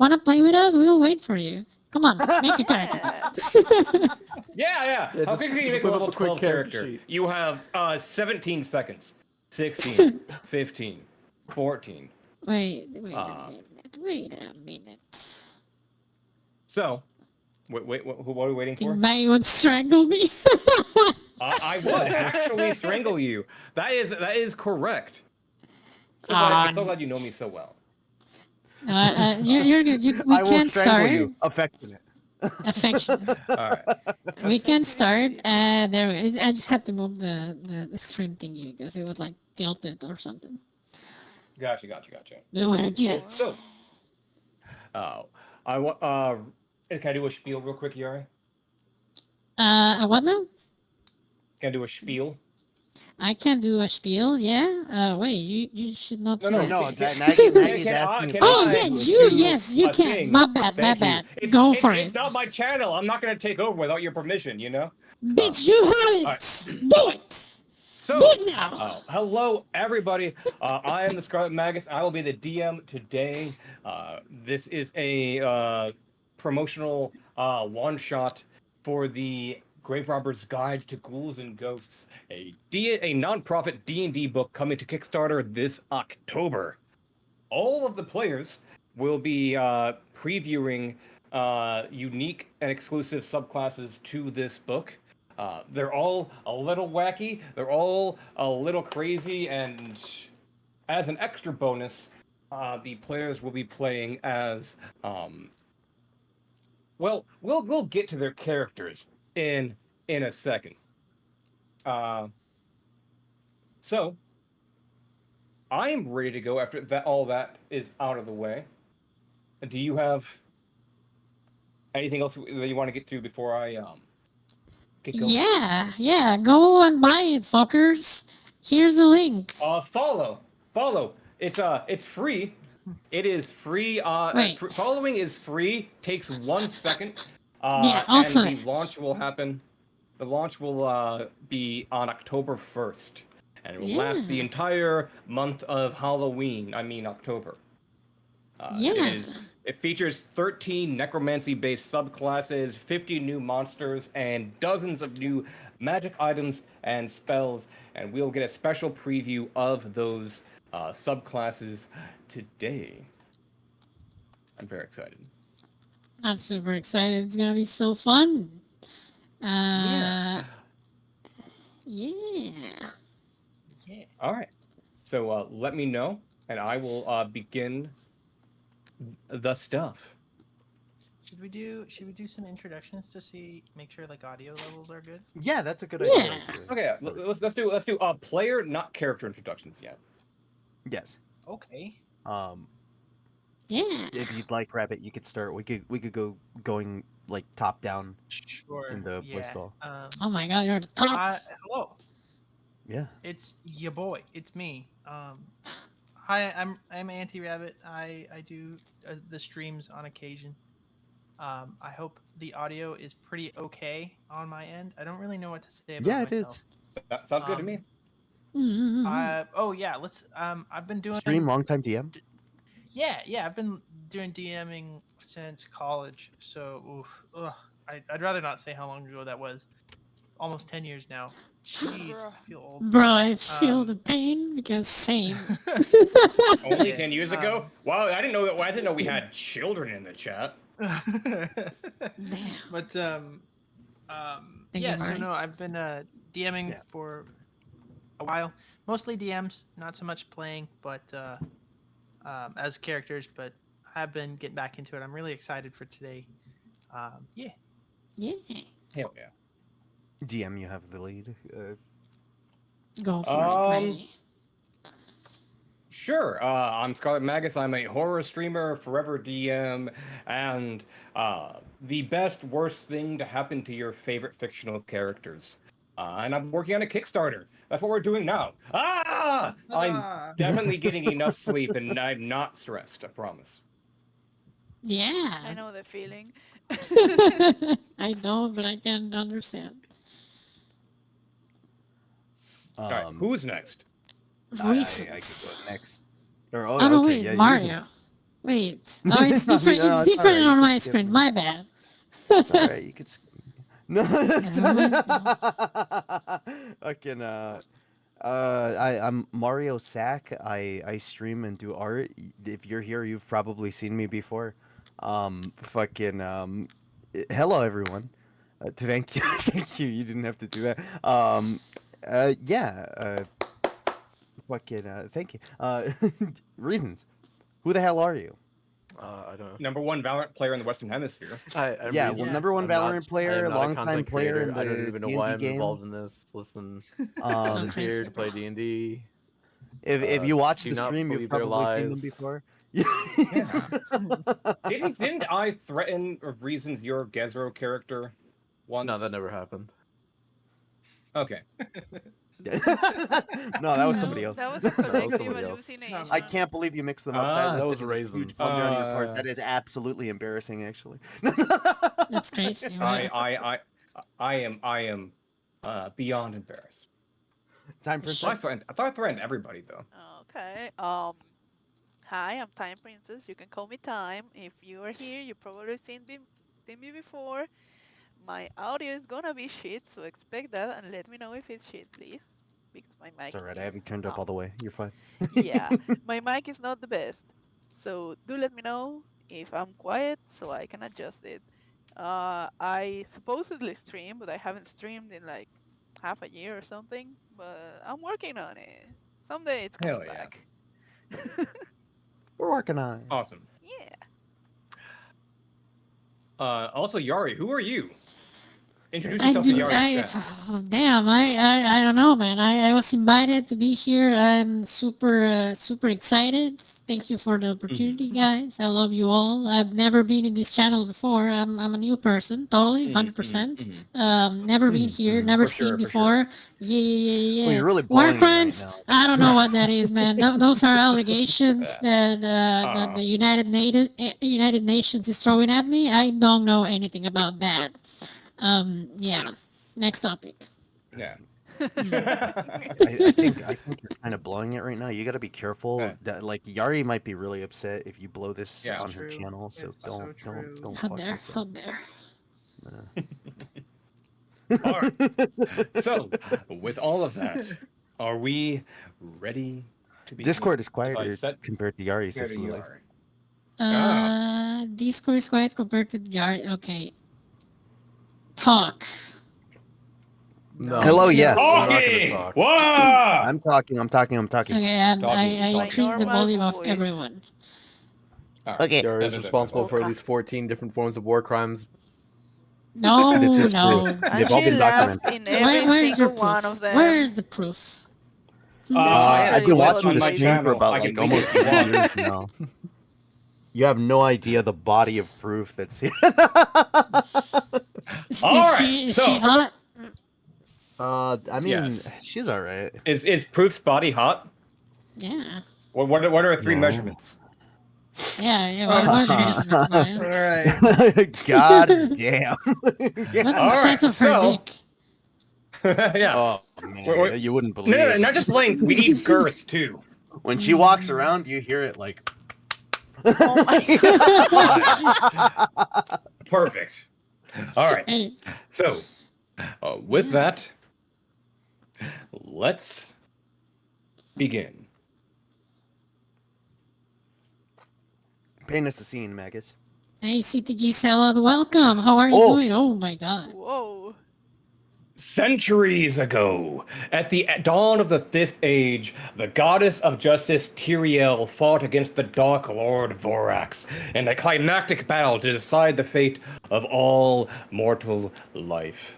Wanna play with us? We'll wait for you. Come on, make a character. Yeah. How quick can you make a whip up level a quick 12 character? sheet. You have 17 seconds. 16, 15, 14. Wait a Uh, minute. Wait a minute. So, wait, what are we waiting Think for? May would strangle me. I would actually strangle you. That is correct. So glad, I'm so glad you know me so well. You're good. We I will can strangle start. you. Affectionate. Affection. All right. We can start. There. I just had to move the stream thingy because it was like tilted or something. Gotcha. No idiots. So, I want. Can I do a spiel real quick, Yari? What now? Can I do a spiel? I can do a spiel, yeah. Wait, you should not say. No, Can- Maggie's can I- asking. can Oh I yeah, do yes, you a can. thing? My bad, my Thank you. bad. It's, Go it's, for it's it, not my channel. I'm not gonna take over without your permission. You know. bitch. You have it. Alright. Do it. So, Do it now. hello everybody. I am the Scarlet Magus. I will be the DM today. This is a promotional one-shot for the Grave Robber's Guide to Ghouls and Ghosts, a non-profit D&D book coming to Kickstarter this October. All of the players will be previewing unique and exclusive subclasses to this book. They're all a little wacky, they're all a little crazy, and as an extra bonus, the players will be playing as well, we'll get to their characters in a second. So I am ready to go after that all that is out of the way. Do you have anything else that you want to get to before I get going? Yeah. Go and buy it, fuckers. Here's the link. Follow. It's free. It is free. Wait. Following is free. Takes 1 second. Yeah, also- And the launch will happen. The launch will be on October 1st, and it will last the Yeah. entire month of Halloween. I mean October. Yeah. It features 13 necromancy-based subclasses, 50 new monsters, and dozens of new magic items and spells. And we'll get a special preview of those subclasses today. I'm very excited. I'm super excited. It's gonna be so fun. Yeah. All right. So let me know, and I will begin the stuff. Should we do some introductions to make sure like audio levels are good? Yeah, that's a good Yeah. idea. actually. Okay, let's do player, not character introductions yet. Yes. Okay. Yeah. If you'd like, Rabbit, you could start. We could go going like top down Sure. in the voice call. Oh my god, you're the top. Hello. Yeah. It's your boy. It's me. Hi, I'm Anti Rabbit. I do the streams on occasion. I hope the audio is pretty okay on my end. I don't really know what to say about Yeah, it myself. is. So that sounds good to me. Oh yeah, let's. I've been doing Stream longtime DM. Yeah. I've been doing DMing since college. So, I'd rather not say how long ago that was. It's almost 10 years now. Jeez, I feel old. Bro, I feel the pain because same. Only 10 years ago? Wow, I didn't know we had children in the chat. Damn. But Thank yeah. you, So Marty. no, I've been DMing Yeah. for a while. Mostly DMs, not so much playing, but as characters. But I've been getting back into it. I'm really excited for today. Yeah. Yeah. Hell yeah. DM, you have the lead. Go for it, Marty. Sure. I'm Scarlet Magus. I'm a horror streamer, forever DM, and the best, worst thing to happen to your favorite fictional characters. And I'm working on a Kickstarter. That's what we're doing now. I'm definitely getting enough sleep, and I'm not stressed. I promise. Yeah. I know the feeling. I know, but I can't understand. All right. Who's next? I could Reasons. go next. Or, Oh no, okay, wait, yeah, Mario. Wait. Oh, it's No, different. no, It's it's different alright, on you my can skip screen. me. My bad. It's alright. You could. No. Yeah. Fucking I'm Mario Sack. I stream and do art. If you're here, you've probably seen me before. Fucking hello everyone. Thank you, thank you. You didn't have to do that. Yeah. Fucking thank you. Reasons. Who the hell are you? I don't know. number 1 Valorant player in the Western Hemisphere. I'm Yeah, well, Reasons. number one I'm not. Valorant I player, am not a longtime content player creator. in I don't the even know D and why D I'm game. involved in this. Listen, So I'm crazy, here to play bro. D&D. If you watch Do the not stream, you've believe their probably seen them lies. before. Yeah. Didn't I threaten Reasons your Gezro character once? No, that never happened. Okay. No, that was somebody No, else. that was a was collective somebody else. hallucination. I can't believe you mixed them up. Ah. That was is a huge Raisins. blunder on your part. Uh, That is absolutely embarrassing, actually. That's crazy. I am beyond embarrassed. Time I Princess. thought I threatened everybody though. Okay. Hi, I'm Time Princess. You can call me Time. If you are here, you probably seen me before. My audio is gonna be shit, so expect that and let me know if it's shit, please. Because my It's mic alright. I is have you turned up not. all the way. You're fine. Yeah, my mic is not the best. So do let me know if I'm quiet so I can adjust it. I supposedly stream, but I haven't streamed in like half a year or something. But I'm working on it. Someday it's coming Hell yeah. back. We're working on it. Awesome. Yeah. Also, Yari, who are you? Introduce I yourself to did. Yari's chat. Oh, damn. I don't know, man. I was invited to be here. I'm super excited. Thank you for the opportunity, guys. I love you all. I've never been in this channel before. I'm a new person, totally, 100%. Never been here. Never For sure, seen for sure. before. Yeah. Well, you're really War blowing it right crimes. now. I don't know what that is, man. Those are allegations that the United Nations is throwing at me. I don't know anything about that. Yeah. Next topic. Yeah. I think you're kind of blowing it right now. You got to be careful. Okay. That like Yari might be really upset if you blow this Yeah. on her True. channel. So It's so true. don't How fuck dare? this How up. dare? All right. So, with all of that, are we ready to begin? Discord is If I quieter set compared to Yari, go says to Gulay. Yari. Discord is quiet compared to the yard. Okay. Talk. No. Hello, yes. We're not gonna Talking. talk. Wow. I'm talking. Okay, Talking, I talking. increased the Normal volume of voice. everyone. Okay. Yara is responsible for at least 14 different forms of war crimes. No, This is no. true. And They've all she been laughed documented. in every Where's your single one proof? of them. Where's the proof? I've been Actually, watching on the my stream for channel, about I can like leak almost it if you 3 want. years now. You have no idea the body of proof that's here. Is All she right, hot? I mean, Yes. she's all right. Is Proof's body hot? Yeah. What are her 3 No. measurements? Yeah. What are the measurements, All Mario? right. God damn. What's the All right, size of her so- dick? Yeah. Oh man, We're- you wouldn't believe. No, not just length. We need girth too. When she walks around, you hear it like. Oh my Perfect. All right. Hey, So, with that, let's begin. Paint us a scene, Magus. hey, CTG Salad, welcome. How are you Oh. doing? Oh my god. Whoa. Centuries ago, at the dawn of the 5th Age, the goddess of justice Tyrael fought against the Dark Lord Vorax in a climactic battle to decide the fate of all mortal life.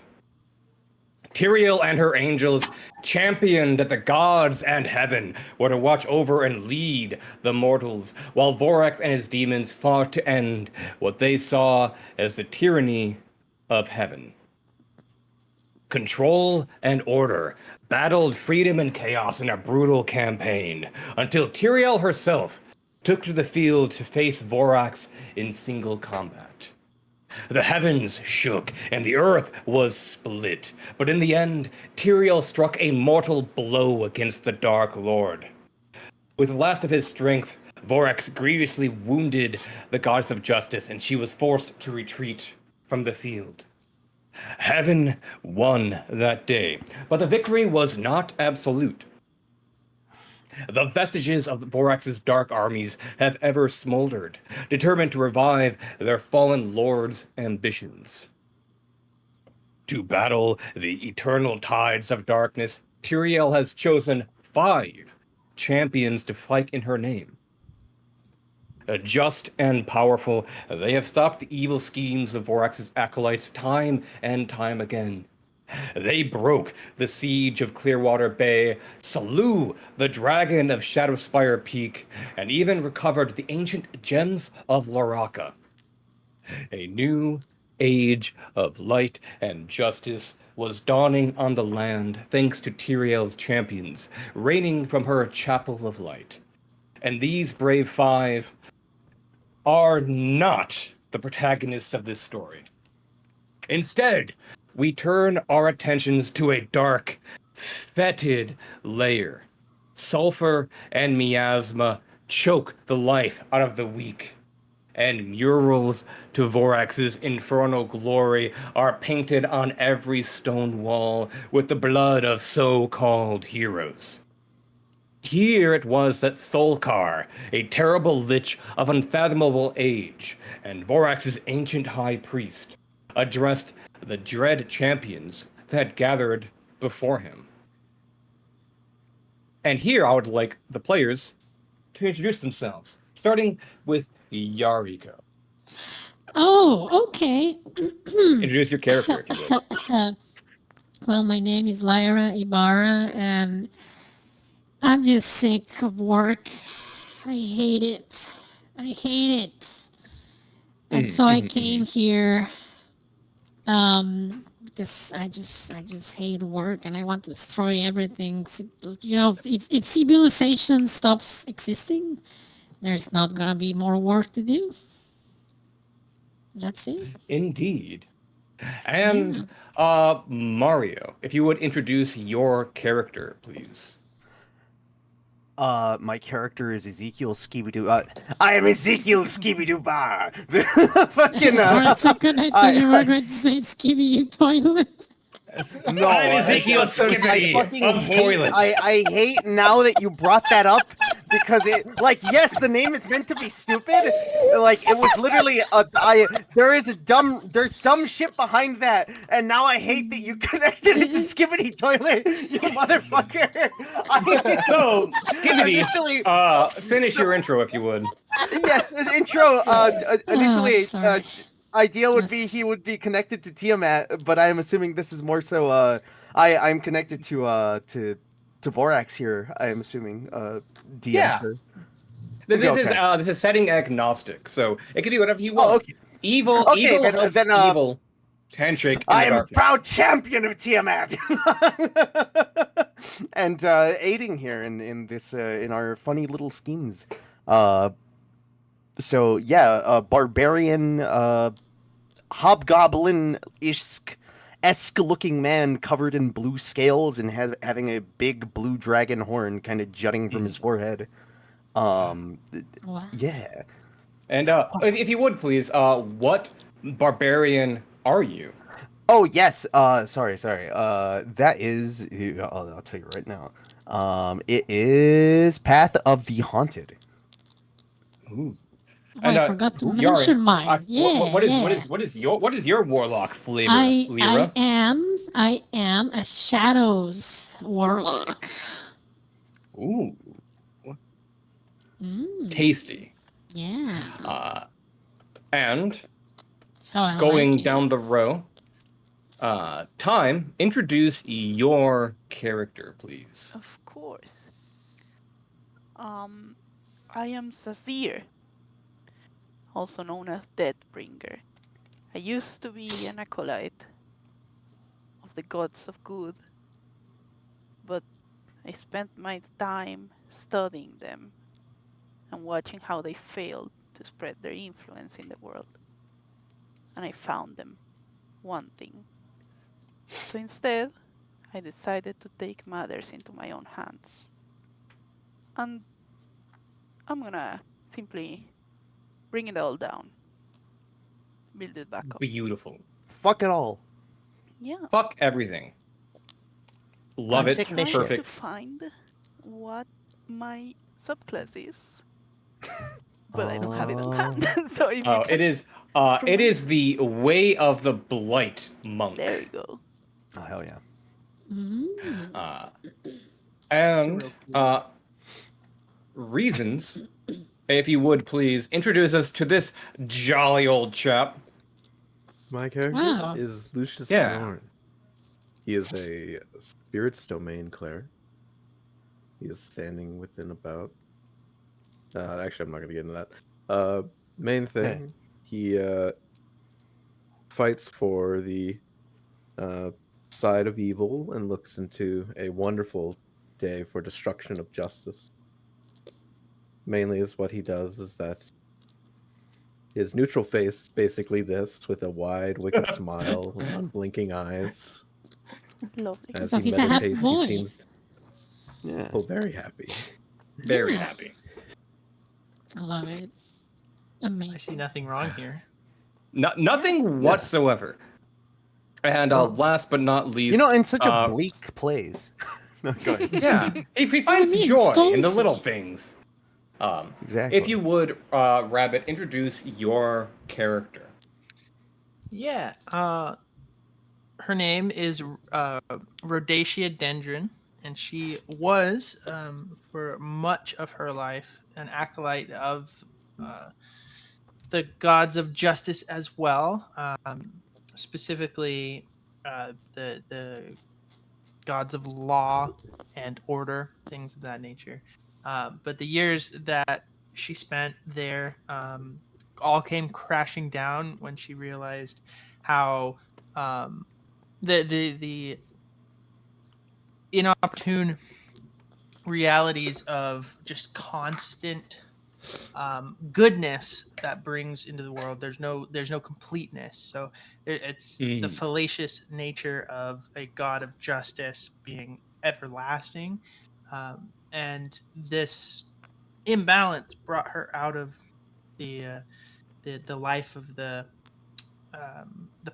Tyrael and her angels championed that the gods and heaven were to watch over and lead the mortals, while Vorax and his demons fought to end what they saw as the tyranny of heaven. Control and order battled freedom and chaos in a brutal campaign, until Tyrael herself took to the field to face Vorax in single combat. The heavens shook, and the earth was split, but in the end, Tyrael struck a mortal blow against the Dark Lord. With the last of his strength, Vorax grievously wounded the goddess of justice, and she was forced to retreat from the field. Heaven won that day, but the victory was not absolute. The vestiges of Vorax's dark armies have ever smoldered, determined to revive their fallen lord's ambitions. To battle the eternal tides of darkness, Tyrael has chosen 5 champions to fight in her name. Just and powerful, they have stopped the evil schemes of Vorax's acolytes time and time again. They broke the siege of Clearwater Bay, slew the dragon of Shadowspire Peak, and even recovered the ancient gems of Loraka. A new age of light and justice was dawning on the land thanks to Tyrael's champions, reigning from her chapel of light. And these brave 5 are not the protagonists of this story. Instead, we turn our attentions to a dark, fetid layer. Sulfur and miasma choke the life out of the weak, and murals to Vorax's infernal glory are painted on every stone wall with the blood of so-called heroes. Here it was that Tholkar, a terrible lich of unfathomable age, and Vorax's ancient high priest, addressed the dread champions that gathered before him. And here I would like the players to introduce themselves, starting with Yariko. Oh, okay. Introduce your character, if you would. Well, my name is Lyra Ibarra, and I'm just sick of work. I hate it. I hate it. And so I came here because I just hate work and I want to destroy everything. You know, if civilization stops existing, there's not gonna be more work to do. That's it. Indeed. Yeah. And Mario, if you would introduce your character, please. My character is Ezekiel Skibidoo. I am Ezekiel Skibidoo Bar. Fucking. For a second, I thought you were going to say skibby toilet. No, I'm Ezekiel I Skibbity fucking of hate. toilet. I hate now that you brought that up because it, like, yes, the name is meant to be stupid. Like, it was literally there's dumb shit behind that, and now I hate that you connected it to Skibbity Toilet, you motherfucker. So, Skibbity, Initially- finish your intro, if you would. Yes, the intro. Initially, sorry. idea would be Yes. he would be connected to Tiamat, but I am assuming this is more so. I'm connected to Vorax here. I am assuming. DM Yeah. sir. This is setting agnostic, so it can be whatever you want. Oh, okay. Evil, Okay, evil then- helps then, evil. Handshake in I the am a darkness. proud champion of Tiamat, and aiding here in this in our funny little schemes. So yeah, barbarian, hobgoblin-ish esque looking man covered in blue scales and having a big blue dragon horn kind of jutting from his forehead. Wow. Yeah. And if you would please, what barbarian are you? Oh yes. Sorry. That is. I'll tell you right now. It is Path of the Haunted. Ooh. Oh, And I forgot to Yari, mention mine. Yeah, what yeah. is your warlock flavor, I Lyra? am a shadows warlock. Ooh, Mm, tasty. yeah. And That's how I going like it. down the row, time. Introduce your character, please. Of course. Um, I am Sazir, also known as Deathbringer. I used to be an acolyte of the gods of good, but I spent my time studying them and watching how they failed to spread their influence in the world. And I found them wanting. So instead, I decided to take matters into my own hands. And I'm gonna simply bring it all down, build it back up. Beautiful. Fuck it all. Yeah. Fuck everything. Love I'm it. sick of this trying shit. to Perfect. find what my subclass is, but I don't have it on hand. So if you Oh, can it remind is me. the Way of the Blight monk. There we go. Oh hell yeah. Mm. Uh, It's a and real cool one. reasons, if you would please introduce us to this jolly old chap. My character Wow. is Lucius Yeah. Snorn. He is a spirits domain cleric. He is standing within about. Actually, I'm not going to get into that. Main thing, he fights for the uh, side of evil and looks into a wonderful day for destruction of justice. Mainly, is what he does is that his neutral face is basically this, with a wide, wicked smile and unblinking eyes. Lovely. As So he he's a happy meditates, he boy. seems Yeah. very happy. Very Yeah. happy. I love it. I see Amazing. nothing wrong here. Nothing whatsoever. And Oh. last but not least, You know, in such a bleak place. No, go ahead. yeah, if he What do you finds mean? It's joy in the little cozy. things. Exactly. If you would, Rabbit, introduce your character. Yeah. Her name is Rhodacia Dendron, and she was, for much of her life, an acolyte of uh, the gods of justice as well. Specifically, the gods of law and order, things of that nature. But the years that she spent there all came crashing down when she realized how um, the inopportune realities of just constant goodness that brings into the world. There's no completeness. So it's the Mm. fallacious nature of a god of justice being everlasting, and this imbalance brought her out of the life of the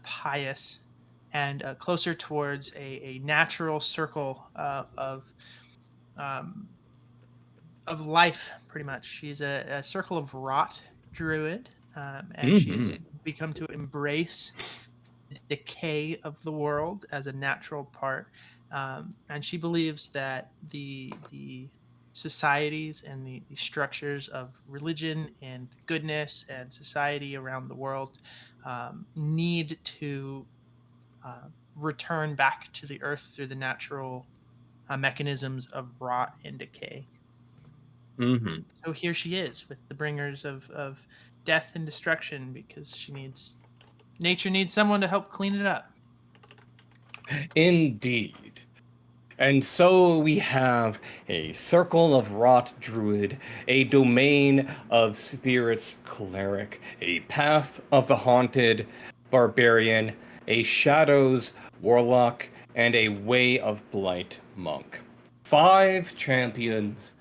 pious, and closer towards a natural circle um, of life. Pretty much, she's a circle of rot druid, and she's Mm-hmm. become to embrace the decay of the world as a natural part. And she believes that the societies and the structures of religion and goodness and society around the world need to return back to the earth through the natural mechanisms of rot and decay. Mm-hmm. So here she is with the bringers of death and destruction, because nature needs someone to help clean it up. Indeed. And so we have a circle of rot druid, a domain of spirits cleric, a path of the haunted barbarian, a shadows warlock, and a way of blight monk. 5 champions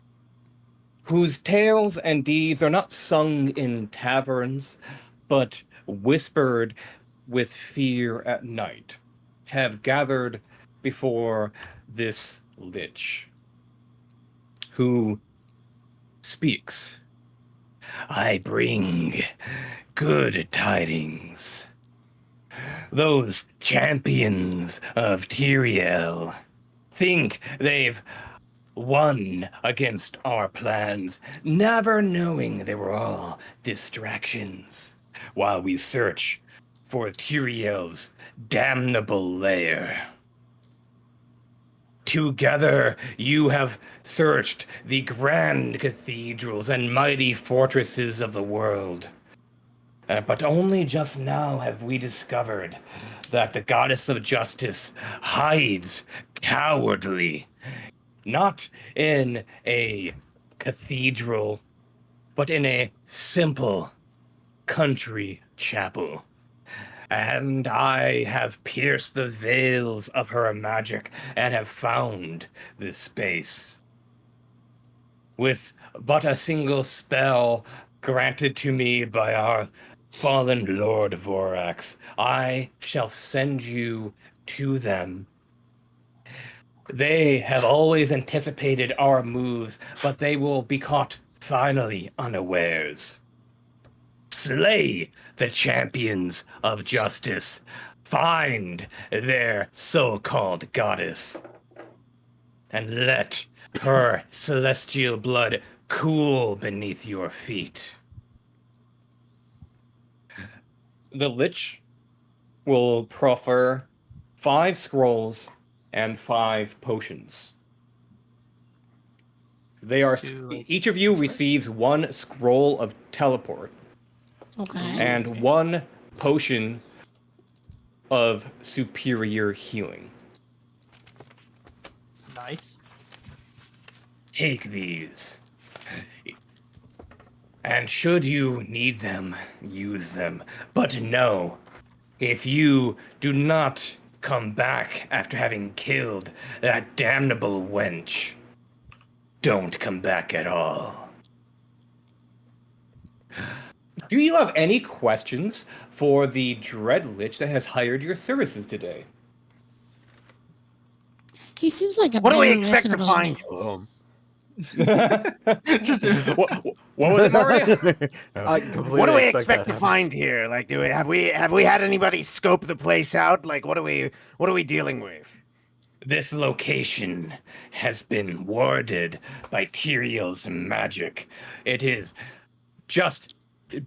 whose tales and deeds are not sung in taverns, but whispered with fear at night, have gathered before this lich, who speaks. I bring good tidings. Those champions of Tyriel think they've won against our plans, never knowing they were all distractions, while we search for Tyriel's damnable lair. Together you have searched the grand cathedrals and mighty fortresses of the world. But only just now have we discovered that the goddess of justice hides cowardly, not in a cathedral, but in a simple country chapel. And I have pierced the veils of her magic and have found this space. With but a single spell, granted to me by our fallen Lord Vorax. I shall send you to them. They have always anticipated our moves, but they will be caught finally unawares. Slay the champions of justice. Find their so-called goddess. And let her celestial blood cool beneath your feet. The Lich will proffer 5 scrolls and 5 potions. They are each of you receives 1 scroll of teleport Okay. and 1 potion of superior healing. Nice. Take these. And should you need them, use them. But no, if you do not come back after having killed that damnable wench, don't come back at all. Do you have any questions for the Dread Lich that has hired your services today? He seems like a What do we very expect to reasonable find? man. Just what was it, Mario? I What completely do we expect expect that to to find here? Like, have we had anybody scope the place out? Like, what are we dealing with? This location has been warded by Tyrael's magic. It is just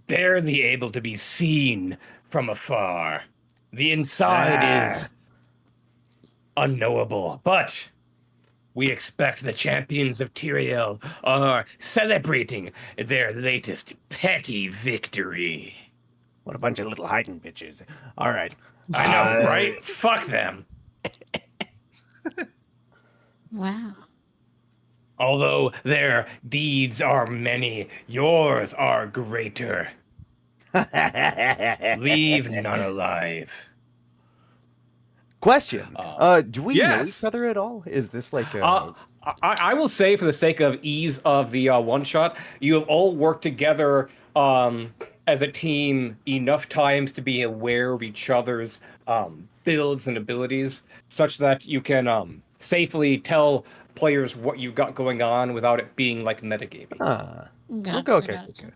barely able to be seen from afar. The inside is unknowable, but we expect the champions of Tyrael are celebrating their latest petty victory. What a bunch of little hiding bitches. All right. I know, right? Fuck them. Wow. Although their deeds are many, yours are greater. Leave none alive. Question. Do we know each yes. other at all? Is this like a... I will say, for the sake of ease of the one shot, you have all worked together as a team enough times to be aware of each other's builds and abilities, such that you can safely tell players what you've got going on without it being like metagaming. Gotcha, okay. gotcha.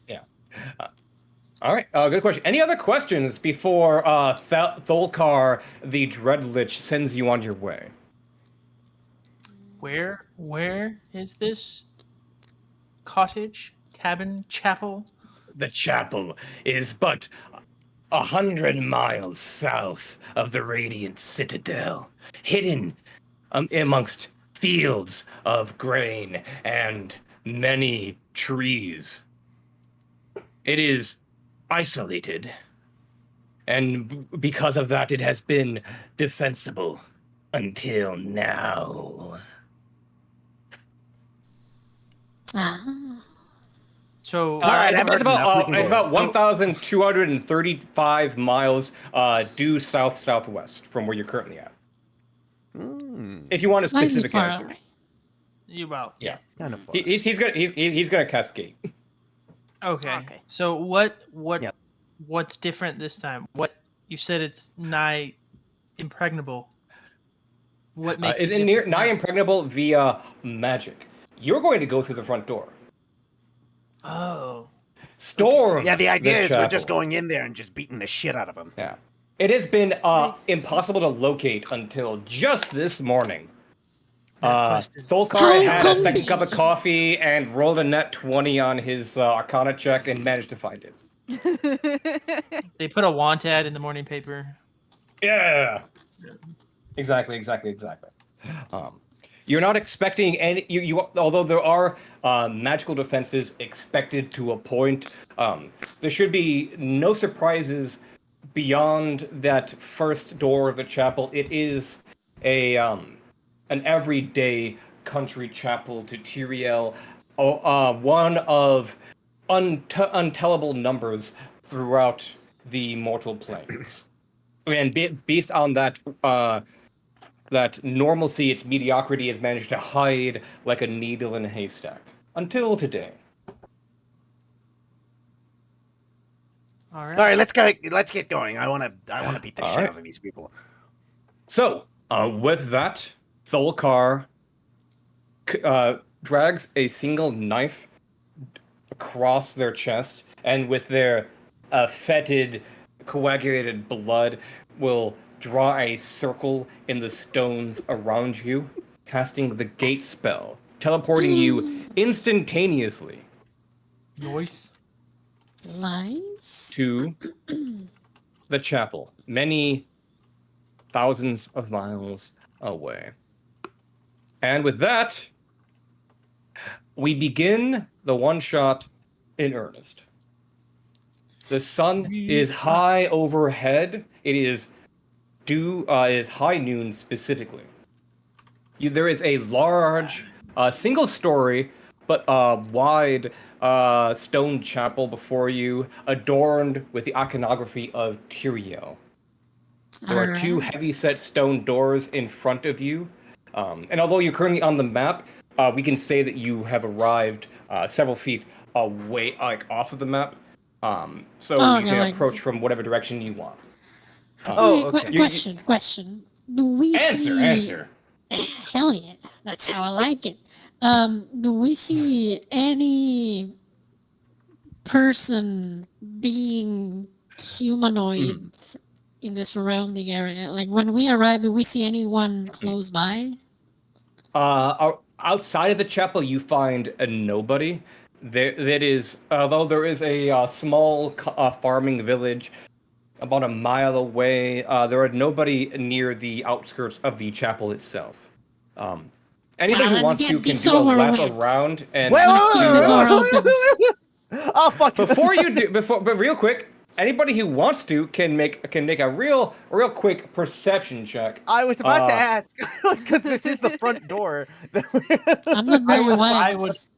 Yeah. All right. Good question. Any other questions before Tholkar, the Dread Lich, sends you on your way? where is this cottage, cabin, chapel? The chapel is but 100 miles south of the Radiant Citadel, hidden amongst fields of grain and many trees. It is isolated, and because of that, it has been defensible until now. Ah. So It's about 1,235 miles due southwest from where you're currently at. If you want a Slightly specific far answer, away. you about yeah, kind of he's gonna cascade. Okay. So what's different this time? What you said it's nigh impregnable. What makes it different nigh now? impregnable via magic. You're going to go through the front door. Oh. Storm. Yeah, the idea is we're just chapel. going in there and just beating the shit out of them. Yeah, it has been Nice. impossible to locate until just this morning. That quest is Tholkar had a come second cup of they- coffee and rolled a net 20 on his Arcana check and managed to find it. they put a want ad in the morning paper. Yeah. Exactly. You're not expecting any. You although there are magical defenses expected to a point, there should be no surprises beyond that first door of the chapel. It is a an everyday country chapel to Tyrael, one of untellable numbers throughout the mortal planes. And based on that that normalcy, its mediocrity has managed to hide like a needle in a haystack. Until today. All All right, right. let's get going. I wanna beat the All shit right. out of these people. So, with that, Thulkar drags a single knife across their chest, and with their fetid, coagulated blood, will draw a circle in the stones around you, casting the gate spell, teleporting you instantaneously Noise. Lies? to the chapel, many thousands of miles away. And with that, we begin the one shot in earnest. The sun is Sweet. high overhead. It is high noon specifically. There is a large, single story, but wide stone chapel before you, adorned with the iconography of Tyrael. There are two Alright. heavy-set stone doors in front of you, and although you're currently on the map, we can say that you have arrived several feet away, like off of the map. So Oh, you okay, can like, approach from whatever direction you want. Oh, okay, okay. question. Do we Answer, see. answer. Hell yeah, that's how I like it. Do we see any person being humanoid in the surrounding area? Like when we arrive, do we see anyone close by? Outside of the chapel, you find a nobody. That is, although there is a small farming village about a mile away, there are nobody near the outskirts of the chapel itself. Um, Anybody who Let's wants to get can this do a over lap with. around Wait, and I'm wait, gonna kick the do. door open. Oh fuck! But real quick, anybody who wants to can make a real quick perception check. I was about to ask because this is the front door. I'm not I very would. I would. wise.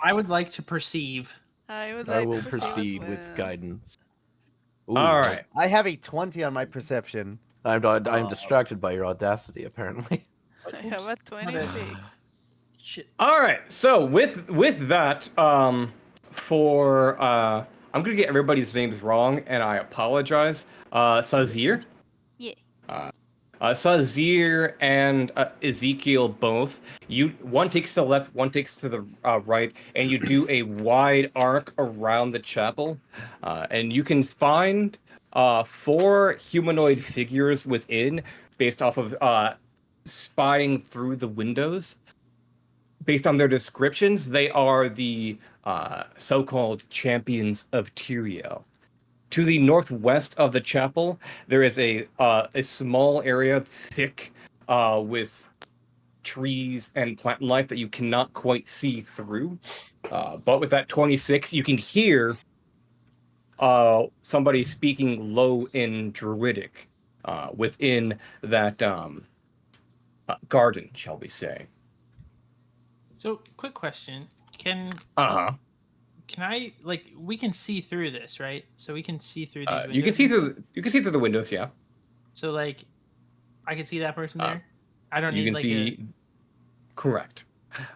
I would like to perceive. I would I like to will perceive as proceed with well. guidance. All Ooh, right. I have a 20 on my perception. I'm distracted by your audacity, apparently. I have a Oops, my bad. 26. Shit. All right. So with that, I'm gonna get everybody's names wrong, and I apologize. Sazir, Yeah. Sazir, and Ezekiel both. One takes to the left, one takes to the right, and you do a wide arc around the chapel, and you can find four humanoid figures within, based off of spying through the windows. Based on their descriptions, they are the so-called champions of Tyrio. To the northwest of the chapel, there is a small area thick with trees and plant life that you cannot quite see through. But with that 26, you can hear somebody speaking low in Druidic within that garden, shall we say. So, quick question: Can Uh-huh. can I like we can see through this, right? So we can see through these You can windows. see and through stuff? you can see through the windows, yeah. So like, I can see that person Uh, there. I don't You need can like see correct.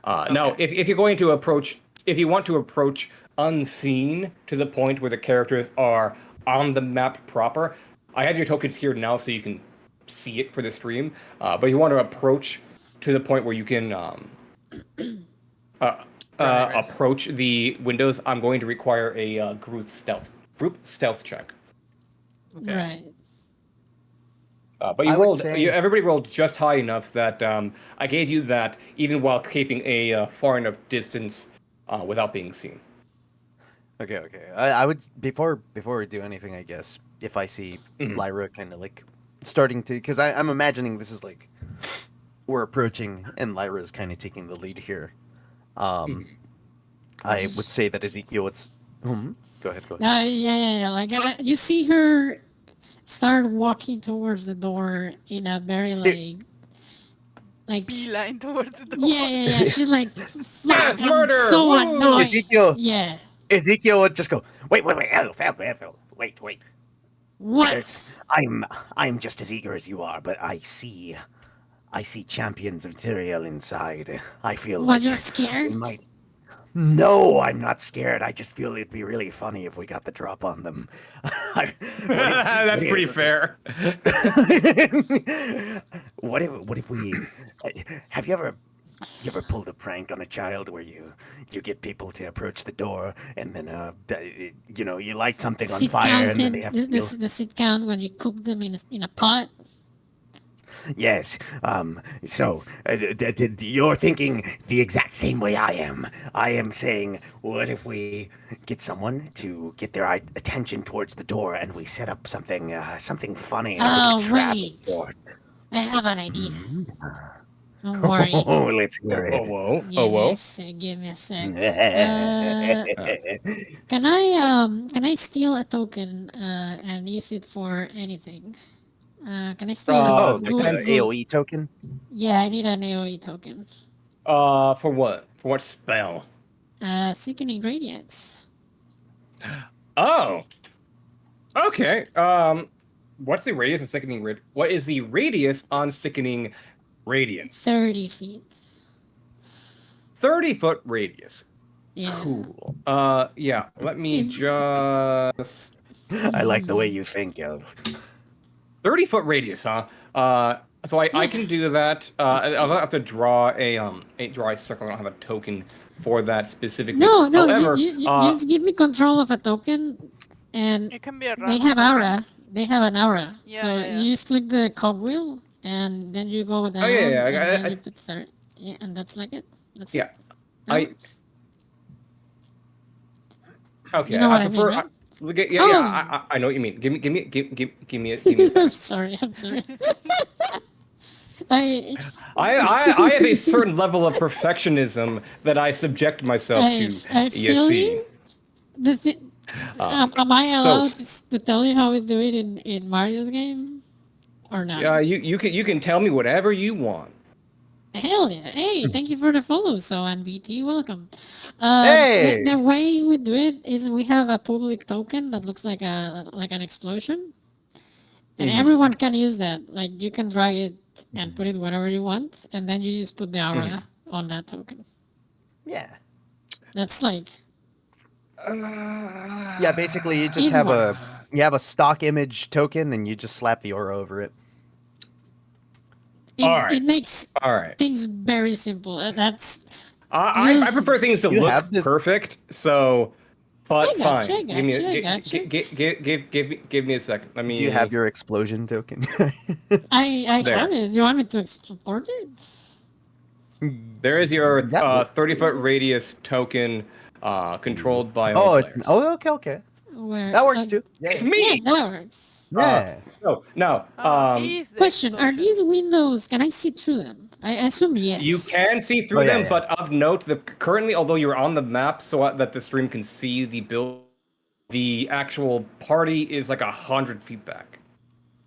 a. Now, Okay. if you're going to approach, if you want to approach unseen to the point where the characters are on the map proper, I have your tokens here now so you can see it for the stream. But you want to approach to the point where you can uh, Right. approach the windows. I'm going to require a group stealth check. Okay. Right. But I would say everybody rolled just high enough that I gave you that even while keeping a far enough distance without being seen. okay. I would before we do anything, I guess if I see Mhm. Lyra kind of like starting to, because I'm imagining this is like we're approaching and Lyra is kind of taking the lead here. Um, I would say that Ezekiel, it's go ahead, go ahead. Yeah. Like you see her start walking towards the door in a very like Beeline towards the door. yeah. She's like, Yeah, fuck, it's I'm murder! so Woo! annoyed. Ezekiel, Yeah. Ezekiel would just go, wait, Elf, wait. There's, What? I'm just as eager as you are, but I see champions of Tyrael inside. I feel What? like You're we scared? might. No, I'm not scared. I just feel it'd be really funny if we got the drop on them. That's pretty fair. What if we? Have you ever pulled a prank on a child where you get people to approach the door and then you light something on Sit fire and then they counted. have to deal. The sit count when you cook them in a pot. Yes. So you're thinking the exact same way I am. I am saying, what if we get someone to get their attention towards the door, and we set up something funny, like a Oh trap of wait, sorts? I have an idea. Don't worry. Oh, let's hear Oh it. whoa! Give Oh me a whoa! sec. Give me a sec. Can I steal a token and use it for anything? Can I steal Uh, Oh, a like an AOE token? Yeah, I need an AOE token. For what? For what spell? Sickening Radiance. Oh. Okay. What's the radius of sickening What is the radius on sickening radiance? 30 feet. 30-foot radius. Yeah. Cool. Yeah. Let me If- just. I like the way you think, Elf. 30-foot radius, huh? So I can do that. I'll have to draw a circle. I don't have a token for that specifically. No, However, you just give me control of a token, and It can be a they random have token. aura. They have an aura. Yeah, So yeah. you just click the cogwheel, and then you go down, yeah, and then I- you put 30. Yeah, and that's like it. That's Yeah, it. That I- works. okay. You know what I prefer. mean, right? I know what you mean. Give me a second. Sorry, I'm sorry. I I have a certain level of perfectionism that I subject myself to. I feel you. The am I allowed to tell you how we do it in Mario's game, or not? You can tell me whatever you want. Hell yeah! Hey, thank you for the follow. So and BT, welcome. Hey! The way we do it is we have a public token that looks like an explosion, and everyone can use that. Like you can drag it and put it wherever you want, and then you just put the aura on that token. Yeah. That's like Yeah, basically you just It have works. a stock image token and you just slap the aura over it. Alright. it makes All right. things very simple. That's I prefer things to You look have this- perfect. So, but I gotcha, fine. Give me a second. Let me. Do you have your explosion token? I There. have it. Do you want me to export it? There is your That works. 30-foot radius token, controlled by Oh, all it's, players. okay. Where That works too. It's Yeah, me. that works. Yeah. So now, He's the Question: Are explosion. these windows? Can I see through them? I assume yes. you can see through Oh, yeah, them, yeah. but of note, currently, although you're on the map, so that the stream can see the build, the actual party is like 100 feet back.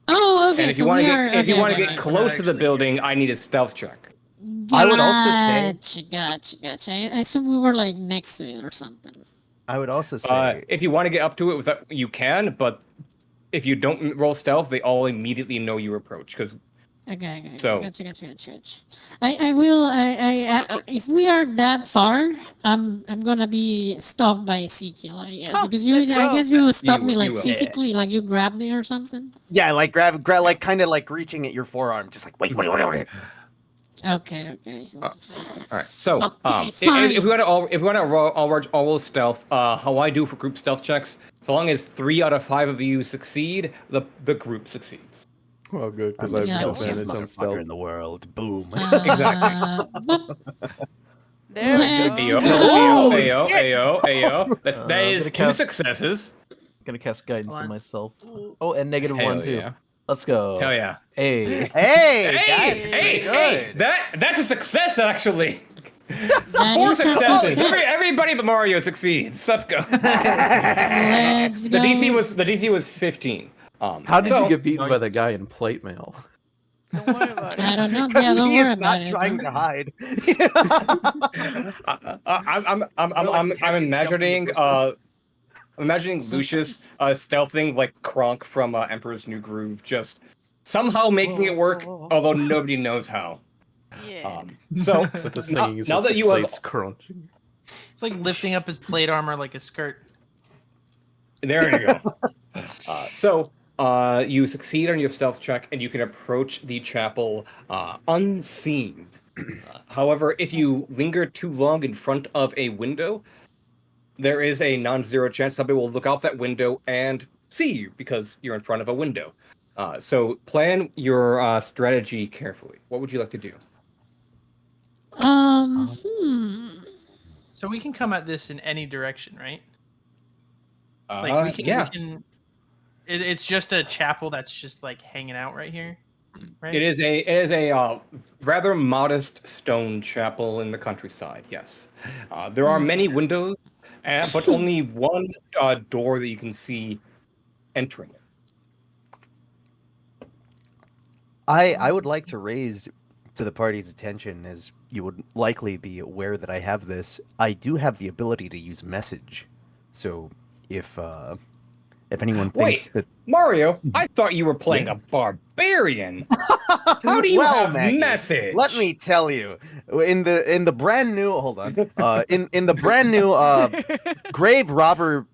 Oh, okay. And if you so want we to are. get, if you okay, want to okay, get okay. close to the actually building, I need a stealth check. I would also say- Gotcha. I assume we were like next to it or something. I would also say If you want to get up to it, you can, but if you don't roll stealth, they all immediately know you approach. Because Okay. So- Gotcha. I will. If we are that far, I'm gonna be stopped by Ezekiel, I guess, Oh, because you. let's I go. guess you stop me You like will. physically, like you grab me or something. yeah, like grab like kind of like reaching at your forearm, just like wait. Okay. all right, so Okay, if we fine. want to roll stealth, how I do for group stealth checks, so long as 3 out of 5 of you succeed, the group succeeds. Well, good, I'm because the I have Gotcha. stealthiest advantage on motherfucker stealth. in the world. Boom. But There we Let's go. go. Ayo. That I'm is gonna 2 cast- successes. Gonna cast guidance Hold on on. myself. Oh, and negative Hell 1 too. yeah. Let's go. Hell yeah. Hey. Hey, Hey, good. that's a success actually. that 4 is a successes. success. Everybody but Mario succeeds. Let's go. Let's The go. DC was 15. How did so- you get beaten by the guy in plate mail? Don't worry about I it. don't know. Yeah, Because don't he worry is about not it. trying bro. to hide. I'm imagining Lucius stealthing like Kronk from Emperor's New Groove, just somehow making it work, although nobody knows how. Yeah. So So the singing is now just that the you have plates crunching. It's like lifting up his plate armor like a skirt. There you go. You succeed on your stealth check, and you can approach the chapel unseen. However, if you linger too long in front of a window, there is a non-zero chance somebody will look out that window and see you because you're in front of a window. So plan your strategy carefully. What would you like to do? Hmm. So we can come at this in any direction, right? Like we Yeah. can. It's just a chapel that's just like hanging out right here, right? It is a rather modest stone chapel in the countryside. Yes, there are many windows, but only one door that you can see entering it. I would like to raise to the party's attention, as you would likely be aware that I have this. I do have the ability to use message, so if anyone thinks Wait, that Mario, I thought you were playing Yeah. a barbarian. How do you well, have Maggie, message? let me tell you, in the brand new hold on, in the brand new Grave Robber's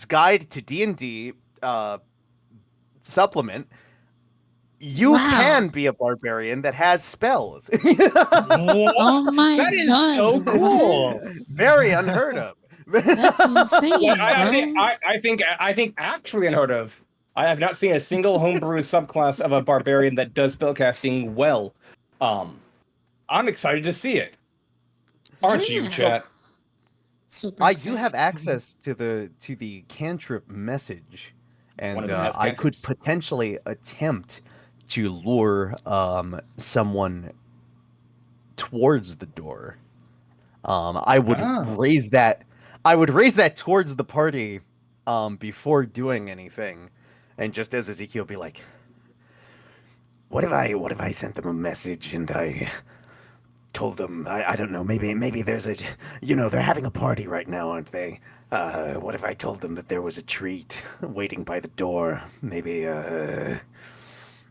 Guide to D&D supplement, you Wow. can be a barbarian that has spells. What? Oh my That is god. so cool. What? Very unheard of. That's Like, insane, bro. I think actually unheard of. I have not seen a single homebrew subclass of a barbarian that does spellcasting well. Um, I'm excited to see it. Aren't you, Yeah. chat? Super I do have excited. access to the cantrip message, One and of the best I could cantrips. potentially attempt to lure someone towards the door. I would Ah. raise that. I would raise that towards the party before doing anything, and just as Ezekiel be like, what if I sent them a message and I told them I don't know, maybe there's a, they're having a party right now, aren't they? What if I told them that there was a treat waiting by the door?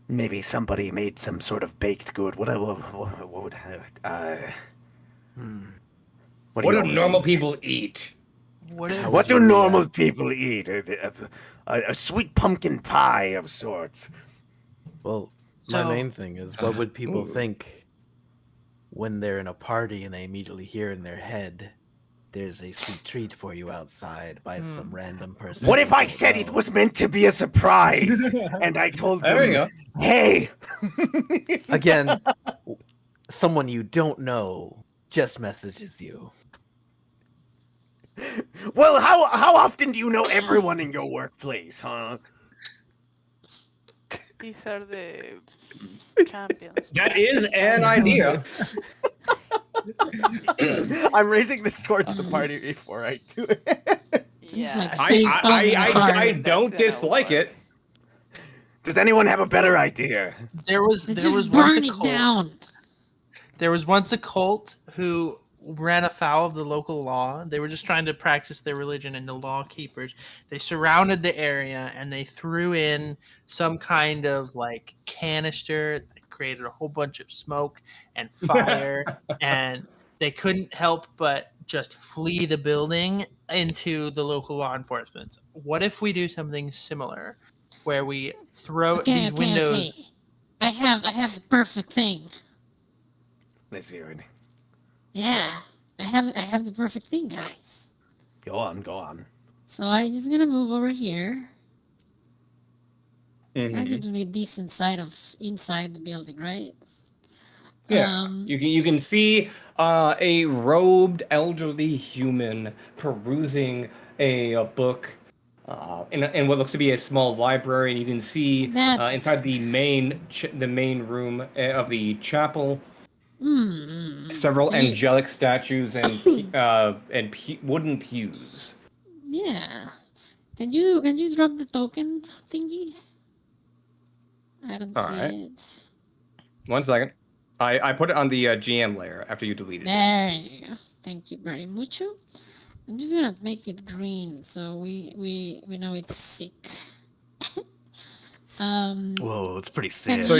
Maybe somebody made some sort of baked good. What would what do What you do all normal think? people eat? What How if would What do you normal react? people eat? A sweet pumpkin pie of sorts. Well, my so? main thing is what would people Ooh. think when they're in a party and they immediately hear in their head, "There's a sweet treat for you outside" by some random person What they if I don't said it know. was meant to be a surprise and I told There you them, go. hey, Again, someone you don't know just messages you. well, how often do you know everyone in your workplace, huh? These are the champions That is practicing an magic. idea. I'm raising this towards the party before I do it. I'm just like Yeah, face palming I hard. that's don't gonna dislike work. it. Does anyone have a better idea? Let's There was just once a burn it cult. down. There was once a cult who ran afoul of the local law. They were just trying to practice their religion, and the law keepers, they surrounded the area and they threw in some kind of like canister that created a whole bunch of smoke and fire, and they couldn't help but just flee the building into the local law enforcement. What if we do something similar where we throw Okay, these okay, okay. windows? I have the perfect thing. Let's hear it. Yeah. I have the perfect thing, guys. Go on, go on. So I'm just gonna move over here. I Mhm. get to be a decent side of inside the building, right? Yeah, Um you can see a robed elderly human perusing a book in what looks to be a small library, and you can see that's inside the main room of the chapel several yeah, angelic statues and wooden pews. yeah. Can you drop the token thingy? I don't All right, see it. 1 second. I put it on the GM layer after you deleted it. There you go. Thank you very much. I'm just gonna make it green so we know it's sick. Whoa, it's pretty Can sick. So,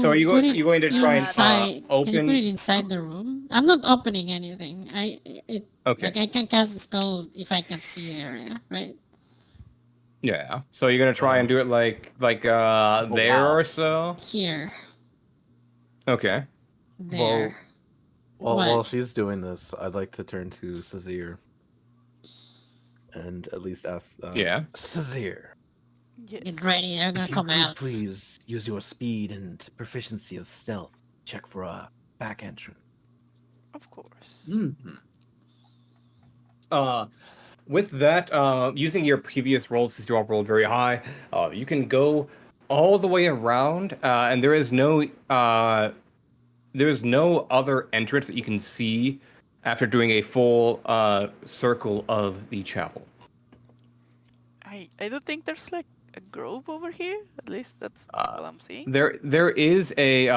so are you you put you it going to try and inside? Can you put open? it inside the room? I'm not opening anything. Okay. Like I can cast the spell if I can see the area, right? Yeah. So you're gonna try and do it there wow. or so. Here, Okay. there. Well, While What? she's doing this, I'd like to turn to Sazir and at least ask, Yeah. Sazir, Get Yes, ready. They're gonna if you come could out. please use your speed and proficiency of stealth, check for a back entrance. of course. Uh, with that, using your previous rolls, since you all rolled very high, you can go all the way around, and there is no other entrance that you can see after doing a full circle of the chapel. I don't think there's like a grove over here. At least that's Uh, what I'm seeing. there is a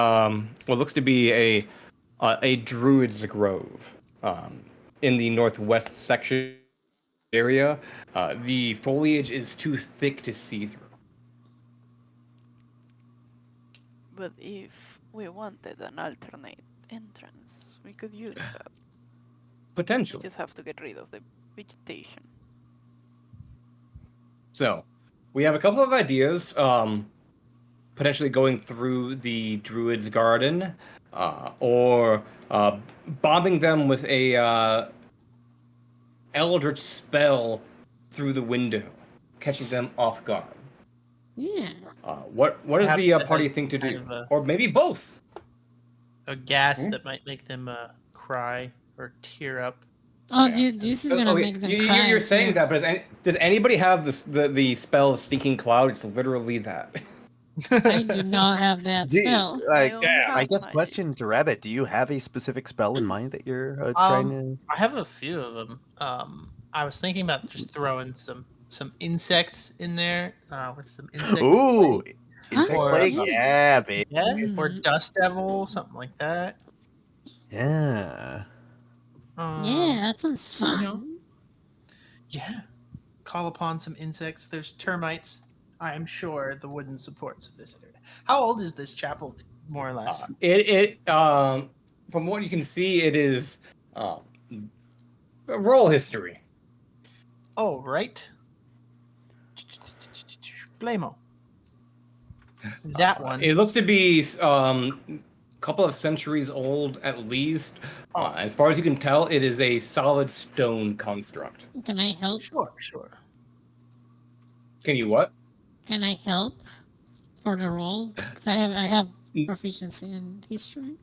what looks to be a druid's grove in the northwest section area. The foliage is too thick to see through. But if we wanted an alternate entrance, we could use that. We Potentially. just have to get rid of the vegetation. So, we have a couple of ideas. Potentially going through the druid's garden, or bombing them with a eldritch spell through the window, catching them off guard. Yeah. What does Perhaps the it party has think to kind do, of a, or maybe both? a gas Hmm? that might make them cry or tear up. Oh, Yeah. this is gonna Okay, make them cry you're saying too. that, but does anybody have the spell stinking cloud? It's literally that. I do not have that spell. I Like, only I have guess magic. question to Rabbit: do you have a specific spell in mind that you're trying to? I have a few of them. I was thinking about just throwing some insects in there with some insect Ooh, plague. insect Or plague, Yeah. yeah, baby, yeah, or Mhm. dust devil, something like that. yeah. Yeah, Um, that sounds you know, fun. yeah. Call upon some insects. There's termites. I am sure the wooden supports of this area. How old is this chapel, more or less? From what you can see, it is um, roll history. Oh, right. Blamo. That one. It looks to be a couple of centuries old at least. Oh, As far as you can tell, it is a solid stone construct. Can I help? sure. Can you what? Can I help for the role? Because I have proficiency in history.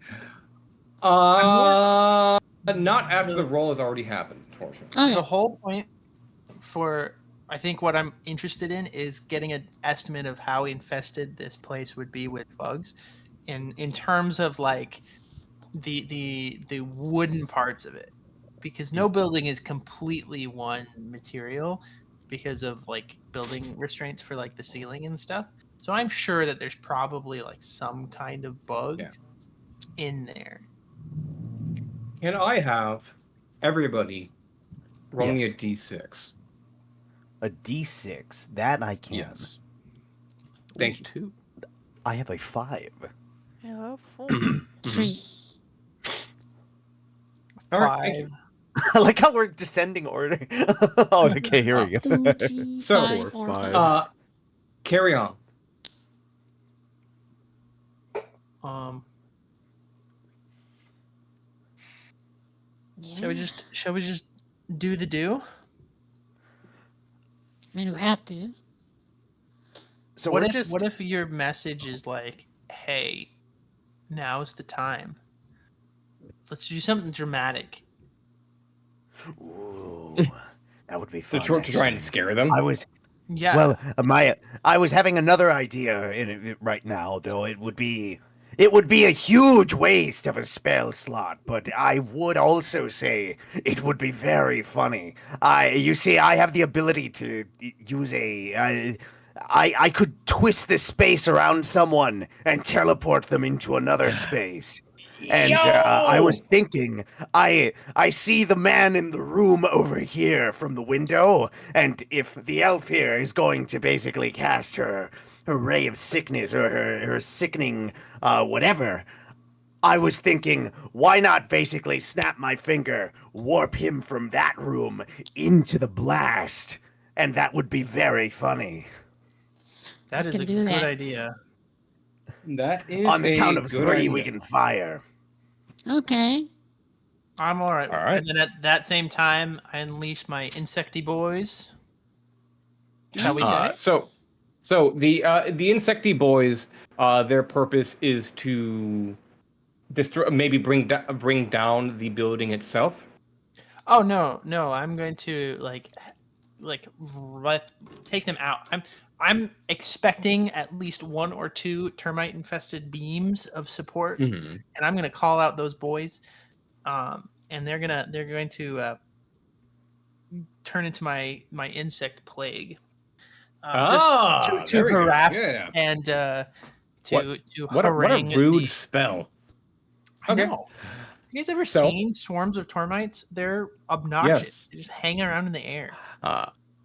I'm more Not after the the roll has already happened, unfortunately. Okay. the whole point for I think what I'm interested in is getting an estimate of how infested this place would be with bugs, in terms of like the wooden parts of it, because no building is completely one material because of like building restraints for like the ceiling and stuff. So I'm sure that there's probably like some kind of bug Yeah. in there. Can I have everybody roll me a Yes, d6? a D6. That I can. Yes. Ooh, Thank you. 2. I have a 5. Yeah, four. Mhm. 3. All right, thank you. Five. I like how we're descending order. Oh, okay, here we go. 2, 3, So, 5, 4, 4, 5. 5. Carry on. Um, Yeah. shall we just do the do? I mean, we have to. So What we're if just. what if your message is like, "Hey, now's the time. Let's do something dramatic." Ooh, that would be To, fun. to try and Actually. scare them. I was Yeah. well, I was having another idea in it right now, though it would be a huge waste of a spell slot, but I would also say it would be very funny. You see, I have the ability to use I could twist the space around someone and teleport them into another space. And I was thinking, I see the man in the room over here from the window, and if the elf here is going to basically cast her ray of sickness or her sickening whatever, I was thinking, why not basically snap my finger, warp him from that room into the blast, and that would be very funny. That We is can a do good that. idea. That is On the a count of good 3, idea. we can fire. Okay. I'm all right. All right. And then at that same time, I unleash my insecty boys. Shall we say? So the Insecty boys, their purpose is to destroy, maybe bring down the building itself. Oh no, no! I'm going to take them out. I'm expecting at least 1 or 2 termite infested beams of support, Mhm. and I'm going to call out those boys. And they're going to turn into my insect plague. Just to Very good. harass Yeah. and What to what a harangue rude the. spell. I Okay. know. You guys ever So seen swarms of termites? They're obnoxious. yes, They just hang around in the air.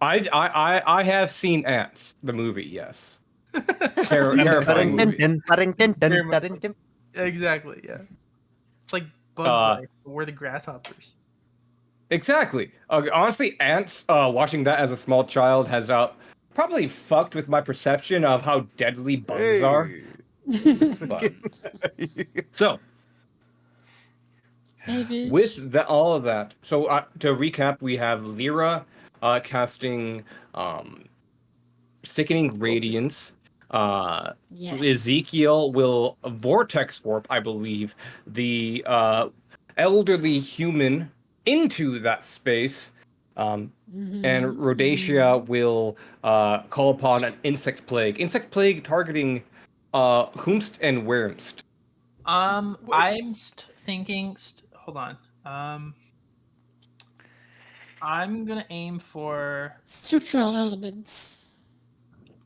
I have seen Ants, the movie. Yes, terrifying Very movie. much so. Exactly. Yeah. It's like Bugs Uh, Life, but we're the grasshoppers. exactly. Honestly, Ants. Watching that as a small child has probably fucked with my perception of how deadly bugs are. But, so David. with all of that, so to recap, we have Lyra casting sickening radiance. Yes. Ezekiel will vortex warp, I believe, the elderly human into that space. And Rhodacia will call upon an insect plague. Insect plague targeting whomst and wheremst. I'm thinking. Hold on. I'm gonna aim for. Structural elements.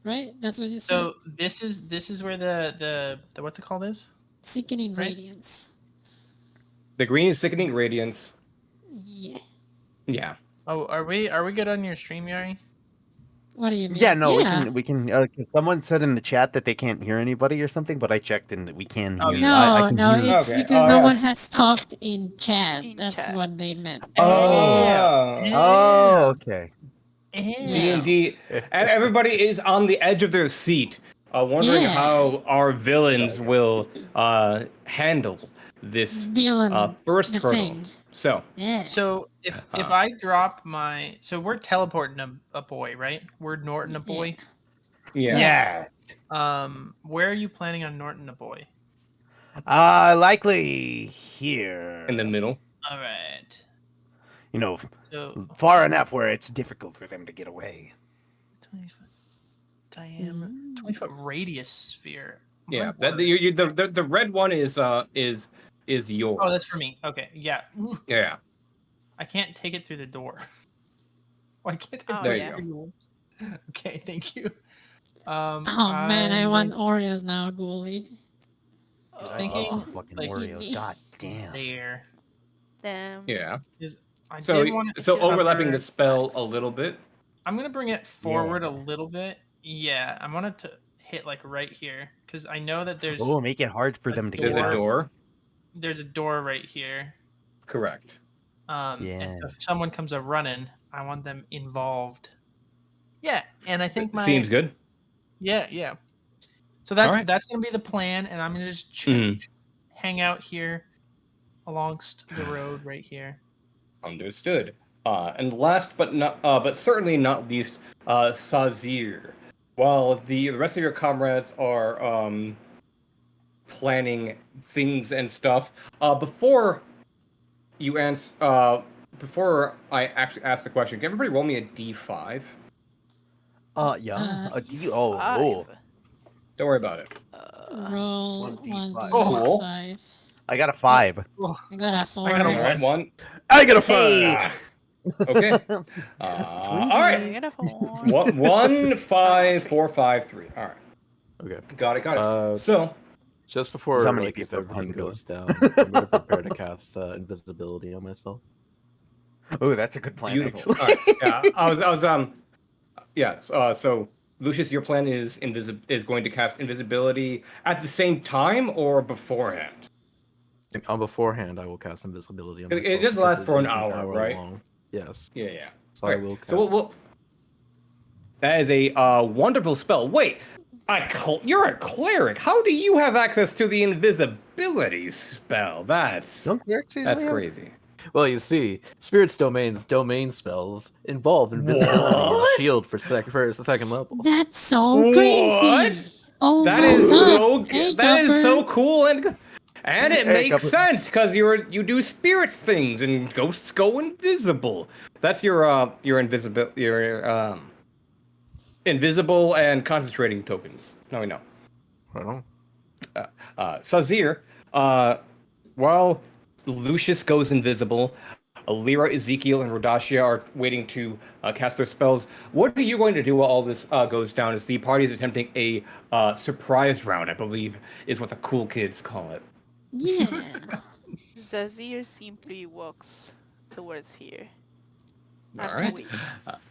Right? That's what you said? So this is where the what's it called is? Sickening Right? radiance. The green is sickening radiance. Yeah. Yeah. Oh, are we good on your stream, Yari? What do you mean? Yeah, no, Yeah. we can. 'Cause someone said in the chat that they can't hear anybody or something, but I checked and we can Oh, hear. you I No, can no, hear. it's Okay. because Oh, no yeah. one has talked in chat. In That's chat. what they meant. Oh, Yeah. okay. D and Yeah. D, and everybody is on the edge of their seat, wondering Yeah. how our villains will handle this Villain, first the hurdle. thing. So, Yeah. So if I drop my we're teleporting a boy, right? We're Norton a boy. yeah. Yeah. Where are you planning on Norton a boy? Likely here. In the middle. All right. You know, So far enough where it's difficult for them to get away. 20-foot diameter, 20-foot radius sphere. Yeah, My that word. the red one is yours. Oh, that's for me. Okay, yeah. Ooh, Yeah, I can't take it through the door. Why can't I Oh, there put you it yeah. go. through the Okay, thank you. Oh man, I I'm want going- Oreos now, Ghoulie. I was I love some thinking fucking like Give Oreos. me. God damn. there. Damn. Yeah. Is I So did want to so Just overlapping the for spell size. a little bit. I'm gonna bring it forward a Yeah. little bit. Yeah, I wanted to hit like right here because I know that there's Oh, make it hard for a them to There's get a out. door. There's a door right here. Correct. And Yeah. so if someone comes a running, I want them involved. Yeah, and I think Seems good. yeah. So All right. that's gonna be the plan, and I'm gonna just Mhm. hang out here alongst the road right here. Understood. And last but certainly not least, Sazir. While the rest of your comrades are planning things and stuff, before you answer, before I actually ask the question, can everybody roll me a d5? Yeah. A D. Five. Oh. Don't worry about it. Roll 1d5. 1d5. Cool. I got a 5. Oh, I got a 4. I got a All right, one. one. I got a 5. Ah, okay. All right. I got a 4. One, Oh, 5, three. 4, 5, 3. All right. Okay. Got it. Uh, So, Just how before, many like, if people everything Pandora. goes down, I'm gonna prepare to cast invisibility on myself. Oh, that's a good plan, Beautiful. actually. All right. Yeah, I was yeah. So Lucius, your plan is going to cast invisibility at the same time or beforehand? Beforehand, I will cast invisibility on It myself just because lasts it for an is an hour, hour right? long. Yes, Yeah, yeah. so I Okay. will So cast. that is a wonderful spell. Wait, you're a cleric. How do you have access to the invisibility spell? Don't clerics That's usually have? crazy. Well, you see, Spirit's domain spells involve invisibility and What? shield for the second level. That's so What? crazy. Oh That my is god. so Hey, that is so Copper. cool and it Hey, makes couple. sense because you do spirits things and ghosts go invisible. That's your invisible and concentrating tokens. No, we know. I don't know. Sazir, while Lucius goes invisible, Lyra, Ezekiel, and Rodashia are waiting to cast their spells. What are you going to do while all this goes down? As the party is attempting a surprise round, I believe, is what the cool kids call it. Yeah. Zazir simply walks towards here All and right. waits.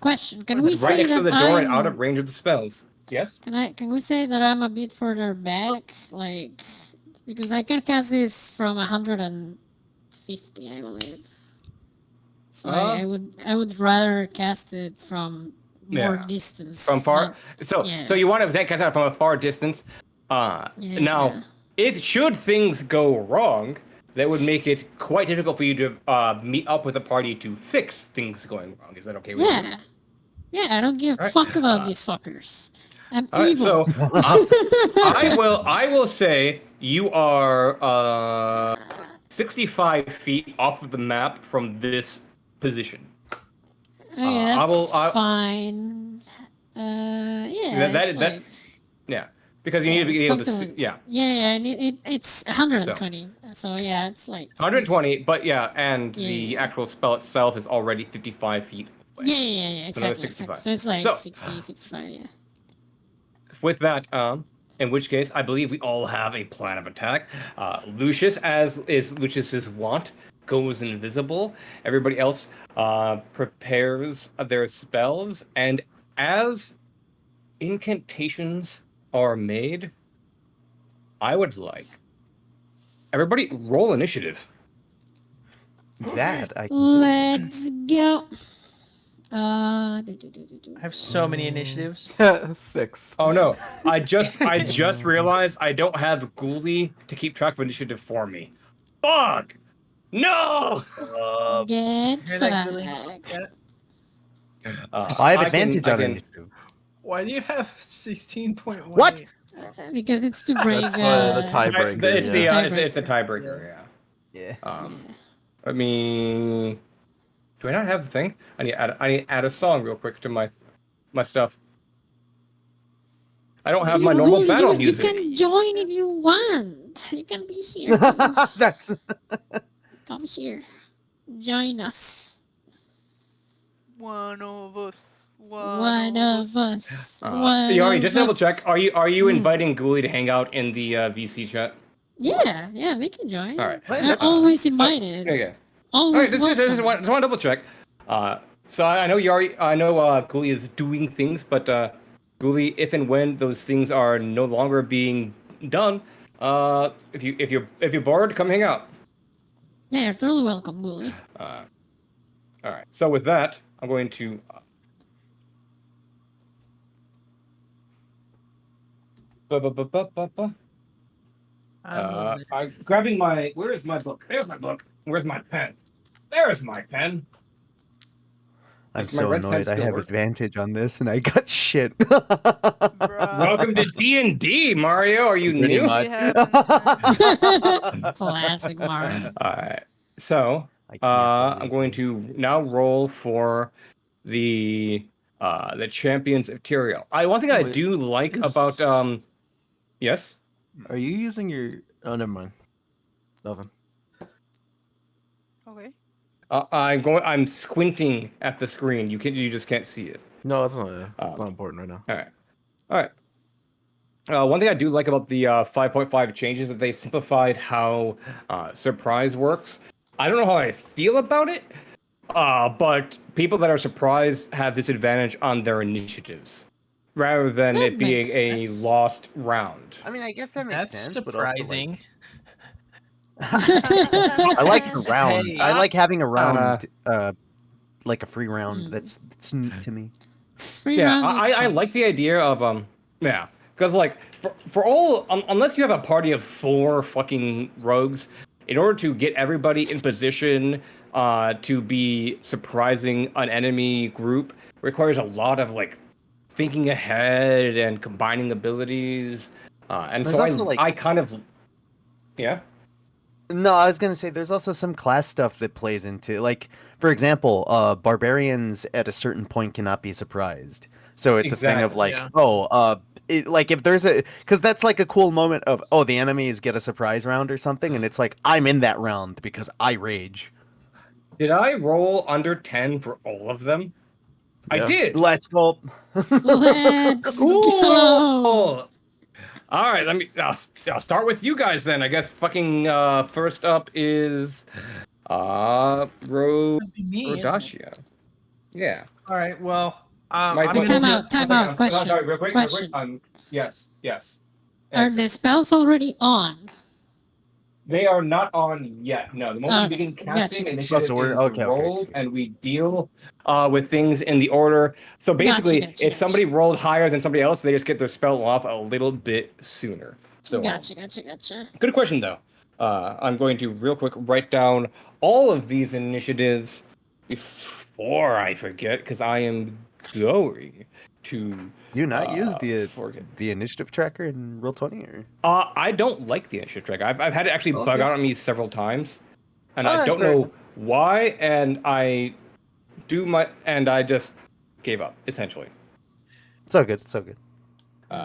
Question. Can we Right say next to that the door and out I'm of range of the spells. Yes? can we say that I'm a bit further back? Like because I can cast this from 150, I believe. So Uh, I would rather cast it from more yeah. From distance. far. Not So yeah. so you want to cast out from a far distance. Now, Yeah. if should things go wrong, that would make it quite difficult for you to meet up with the party to fix things going wrong. Is that okay with you? Yeah. Yeah, I don't give a All right. fuck about these fuckers. I'm All right. evil. So I will say you are 65 feet off of the map from this position. Okay, I will. that's fine. Yeah, it's That like yeah, because you need yeah, to it's be able to something see. like Yeah. yeah, and it's So 120. So yeah, it's like just 120, but yeah, and the yeah, actual spell itself is already 55 feet away. yeah, So another exactly. 65. So it's like So 60, 65. Yeah. with that, in which case, I believe we all have a plan of attack. Lucius, as is Lucius's wont, goes invisible. Everybody else prepares their spells, and as incantations are made, I would like everybody roll initiative. That I can do. Let's go. I have so many initiatives. 6. Oh no! I just realized I don't have Ghoulie to keep track of initiative for me. Fuck! No! Get Hear that, Gilly? fucked. Yeah. I have I can advantage I on can initiative. Why do you have 16.18? What? Because it's to break That's the tiebreaker. it's the Yeah. it's a tiebreaker. tiebreaker. Yeah. Yeah. Yeah. Let me. Do I not have the thing? I need to add a song real quick to my stuff. I don't have my normal Gully, battle you music. can join if you want. You can be here. Too. That's Come here. Join us. One of us. One of us. One Yari, of just double check. us. Are you inviting Ghoulie to hang out in the VC chat? Yeah, they can join. All right. They're always invited. Yeah. All right. Always Just welcome. want to double check. So I know Yari. I know Ghoulie is doing things, but Ghoulie, if and when those things are no longer being done, if you're bored, come hang out. Yeah, you're totally welcome, Bully. All right. So with that, I'm going to. I'm loving it. I'm grabbing my. Where is my book? There's my book. Where's my pen? There's my pen. I'm Does my so red pen annoyed. I still have work? advantage on this, and I got shit. Welcome to Bruh. D&D, Mario. Are you Pretty new? much. Classic Mario. All right. So, I can't I'm going to now roll for the champions of Tyrael. One thing I Wait, do like about yes. Are you using your? Oh, never mind. Nothing. Okay. I'm squinting at the screen. You just can't see it. No, it's not. It's not important right now. All right. All right. One thing I do like about the 5.5 changes that they simplified how surprise works. I don't know how I feel about it, but people that are surprised have disadvantage on their initiatives, rather than That it being makes a sense. lost round. I mean, I guess that makes That's sense, but also surprising. I like a round. Hey. I like having a Uh, round, like a free round. That's neat to me. Free Yeah, round is I fun. like the idea of yeah, because like for all unless you have a party of 4 fucking rogues, in order to get everybody in position to be surprising an enemy group requires a lot of like thinking ahead and combining abilities, and There's so also like I kind of yeah. no, I was gonna say there's also some class stuff that plays into like, for example, barbarians at a certain point cannot be surprised. So it's a thing of Exactly. like, Yeah. like if there's a, because that's like a cool moment of, oh, the enemies get a surprise round or something, and it's like I'm in that round because I rage. Did I roll under 10 for all of them? I Yeah, did. let's go. Let's go. Cool. All right, I'll start with you guys then. I guess fucking first up is That'd be me, isn't it? Rodashia. Yeah. All right. Well, My I'm Wait, gonna time do. out. Time second. out. I'm Question. sorry, real quick, real quick. Question. Yes, yes. Are Answer. the spells already on? They are not on yet. No, the moment you begin Gotcha. casting, Gotcha. Oh, initiative so we're is okay. rolled, Okay. and we deal with things in the order. So Gotcha. basically, Gotcha. if somebody rolled higher than somebody else, they just get their spell off a little bit sooner. So, Gotcha. Gotcha. Gotcha. good question though. I'm going to real quick write down all of these initiatives before I forget, because I am going to Do you not use forget. the initiative tracker in Roll20 or? I don't like the initiative track. I've had it actually bug Okay. out on me several times, and Oh, I that's don't fair know enough. why. And I just gave up essentially. It's all good. It's all good.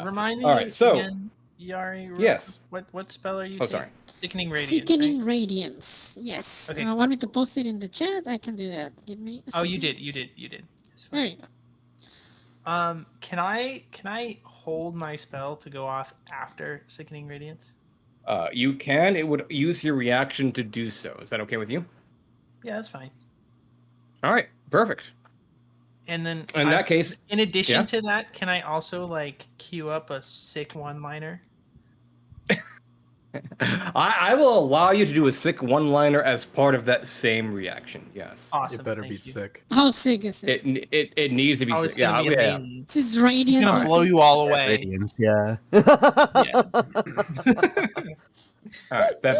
Remind All right, me so again, Yari. Real quick. yes. What spell are you Oh, taking? sorry. Sickening radiance, right? Sickening radiance. Yes. Okay. Want me to post it in the chat? I can do that. Give me a Oh, second. you did. You did. You did. It's There fine. you go. Can I hold my spell to go off after sickening radiance? You can. It would use your reaction to do so. Is that okay with you? Yeah, that's fine. All right. Perfect. And then In that case, in addition yeah. to that, can I also like queue up a sick one-liner? I will allow you to do a sick one-liner as part of that same reaction. Yes. Awesome. It better Thank be you. sick. How sick is it? It needs to be Oh, sick. it's gonna Yeah. be Yeah. amazing. This is It's radiant. gonna Alright. blow you all away. Radiance, yeah. Yeah. All right. Bet.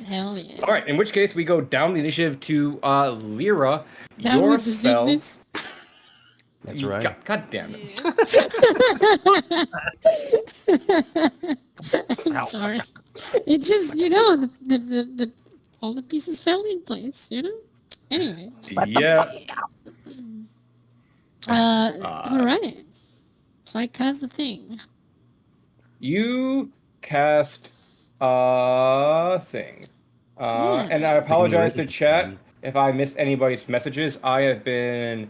Hell yeah. All right. In which case, we go down the initiative to Lyra. Down Your with the spell. sickness. That's right. God damn it. I'm sorry. It just, the all the pieces fell in place, Anyway. Yeah. All right. So I cast the thing. You cast a thing. And I apologize to chat if I missed anybody's messages. I have been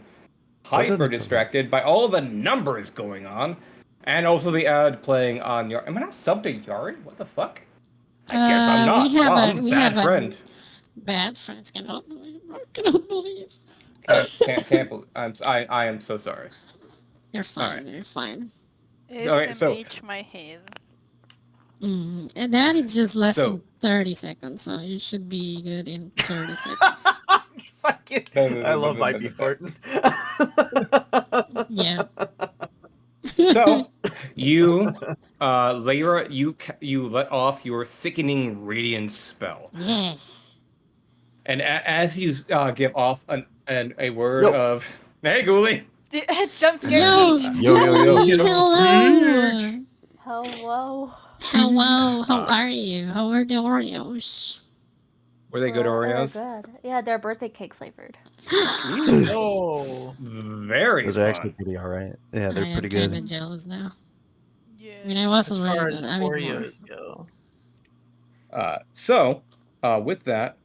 all good, hyper it's all good. distracted by all the numbers going on, and also the ad playing on your. Am I not subbed to Yari? What the fuck? I guess I'm not. We have I'm a a we bad have friend. a bad friends. Cannot believe. Cannot believe. Can't believe. I am so sorry. You're fine. Alright. You're fine. Alright, so- SMH my head. And that is just less So- than 30 seconds, so you should be good in 30 seconds. Fucking, I love IP Fortin. Yeah. So, you, Lyra, you let off your sickening radiance spell, Yeah. and as you give off a word Yo. of "Hey, Ghoulie," Jump scare Yo, Peach. Yo. hello. Hello. Hello. How are you? How are the Oreos? were they good They're Oreos? good. Yeah, they're birthday cake flavored. Oh. Very Those are actually fun. pretty alright. Yeah, they're I am pretty kind good. of jealous now. Yeah. I mean, I was As already, far but as I mean more. Oreos go. So, with that,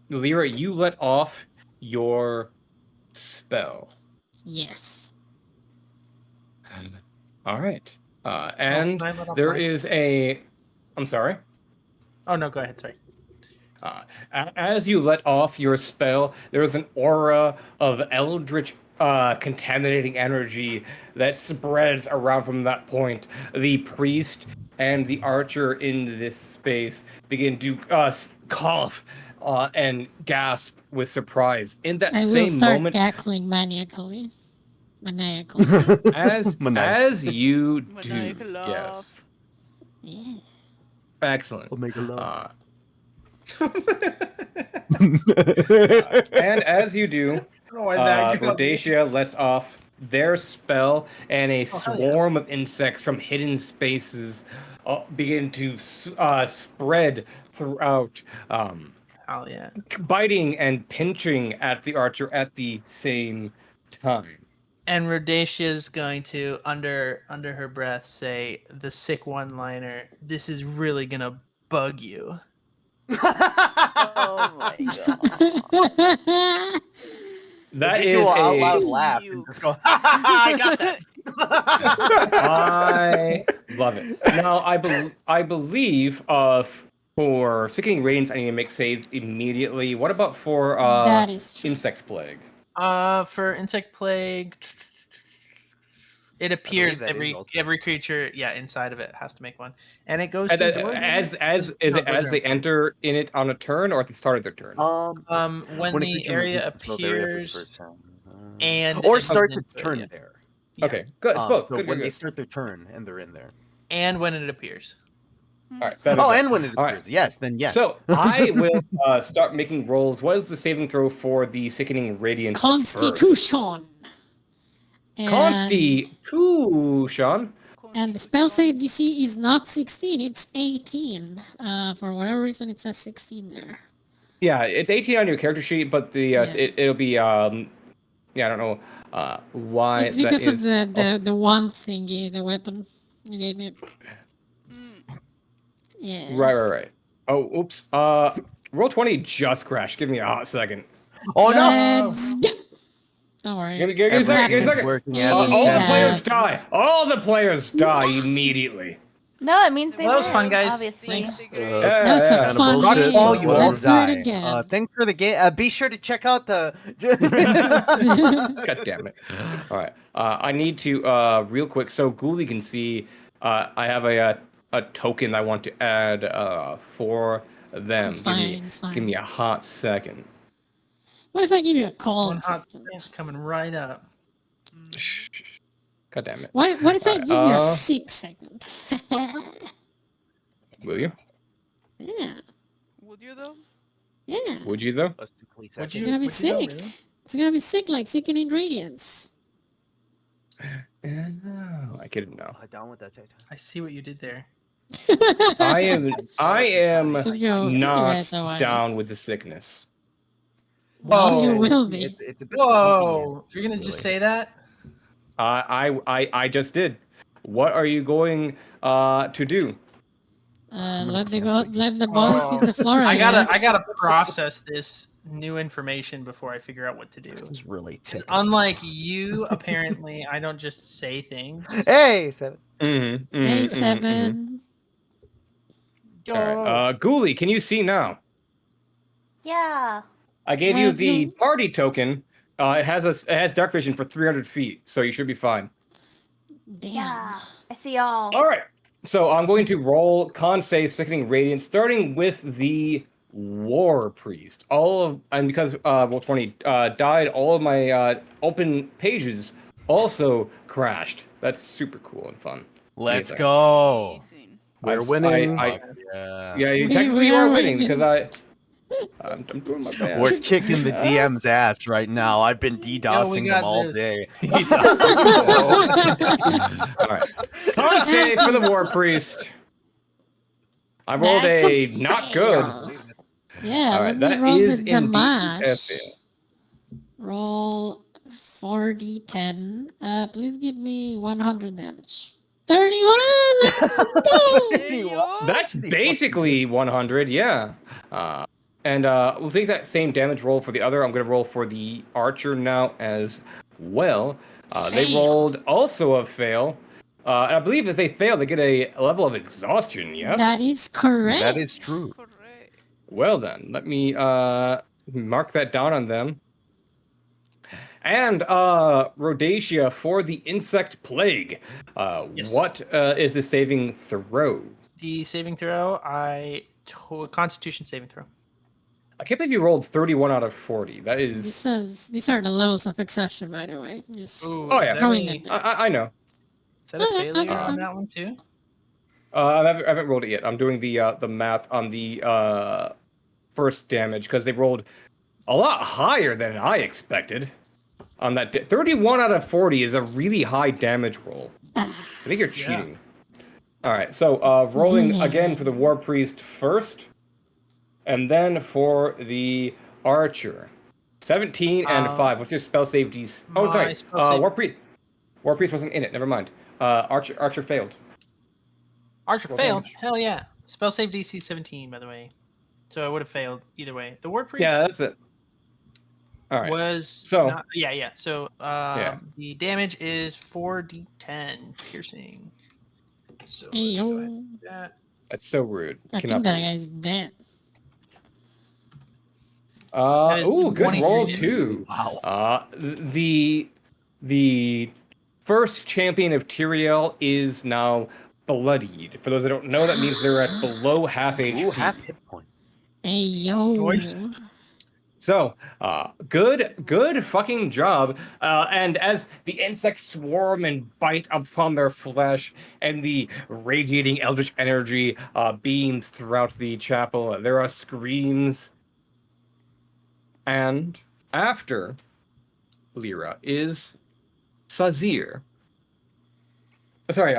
Lyra, you let off your spell. Yes. All right. Can And I let off there my is a. I'm sorry. Oh no, go ahead. Sorry. As you let off your spell, there is an aura of eldritch contaminating energy that spreads around from that point. The priest and the archer in this space begin to cough and gasp with surprise. In that I will same start moment, cackling maniacally. as you do, Maniacal yes, laugh. Yeah. excellent. Omega love. And as you do, Oh, and that got me. Rhodacia lets off their spell, and a Oh, hell yeah. swarm of insects from hidden spaces begin to spread throughout, Hell yeah. biting and pinching at the archer at the same time. And Rhodasia's going to, under her breath, say the sick one-liner. This is really gonna bug you. Oh my god. That Ezekiel is will out a. loud laugh and You. just go, ha ha ha, I got that. I love it. Now, I believe for Sickening Radiance, I need to make saves immediately. What about for That is true. Insect Plague? For insect plague, it appears that is also- every creature, inside of it has to make one, and it goes And through doors. as they enter in it on a turn or at the start of their turn? When a the creature moves area into the spell's area for the appears first time. and Or it goes starts into its it, turn yeah. there. Yeah. Okay, good. It's both. So Good, when good, they good. start their turn and they're in there. And when it appears. All right. better, Oh, better. and when it All right. appears. Yes, then yes. So I will start making rolls. What is the saving throw for the Sickening Radiance? First? Constitution. And, Constitution. and the spell save DC is not 16, it's 18. For whatever reason, it says 16 there. Yeah, it's 18 on your character sheet, but the it'll be I don't know why It's that because is. of the one thingy, the weapon you gave me. Yeah. Right. Oh, oops. Roll 20 just crashed. Give me a hot second. Oh no! Let's go. Don't worry. Give me a second. Give me a Everything's second. working Yeah, as All the yeah. players die. All the players die immediately. No, it means they Well, that was live, fun, guys. obviously. Thanks. That was a Kinda fun bullshit, game. all but you all Let's do it die. again. Thanks for the game. Be sure to check out the. God damn it. All right. I need to real quick so Ghoulie can see. I have a token I want to add for them. It's fine, it's Give me fine. a hot second. What if I give you a call? One in hot second? second coming right up. God damn it. What if I give you a 6 second? Will you? Yeah, Would you though? yeah. Would you though? Would It's you? gonna be would you know, sick. really? It's gonna be sick like Sickening Radiance. No, I couldn't know. Down with that. I see what you did there. I am Took you not guys a while. down with the sickness. Well, you Whoa. will be. It's a bit Whoa! You're gonna really. just say that? I just did. What are you going to do? Let the bodies hit the floor. I guess. gotta process this new information before I figure out what to do. It's really 'Cause ticking. unlike you, apparently, I don't just say things. Hey, 7. Day 7. Go. All right. Ghoulie, can you see now? Yeah. I gave you Let's the go. party token. It has dark vision for 300 feet, so you should be fine. Damn. Yeah. I see y'all. All right. So I'm going to roll con save Sickening Radiance, starting with the War Priest. And because roll 20 died, all of my open pages also crashed. That's super cool and fun. Let's Amazing. go. Amazing. We're I'm- winning. I- Yeah. you We technically are are winning winning. because I'm doing my best. We're kicking the DM's ass right now. I've been DDoSing got them all this. day. All right. Con save for the War Priest. I rolled That's a a not good. fail. Yeah, All let right, me that roll is the indeed a mash. fail. Roll 4d10. Please give me 100 damage. 31! Let's go! There you go. That's basically 100, yeah. And we'll take that same damage roll for the other. I'm going to roll for the archer now as well. They Fail. rolled also a fail. And I believe if they fail, they get a level of exhaustion. Yes. That is correct. That is true. Correct. Well then, let me mark that down on them. And Rhodacia for the insect plague. Yes. What is the saving throw? The saving throw, Constitution saving throw. I can't believe you rolled 31 out of 40. That is. These are the levels of exhaustion, by the way. Just Oh yeah, throwing them there. I know. Is that a Okay, failure okay. on that one too? I haven't rolled it yet. I'm doing the math on the first damage because they rolled a lot higher than I expected. On that, 31 out of 40 is a really high damage roll. I think you're cheating. All right, so rolling again for the War Priest first, and then for the Archer. 17 and 5. What's your spell save DC? Oh, sorry. War Priest wasn't in it. Never mind. Archer failed. Archer Roll failed. damage. Hell yeah. Spell save DC 17, by the way. So I would have failed either way. The War Priest Yeah, that's it. All right. was So not, yeah. So the damage is 4d10 piercing. So let's go ahead and do that. that's so rude. I think that guy's dead. That is Ooh, good 23 roll damage. too. Wow. The first champion of Tyrael is now bloodied. For those that don't know, that means they're at below half HP. Ooh, half hit points. Hey yo. Nice. So, good fucking job. And as the insects swarm and bite upon their flesh, and the radiating eldritch energy beams throughout the chapel, there are screams. And after Lyra is Sazir. Sorry,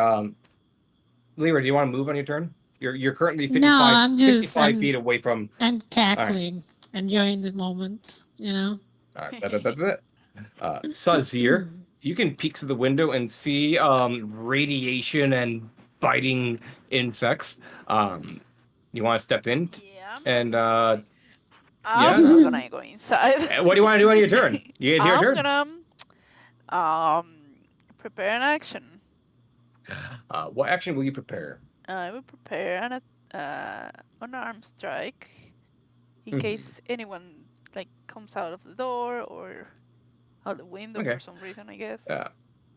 Lyra, do you want to move on your turn? You're currently 55 feet away from. I'm cackling, enjoying the moment. You know. All right. Sazir, you can peek through the window and see radiation and biting insects. You want to step in? Yeah. And I'm yeah? not gonna go inside. What do you want to do on your turn? You get your turn. I'm gonna prepare an action. What action will you prepare? I will prepare an unarmed strike in case anyone like comes out of the door or out the window for some reason, I guess.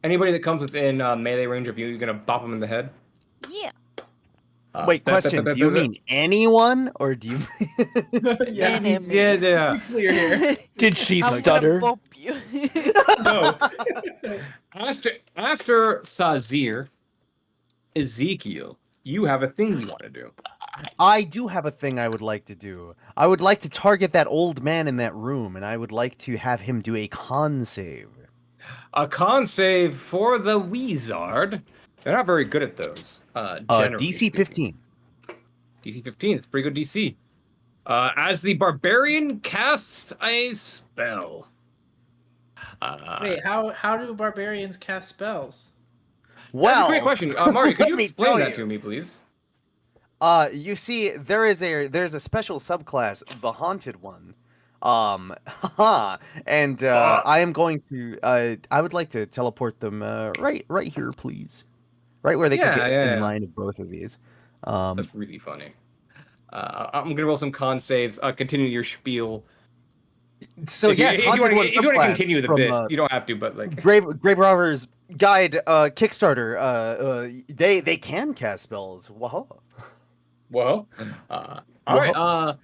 Anybody that comes within melee range of you, you're gonna bop them in the head. Yeah. Wait, question. Do you mean anyone, or do you? Yeah. Yeah. Clear here. Did she I'm stutter? gonna bop you. So after Sazir, Ezekiel, you have a thing you want to do. I do have a thing I would like to do. I would like to target that old man in that room, and I would like to have him do a con save. A con save for the Wizard. They're not very good at those. DC 15. DC 15. It's pretty good DC. As the barbarian casts a spell. Wait, how do barbarians cast spells? Well, that's a great question. Mario, could you let me explain tell that you. to me, please? You see, there's a special subclass, the Haunted One. And I am going to. I would like to teleport them right here, please. Right where they can get in line of both of these. That's really funny. I'm gonna roll some con saves. Continue your spiel. So if you want to continue the from, bit, you don't have to. But like Grave Robbers Guide Kickstarter, they can cast spells. Wow. Whoa. All right.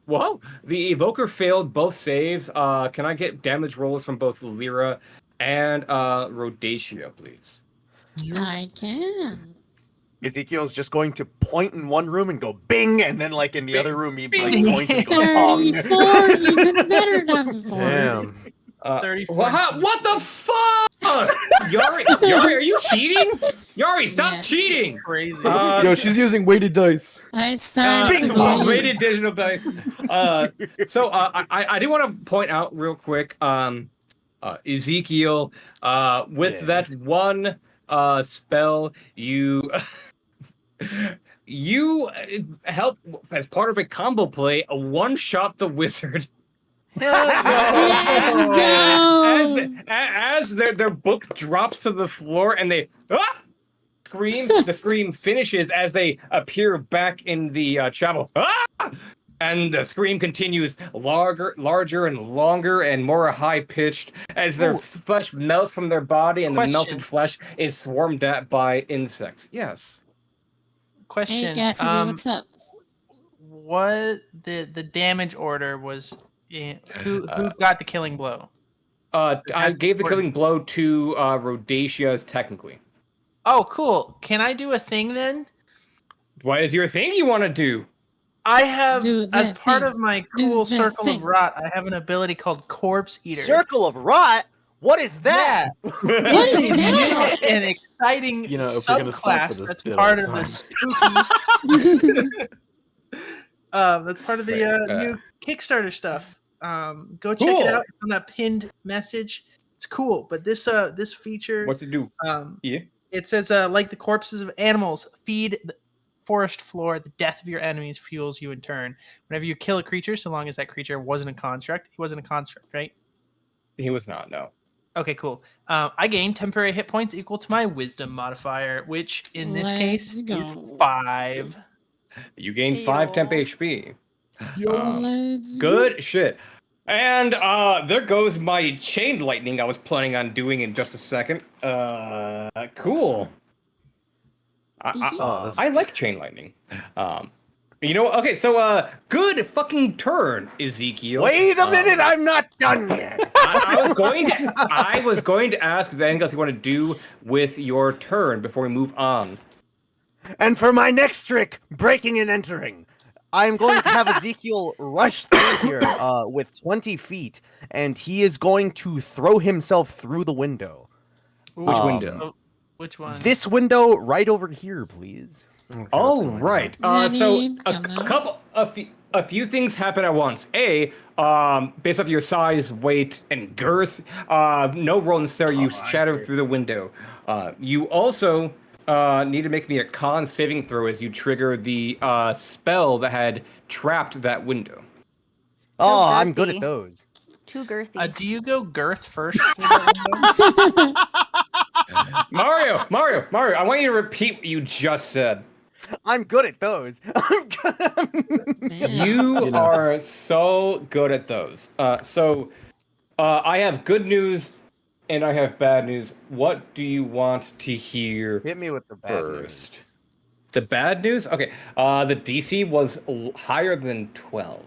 Whoa. The evoker failed both saves. Can I get damage rolls from both Lyra and Rhodacia, please? I can. Ezekiel's just going to point in one room and go bing, and then like in the other room he like points and goes bong. 34, even better than before. Damn. 34. What the fuck? Yari, are you cheating? Yari, stop cheating! Crazy. Yo, she's using weighted dice. I started to believe. Rated digital dice. So I do want to point out real quick, Ezekiel, with that one spell, you help as part of a combo play, one-shot the wizard. Let's go! As their book drops to the floor and they The scream finishes as they appear back in the chapel. Ah! And the scream continues larger and longer and more high pitched as their Ooh. flesh melts from their body and the melted Question. flesh is swarmed at by insects. Yes. Hey, Question. Cassidy, what's up? What the damage order was? Who got the killing blow? I That's gave the important. killing blow to Rhodasia's technically. Oh, cool. Can I do a thing then? What is your thing you want to do? I have, Do as that part thing. of my Do cool that circle thing. of rot, I have an ability called Corpse Eater. Circle of Rot? What is that? Yeah. What It's is a that? new and exciting You know, if we're gonna stop for subclass this that's bit part on of the time. spooky. That's part of the Right, new Kickstarter stuff. Go check it Cool. out. It's on that pinned message. It's cool, but this feature, What's it do? Yeah. it says like the corpses of animals feed the forest floor. The death of your enemies fuels you in turn. Whenever you kill a creature, so long as that creature wasn't a construct, he wasn't a construct, right? He was not, no. Okay, cool. I gain temporary hit points equal to my wisdom modifier, which in this case Let's is go. 5. You gained 5 temp Yo. HP. Let's Good shit. And there goes my chain lightning I was planning on doing in just a second. Cool. I like chain lightning. You know, okay, so good fucking turn, Ezekiel. Wait a minute, I'm not done yet. I was going to ask if there's anything else you want to do with your turn before we move on. And for my next trick, breaking and entering, I'm going to have Ezekiel rush through here with 20 feet, and he is going to throw himself through the window. Which window? Which one? This window right over here, please. Okay, Oh, what's going right. on? So Come on. a few things happen at once. Based off your size, weight, and girth, no roll necessary. You shatter through the window. You also need to make me a con saving throw as you trigger the spell that had trapped that window. So Oh, I'm good girthy. at those. Too girthy. Do you go girth first? through that window? Mario, I want you to repeat what you just said. I'm good at those. I'm good. You are so good at those. I have good news and I have bad news. What do you want to hear Hit me with the bad first? news. The bad news? Okay. The DC was higher than 12.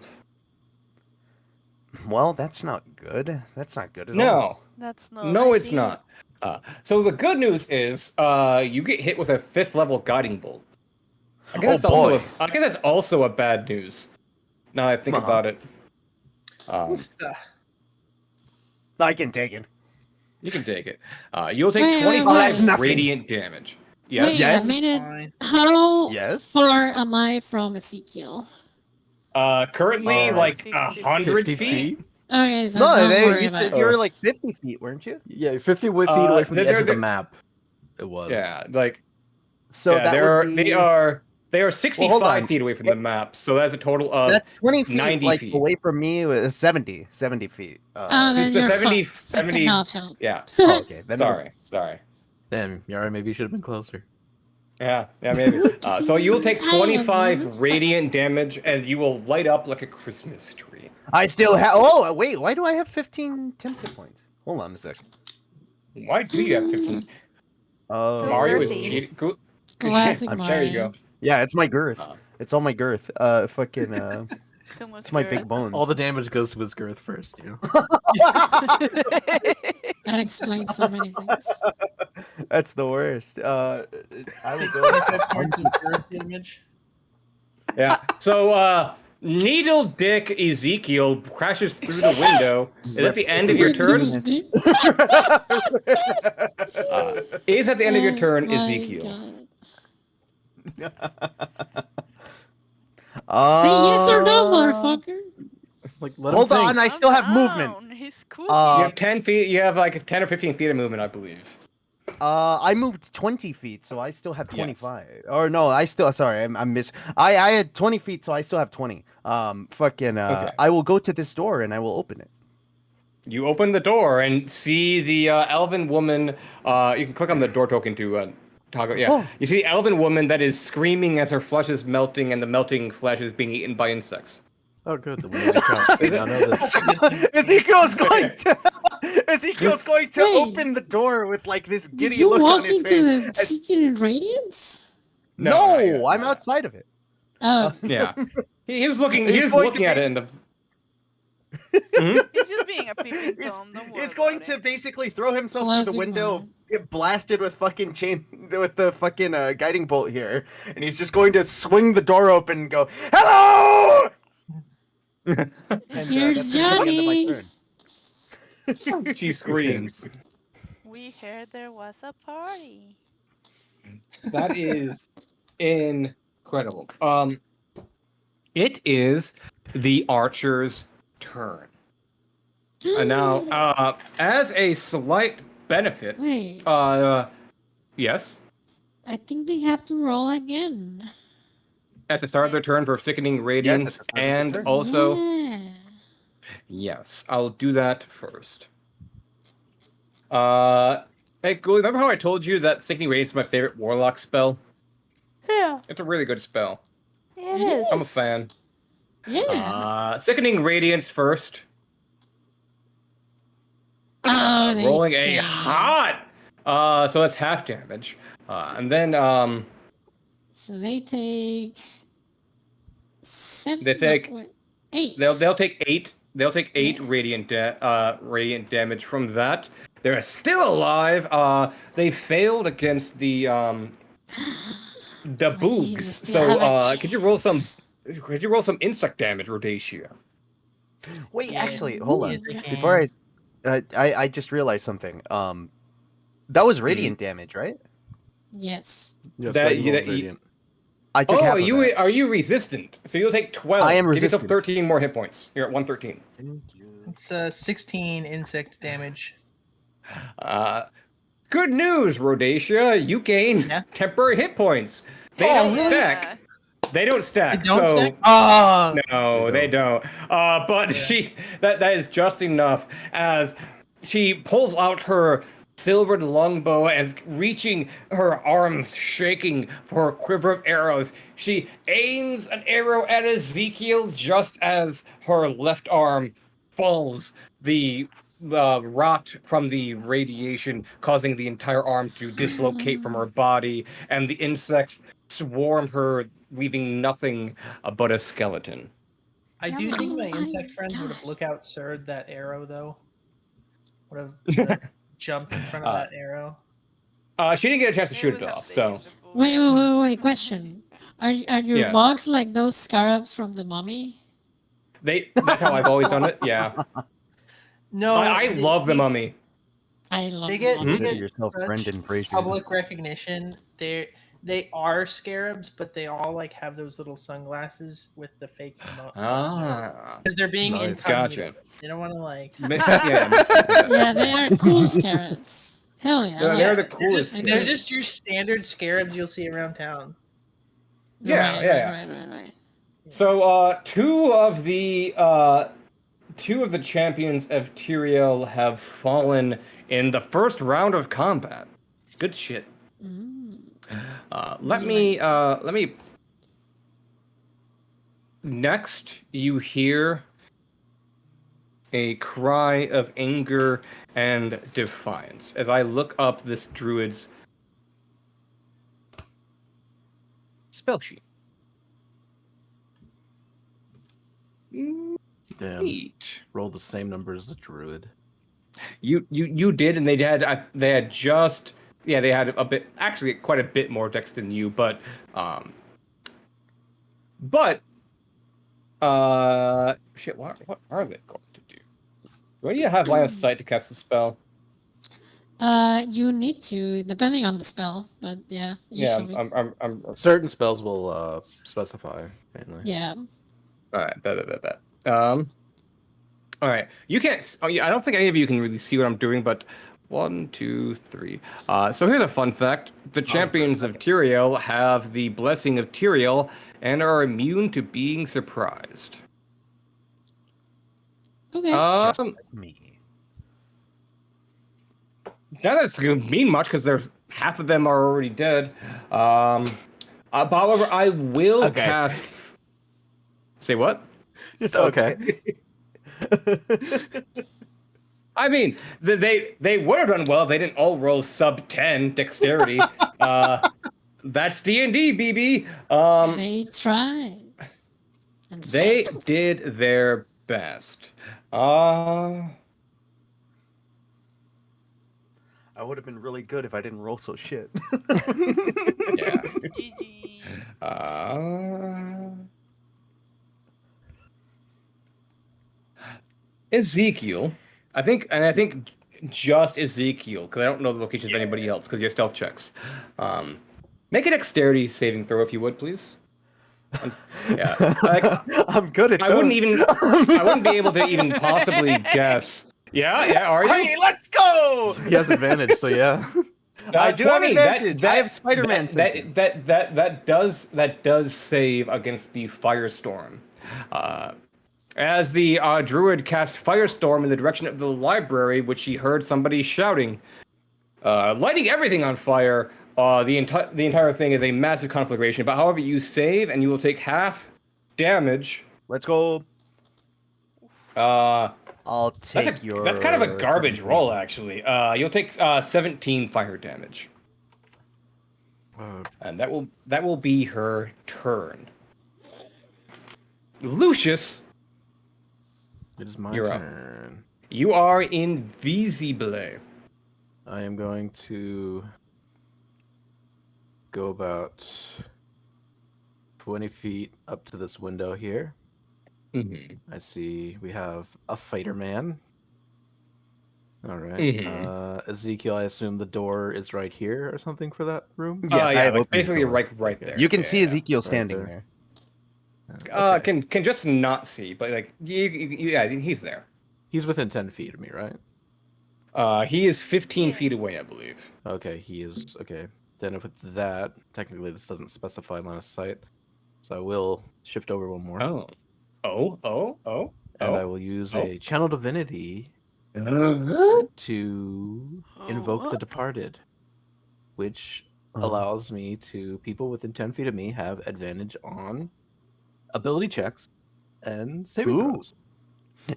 Well, that's not good. That's not good at all. No. That's not. No, it's ideal. not. So the good news is you get hit with a 5th level guiding bolt. I guess that's also a bad news. Now I think about it. I can take it. You can take it. You'll take Wait, 25 nothing. radiant damage. Yes. Wait Yes. a minute. Fine. How Yes. far am I from Ezekiel? Currently like 50 100 50 feet. Okay, so No, don't you worry said about you it. were like 50 feet, weren't you? Yeah, 50 feet away from the they're- edge of the they're- map. It was. Yeah, like So yeah, that would be. they are hold 65 on. feet away from the map. So that's a total of That's 20 feet 90 like feet. away from me. 70 feet. Oh, then so you're 70 fucked. That 70 cannot help. Yeah. Oh, okay. Then Sorry. Damn, Yara, maybe you should have been closer. Yeah, maybe. So you will take I am 25 even radiant damage, and you will light up like a Christmas tree. I still have. Oh, wait. Why do I have 15 temp points? Hold on a second. Why do you have 15? Oh, So Mario is girthy. cheating. Good. Classic I'm Mario. There you go. yeah, it's my girth. Oh. It's all my girth. Fucking. Too much It's my girth. big bones. All the damage goes to his girth first, you know? That explains so many things. That's the worst. I will go. 25 points of girth damage. Yeah. So, Needle Dick Ezekiel crashes through the window. Is at the end of your turn? Is at the end of your turn, Oh my Ezekiel. God. Say yes or no, motherfucker. Like, let Hold him on, think. I still have movement. Down. He's cool. You have 10 feet. You have like 10 or 15 feet of movement, I believe. I moved 20 feet, so I still have 25. Or no, I still. Sorry, I'm miss. I had 20 feet, so I still have 20. Fucking. Okay. I will go to this door and I will open it. You open the door and see the elven woman. You can click on the door token to Toggle, yeah. Oh. You see the elven woman that is screaming as her flesh is melting and the melting flesh is being eaten by insects. Oh, good. Then we match up. Is Now it- know this. Ezekiel's going to Ezekiel's going to Wait. open the door with like this Did giddy you look on walk his into face. the secret radiance? No, not yet, I'm not yet. outside of it. Oh, Yeah. He was looking. He He's was going looking to at it and. Mhm. He's just being a peeping He's, tom. Don't worry he's going about to it. basically throw himself through Classic the window, Mario. get blasted with fucking with the fucking guiding bolt here, and he's just going to swing the door open and go, "Hello!" And, here's that's the end of my Johnny. turn. She screams. We heard there was a party. That is incredible. It is the archer's turn. And now, as a slight benefit, Wait, yes, I think they have to roll again. at the start of their turn for sickening Yes, radiance, at the start of the and turn. also, Yeah. yes, I'll do that first. Hey, Ghoulie, remember how I told you that sickening radiance is my favorite warlock spell? Yeah, It's a really good spell. it is. I'm a fan. Yeah. Sickening radiance first. Oh, they Rolling say. a hot. So that's half damage. And then So they take 7. They take- no, wait, 8. they'll take 8. They'll take 8 Yeah. radiant damage from that. They're still alive. They failed against the boogs. Jesus, they So have a could you roll some chance. insect damage, Rhodesia? Wait, Yeah, actually, hold on. yes, they can. Before I just realized something. That was radiant damage, right? Yes. Yes, That- that, you- that- radiant. I took half of that. Are you resistant? So you'll take 12. I am Give yourself resistant. 13 more hit points. You're at 113. It's 16 insect damage. Good news, Rhodesia. You gain Yeah. temporary hit points. They Oh, don't really? stack. They don't stack. They don't so stack? Oh, no, they don't. But that is just enough as she pulls out her silvered longbow and reaching her arms shaking for a quiver of arrows. She aims an arrow at Ezekiel just as her left arm falls. The rot from the radiation causing the entire arm to dislocate from her body, and the insects swarm her, leaving nothing but a skeleton. I do think Oh my my insect friends would have gosh. look out sirred that arrow though. Would have jumped in front of that arrow. She didn't get a chance to They shoot would it have off, taken so the book. Wait. Question. Are your Yes. bugs like those scarabs from the mummy? that's how I've always done it. Yeah, No, I they- love the they- mummy. I love They the get, mummy. they Consider get yourself such Brendan Fraser. public recognition. They are scarabs, but they all like have those little sunglasses with the fake because they're being Nice. incognito. Gotcha. They don't want to like. Yeah, they are cool scarabs. Hell yeah. I Yeah, love they're the it. coolest. I They're do. just your standard scarabs you'll see around town. Yeah, yeah. Right. So two of the champions of Tyrael have fallen in the first round of combat. Good shit. Let me. Next, you hear a cry of anger and defiance as I look up this druid's spell sheet. Damn. Neat. Roll the same number as the druid. You did, and they had just they had a bit, actually quite a bit more dex than you, but shit, what are they going to do? Do I need to have line of sight to cast the spell? You need to, depending on the spell, but yeah, Yeah, usually. I'm Certain spells will specify mainly. Yeah. all right. Bet. All right. You can't. Oh, yeah, I don't think any of you can really see what I'm doing, but 1, 2, 3. So here's a fun fact: the champions of Tyrael have the blessing of Tyrael and are immune to being surprised. Okay. Just like me. That doesn't mean much because they're half of them are already dead. However, I will Okay. cast. Say what? Just okay. I mean, they would have done well if they didn't all roll sub 10 dexterity. That's D&D, BB. They tried. And They failed. did their best. I would have been really good if I didn't roll so shit. Yeah. GG. Ezekiel, I think just Ezekiel, because I don't know the location of anybody else, because you have stealth checks. Make a dexterity saving throw if you would, please. Yeah, I'm good at I wouldn't them. I wouldn't be able to even possibly guess. Yeah, are you? Hey, let's go! He has advantage, so yeah. I do have 20, advantage. I have Spider-Man senses. that does save against the firestorm. As the druid cast firestorm in the direction of the library, which she heard somebody shouting, lighting everything on fire. The entire thing is a massive conflagration. But however, you save and you will take half damage. Let's go. Uh, I'll take your. That's kind of a garbage 17. roll, actually. You'll take 17 fire damage, and that will be her turn. Lucius, It is my You're up. turn. you are invisible. I am going to go about 20 feet up to this window here. Mm-hmm. I see we have a fighter man. All right. Mhm. Ezekiel, I assume the door is right here or something for that room? Yes, I yeah, have like opened the basically door. right there. You can Yeah, see yeah. Ezekiel standing there. there. Okay. Can just not see, but like yeah, he's there. He's within 10 feet of me, right? He is 15 Yeah. feet away, I believe. Okay, he is. Okay. Then if it's that, technically this doesn't specify line of sight. So I will shift over one more. And I will use a channel divinity to invoke the departed, which allows me to people within 10 feet of me have advantage on ability checks and saving Ooh. throws.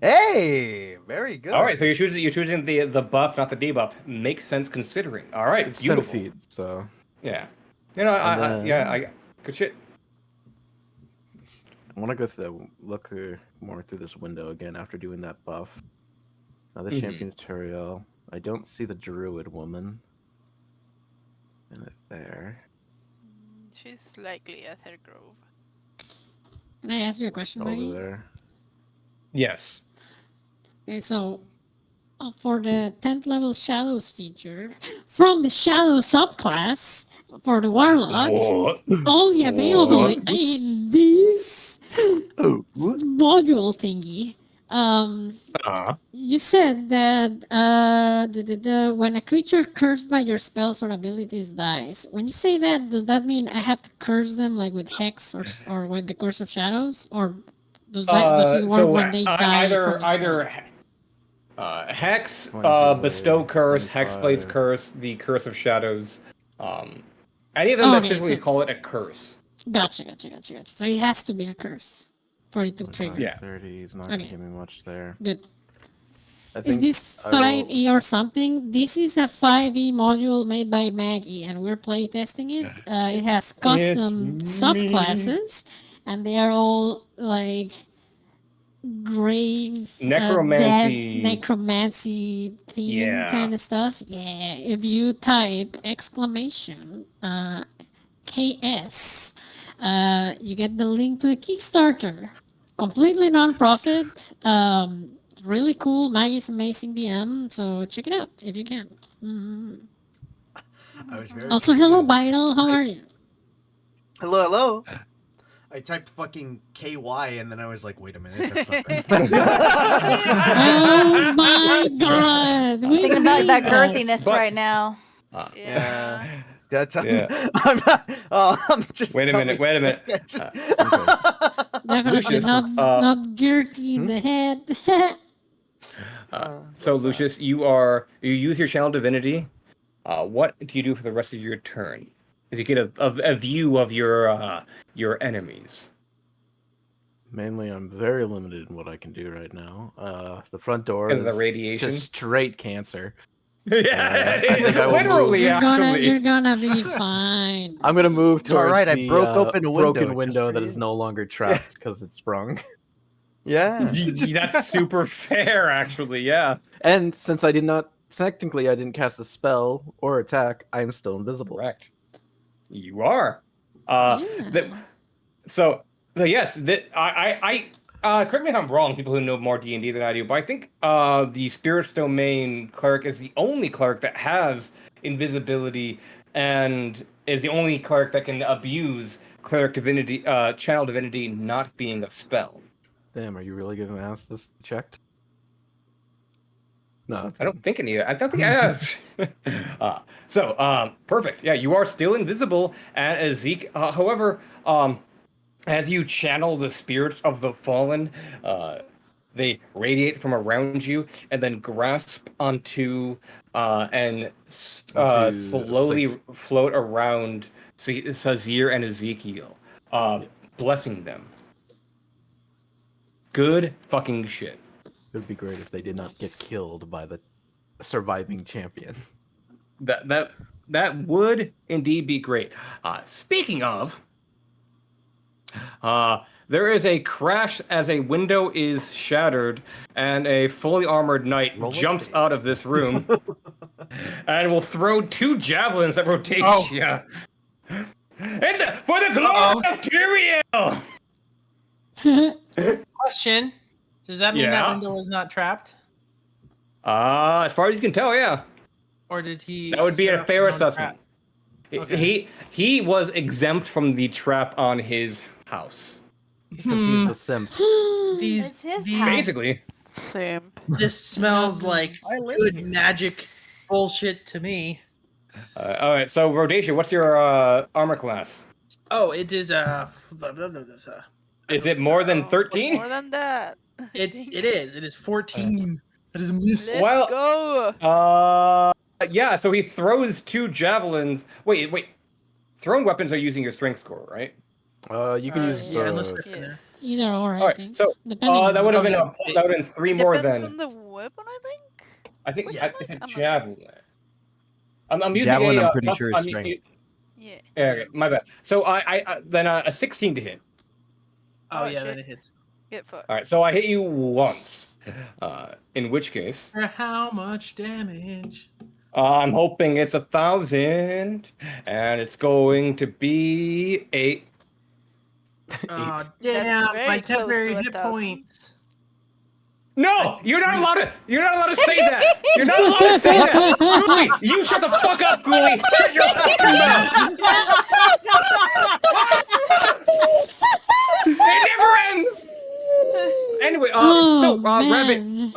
Hey, very good. All right, so you're choosing the buff, not the debuff. Makes sense considering. All right, It's beautiful. 10 feet, so Yeah, you know, I good shit. I want to go through look more through this window again after doing that buff. Another champion tutorial. I don't see the druid woman. And it there. She's likely at her grove. Can I ask you a question, Over Maggie? there. Yes. Okay, so for the 10th level Shadows feature, from the Shadow subclass for the Warlock, only available in this module thingy. You said that when a creature cursed by your spells or abilities dies, when you say that, does that mean I have to curse them like with Hex or with the Curse of Shadows? Or does it work when they die from the spell? Hex, 20 feet away, bestow curse, Hexblade's 25. curse, the curse of shadows. Any of them that Okay, specifically so- call it a curse. Gotcha. So it has to be a curse for it to 25, trigger. Yeah. 30 is not going to Okay. give me much there. Good. I Is think this I will- 5e or something? This is a 5e module made by Maggie, and we're playtesting it. It has custom subclasses, and they are all like grave, Necromancy. death, necromancy theme Yeah. kind of stuff. Yeah, if you type exclamation KS, you get the link to the Kickstarter. Completely non-profit. Really cool. Maggie's amazing DM, so check it out if you can. I was very Also, hello, Vital. How are you? Hello. I typed fucking KY and then I was like, wait a minute, that's not right. Oh my god! We Thinking about that need girthiness But- right now. Yeah. That's Yeah. I'm not. I'm just. Wait a minute. Yeah, just. Definitely Lucius, not girthy in the head. So Lucius, you use your channel divinity. what do you do for the rest of your turn? As you get a view of your enemies. Mainly, I'm very limited in what I can do right now. The front door Because is of the radiation? just straight cancer. Yeah, I think I will literally, You're actually. gonna be fine. I'm gonna move It's all towards right, I the broke open a window broken just window for that you. is no longer trapped because it's sprung. Yeah. That's super fair, actually. Yeah. And since I did not technically I didn't cast a spell or attack, I am still invisible. Correct. You are. Yeah. So, yes, correct me if I'm wrong, people who know more D&D than I do, but I think the Spirit's Domain cleric is the only cleric that has invisibility and is the only cleric that can abuse cleric divinity, channel divinity not being a spell. Damn, are you really gonna ask this checked? No, that's I good. don't think any. I don't think I have. Perfect. Yeah, you are still invisible, and Zeke. However, as you channel the spirits of the fallen, they radiate from around you and then grasp onto and slowly float around Sazir and Ezekiel, blessing them. Good fucking shit. It would be great if they did not get Nice. killed by the surviving champion. That would indeed be great. Speaking of, there is a crash as a window is shattered, and a fully armored knight Roll a jumps D. out of this room and will throw 2 javelins at Rotatia. Oh. For the glory of Tyrael! Question: does that mean that Yeah. window was not trapped, As far as you can tell, yeah. or did he? That would be set a up fair his own assessment. trap? Okay. He was exempt from the trap on his house. Because he's the simp. These, It's his these house. Basically. Simp. This smells like I live good here. magic bullshit to me. All right, so Rhodacia, what's your armor class? Oh, it is Is it more than Oh, 13? More than that. I it think. is 14. That is a miss. Let's Well, go. Yeah, so he throws 2 javelins. Wait. Thrown weapons are using your strength score, right? You can use Yeah, unless they're finesse. Yes. Either or, I All right, think. so Depending on that would have been no, that would have been 3 more Depends than. on the weapon, I think. I think Yes. it's a I'm not- javelin. I'm using Javelin, a I'm pretty plus, sure, is I'm, strength. Yeah. okay, my bad. So I then a 16 to hit. Oh, Oh, yeah, shit. then it hits. Get fucked. All right, so I hit you once. In which case, For how much damage? I'm hoping it's 1,000, and it's going to be 8. Oh, damn! very My close temporary to hit 1,000. points. No, you're not allowed to. You're not allowed to say that. You're not allowed to say that. Ghoulie, you shut the fuck up, Ghoulie. Shut your fucking mouth. It never ends. Anyway, Rabbit, man.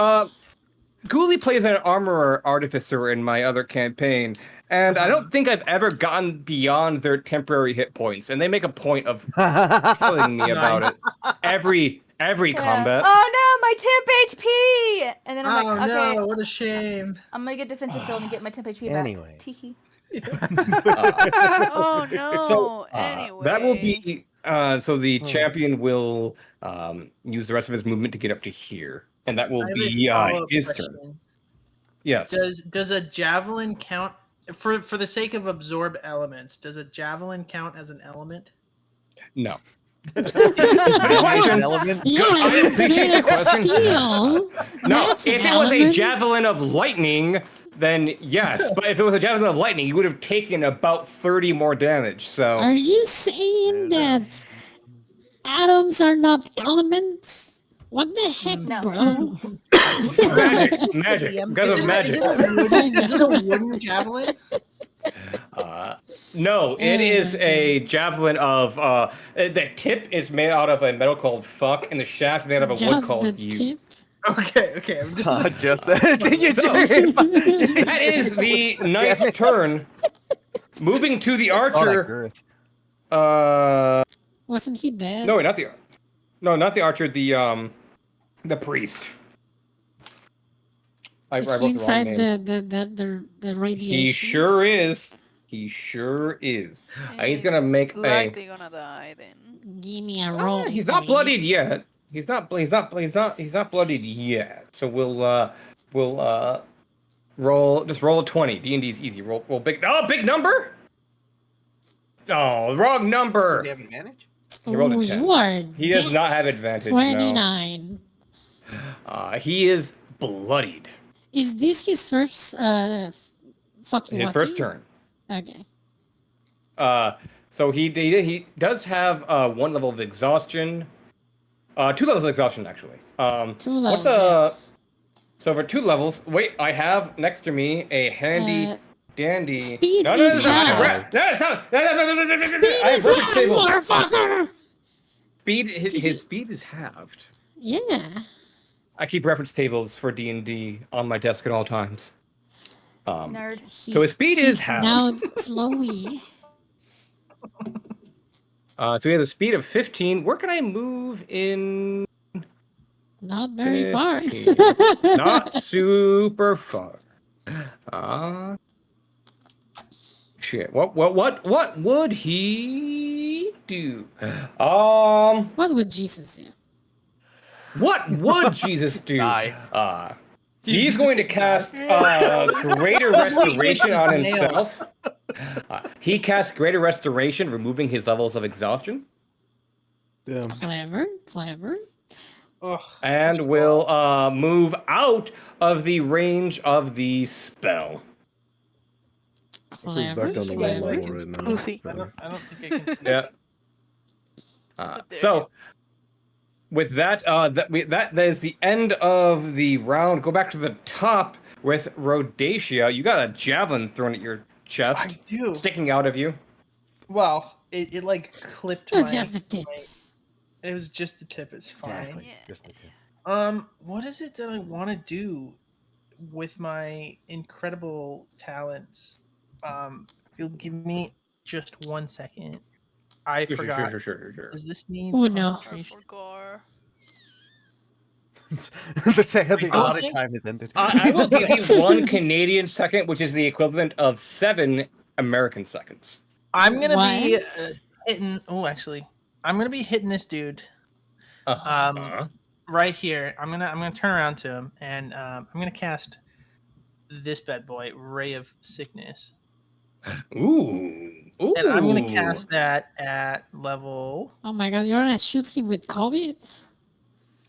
Ghoulie plays an armorer artificer in my other campaign, and I don't think I've ever gotten beyond their temporary hit points, and they make a point of telling me about Nice. it every combat. Oh no, my temp HP! And then I'm Oh like, okay, no! What a shame. I'm gonna get defensive field and get my temp HP back. Anyways. Teehee. Oh no. So Anyway. that will be so the champion will use the rest of his movement to get up to here, and that will I have be a follow-up his question. turn. Yes. Does a javelin count for the sake of absorb elements? Does a javelin count as an element? No. An element? Yeah, I it's appreciate made the of question. steel. No, That's an if it was a element. javelin of lightning, then yes. But if it was a javelin of lightning, you would have taken about 30 more damage. So Are you saying that atoms are not elements? What the heck, No. bro? magic, because of magic. Is it a wooden javelin? No, it Oh is my a javelin of the tip is made out of a metal called fuck, and the shaft is made out of a wood Just the called you. tip. Okay. I'm just, Just that. That is the knight's turn. Moving to the archer. Wasn't he dead? No, not the archer. The priest. I Is wrote he the wrong inside name. the radiation? He sure is. He sure is. He's gonna He's make a. likely gonna die then. Give me a roll. He's not bloodied please. yet. He's not bloodied yet. So we'll roll. Just roll a 20. D&D's easy. Roll big. Oh, big number. Oh, wrong Do number. they have advantage? He rolled a Ooh, 10. you are He does not have advantage. 29. No. He is bloodied. Is this his first fucking His walking? first turn. Okay. So he does have 1 level of exhaustion. 2 levels of exhaustion actually. 2 levels. What's Yes. So for 2 levels, wait, I have next to me a handy dandy. Speed No, is I have reference tables. motherfucker! Speed. His speed is halved. Yeah. I keep reference tables for D&D on my desk at all times. Nerd. So his speed is he's halved. now slowy. So he has a speed of 15. Where can I move in? Not very far. 15. Not super far. Shit. What would he do? What would Jesus do? What would Jesus do? Die. He's going to cast greater restoration on himself. He casts greater restoration, removing his levels of exhaustion. Damn. Clever. Ugh, And will move out of the range of the spell. He's back on the one Clever. level right now. Lucy. I don't think I can see. Yeah. So, with that, that is the end of the round. Go back to the top with Rhodacia. You got a javelin thrown at your chest, I do. sticking out of you. Well, it like clipped It was my. just the tip. It was just the tip. It's fine. Exactly. Yeah. Just the tip. What is it that I want to do with my incredible talents? If you'll give me just 1 second, I forgot. Sure. Does this need Oh, no. I concentration? forgot. The Oh, audit thank- time has ended. I will give you 1 Canadian second, which is the equivalent of 7 American seconds. I'm gonna be What? hitting. Oh, actually, I'm gonna be hitting this dude Uh-huh. right here. I'm gonna turn around to him, and I'm gonna cast this bad boy, Ray of Sickness, Ooh. and I'm gonna cast that at level. Oh my god, you're gonna shoot him with COVID?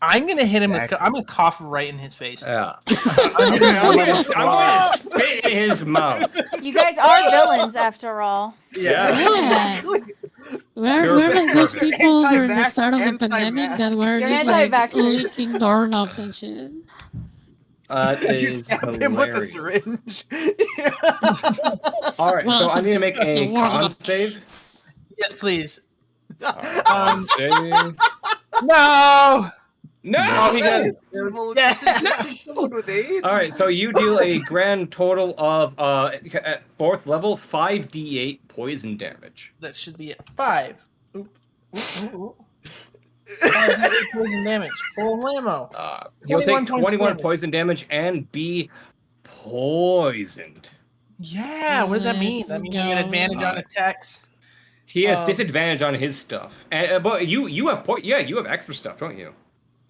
I'm gonna hit him Exactly. with. I'm gonna cough right in his face. Yeah. I'm gonna spit in his mouth. You guys are villains after all. Yeah. Yeah. We're like those people during the Anti-vax, start of the pandemic that were You're just like anti-vaxxers. licking doorknobs and shit. It You is stab him with a hilarious. syringe. All right, so I Welcome need to to make the a world con of save. kids. Yes, please. Con save. No. No. Oh, he got it. Someone with AIDS. All right, so you deal a grand total of at 4th level 5d8 poison damage. That should be at 5. Oop. Oop. 5 poison damage. Full ammo. He'll 21 take points 21 damage. poison damage and be poisoned. Yeah, what does that mean? Let's That means you get go. advantage on attacks. He has disadvantage on his stuff, but you have you have extra stuff, don't you?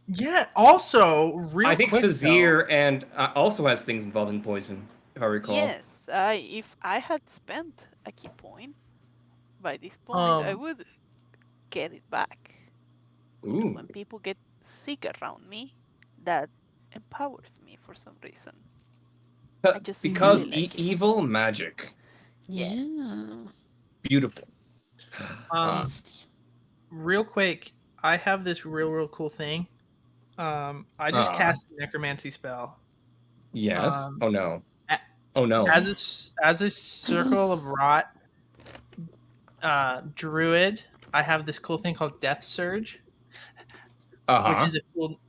Yeah. Also, real I think quick, Sazir and also has things involving poison, if I recall. Yes, if I had spent a key point by this point, I would get it back. Ooh. When people get sick around me, that empowers me for some reason. I just Because really like it. evil magic. Yeah. Beautiful. Tasty. real quick, I have this real cool thing. I just cast a necromancy spell. Yes. Oh no. a- Oh no. As a circle of rot druid, I have this cool thing called Death Surge, which is a cool.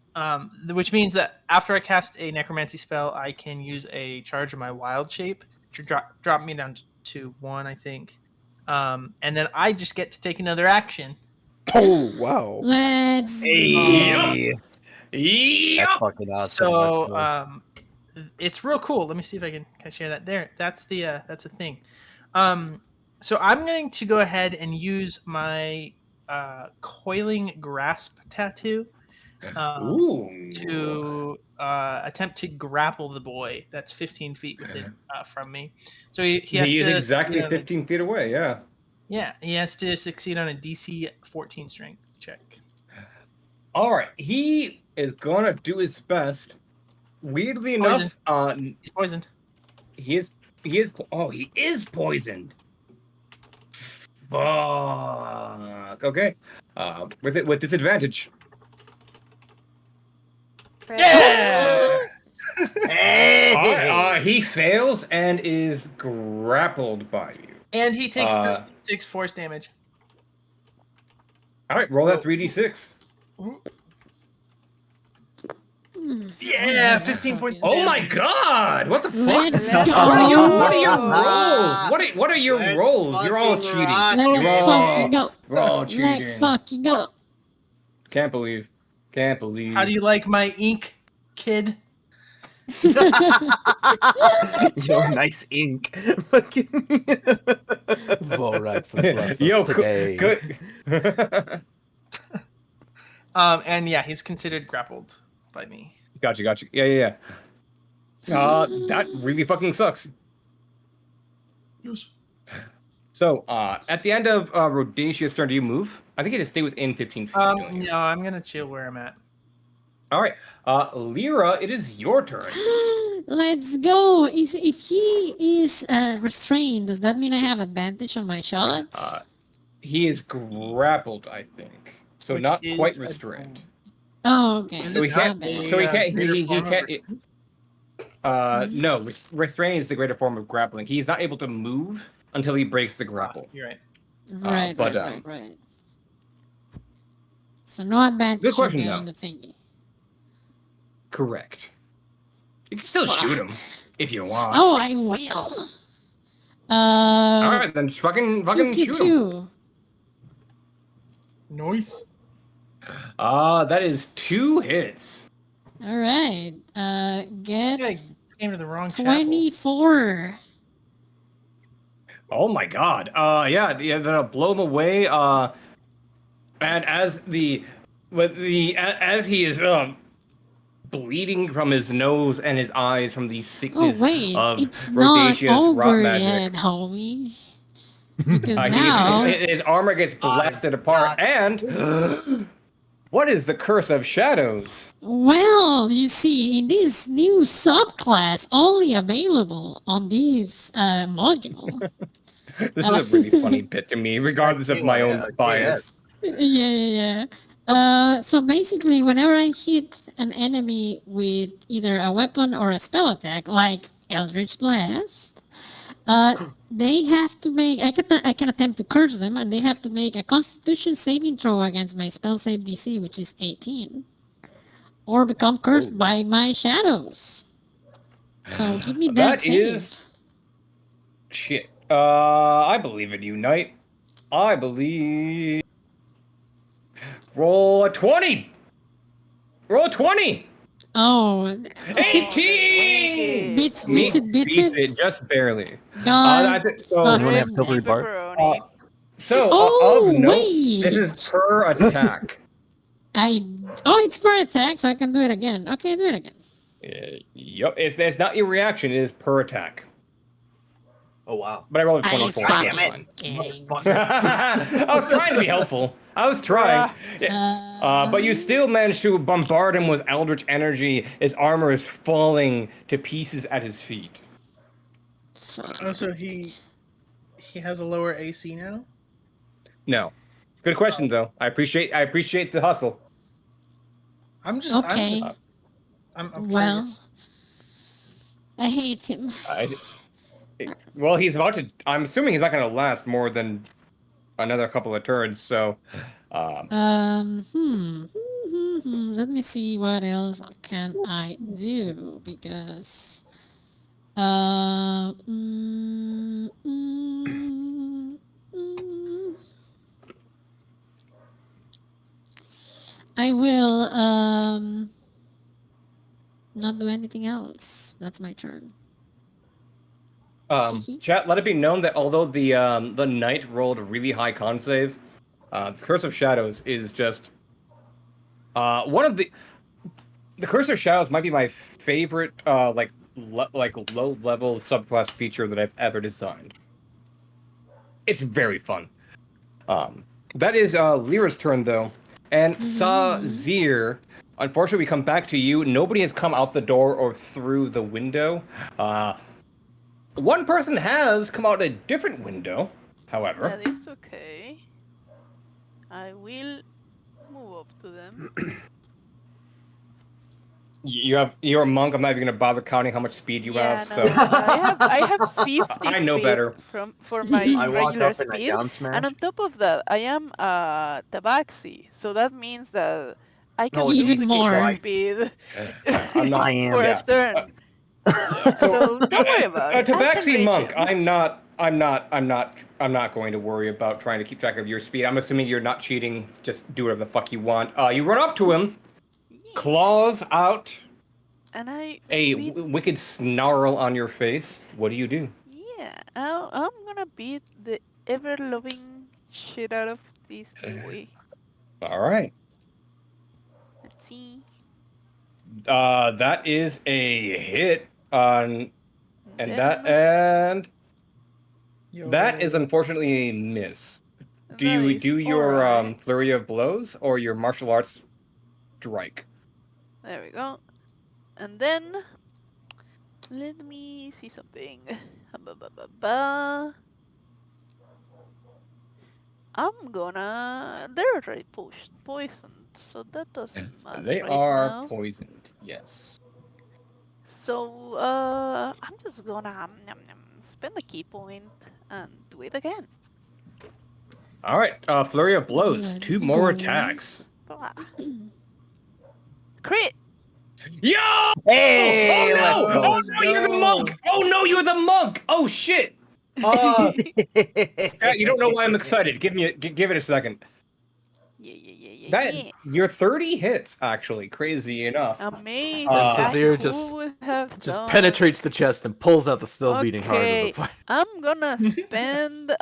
Which means that after I cast a necromancy spell, I can use a charge of my wild shape to drop me down to 1, I think. And then I just get to take another action. Oh wow. Let's Hey. Yeah. That's fucking awesome. So it's real cool. Let me see if can I share that. There, that's the thing. So I'm going to go ahead and use my coiling grasp tattoo Ooh. to attempt to grapple the boy that's 15 feet within from me. So he has He is to exactly succeed on 15 feet away. Yeah. he has to succeed on a DC 14 strength check. All right. He is gonna do his best. Weirdly Poisoned. enough, He's poisoned. he is. Oh, he is poisoned. Fuck. Okay. With disadvantage. Yeah. He fails and is grappled by you. And he takes Uh, 6 force damage. All right, roll that 3d6. Yeah, 15 points. Oh my god! What the fuck? Let's Let's go. What are your go. rolls? What are your Let's rolls? You're all fucking cheating. rock Let's You're all, fucking go. you're all Let's cheating. fucking go. Can't believe. Can't believe. How do you like my ink, kid? Yo, nice ink. Fucking. Vorax has blessed Yo, us today. good. And yeah, he's considered grappled by me. Gotcha. Yeah. That really fucking sucks. So, at the end of Rhodesia's turn, do you move? I think you just stay within 15 feet. don't you? No, I'm gonna chill where I'm at. All right, Lyra, it is your turn. Let's go. If he is restrained, does that mean I have advantage on my shots? He is grappled, I think, so Which not is quite a- restrained. Oh, okay. So he can't. My bad. So he can't. greater He form of can't. restraint? No, restraint is the greater form of grappling. He's not able to move until he breaks the grapple. You're right. Right, but, right. So no advantage Good question, on though. the thingy. Correct. You can still shoot him if you want. Oh, I will. All right, then fucking shoot him. Pew. Noise. That is 2 hits. All right. Get I came to the wrong chapel. 24. Oh my god. Yeah, that'll blow him away. And as as he is bleeding from his nose and his eyes from the Oh sickness wait, of it's not Rhodesia's rot over magic. yet, homie. Because He now, his armor gets blasted apart, and what is the curse of shadows? well, you see, in this new subclass only available on this module. This is a really funny bit to me, regardless of my own bias. Yeah. So basically, whenever I hit an enemy with either a weapon or a spell attack, like Eldritch Blast, they have to make. I can attempt to curse them, and they have to make a Constitution saving throw against my spell save DC, which is 18, or become cursed by my shadows. So give me that save. Shit. I believe in you, Knight. I believe. Roll a 20. Roll a 20. Oh, 18. Beats Beats it. it just barely. God. So, Anyone have silvery bars? Pepperoni. Oh, of note, wait. this is per attack. It's per attack, so I can do it again. Okay, do it again. Yup. If it's not your reaction, it is per attack. Oh wow. But I rolled a I 24. fucking so it's fine. kidding. I was trying to be helpful. I was trying. But you still managed to bombard him with eldritch energy. His armor is falling to pieces at his feet. Oh, so he has a lower AC now? No. Good question, though. I appreciate the hustle. I'm just Okay. I'm Well, curious. I hate him. Well, he's about to. I'm assuming he's not going to last more than another couple of turns. So, Let me see what else can I do because I will not do anything else. That's my turn. Chat, let it be known that although the knight rolled a really high con save, Curse of Shadows is just one of the Curse of Shadows might be my favorite like low level subclass feature that I've ever designed. It's very fun. That is Lyra's turn though, and Sazir. Unfortunately, we come back to you. Nobody has come out the door or through the window. One person has come out a different window, however. That is okay. I will move up to them. You're a monk. I'm not even gonna bother counting how much speed you have. No, So I have 50 I know feet better. for my I walk regular up and I speed, down smash. and on top of that, I am tabaxi, so that means that I can No, Even duplicate more. my speed I'm not. I am. for a Yeah. turn. Yeah, so don't worry about it. I can Tabaxi reach monk. him. I'm not going to worry about trying to keep track of your speed. I'm assuming you're not cheating. Just do whatever the fuck you want. You run up to him, Yeah. claws out, And I a beat. wicked snarl on your face. What do you do? Yeah, I'm gonna beat the ever loving shit out of this boy. All right. Let's see. That is a hit on, and Then that is unfortunately a miss. Do that you is do your alright. flurry of blows or your martial arts strike? There we go. And then let me see something. I'm gonna. They're already poisoned, so that doesn't matter They right are now. poisoned. Yes. So I'm just gonna spend a key point and do it again. All right. Flurry of blows. Let's 2 more go. attacks. Ah. Crit. Yo! Hey, Oh let's no! go. Oh no! You're the monk! Oh no! You're the monk! Oh shit! Yeah, you don't know why I'm excited. Give it a second. Yeah. Your 30 hits actually. Crazy enough. Amazing. Then Guys, Sazir who would have just done penetrates the chest and pulls out the still beating heart of the Okay, fire. I'm gonna spend It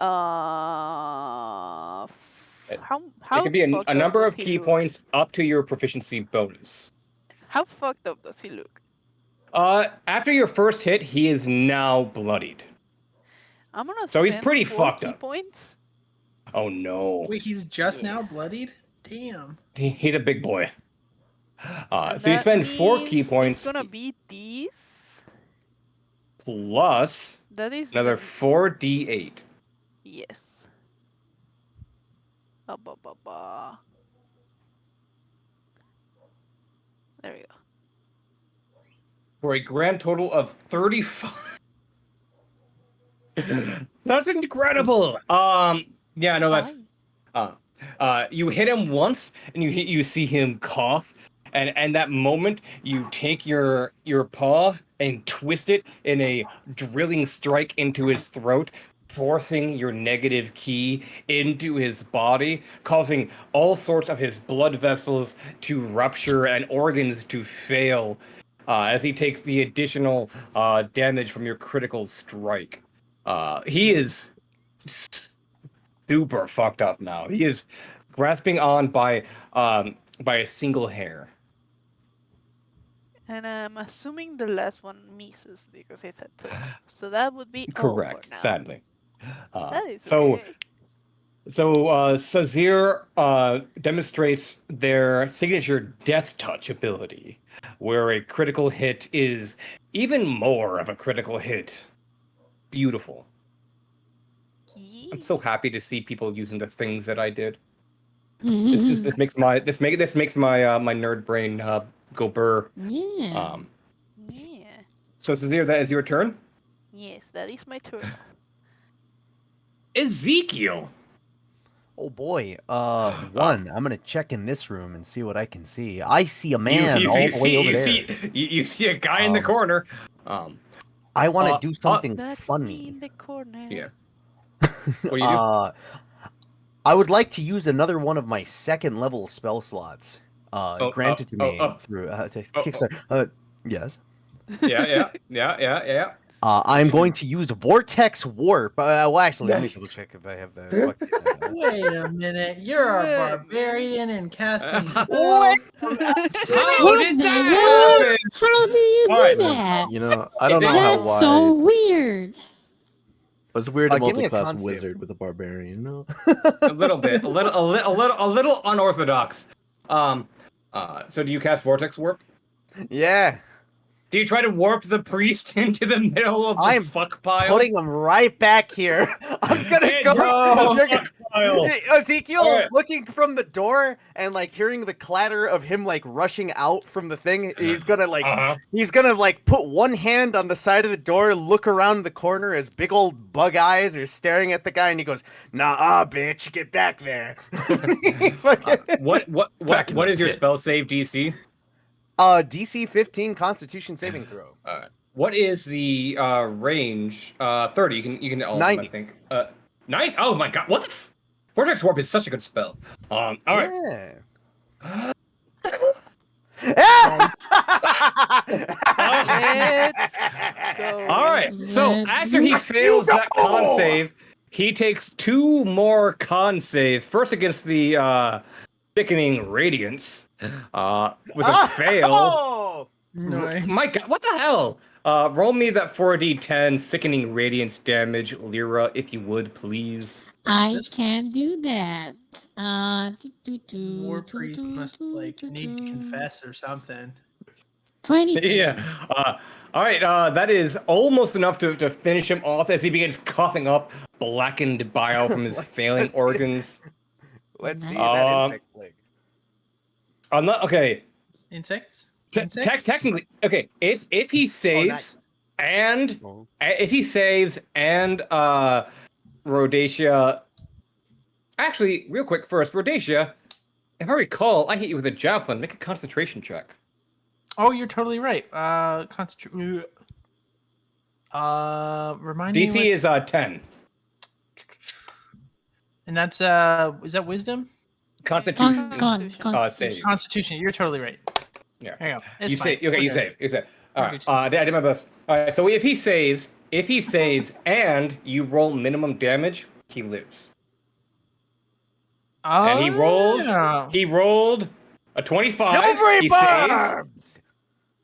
how could be a fucked up number does of he key look? points up to your proficiency bonus. How fucked up does he look? After your first hit, he is now bloodied. I'm gonna So he's spend pretty 4 fucked key up. points. Oh no. Wait, he's just now Yes. bloodied? Damn. He's a big boy. And So you that spend 4 key means it's points gonna be these. plus That is another 4d8. yes. Ba. There we go. For a grand total of 35. That's incredible. Yeah, no, that's you hit him once and you see him cough, and that moment you take your paw and twist it in a drilling strike into his throat, forcing your negative key into his body, causing all sorts of his blood vessels to rupture and organs to fail, as he takes the additional damage from your critical strike. He is super fucked up now. He is grasping on by a single hair. And I'm assuming the last one misses because it's at 12. So that would be all for Correct, now. sadly. That is So okay. Sazir demonstrates their signature death touch ability, where a critical hit is even more of a critical hit. Beautiful. I'm so happy to see people using the things that I did. This makes my my nerd brain go burr. Yeah. Yeah. So Sazir, that is your turn. Yes, that is my turn. Ezekiel. Oh boy. One. I'm gonna check in this room and see what I can see. I see a man all the way over there. You see a guy in the corner. I want to do something That's me funny. in the corner. Yeah. What do you do? I would like to use another one of my second level spell slots. Granted to me through Kickstarter. Yes. Yeah. I'm going to use Vortex Warp. Well, actually, let me double check if I have the fucking. Wait a minute. You're a Wait. barbarian and casting Wait. spells. How What did the that hell? happen? How do you All do right. that? You know, I don't Is know it- how That's so wide, weird. but it's weird to Give me a multi-class con save. wizard with a barbarian. No. A little bit, a little unorthodox. So do you cast Vortex Warp? Yeah, Do you try to warp the priest into the middle of the I'm fuck pile? putting him right back here. I'm gonna Hey, go. no, you're fuck pile. Ezekiel Alright. looking from the door and like hearing the clatter of him like rushing out from the thing. He's gonna put one hand on the side of the door, look around the corner as big old bug eyes are staring at the guy, and he goes, "Nah, bitch, get back there." What is your spell save DC? DC 15 Constitution saving throw. What is the range? 30. You can all of them, 90. I think. 9. Oh my god! What the? Vortex Warp is such a good spell. All right. Yeah. Go. All right. So Let's after he go. fails that con save, he takes 2 more con saves. First against the Thickening Radiance, with a fail. Oh! Nice. My god, what the hell? Roll me that 4d10 Sickening Radiance damage, Lyra, if you would, please. I can do that. War priest must like need to confess or something. 22. Yeah. All right. That is almost enough to finish him off as he begins coughing up blackened bile from his failing let's see. organs. Let's see that insect plague. I'm not okay. Insects? Technically, okay. If he saves and if he saves and Rhodacia. Actually, real quick first, Rhodacia. If I recall, I hit you with a javelin. Make a concentration check. Oh, you're totally right. Remind me. DC is 10. And that's is that wisdom? Constitution. Constitution. Constitution. You're totally right. Yeah. There you go. It's You fine. save. Okay, We're you good. save. You save. All We're right. good. I did my best. All right. So if he saves, and you roll minimum damage, he lives. And he rolls. Oh. He rolled a 25. Silvery he barbs! saves.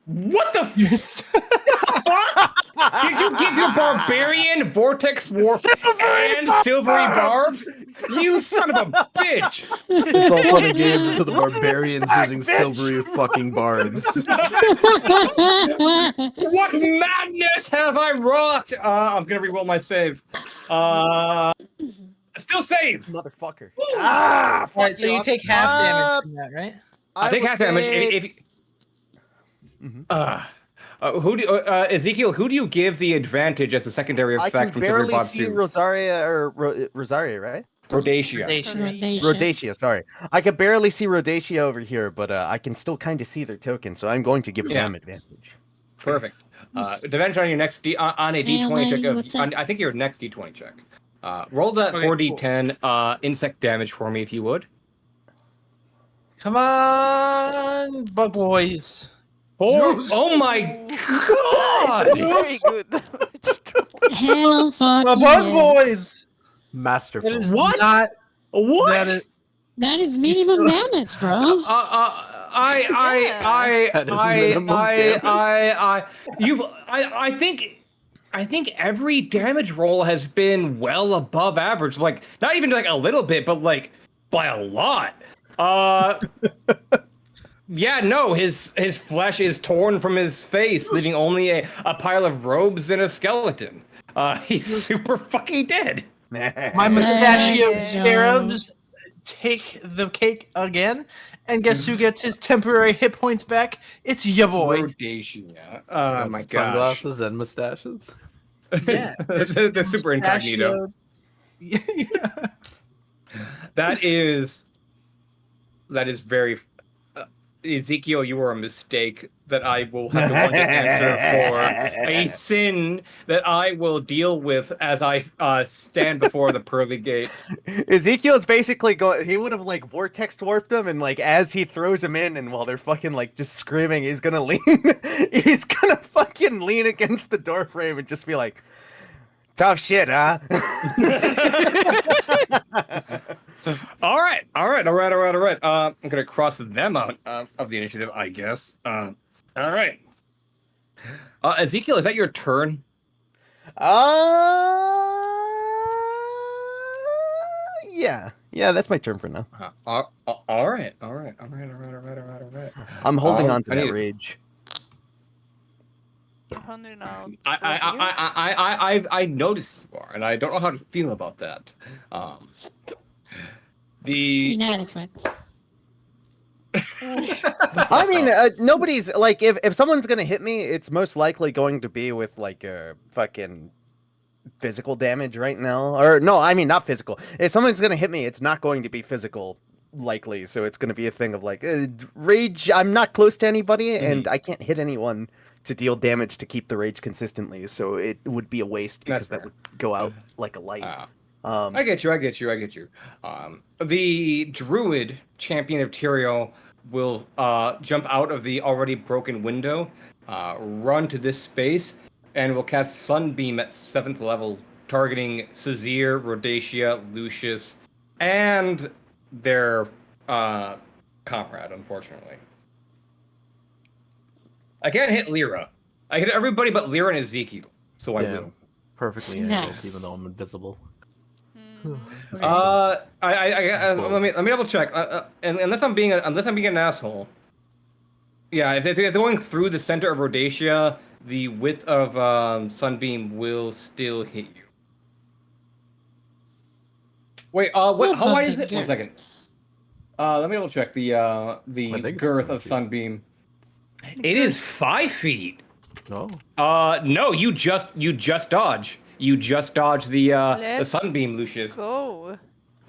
What the fuck? Did you give your barbarian Vortex Warp and silvery barbs? You son of a bitch! It's all fun and games until the barbarians using silvery fucking barbs. What madness have I wrought? I'm gonna reroll my save. Still save. Motherfucker. All right, so you take half damage from that, right? I take half damage. If who do Ezekiel? Who do you give the advantage as a secondary I effect can from silvery barely barbs see to Rosaria or Rosaria, right? Rhodacia? Rhodacia, sorry. I can barely see Rhodacia over here, but I can still kind of see their token, so I'm going to give them advantage. Perfect. Advantage on your next on a Hey, D20 lady, check. what's up? I think your next D20 check. Roll that Okay, 4d10 insect damage for me if you would. Come on, bug boys. Oh my god! Very good. Hell fuck My bug yes. boys. Masterful. That is What? not. What? That is, That is minimum damage, bro. I think every damage roll has been well above average. Like not even like a little bit, but like by a lot. Yeah, no, his flesh is torn from his face, leaving only a pile of robes and a skeleton. He's super fucking dead. my mustachioed Let's scarabs take the cake again, and guess who gets his temporary hit points back? It's ya boy. Rhodacia. Oh my gosh. Sunglasses and mustaches. Yeah, the super incognito. mustachioed- That is very. Ezekiel, you are a mistake that I will have to one day answer for. A sin that I will deal with as I stand before the pearly gates. Ezekiel's basically going. He would have like vortex warped them, and like as he throws them in, and while they're fucking like just screaming, he's gonna lean. He's gonna fucking lean against the door frame and just be like, "Tough shit, huh?" All right. I'm gonna cross them out of the initiative, I guess. All right. Ezekiel, is that your turn? Yeah, that's my turn for now. All right. I'm holding on to I that need- rage. 100 out. I noticed you are, and I don't know how to feel about that. The Inadequate. I mean, nobody's like, if someone's gonna hit me, it's most likely going to be with like a fucking physical damage right now. Or no, I mean not physical. If someone's gonna hit me, it's not going to be physical likely. So it's gonna be a thing of like rage. I'm not close to anybody, and I can't hit anyone to deal damage to keep the rage consistently. So it would be a waste because that would go out like a light. I get you. The druid champion of Tyrael will jump out of the already broken window, run to this space, and will cast Sunbeam at 7th level, targeting Sazir, Rhodacia, Lucius, and their comrade, unfortunately. I can't hit Lyra. I hit everybody but Lyra and Ezekiel, so I will. Perfectly angled, Nice. even though I'm invisible. Let me double check. Unless I'm being an asshole. Yeah, if they're going through the center of Rhodacia, the width of Sunbeam will still hit you. Wait, how wide is it? 1 second. Let me double check the girth of Sunbeam. It is 5 feet. No. No, you just dodge. You just dodge the Sunbeam, Lucius. Go.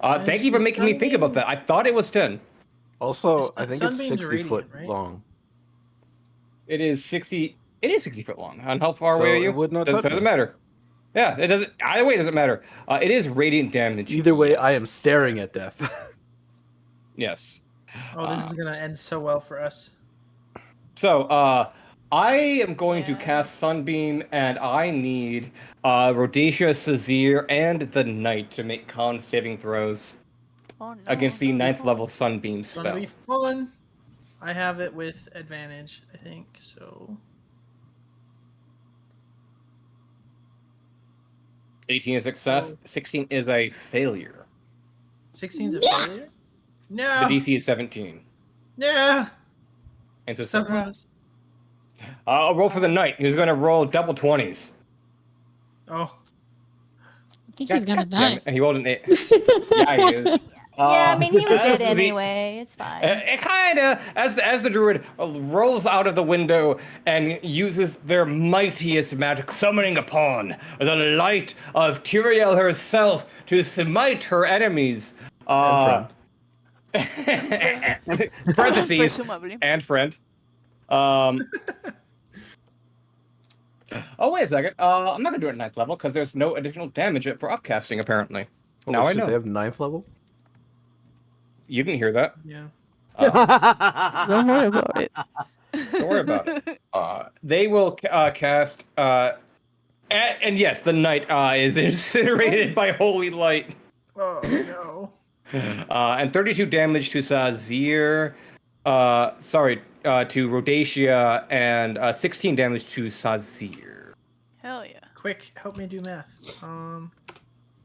Thank you for making me think about that. I thought it was 10. Also, I think it's Sunbeam's 60 radiant, foot right? long. It is 60. It is 60 foot long. And how far away So are you? it would not doesn't touch me. matter. Yeah, it doesn't. Either way, it doesn't matter. It is radiant damage. Either way, yes. I am staring at death. Yes. Oh, this is gonna end so well for us. So, I am going to cast Sunbeam, and I need Rhodacia, Sazir, and the Knight to make con saving throws Oh no. against the no, 9th no. level Sunbeam It's gonna be spell. fun. I have it with advantage, I think. So 18 is success. 16 is a failure. 16's a failure. No. The DC is 17. Yeah. And so So close. I'll roll for the Knight. He's going to roll double 20s. Oh. I think he's gonna die. And he rolled an 8. Yeah, he is. Yeah, I mean, he was as dead the- anyway. It's fine. It kind of, as the druid rolls out of the window and uses their mightiest magic, summoning upon the light of Tyrael herself to smite her enemies. Parentheses Presumably. and friend. Oh wait a second. I'm not gonna do it at 9th level because there's no additional damage for upcasting apparently. Now I know. They have 9th level? You didn't hear that. Yeah. Don't worry about it. Don't worry about it. They will cast. And yes, the Knight is incinerated by holy light. Oh no. And 32 damage to Sazir. To Rhodacia, and 16 damage to Sazir. Hell yeah. Quick, help me do math.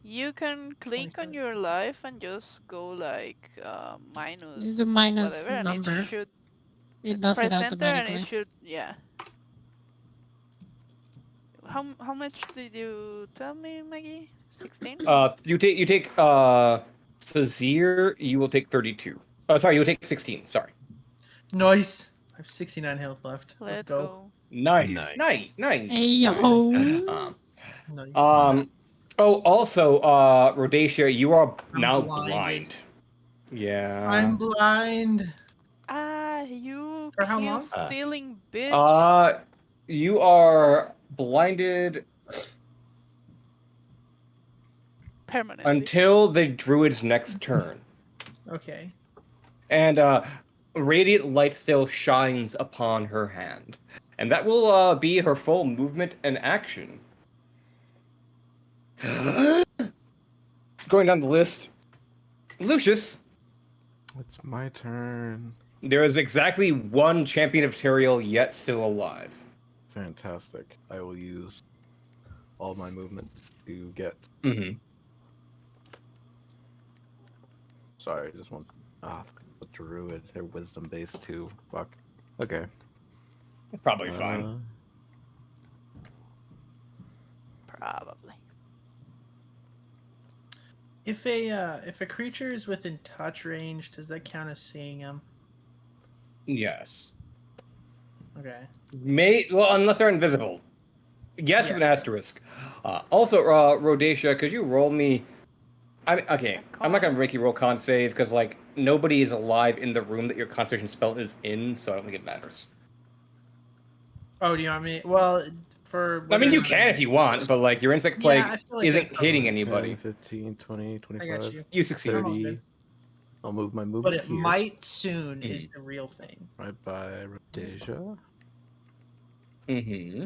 You can click on 27. your life and just go like minus Just the minus whatever, and number. it should It does press it enter and automatically. it should How much did you tell me, Maggie? 16? You take Sazir. You will take 32. Sorry, you will take 16. Sorry. Nice. I have 69 health left. Let's Let's go. go. Nice. Nice. Hey yo. Nice. Oh, also, Rhodacia, you are I'm now blinded. blind. Yeah. I'm blind. You For how You long? stealing bitch. You are blinded Permanently. until the druid's next turn. Okay. And radiant light still shines upon her hand. And that will be her full movement and action. Going down the list, Lucius, It's my turn. there is exactly one champion of Teriel yet still alive. Fantastic. I will use all my movement to get. Mm-hmm. Sorry, just one. The druid. They're wisdom based too. Fuck. Okay. It's probably fine. Probably. If a creature is within touch range, does that count as seeing him? Yes. Okay. Well, unless they're invisible. Yes, with an asterisk. Also, Rhodacia, could you roll me? Okay, I'm not gonna make you roll con save because like nobody is alive in the room that your concentration spell is in, so I don't think it matters. Oh, do you want me? Well, for I mean, you whether- can if you want, but like your insect plague I feel like I isn't probably hitting can. anybody. 10, 15, 20, 25. I got you. You succeed. I'm all 30. good. I'll move my movement But it here. might soon is the real thing. Right by Rhodacia. Mm-hmm.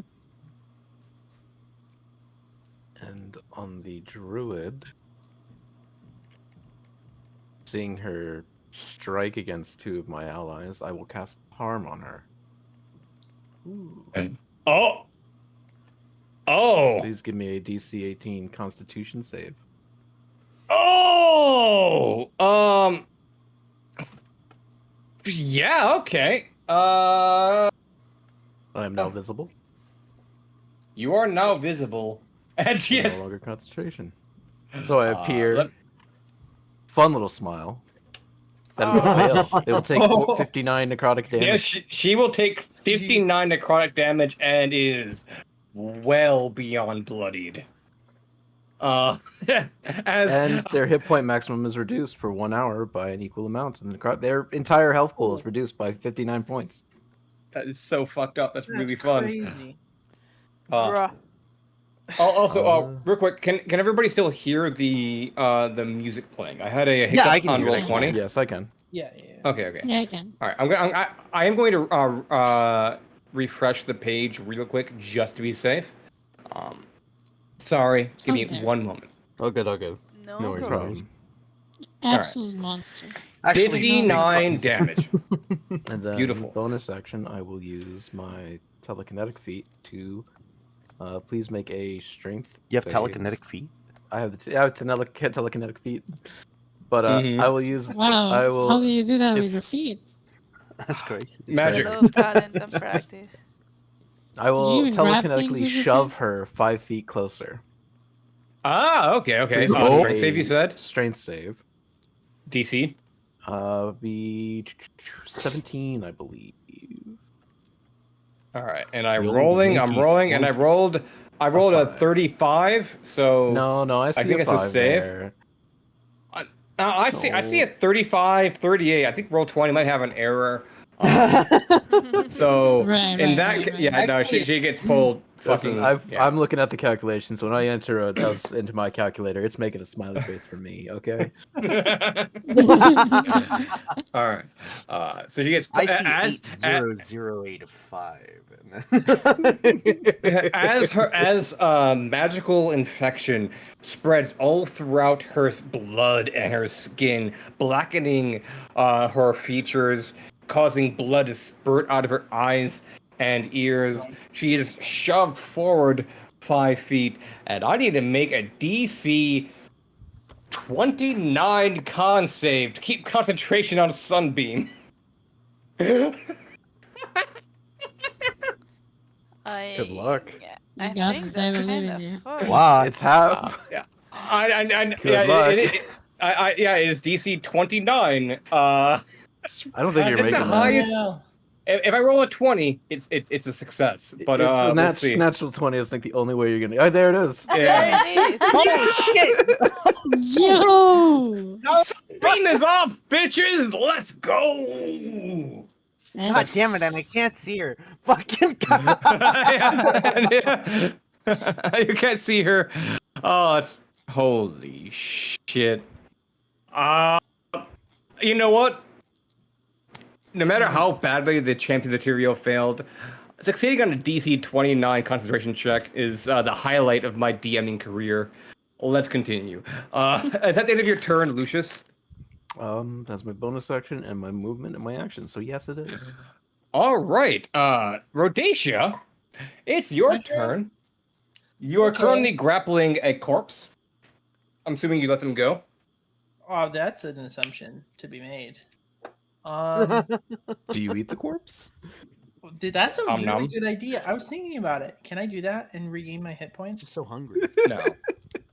And on the druid, seeing her strike against two of my allies, I will cast harm on her. Ooh. Oh. Oh. Please give me a DC 18 Constitution save. Oh. Yeah. Okay. I am now visible. You are now visible. And No yes. longer concentration. So I appear. Fun little smile. That is a fail. They will take 59 necrotic damage. Yes, she will take 59 necrotic damage and is well beyond bloodied. And their hit point maximum is reduced for 1 hour by an equal amount. And their entire health pool is reduced by 59 points. That is so fucked up. That's really That's fun. crazy. Bruh. Also, real quick, can everybody still hear the music playing? I had a hiccup I can on hear roll it. 20. Yes, I can. Yeah. Okay. Yeah, I can. All right, I am going to refresh the page real quick just to be safe. Sorry, give me Okay. 1 moment. Oh, good. No, No worries. problem. Absolute monster. Actually, 59 damage. And then Beautiful. bonus action, I will use my telekinetic feat to please make a strength. you have save. telekinetic feet? I have telekinetic feat, but Mhm. I will use. Wow. I will. How do you do that if- with your feet? That's crazy. Magic. Love talent and practice. I will even grab things telekinetically with your shove feet? her 5 feet closer. Okay. Please So make strength save, a you said? Strength save. DC? Be 17, I believe. All right, and I'm Really rolling, winky, and I rolled a five. 35, so... No, I see think a it's a 5 save. there. I see a 35, 38. I think roll 20 might have an error. So Right, in right, that, right, right. yeah, no, she gets pulled. Listen, Fucking. Yeah. I'm looking at the calculations. When I enter those into my calculator, it's making a smiley face for me. Okay. All right. So she gets I see as 80085. as magical infection spreads all throughout her blood and her skin, blackening her features, causing blood to spurt out of her eyes and ears. She is shoved forward 5 feet, and I need to make a DC 29 con save to keep concentration on Sunbeam. Good Good luck. I You got think this, that's I believe kind in you. of fun. Wow. It's half. Yeah. Good luck. Yeah, it is DC 29. I don't think you're It's the making highest. that. If I roll a 20, it's a success. But It's a let's see. natural 20 is like the only way you're gonna. Oh, there it is. Yeah. There it is. Holy shit! Yo! Beam is off, bitches! Let's go! God damn it, and I can't see her. Fucking You can't see her. Oh, it's holy shit. You know what? No matter how badly the champion material failed, succeeding on a DC 29 concentration check is the highlight of my DMing career. Let's continue. Is that the end of your turn, Lucius? That's my bonus action and my movement and my action. So yes, it is. All right, Rhodacia, it's your My turn? turn. You are Okay. currently grappling a corpse. I'm assuming you let them go. Oh, that's an assumption to be made. Do you eat the corpse? That's a Om really nom. good idea. I was thinking about it. Can I do that and regain my hit points? just so hungry. No,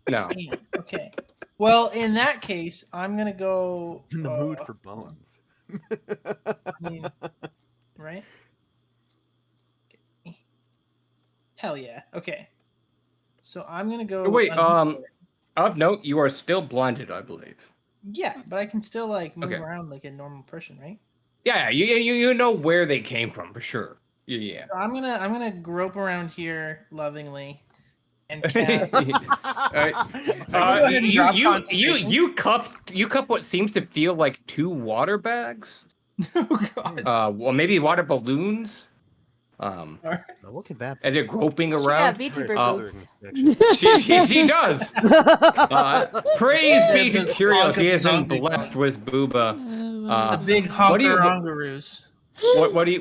no. Damn. Okay. Well, in that case, I'm gonna go. In the mood for bones. I mean, right? Hell yeah. Okay. So I'm gonna go. Oh, wait, on this way. of note, you are still blinded, I believe. Yeah, but I can still like move Okay. around like a normal person, right? Yeah, you know where they came from for sure. Yeah. So I'm gonna grope around here lovingly and cast. Alright. go ahead and drop concentration. You cup what seems to feel like 2 water bags. Oh god. Well, maybe water balloons. Now, what could that As be? you're groping She got around. VTuber boobs. She does. Praise be to Those Tyrael. honk She of has been zombie blessed songs. with booba. The big what do you- honker-ongaroos. What do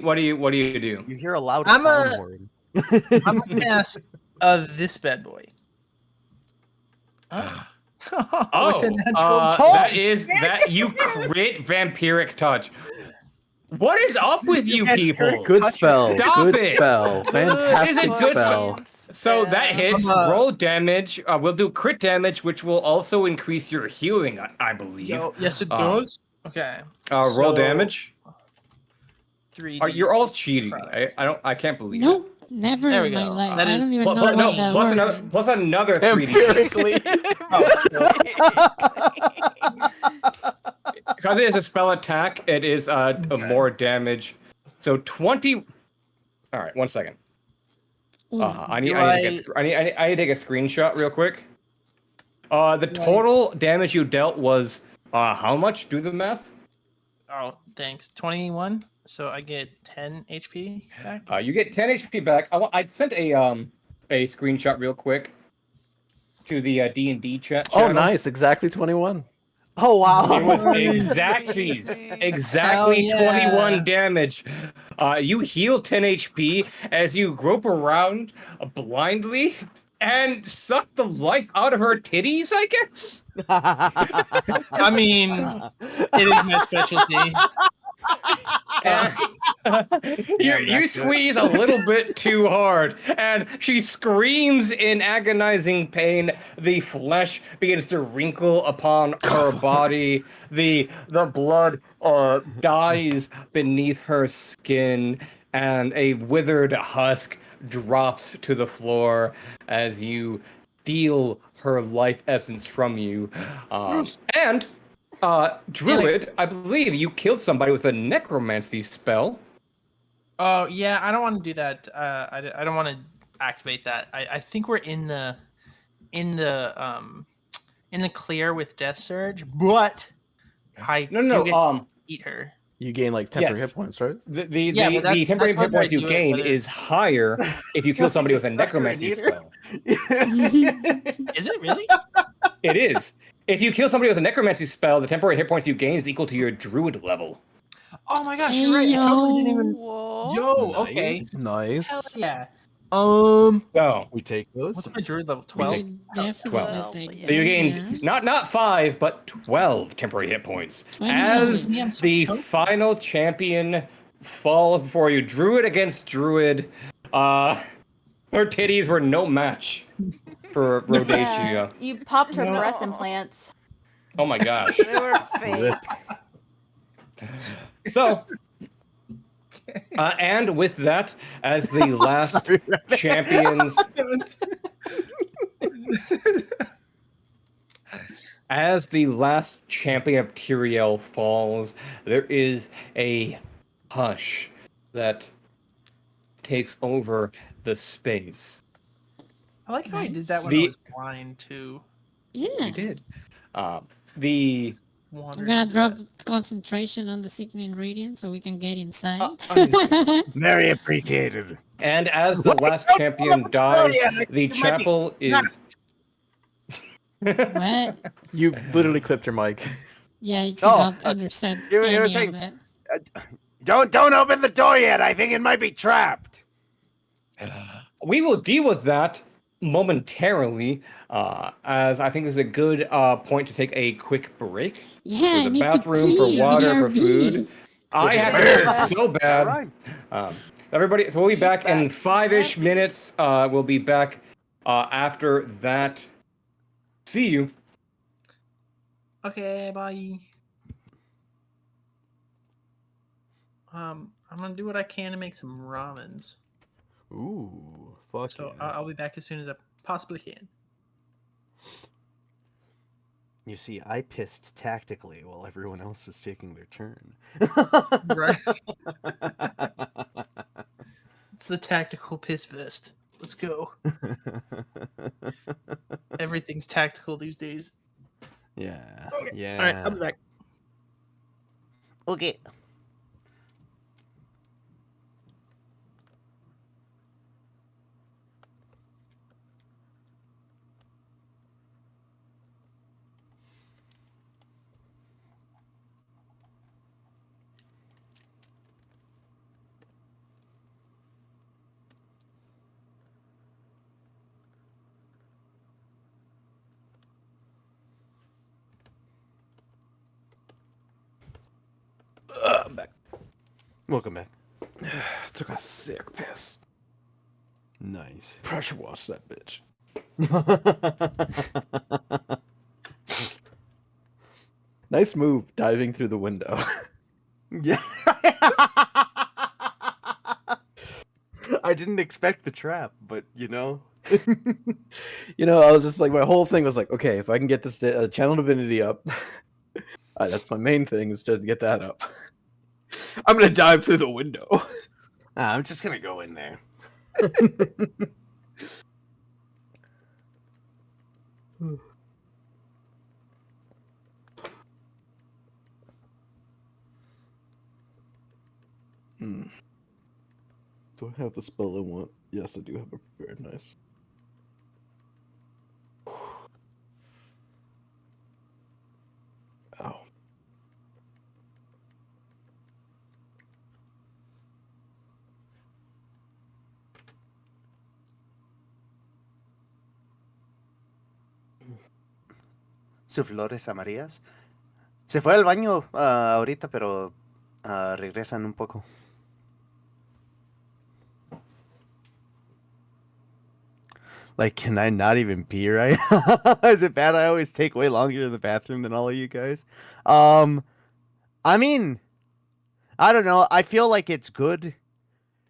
you do? You hear a loud I'm clown a- horn. I'm gonna cast this bad boy. Oh. Oh, With a natural 20. that you crit vampiric touch. What is up with you people? Good spell. Stop Good it. spell. Fantastic Is it good spell. So that hits. Roll damage. We'll do crit damage, which will also increase your healing, I believe. Yes, it does. Okay. Roll So, damage. 3. You're all cheating. I can't believe it. Nope, never There in we my go. life. That I is- don't even Plus, know what that plus word another means. plus another 3d6. Empirically. Because it is a spell attack, it is more damage. So 20. All right, 1 second. I need to take a screenshot real quick. The total damage you dealt was how much? Do the math. Oh, thanks. 21. So I get 10 HP back. You get 10 HP back. I sent a screenshot real quick to the D&D chat Oh, channel. nice. Exactly 21. Oh wow! It was Amazing. exactly Hell yeah. 21 damage. You heal 10 HP as you grope around blindly and suck the life out of her titties, I guess? I mean, it is my specialty. You squeeze a little bit too hard, and she screams in agonizing pain. The flesh begins to wrinkle upon her body. The blood dies beneath her skin, and a withered husk drops to the floor as you steal her life essence from you. And Druid, I believe you killed somebody with a necromancy spell. Oh yeah, I don't want to do that. I don't want to activate that. I think we're in the clear with Death Surge, but I do get to eat her. You gain like temporary Yes. hit points, right? The but temporary that's hit points whether you I do it, gain whether- is higher if you kill somebody with a Sucker and necromancy eater. spell. Is it really? It is. If you kill somebody with a necromancy spell, the temporary hit points you gain is equal to your druid level. Oh my gosh, you're right. I totally didn't even. Whoa. Yo, okay. Nice. Hell yeah. So We take those. What's my druid level? 12. We definitely 12. take So you those, gained yeah. not 5, but 12 temporary hit points. 21. As Damn, so the choked. final champion falls before you, druid against druid. Her titties were no match for Rhodacia. Yeah, you popped her No. breast implants. Oh my gosh. They were fake. So, and with that, as the last champions, as the last champion of Tyrael falls, there is a hush that takes over the space. I like how I did that Nice. when I The was blind too. Yeah. You did. The I'm Wandered gonna into drop that. concentration on the secret ingredient so we can get inside. understand. Very appreciated. And as the Wait, last don't champion open the door dies, yet. I think the it might be chapel is. What? You literally clipped your mic. Yeah, I Oh, cannot understand you were any of saying, that. don't open the door yet. I think it might be trapped. We will deal with that momentarily, as I think this is a good point to take a quick break. Yeah, For I the need to bathroom, for pee. water, for BRB. food. I have to Yes. piss so That bad. rhymed. Everybody, so we'll be back in 5-ish minutes. We'll be back after that. See you. Okay, bye. I'm gonna do what I can to make some ramens. Ooh, fuck So yeah. I'll be back as soon as I possibly can. You see, I pissed tactically while everyone else was taking their turn. Right. It's the tactical piss vest. Let's go. Everything's tactical these days. Yeah. Okay. Yeah. All right, I'll be back. Okay. I'm back. Welcome back. Took a sick piss. Nice. Pressure wash that bitch. Nice move diving through the window. Yeah. I didn't expect the trap, but you know. You know, I was just like, my whole thing was like, okay, if I can get this channel divinity up, that's my main thing, is to get that up. I'm gonna dive through the window. I'm just gonna go in there. Do I have the spell I want? Yes, I do have it prepared. Nice. Ow. Sus flores amarillas. Se fue al baño ahorita, pero regresan un poco. Like, can I not even pee right? Is it bad I always take way longer in the bathroom than all of you guys? I mean, I don't know. I feel like it's good.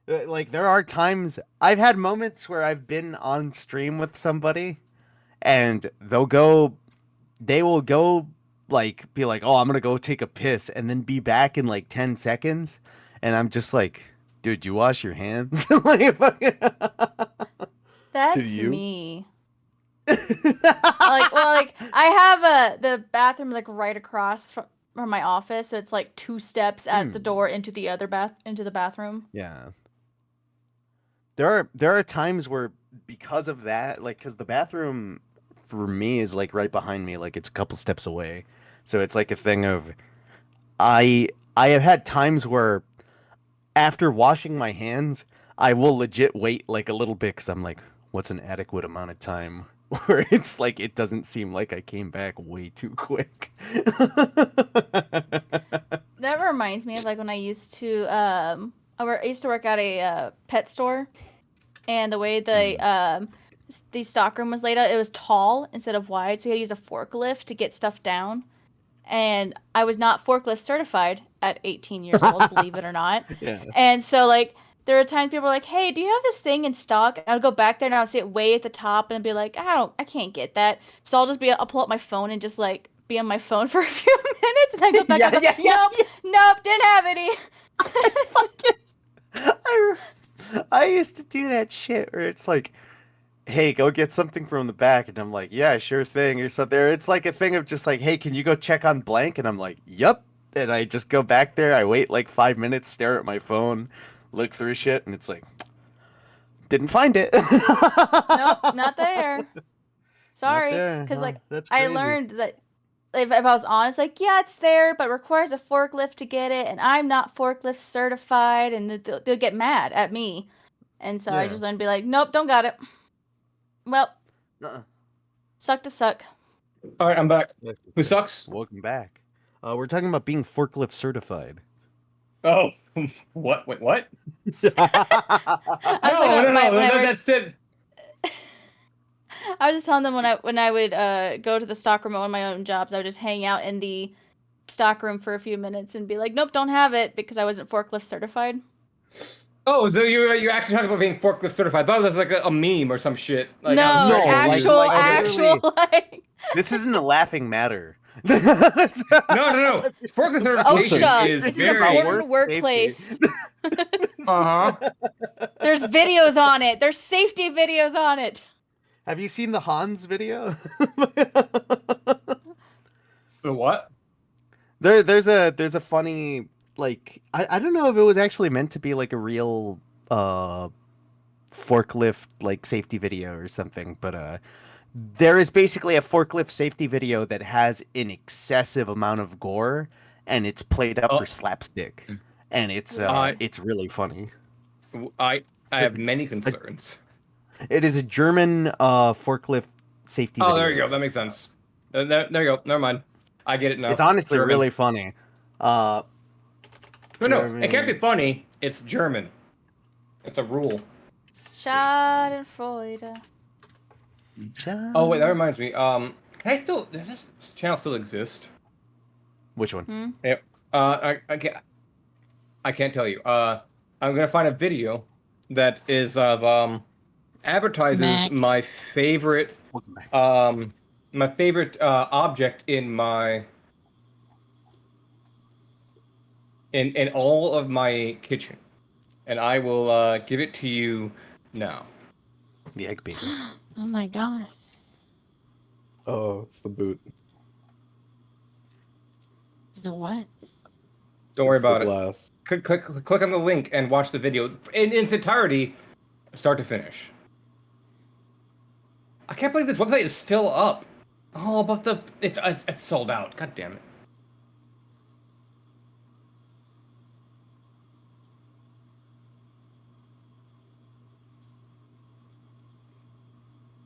Like, there are times I've had moments where I've been on stream with somebody and they will go, like, be like, oh, I'm gonna go take a piss, and then be back in like 10 seconds. And I'm just like, dude, you wash your hands? Like, fucking... That's you? me. Like I have the bathroom like right across from my office, so it's like 2 steps at the door into the other into the bathroom. Yeah. There are times where, because of that, like, because the bathroom for me is like right behind me, like it's a couple steps away, so it's like a thing of I have had times where after washing my hands, I will legit wait like a little bit because I'm like, what's an adequate amount of time where it's like it doesn't seem like I came back way too quick. That reminds me of like when I used to I used to work at a pet store, and the way the stockroom was laid out, it was tall instead of wide, so you had to use a forklift to get stuff down. And I was not forklift certified at 18 years old, believe it or not. Yeah. And so like there were times people were like, "Hey, do you have this thing in stock?" And I would go back there and I would see it way at the top and I'd be like, I can't get that. So I'll pull up my phone and just like be on my phone for a few minutes, and I go back. Nope, didn't have any. I used to do that shit where it's like, hey, go get something from the back, and I'm like, yeah, sure thing, or something. It's like a thing of just like, hey, can you go check on blank? And I'm like, yep. And I just go back there. I wait like 5 minutes, stare at my phone, look through shit, and it's like, didn't find it. Nope, not there. Sorry, there, because huh? like That's I crazy. learned that if I was honest, like yeah, it's there, but requires a forklift to get it, and I'm not forklift certified, and they'll get mad at me, and so I Yeah. just learned to be like, nope, don't got it. Well, Uh-uh. suck to suck. All right, I'm back. Yes, Who sir. sucks? Welcome back. We're talking about being forklift certified. Oh, what? Wait, what? I was talking about That's it. I was just telling them when I would go to the stockroom at one of my own jobs, I would just hang out in the stockroom for a few minutes and be like, nope, don't have it because I wasn't forklift certified. Oh, so you actually talking about being forklift certified? I thought it was like a meme or some shit. Like, No, I was very actual, confused. actual, like. This isn't a laughing matter. No. Forklift certification Oh, shucks. is This is very a important workplace. Uh-huh. There's videos on it. There's safety videos on it. Have you seen the Hans video? The what? There's a funny, like, I don't know if it was actually meant to be like a real forklift like safety video or something, but there is basically a forklift safety video that has an excessive amount of gore, and it's played up for slapstick, and it's really funny. I have many concerns. It is a German forklift safety video. Oh, there you go. That makes sense. There you go. Never mind. I get it now. It's honestly German. really funny. No, it can't be funny. It's German. It's a rule. Schadenfreude. Oh wait, that reminds me. Can I still? Does this channel still exist? Which one? Yeah. I can't tell you. I'm gonna find a video that is of advertises Max. my favorite object in my in all of my kitchen, and I will give it to you now. The egg beater. Oh my god. Oh, it's the boot. The what? Don't worry It's the about it. glass. Click on the link and watch the video in its entirety, start to finish. I can't believe this website is still up. Oh, but it's sold out. God damn it.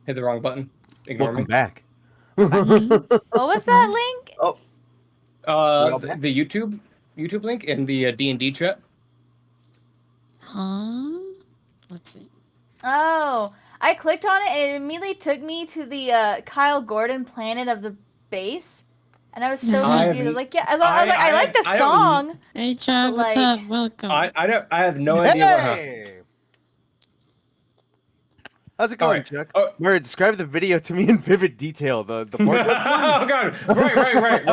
Hit the wrong button. Ignore Welcome me. back. What was that link? Oh, The YouTube link in the D&D chat. Huh? Let's see. Oh, I clicked on it and it immediately took me to the Kyle Gordon Planet of the Base. And I was so confused. I was like, yeah, I like the song. Hey, Chuck, what's like- up? Welcome. I have no idea what happened. hey! How's it going, Alright. Chuck? Oh. Murray, describe the video to me in vivid detail. The forklift one. Oh god! Right.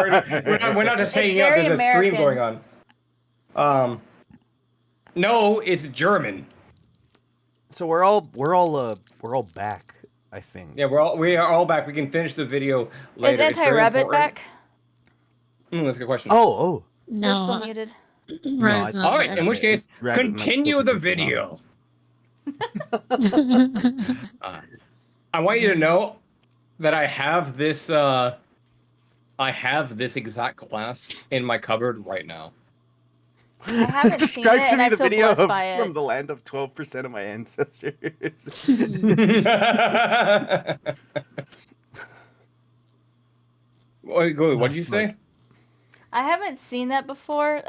We're not just hanging out. very There's a stream American. going on. No, it's German. So we're all back, I think. Yeah, we are all back. We can finish the video later. Is It's very Anti-Rabbit important. back? That's a good question. Oh. They're no. still muted. Rabbit's I- not All right. there. In which case, Rabbit might continue still the be thinking video. I want you to know that I have this exact glass in my cupboard right now. I haven't seen Describe it, to and me I the feel video blessed of, by it. from the land of 12% of my ancestors. What did you say? I haven't seen that before.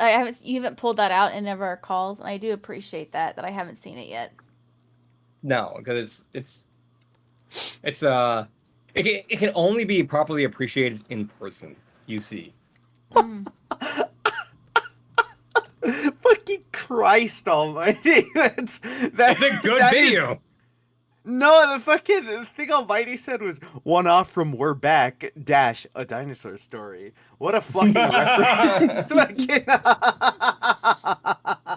You haven't pulled that out in ever our calls, and I do appreciate that I haven't seen it yet. No, because it can only be properly appreciated in person. You see. Fucking Christ Almighty! That's a good video. No, the fucking thing Almighty said was one off from "We're Back" dash a dinosaur story. What a fucking reference! Fucking-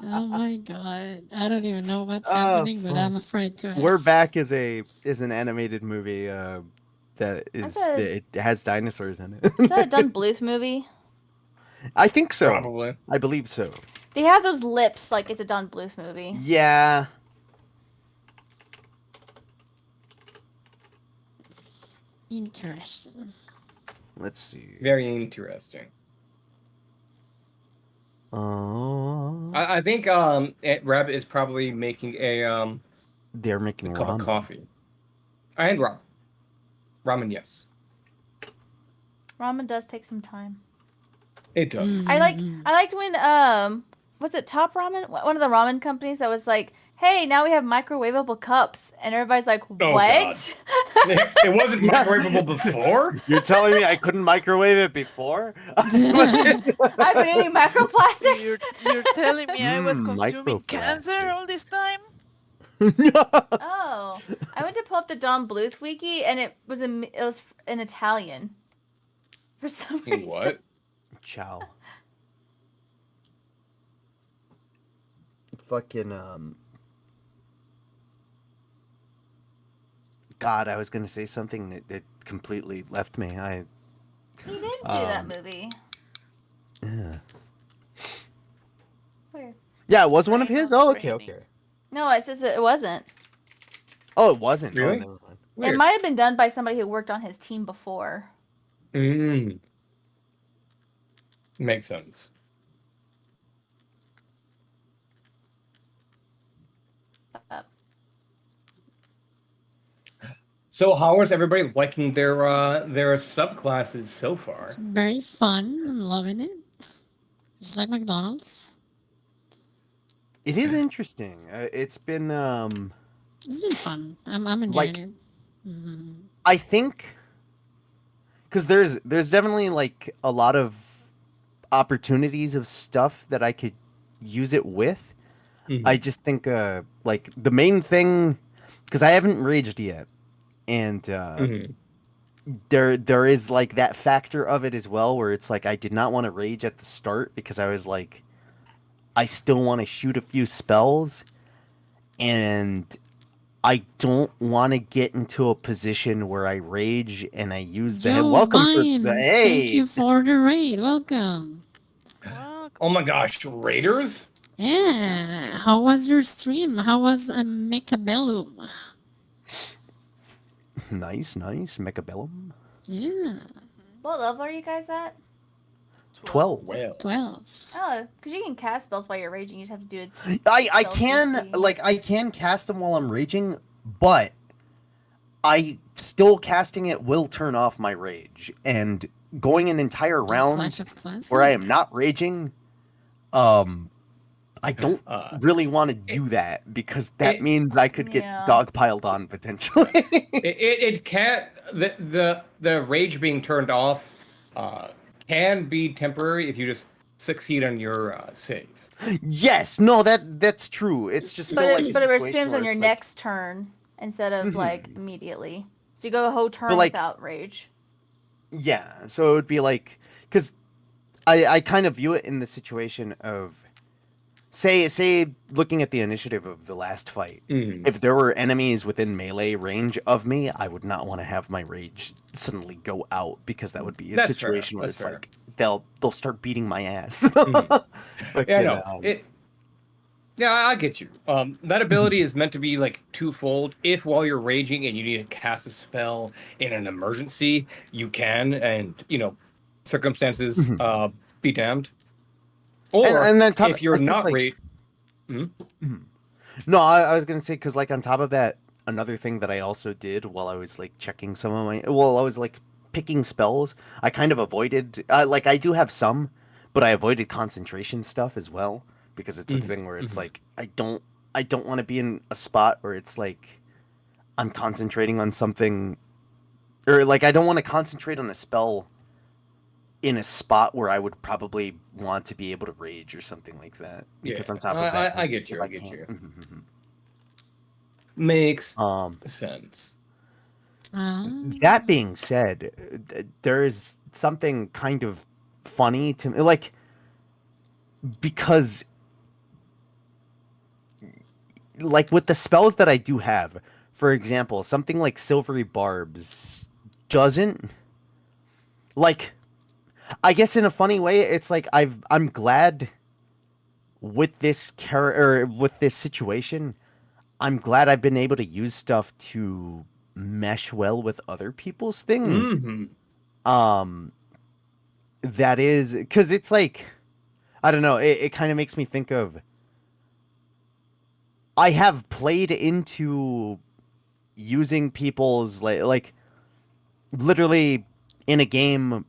Oh my god. I don't even know what's Oh, happening, but I'm fuck. afraid to "We're ask. Back" is an animated movie that That's is a it has dinosaurs in is it. that a Dun Bluth movie? I think so. Probably. I believe so. They have those lips like it's a Don Bluth movie. Yeah. Interesting. Let's see. Very interesting. I think Rabbit is probably making a They're making cup of ramen. coffee. And ramen. Ramen, yes. Ramen does take some time. It does. I liked when was it Top Ramen? One of the ramen companies that was like, "Hey, now we have microwavable cups," and everybody's like, "What?" Oh, God. It wasn't microwavable before? You're telling me I couldn't microwave it before? I've been eating microplastics. You're telling me I was Mm, consuming cancer microplastic. all this time? Oh, I went to pull up the Don Bluth wiki, and it was in Italian for some reason. What? Ciao. Fucking God, I was gonna say something that completely left me. He did do that movie. Yeah. Where? Yeah, it was one of Brain his. on Oh, okay, training. okay. No, it says it wasn't. Oh, it wasn't. Really? Oh, never mind. It Weird. might have been done by somebody who worked on his team before. Mm. Makes sense. So how is everybody liking their subclasses so far? It's very fun. I'm loving it. Just like McDonald's. It is interesting. It's been It's been fun. I'm enjoying Like- it. Mhm. I think because there's definitely like a lot of opportunities of stuff that I could use it with. Mhm. I just think like the main thing because I haven't raged yet, and Mhm. there is like that factor of it as well where it's like I did not want to rage at the start because I was like I still want to shoot a few spells, and I don't want to get into a position where I rage and I use the Joe welcome for the Bynes, thank hey. you for the raid. Welcome. Welcome. Oh my gosh, Raiders? Yeah. How was your stream? How was Mechabellum? Nice, Mechabellum. Yeah. What level are you guys at? 12. Well. 12. Oh, because you can cast spells while you're raging. You just have to do it. I Spell can CC. like I can cast them while I'm raging, but I still casting it will turn off my rage, and going an entire round Clash of Clans. where I am not raging, I don't really want to do that because that means I could get Yeah. dogpiled on potentially. It can't the rage being turned off can be temporary if you just succeed on your save. Yes, no, that's true. It's just still But like it, a but it situation resumes where on your it's like- next turn instead of like immediately. So you go a whole turn like- without rage. Yeah, so it would be like because I kind of view it in the situation of say looking at the initiative of the last fight. Mhm. If there were enemies within melee range of me, I would not want to have my rage suddenly go out because that would be a That's fair, situation where that's it's fair. like they'll start beating my ass. Yeah, no. Yeah, I get you. That ability is meant to be like twofold. If while you're raging and you need to cast a spell in an emergency, you can, and circumstances be damned. Or and then if you're I think, not like- No, I was gonna say because like on top of that, another thing that I also did while I was like checking some of my, well, I was like picking spells. I kind of avoided, like I do have some, but I avoided concentration stuff as well because it's a thing where it's like I don't want to be in a spot where it's like I'm concentrating on something, or like I don't want to concentrate on a spell in a spot where I would probably want to be able to rage or something like that. Because Yeah, on top of that, I get you. if I get can't- you. Makes Um, sense. Ah. that being said, there is something kind of funny to me, like because like with the spells that I do have, for example, something like Silvery Barbs doesn't like. I guess in a funny way, it's like I'm glad with this character with this situation. I'm glad I've been able to use stuff to mesh well with other people's things. Hmm. Um, that is because it's like I don't know. It kind of makes me think of. I have played into using people's like literally in a game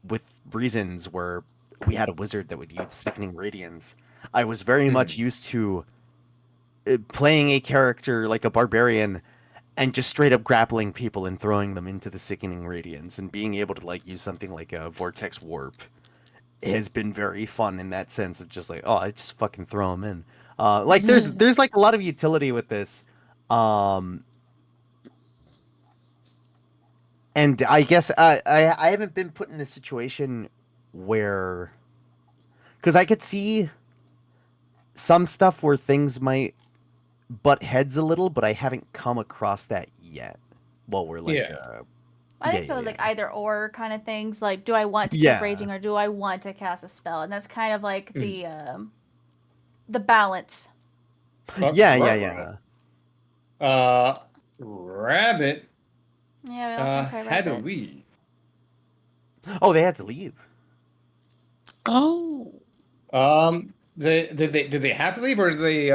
with reasons where we had a wizard that would use sickening radiance. I was very much used to playing a character like a barbarian and just straight up grappling people and throwing them into the sickening radiance and being able to like use something like a vortex warp has been very fun in that sense of just like oh I just fucking throw them in. Like there's like a lot of utility with this. Um, and I guess I haven't been put in a situation where because I could see some stuff where things might butt heads a little, but I haven't come across that yet. Well, we're like, Yeah. I yeah, think so. yeah, It's like yeah, either or kind of things. Like, do I want to keep yeah. raging or do I want to cast a spell? And that's kind of like Mm. the balance. Yeah, yeah, Right. yeah. Uh, Rabbit Yeah, we lost had to anti-rabbit. leave. Oh, they had to leave. Oh. Did they have to leave or did they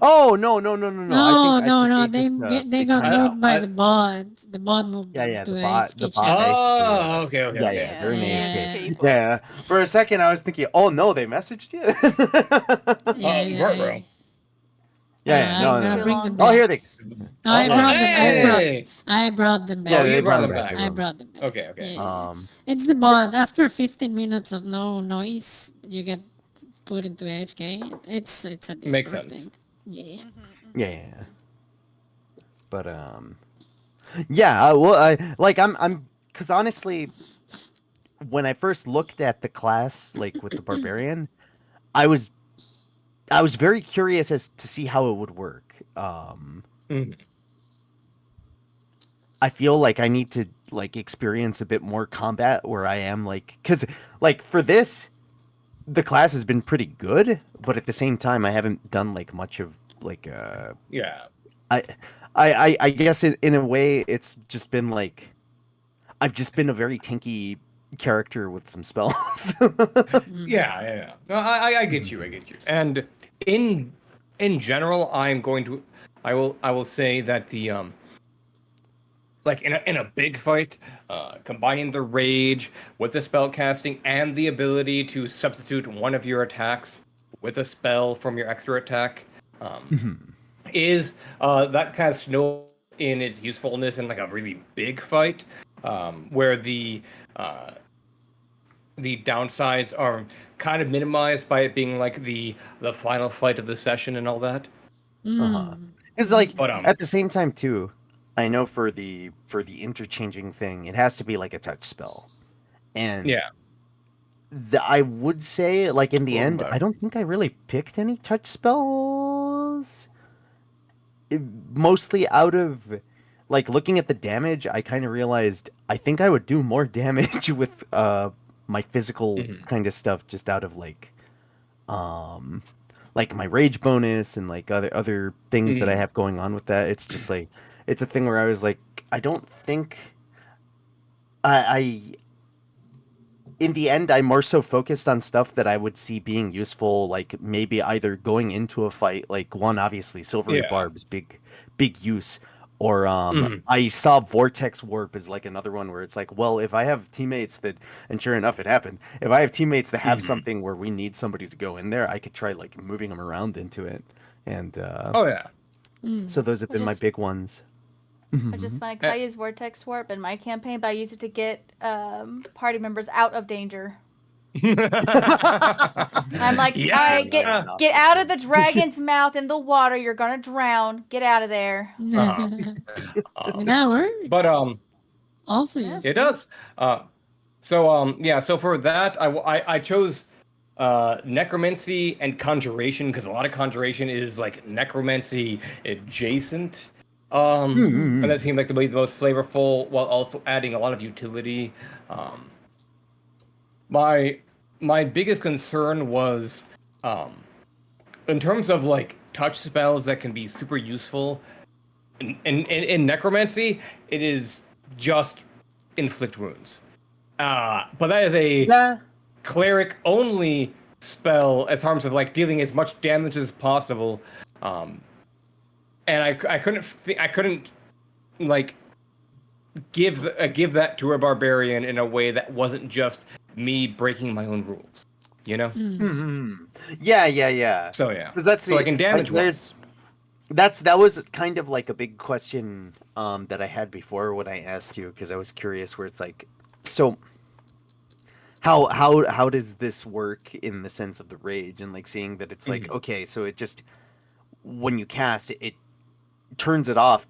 Oh no, no, no, no, no. No, I no, think no. they They just get they they got timed I moved out. by I the bot. The bot moved Yeah, them yeah, to the the AFK bot channel. basically. Oh, okay, okay, Yeah, okay. yeah, they're in Yeah, AFK. Yeah, people. Yeah, for a second I was thinking, oh no, they messaged you. yeah, Right, yeah. bro. Yeah, yeah, I'm no, Took gonna too no. bring them long. Oh, here back. they. I Oh, Yeah, brought them. yeah, hey! I brought them Oh, yeah. back. you They brought brought him them back. back. They I brought him. brought them back. Okay, okay. Yeah. It's the bot. After 15 minutes of no noise, you get put into AFK. It's a Makes Discord thing. sense. Yeah. Yeah, yeah, yeah. But yeah. Well, I like I'm because honestly, when I first looked at the class, like with the barbarian, I was I was very curious as to see how it would work. Mhm. I feel like I need to like experience a bit more combat where I am like because like for this the class has been pretty good, but at the same time I haven't done like much of like Yeah. I I guess in a way it's just been like I've just been a very tanky character with some spells. Yeah, yeah, yeah. No, I get you. I get you. And in in general, I will say that the like in a big fight, combining the rage with the spell casting and the ability to substitute one of your attacks with a spell from your extra attack, um, Mhm. is that kind of snow in its usefulness in like a really big fight, where uh, the downsides are kind of minimized by it being like the final fight of the session and all that. Uh-huh. Mm. Because like But at the same time too, I know for the interchanging thing, it has to be like a touch spell. And yeah, I would say like in the Welcome end, I back. don't think I really picked any touch spells. It- Mostly out of like looking at the damage, I kind of realized I think I would do more damage with my physical mhm, kind of stuff just out of um like my rage bonus and like other things that I mhm, have going on with that. It's just like it's a thing where I was like I don't think I in the end, I'm more so focused on stuff that I would see being useful, like maybe either going into a fight, like one obviously silvery yeah, barbs, big use, or mhm, I saw vortex warp as like another one where it's like, well, if I have teammates that, and sure enough, it happened. If I have teammates that have mhm. something where we need somebody to go in there, I could try like moving them around into it, and Oh yeah. so those have Which been my is big ones. which is Mhm. funny because Eh, I use Vortex Warp in my campaign, but I use it to get party members out of danger. I'm like, Yeah. all right, Yeah. get out of the dragon's mouth in the water. You're gonna drown. Get out of there. That works. But Also Yeah. useful. it does. So for that, I chose necromancy and conjuration because a lot of conjuration is like necromancy adjacent. And that seemed like to be the most flavorful while also adding a lot of utility. My biggest concern was in terms of like touch spells that can be super useful. In necromancy, it is just inflict wounds. But that is a Yeah. cleric only spell as terms of like dealing as much damage as possible. And I couldn't like give that to a barbarian in a way that wasn't just me breaking my own rules. You know? Yeah. So yeah. Because that's so like in damage there's wise. that was kind of like a big question that I had before when I asked you because I was curious where it's like, so how does this work in the sense of the rage and like seeing that it's like, okay, so it just when you cast it turns it off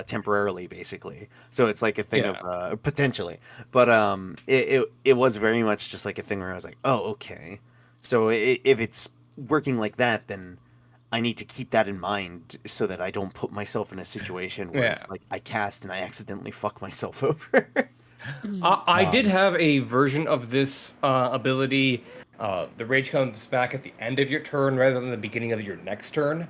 temporarily basically, so it's like a thing of potentially, but it was very much just like a thing where I was like, oh, okay, so if it's working like that, then I need to keep that in mind so that I don't put myself in a situation where it's like I cast and I accidentally fuck myself over. I did have a version of this ability. The rage comes back at the end of your turn rather than the beginning of your next turn.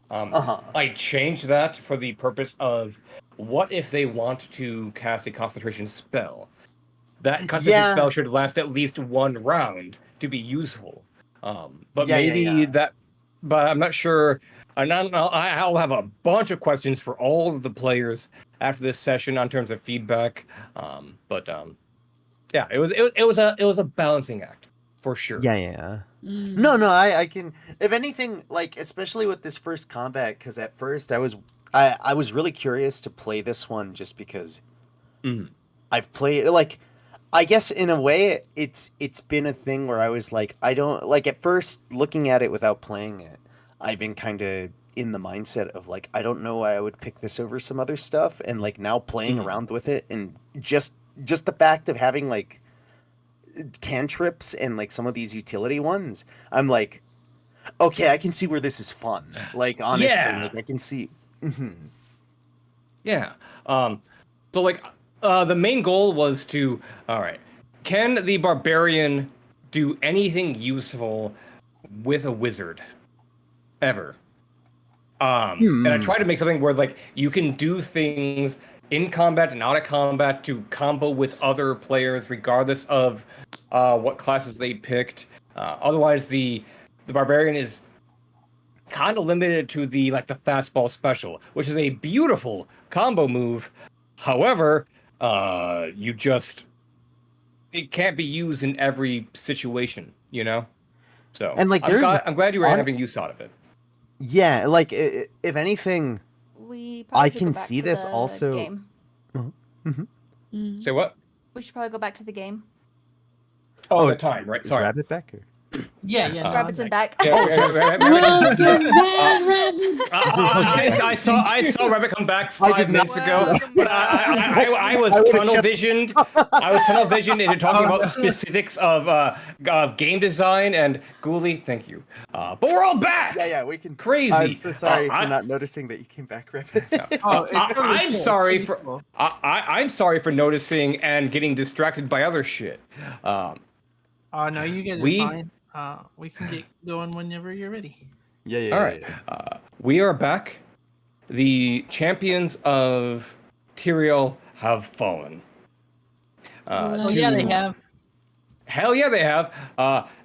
I changed that for the purpose of what if they want to cast a concentration spell? That concentration spell should last at least one round to be useful. But but I'm not sure. I'll have a bunch of questions for all of the players after this session on terms of feedback. Yeah, it was a balancing act for sure. Yeah. No, I can. If anything, like especially with this first combat, because at first I was really curious to play this one just because I've played like, I guess in a way it's been a thing where I was like, I don't like at first looking at it without playing it. I've been kind of in the mindset of like, I don't know why I would pick this over some other stuff, and like now playing around with it and just the fact of having like cantrips and like some of these utility ones, I'm like, okay, I can see where this is fun. Like honestly, like I can see. Yeah. So like the main goal was to, all right, can the barbarian do anything useful with a wizard ever? And I try to make something where like you can do things in combat and out of combat to combo with other players regardless of what classes they picked. Otherwise the barbarian is kind of limited to the like the fastball special, which is a beautiful combo move. However, it can't be used in every situation, you know. So And like I'm glad you were having use out of it. Yeah, like if anything, We probably I should can go back see to this the also. game. Say what? We should probably go back to the game. Oh, the time, right? Is Sorry. Rabbit back or? Yeah. No, Rabbit's been back. Welcome back, Rabbit. I saw Rabbit come back 5 minutes ago, Welcome but back. I was tunnel visioned. I was tunnel visioned into talking about the specifics of game design and Ghoulie. Thank you. But we're all back. Yeah, we can. Crazy. I'm so sorry for not noticing that you came back, Rabbit. I'm sorry for I'm sorry for noticing and getting distracted by other shit. Oh no, you guys are fine. We can get going whenever you're ready. Yeah. All right. We are back. The champions of Tyrael have fallen. Oh yeah, they have. Hell yeah, they have.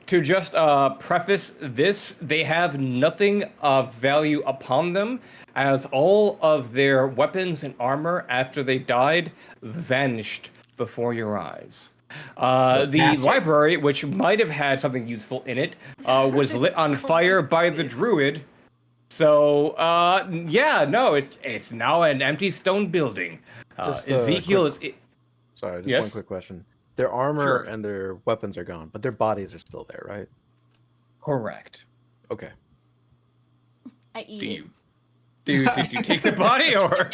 To just preface this, they have nothing of value upon them, as all of their weapons and armor after they died vanished before your eyes. The library, which might have had something useful in it, was lit on fire by the druid. So, it's now an empty stone building. Ezekiel is. Sorry, just Yes? one quick question. Their armor Sure. and their weapons are gone, but their bodies are still there, right? Correct. Okay. I eat Do it. you? Did you take the body or?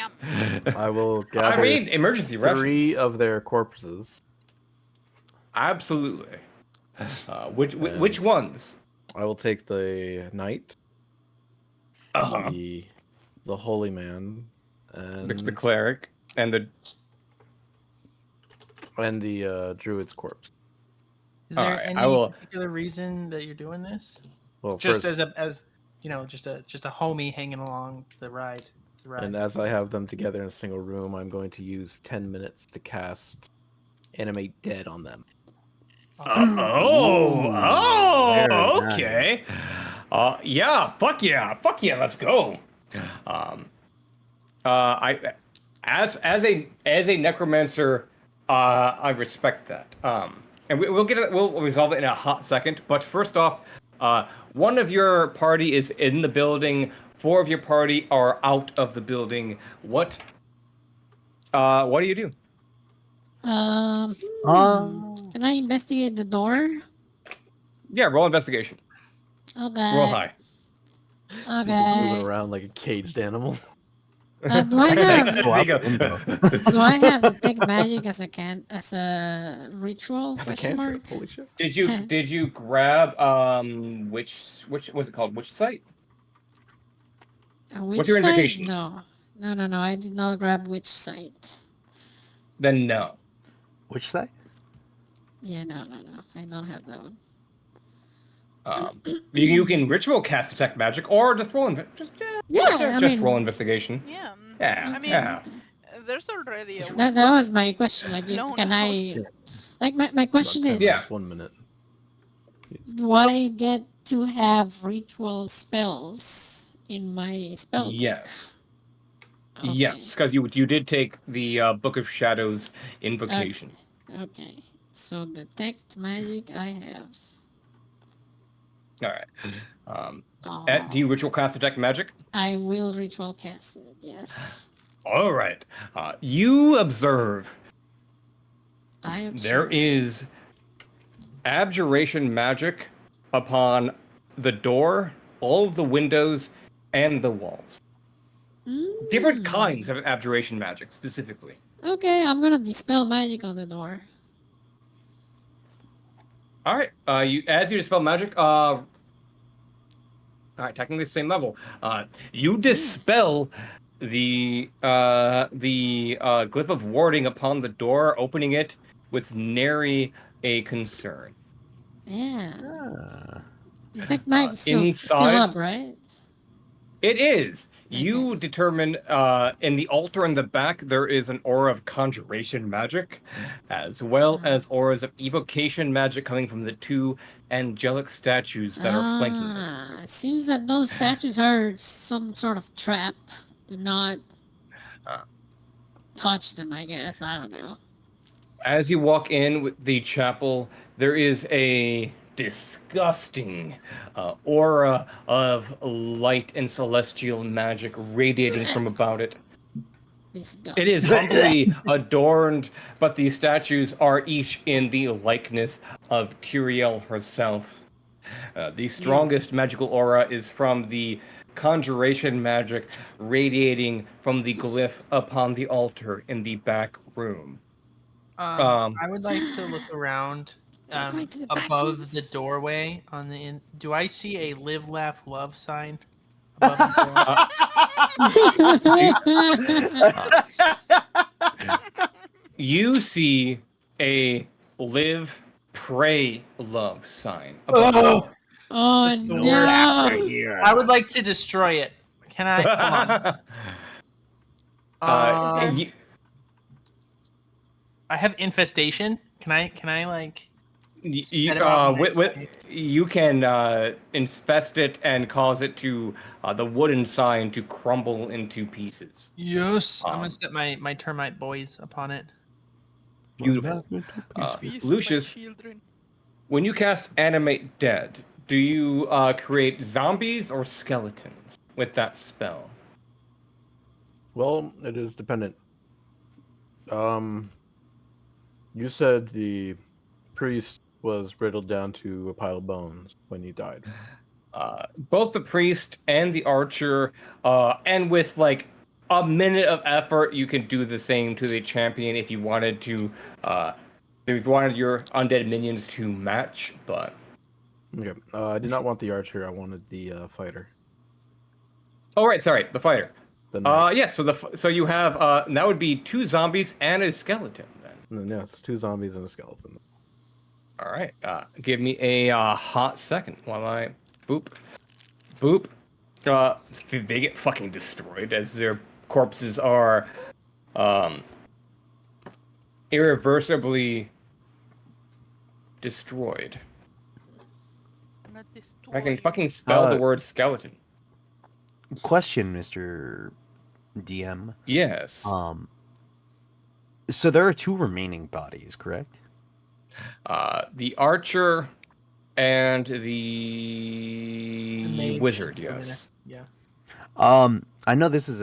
I will gather I mean, emergency 3 rations. of their corpses. Absolutely. Which And ones? I will take the knight, Uh-huh. the holy man, The and cleric and the. the druid's corpse. Is All there right, I any will. particular reason that you're doing this? Well, Just first, as just a homie hanging along the ride. and as I have them together in a single room, I'm going to use 10 minutes to cast Animate Dead on them. Very Okay. Yeah, fuck yeah, let's go. I, as a necromancer, I respect that. And we'll resolve it in a hot second. But first off, one of your party is in the building. 4 of your party are out of the building. What do you do? Can I investigate the door? Yeah, roll investigation. Okay. Roll high. See them moving Okay. around like a caged animal. Do I have Go out the window. do I have detect magic as a ritual? That's a Question mark. cantrip. Holy shit. Did you grab which what's it called? Which site? Which What's your site? invocations? No. I did not grab which site. Then no. Which side? Yeah, no. I don't have that one. You can ritual cast detect magic or just roll roll investigation. Yeah. Yeah. I mean, yeah. there's already a. That was my question. Like, if No, can no. I? Like, my question About 10 is, Yeah. minutes, 1 minute. do I get to have ritual spells in my spell book? Yes. Okay. Yes, because you did take the Book of Shadows invocation. Okay. So detect magic I have. All right. Do you ritual cast detect magic? I will ritual cast it. Yes. All right. You observe I there observe. is abjuration magic upon the door, all of the windows, and the walls. Different kinds of abjuration magic, specifically. Okay, I'm gonna dispel magic on the door. All right. As you dispel magic, all right, technically the same level. You dispel the glyph of warding upon the door, opening it with nary a concern. Yeah. Detect magic still Inside, up, right? it is. You determine in the altar in the back there is an aura of conjuration magic, as well as auras of evocation magic coming from the 2 angelic statues that are flanking it. It seems that those statues are some sort of trap. Do not touch them, I guess. I don't know. As you walk in with the chapel, there is a disgusting aura of light and celestial magic radiating from about it. Disgusting. It is humbly adorned, but these statues are each in the likeness of Tyrael herself. The strongest magical aura is from the conjuration magic radiating from the glyph upon the altar in the back room. I would like to look around going to the back above rooms. the doorway on the in. Do I see a live, laugh, love sign above the door? You see a live, pray, love sign above the door. Oh That's the no! worst. I would like to destroy it. Can I? Hold on. You- I have infestation. Can I like? you, set it on you can infest it and cause it to the wooden sign to crumble into pieces. Yes. I'm gonna set my termite boys upon it. Beautiful. Feast my Lucius, children. when you cast Animate Dead, do you create zombies or skeletons with that spell? Well, it is dependent. You said the priest was riddled down to a pile of bones when he died. Both the priest and the archer, and with like a minute of effort, you can do the same to the champion if you wanted to. If you wanted your undead minions to match, but Okay. I did not want the archer. I wanted the fighter. oh right, sorry, the fighter. The knight. Yeah. So you have that would be 2 zombies and a skeleton then. And then, yes, 2 zombies and a skeleton. All right. Give me a hot second while I boop. They get fucking destroyed as their corpses are irreversibly destroyed. Not I can destroyed. fucking spell the word skeleton. Question, Mr. DM. Yes. So there are 2 remaining bodies, correct? The archer and the mage wizard, over there. yes. Yeah. I know this is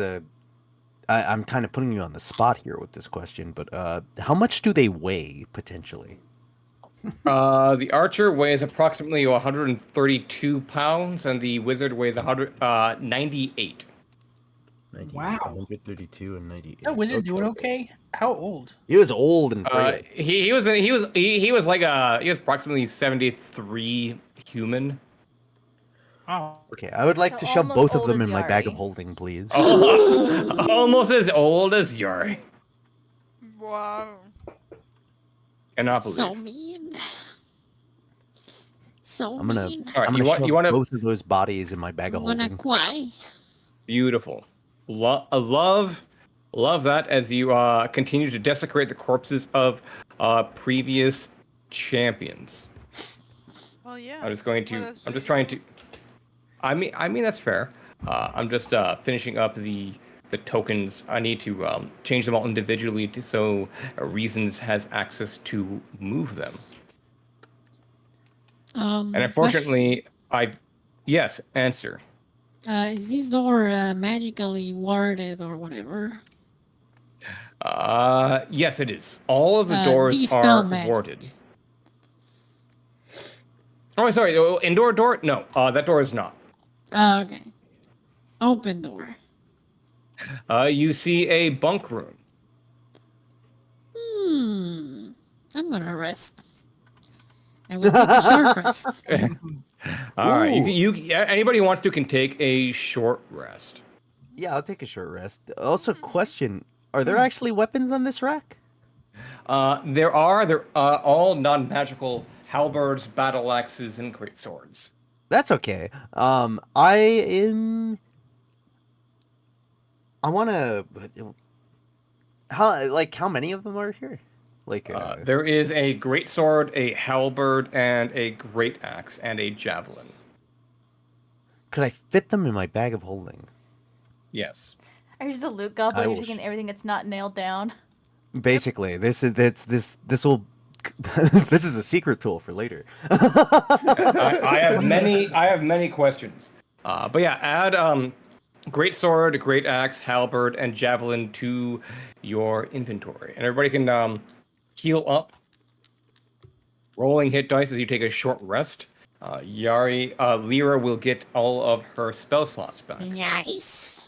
I'm kind of putting you on the spot here with this question, but how much do they weigh potentially? The archer weighs approximately 132 pounds, and the wizard weighs 198. 98, Wow. 132 and 98. Is that wizard doing okay? How old? He was old and frail. He was approximately 73 human. Oh. Okay, I would like So to shove almost both of old them as in my bag of Yari. holding, please. Almost as old as Yari. Wow. Cannot believe. So mean. So I'm gonna, mean. All right, I'm gonna shove you want to both of those bodies in my bag of I'm gonna holding. cry. beautiful. Love that as you continue to desecrate the corpses of previous champions. Well, yeah. I'm just going What to. else I'm do just you trying do? to. I mean that's fair. I'm just finishing up the tokens. I need to change them all individually so Reasons has access to move them. And unfortunately, yes, answer. Is this door magically warded or whatever? Yes, it is. All of the doors Dispel are magic. warded. Oh, sorry. Indoor door? No, that door is not. Okay. Open door. You see a bunk room. I'm gonna rest. I will take a short rest. All right. Ooh. Anybody who wants to can take a short rest. Yeah, I'll take a short rest. Also, question: are there actually weapons on this rack? They're all non-magical halberds, battle axes, and great swords. That's okay. I want to. How many of them are here? There is a great sword, a halberd, and a great axe, and a javelin. Could I fit them in my bag of holding? Yes. Are you just a loot I goblin? You're will taking everything that's not nailed down. Basically, this will. This is a secret tool for later. I have many questions. But yeah, add great sword, great axe, halberd, and javelin to your inventory, and everybody can heal up. Rolling hit dice as you take a short rest. Lyra will get all of her spell slots back. Nice.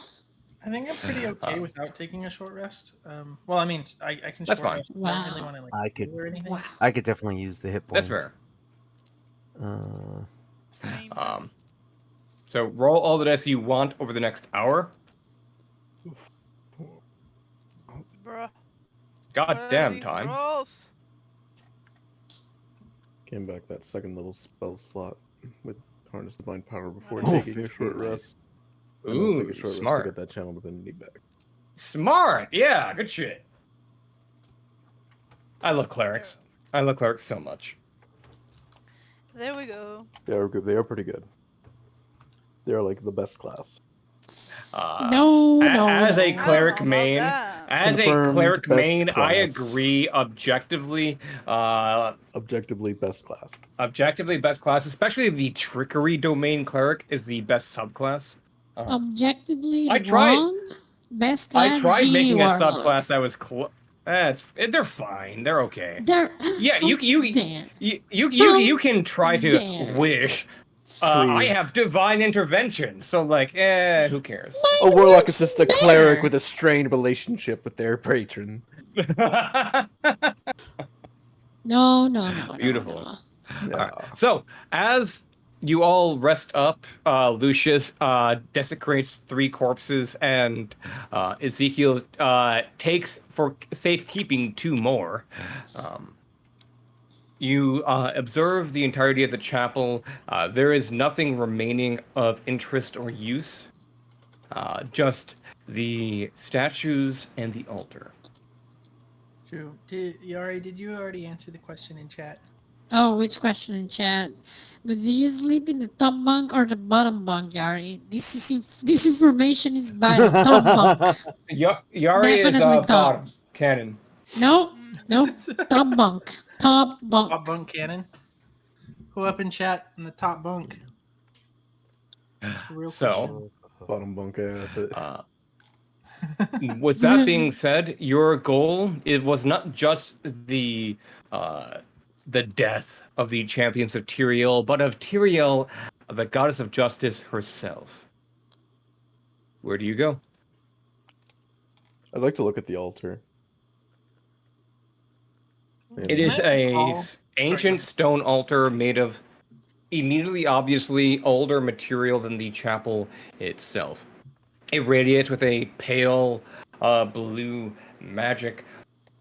I think I'm pretty okay without taking a short rest. Well, I mean, I can That's short fine. rest. I don't really Wow. want to like I could- heal or anything. Wow. I could definitely use the hit points. That's fair. Same. So roll all the dice you want over the next hour. Bruh. God What are damn these time. rolls? Came back that second little spell slot with Harness Divine Power before Oh, taking a short 59. rest. And I'll take Ooh, a short smart. rest to get that channel divinity back. Smart. Yeah, good shit. I love clerics. I love clerics so much. There we go. They are good. They are pretty good. They are like the best class. No, As a no. cleric About main, that. as a Confirmed cleric best main, I class. agree. Objectively, Objectively best class. best class, especially the trickery domain cleric is the best subclass. Objectively I tried- wrong. Best class I tried genie making a warlock. subclass that was They're fine. They're okay. They're Yeah, there. you can try to There. wish. I Please. have divine intervention, so like, who cares? A Mine warlock works is just a cleric better. with a strained relationship with their patron. No. Beautiful. All Yeah. right. So as you all rest up, Lucius desecrates 3 corpses, and Ezekiel takes for safekeeping 2 more. You observe the entirety of the chapel. There is nothing remaining of interest or use, just the statues and the altar. True. Did you already answer the question in chat? Oh, which question in chat? But do you sleep in the top bunk or the bottom bunk, Yari? This information is vital. Top bunk. Yari is Definitely top. bottom cannon. Nope. Top bunk. Top bunk. Top bunk cannon. Who up in chat in the top bunk? That's the real So, Bottom bunk ass. with that being said, your goal it was not just the death of the champions of Tyrael, but of Tyrael, the goddess of justice herself. Where do you go? I'd like to look at the altar. It is a Sorry, ancient stone altar made of immediately obviously older material than the chapel itself. It radiates with a pale blue magic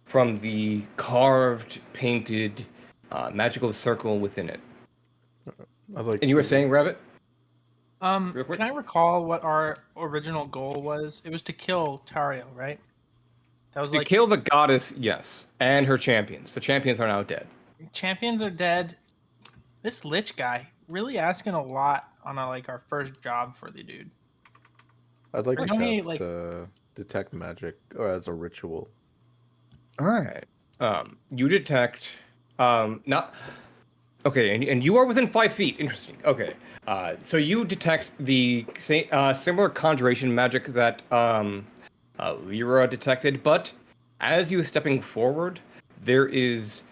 from the carved, painted, magical circle within it. I'd like And you were to- saying, Rabbit? Can I recall what our original goal was? It was to kill Tario, right? That was To like kill the goddess, yes, and her champions. The champions are now dead. champions are dead. This lich guy really asking a lot on our first job for the dude. I'd like Or to don't he, cast detect magic or as a ritual. All right. You detect not okay, and you are within 5 feet. Interesting. Okay. So you detect the similar conjuration magic that Lyra detected, but as you are stepping forward, there is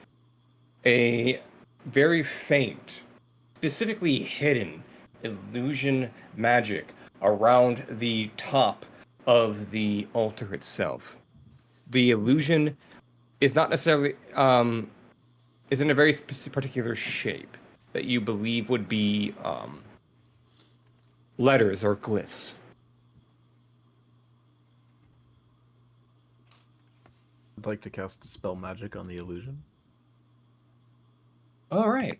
a very faint, specifically hidden illusion magic around the top of the altar itself. The illusion is not necessarily is in a very particular shape that you believe would be letters or glyphs. I'd like to cast dispel magic on the illusion. All right.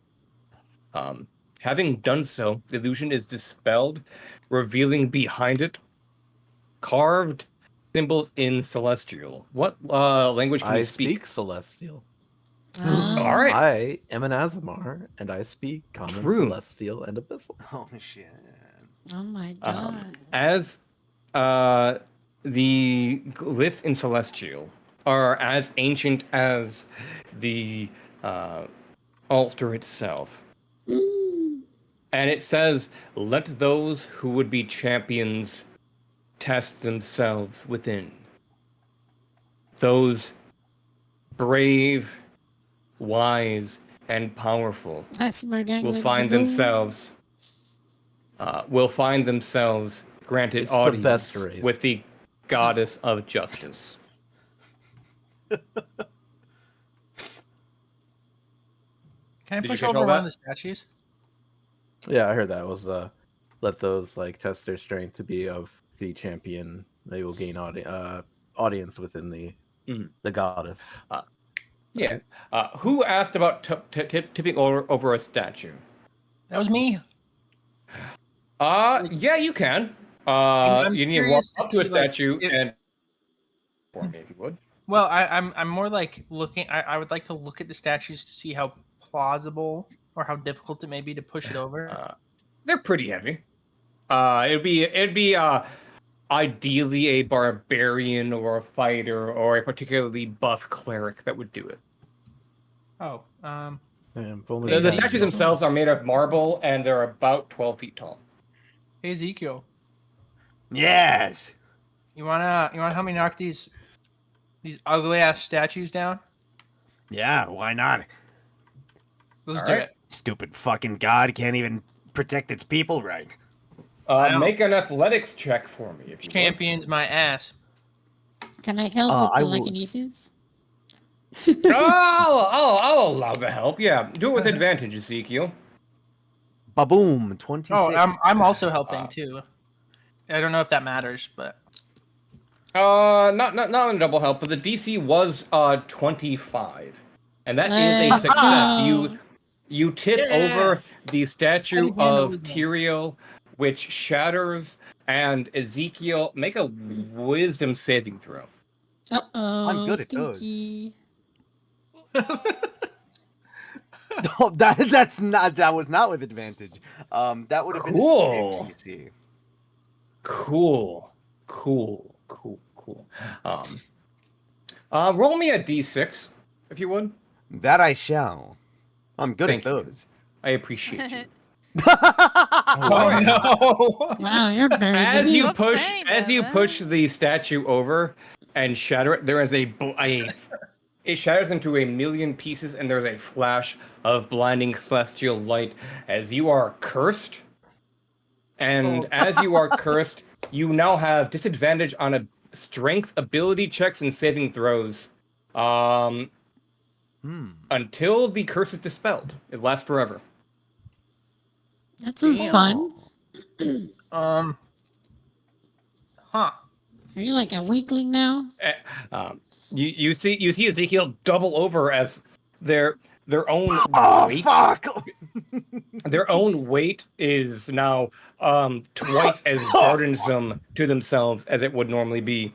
Having done so, the illusion is dispelled, revealing behind it carved symbols in Celestial. What language can I you speak? speak Celestial. All right. I am an Azamar, and I speak Common, True. Celestial, and Abyssal. Oh shit. Oh my god. As the glyphs in Celestial are as ancient as the altar itself. And it says, let those who would be champions test themselves within. Those brave, wise, and powerful will find themselves granted It's the audience best race. with the goddess of justice. Can I Did you push catch over all one that? of the statues? Yeah, I heard that was let those test their strength to be of the champion. They will gain audience within the goddess. Yeah. Who asked about tipping over a statue? That was me. Yeah, you can. I'm You need to walk curious to up to a see, like, statue if- and for me, if you would. Well, I'm more like looking. I would like to look at the statues to see how plausible or how difficult it may be to push it over. They're pretty heavy. It'd be ideally a barbarian or a fighter or a particularly buff cleric that would do it. Oh, Yeah, if only The we had statues the themselves are bonus. made of marble and they're about 12 feet tall. hey Ezekiel, Yes. you wanna help me knock these these ugly ass statues down? Yeah, why not? Let's All do right. it. Stupid fucking god can't even protect its people right. I know. Make an athletics check for me, if you would. Champions my ass. Can I help with I the will- telekinesis? I'll allow the help. Yeah, do it with advantage, Ezekiel. Baboom, 26. Oh, I'm also helping too. I don't know if that matters, but Not a double help, but the DC was 25, and that is a Let's success. go. You tip Yeah. over the statue Petty of vandalism. Tyrael, which shatters, and Ezekiel, make a wisdom saving throw. Uh-oh, I'm good at those. stinky. No, that was not with advantage. That would have been Cool. a 6 CC. Cool. Roll me a d6, if you would. That I shall. I'm good Thank at you. those. I appreciate you. oh no! Wow, you're very As good. you Stop push, saying as that, you man. push the statue over and shatter it, there is it shatters into a million pieces, and there's a flash of blinding celestial light as you are cursed. And as you are cursed, you now have disadvantage on a strength, ability checks, and saving throws. Until the curse is dispelled. It lasts forever. That sounds Damn. fun. Huh. Are you like a weakling now? You see Ezekiel double over as their own Oh, weight. fuck! Their own weight is now twice as burdensome to themselves as it would normally be.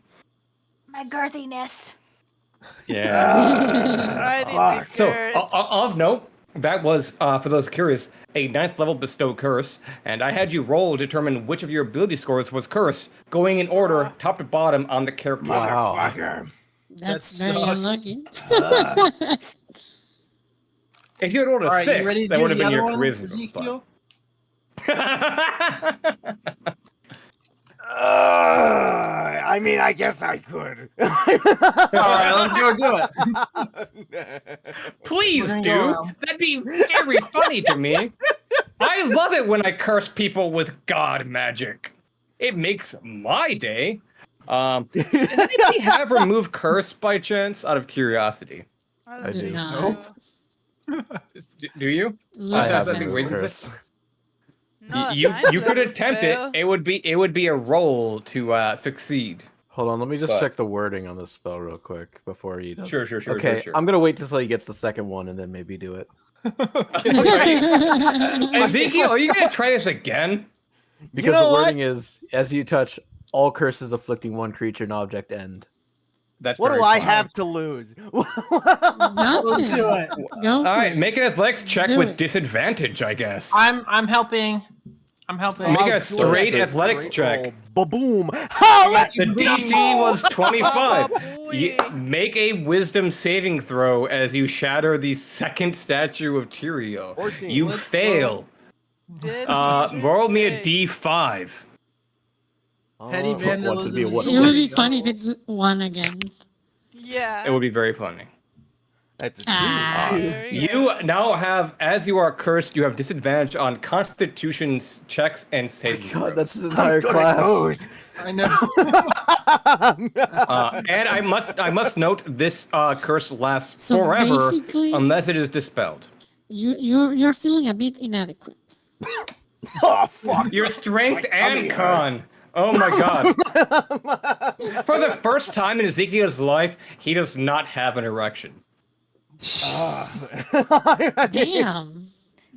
My girthiness. Yeah. Right in the So, curse. of note, that was, for those curious, a 9th level bestow curse, and I had you roll to determine which of your ability scores was cursed, going in order, top to bottom, on the character. Motherfucker. That's That very sucks. unlucky. If you had rolled a All right, 6, you ready to that do would have the been your other one, charisma. Ezekiel? I mean, I guess I could. All right, let's go do it. Please We're gonna go do. around. That'd be very funny to me. I love it when I curse people with god magic. It makes my day. Does anybody have remove curse by chance? Out of curiosity, I do don't not. know. do you? I Lucius have that thing knows. no raises it? curse. No, You ninth could level attempt spell. it. It would be a roll to succeed. Hold on, let me just But- check the wording on this spell real quick before he does. Sure. Okay, I'm gonna wait till he gets the second one and then maybe do it. Ezekiel, are you gonna try this again? Because know the what? wording is, as you touch, all curses afflicting one creature and object end. That's What very do I fine. have to lose? Nothing. do it. Go All for right, it. make an athletics check Do with it. disadvantage, I guess. I'm helping. I'm helping. Make I'll a do straight it. athletics Great check. roll. Ba-boom. Oh, let's The DC was 25. You Boy. make a wisdom saving throw as you shatter the second statue of Tyrael. 14. You Let's fail. Dead Roll me a disrespect. D5. Petty Once vandalism. would be a is what? It the would way be to funny go. if it's one again. Yeah. It would be very funny. That's a Ah. There we You go. now have, as you are cursed, you have disadvantage on Constitution checks and saving God, throws. that's his entire good at class. those. I know. And I must note this curse lasts So forever basically- unless it is dispelled. You're feeling a bit inadequate. Oh, fuck. Your strength Like, and here. con. Oh my god. For the first time in Ezekiel's life, he does not have an erection. Damn.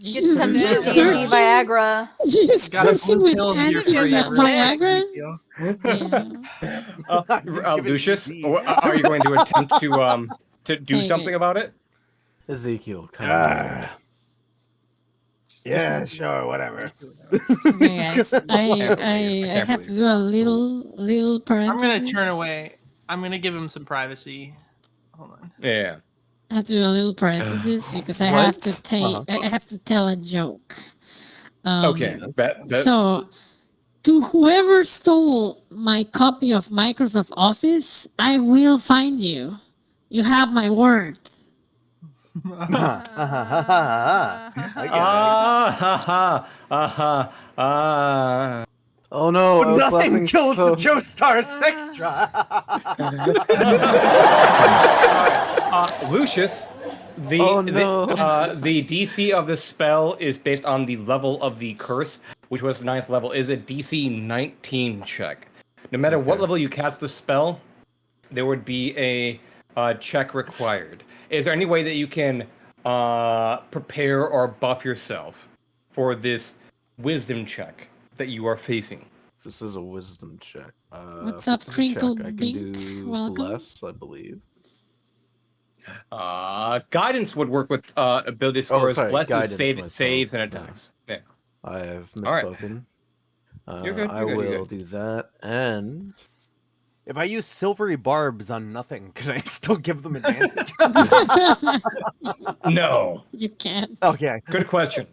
Get some Yeah. juicy Viagra. You just Got a cursing blue with pill here energy for you. Viagra? Ezekiel. Yeah. Lucius, DP. are you going to attempt to do Take something it. about it? Ezekiel, come on. Yeah, sure, whatever. Okay, guys. I have to do a little I'm parenthesis. gonna turn away. I'm gonna give him some privacy. Hold on. Yeah. I have to do a little parenthesis because I have to I have to tell a joke. Okay. So To whoever stole my copy of Microsoft Office, I will find you. You have my word. I get it. Ah. Oh no, I But was nothing laughing kills so... the Joestar sex drive. Lucius, Oh, no. the DC of the spell is based on the level of the curse, which was 9th level, is a DC 19 check. No matter what Okay. level you cast the spell, there would be a check required. Is there any way that you can prepare or buff yourself for this wisdom check that you are facing? This is a wisdom check. What's If up, it's a Crinkle check, I can Dink? do Welcome. bless, I believe. Guidance would work with ability Oh, scores. sorry, Bless is guidance saves and myself. attacks. Yeah. I have All right. misspoken. You're good. I You're good. will You're good. do that, and If I use silvery barbs on nothing, can I still give them advantage? No. You can't. Okay. Good question.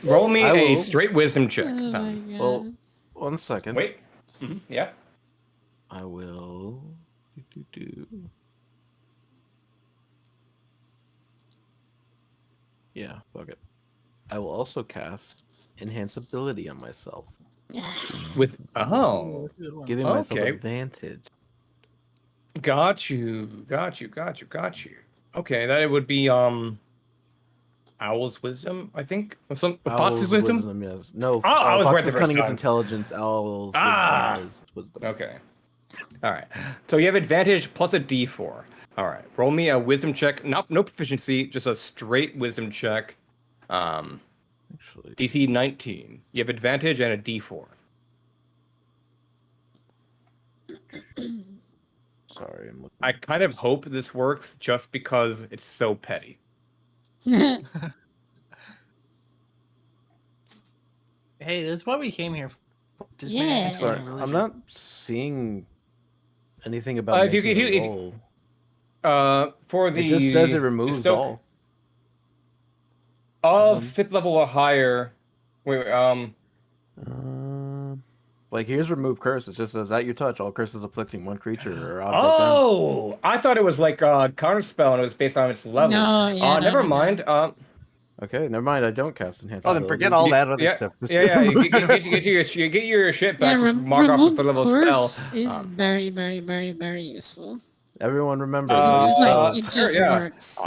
Roll me I a will. straight wisdom check. Oh my god. Well, 1 second. Wait. Yeah. I will. Yeah, fuck it. I will also cast Enhance Ability on myself, With oh, giving myself Okay. advantage. got you. Okay, that it would be Owl's wisdom, I think. Fox's wisdom. Yes. No, I was right Fox's the first cunning is time. intelligence. Owl's Ah! wisdom is wisdom. Okay. All right. So you have advantage plus a D4. All right. Roll me a wisdom check. No proficiency, just a straight wisdom check. Actually, DC 19. You have advantage and a D4. sorry, I'm looking. I kind of hope this works just because it's so petty. Hey, that's why we came here. Just Yeah. man, Sorry, being I'm religious. not seeing anything about If you- making if a you- roll. For the It just says it removes Stoke- all. of them. 5th level or higher. Wait, Like here's remove curse. It just says at you touch all curses afflicting one creature or object. Oh, I thought it was like a counterspell and it was based on its level. No, yeah, Never no. mind. Okay, never mind. I don't cast enhance. Oh, then ability. forget all that other Yeah, stuff. Just yeah. You get your shit back. Yeah, Just mark off the remove 5th level curse spell. is very, very, very, very useful. Everyone remember. It's just like these it spells. just yeah. works.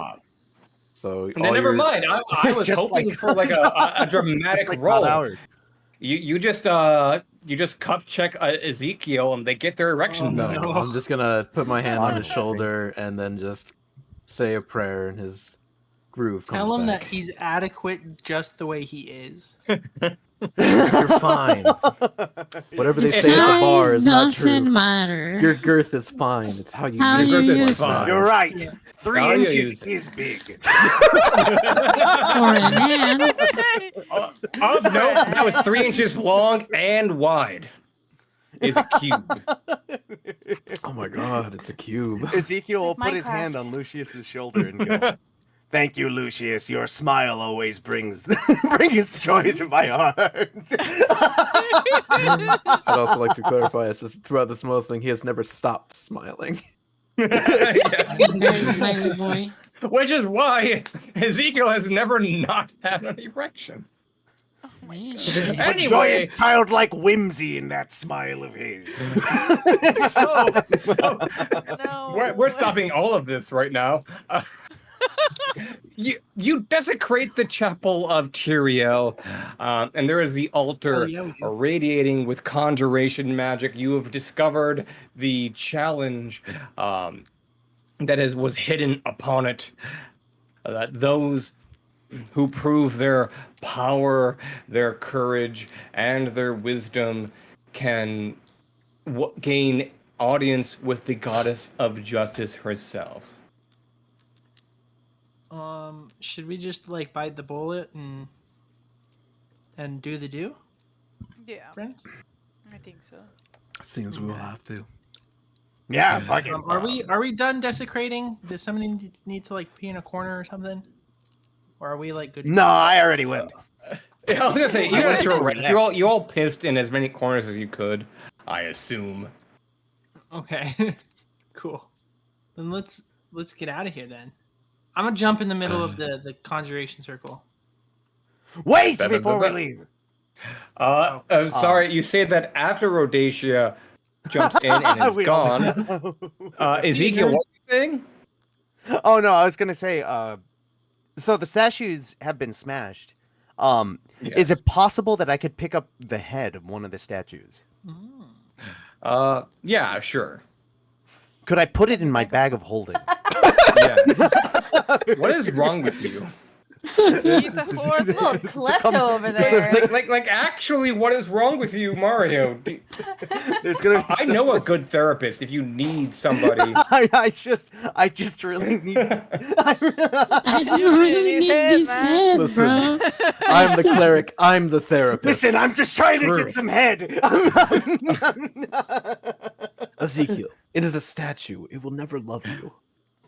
So Then all never your- mind. I was Just hoping like- for like a dramatic Like Todd roll. Howard. You just cup check Ezekiel and they get their erection No, back. I'm just gonna put my hand on his Honestly. shoulder and then just say a prayer and his groove comes Tell him back. that he's adequate just the way he is. You're fine. Whatever they The say at the bar size is not doesn't true. matter. Your girth is fine. It's how you How use Your you girth is use fine. it. You're right. Yeah. 3 How you inches use it. is big. For an ant. Of note, that was 3 inches long and wide. Is a cube. Oh my god, it's a cube. Ezekiel will Like put his hand Minecraft. on Lucius's shoulder and go, "Thank you, Lucius. Your smile always brings joy to my heart." I'd also like to clarify, it's just throughout this most thing, he has never stopped smiling. Yeah. Very smiley boy. Which is why Ezekiel has never not had an erection. Man. But joy is Anyway, childlike whimsy in that smile of his. so No. we're stopping all of this right now. You desecrate the chapel of Tyrael, and there is the altar Oh, yeah, we do. radiating with conjuration magic. You have discovered the challenge that was hidden upon it. That those who prove their power, their courage, and their wisdom can gain audience with the goddess of justice herself. Should we just like bite the bullet and do the do, Yeah, friends? I think so. Seems we will have to. Yeah, fuck it. Are we done desecrating? Does somebody need to like pee in a corner or something? Or are we like good? No, I already went. Yeah, I was gonna say you I got a wouldn't short go rest. there. You all pissed in as many corners as you could, I assume. Okay. Cool. Then let's get out of here then. I'm gonna jump in the middle of the conjuration circle. Wait Ba- ba- ba- before we ba. leave. I'm sorry. You say that after Rhodesia jumps in and is We all gone. know. See you, Ezekiel, what nerds. are you saying? Oh no, I was gonna say. So the statues have been smashed. Is Yes. it possible that I could pick up the head of one of the statues? Yeah, sure. Could I put it in my bag of holding? Yes. What is wrong with you? He's a Little hoarder. klepto over there. Like, actually, what is wrong with you, Mario? There's gonna be I know a good therapist if you need somebody. I just really need. I just really need this head, Listen. bro. I'm the cleric. I'm the therapist. Listen, I'm just trying to True. get some head. Ezekiel. It is a statue. It will never love you.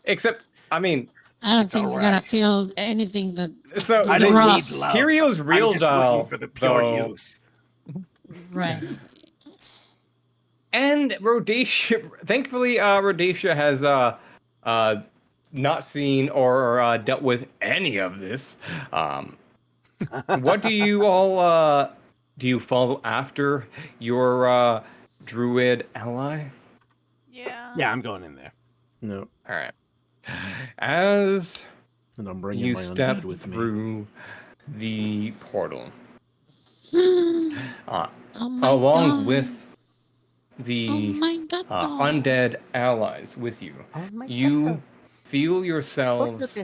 Except, I mean, I don't think it's alright. gonna feel anything that so I don't Rough. need love. Tyrio's real I'm just doll, looking for the pure though, use. right. and Rhodesia. Thankfully, Rhodesia has not seen or dealt with any of this. What do you all do? You follow after your druid ally? Yeah. Yeah, I'm going in there. No. All right. As And I'm bringing you my step undead with me. through the portal, Oh my along god. with Oh the my god. undead allies with you, Oh my you feel yourselves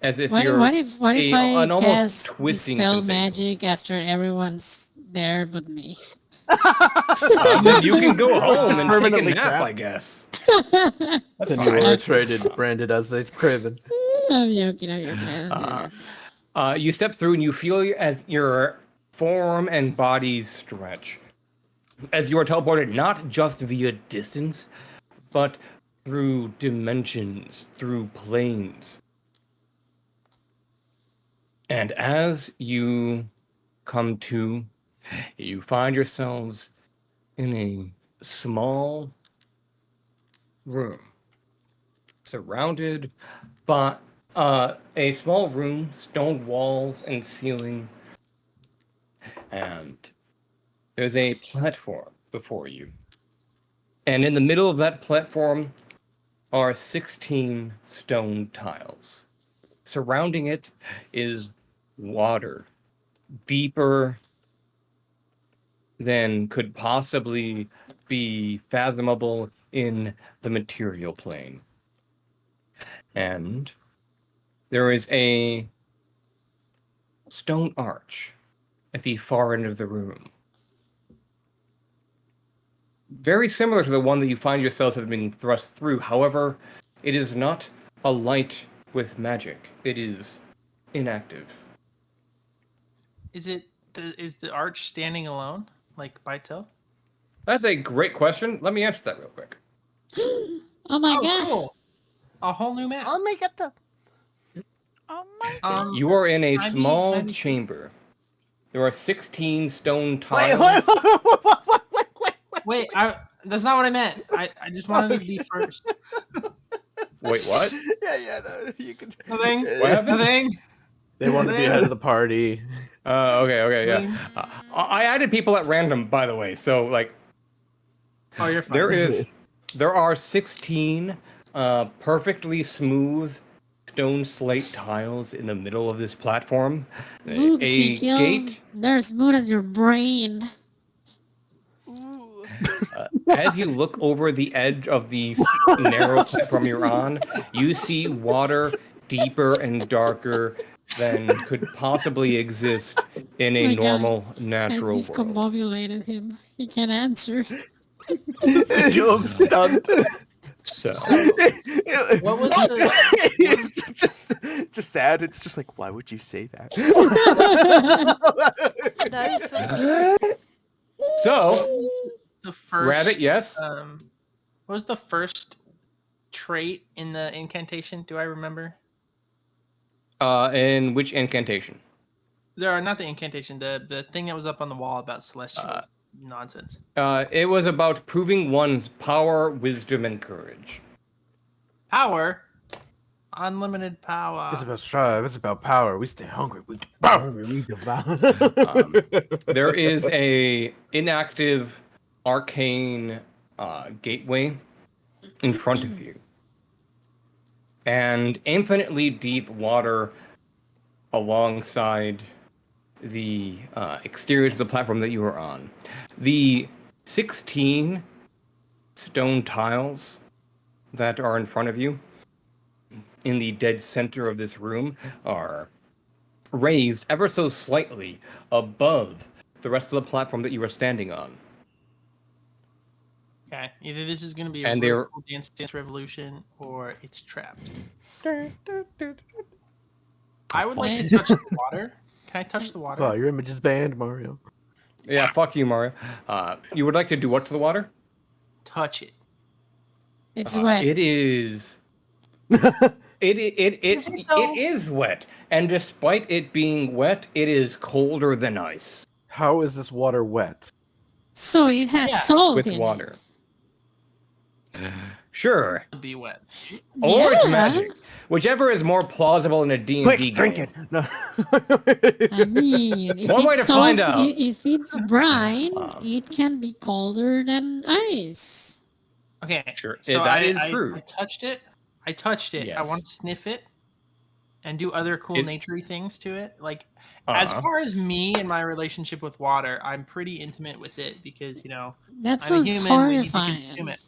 as if What you're if an I almost cast twisting dispel sensation. magic after everyone's there but me? Then you can go home Just and take a permanently nap, trapped. I guess. Then fine. you are traded, branded as a craven. I'm joking. I don't do that. You step through and you feel as your form and body stretch. As you are teleported not just via distance, but through dimensions, through planes. And as you come to, you find yourselves in a small room, surrounded by a small room, stone walls and ceiling, and there's a platform before you. And in the middle of that platform are 16 stone tiles. Surrounding it is water, deeper than could possibly be fathomable in the material plane. And there is a stone arch at the far end of the room. Very similar to the one that you find yourselves have been thrust through. However, it is not a light with magic. It is inactive. Is the arch standing alone, like by itself? That's a great question. Let me answer that real quick. Oh my god. Cool. A whole new map. Oh my god. Oh my god. You are in a can I be- small can I be- chamber. There are 16 stone Wait, tiles. Wait, that's not what I meant. I just wanted to be first. Wait, what? Yeah, no, you can. Nothing. What happened? Nothing. They want to be ahead of the party. Okay, yeah. Nothing. I added people at random, by the way. So, like, Oh, you're fine. there are 16 perfectly smooth stone slate tiles in the middle of this platform. Look, A Ezekiel, gate. they're as smooth as your brain. Ooh. As you look over the edge of the narrow platform you're on, you see water deeper and darker than could possibly exist in a My God. normal, I natural world. discombobulated him. He can't answer. I'm stunned. So, What was the? it's just sad. It's just like, why would you say that? That is so cute. so The first Rabbit, yes. What was the first trait in the incantation? Do I remember? In which incantation? Not the incantation. The thing that was up on the wall about celestial nonsense. It was about proving one's power, wisdom, and courage. Power. Unlimited power. It's about strive. It's about power. We stay hungry. We devour. There is a inactive arcane gateway in front of you, and infinitely deep water alongside the exteriors of the platform that you are on. The 16 stone tiles that are in front of you in the dead center of this room are raised ever so slightly above the rest of the platform that you are standing on. Okay, either this is going to be a And really they're cool Dance Revolution or it's trapped. I would like to touch the water. Can I touch the water? Oh, your image is banned, Mario. yeah, fuck you, Mario. You would like to do what to the water? Touch it. It's wet. It is. It is wet, and despite it being wet, it is colder than ice. How is this water wet? So it has Yeah, salt with in water. it. Sure. It'd be wet. Or it's Yeah. magic. Whichever is more plausible in a D&D Quick, game. drink it. No. I mean, if One way it's to find salt, out. if it's brine, it can be colder than ice. Okay, Sure, so that is true. I touched it. I Yes. want to sniff it and do other cool It- naturey things to it. Like, as far as me and my relationship with water, I'm pretty intimate with it because, you know, That I'm a sounds human. We need to horrifying. consume it.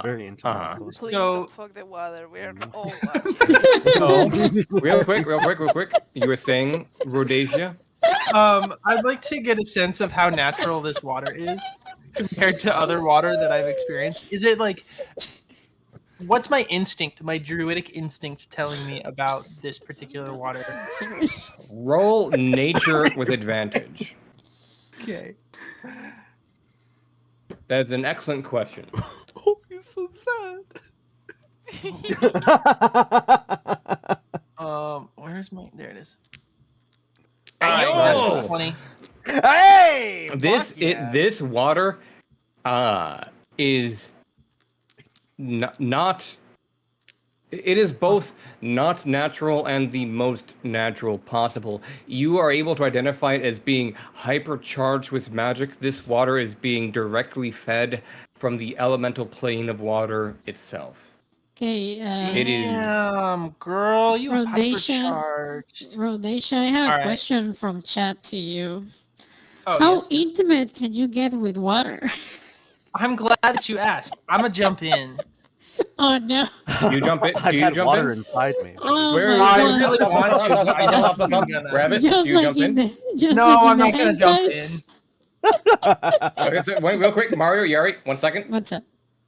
Very intimate. Please So- don't fuck the water. We're all watching. So, real quick. You were saying, Rhodesia? I'd like to get a sense of how natural this water is compared to other water that I've experienced. Is it like, what's my instinct, my druidic instinct telling me about this particular water? Roll nature with advantage. Okay. That's an excellent question. Oh, he's so sad. Where's my? There it is. Hey, That's yo! 20. Hey! This fuck yeah. this water is not. It is both not natural and the most natural possible. You are able to identify it as being hypercharged with magic. This water is being directly fed from the elemental plane of water itself. Okay, It is. Girl, you Rhodesia. hypercharged. Rhodesia, I have a Alright. question from chat to you. Oh, How yes. intimate can you get with water? I'm glad that you asked. I'm gonna jump in. Oh no! You jump in. I've Do you had jump water in? inside me. Oh Where my I god! really want to. but I don't think I'm gonna. Rabbit, Just do you like jump in in? the, just No, like I'm in the not gonna jump in. hentais. Okay, so wait, real quick, Mario, Yari, 1 second. What's up?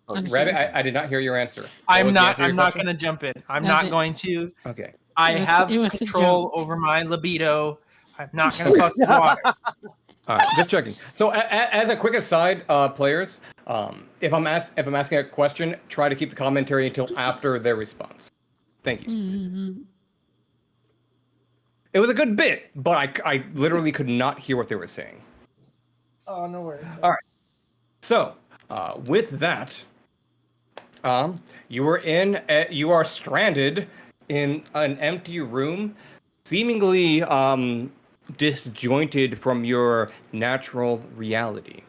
I'm Rabbit, here. I did not hear your answer. What I'm was the not. answer to your I'm not question? gonna jump in. I'm That's not it. going to. Okay. I It was- have it was a control joke. over my libido. I'm not gonna fuck the water. All right, just checking. So, as a quick aside, players, if I'm asking a question, try to keep the commentary until after their response. Thank you. Mm-hmm. It was a good bit, but I literally could not hear what they were saying. Oh, no worries. All right. So, with that, you are stranded in an empty room, seemingly disjointed from your natural reality.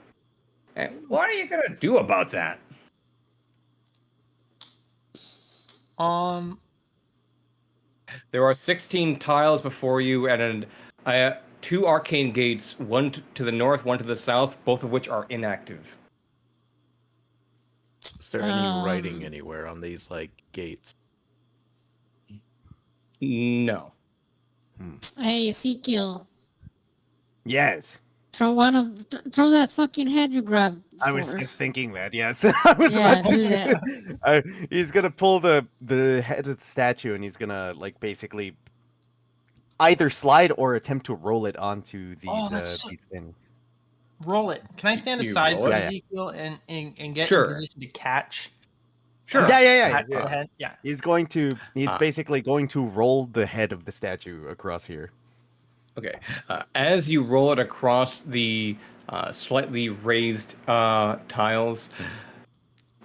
And what are you gonna do about that? There are 16 tiles before you, and 2 arcane gates, one to the north, one to the south, both of which are inactive. Is there any writing anywhere on these like gates? No. Hey, Ezekiel, Yes. throw that fucking head you grabbed. I was for- just thinking that, yes. I was Yeah, about to do that. He's gonna pull the head of the statue and he's gonna like basically either slide or attempt to roll it onto Oh, that's so- these things. Roll it. Can I stand You aside roll from it? Yeah, yeah. Ezekiel and get Sure. in position to catch? Sure. The head. Yeah. He's going to. He's Ah. basically going to roll the head of the statue across here. Okay. As you roll it across the slightly raised tiles,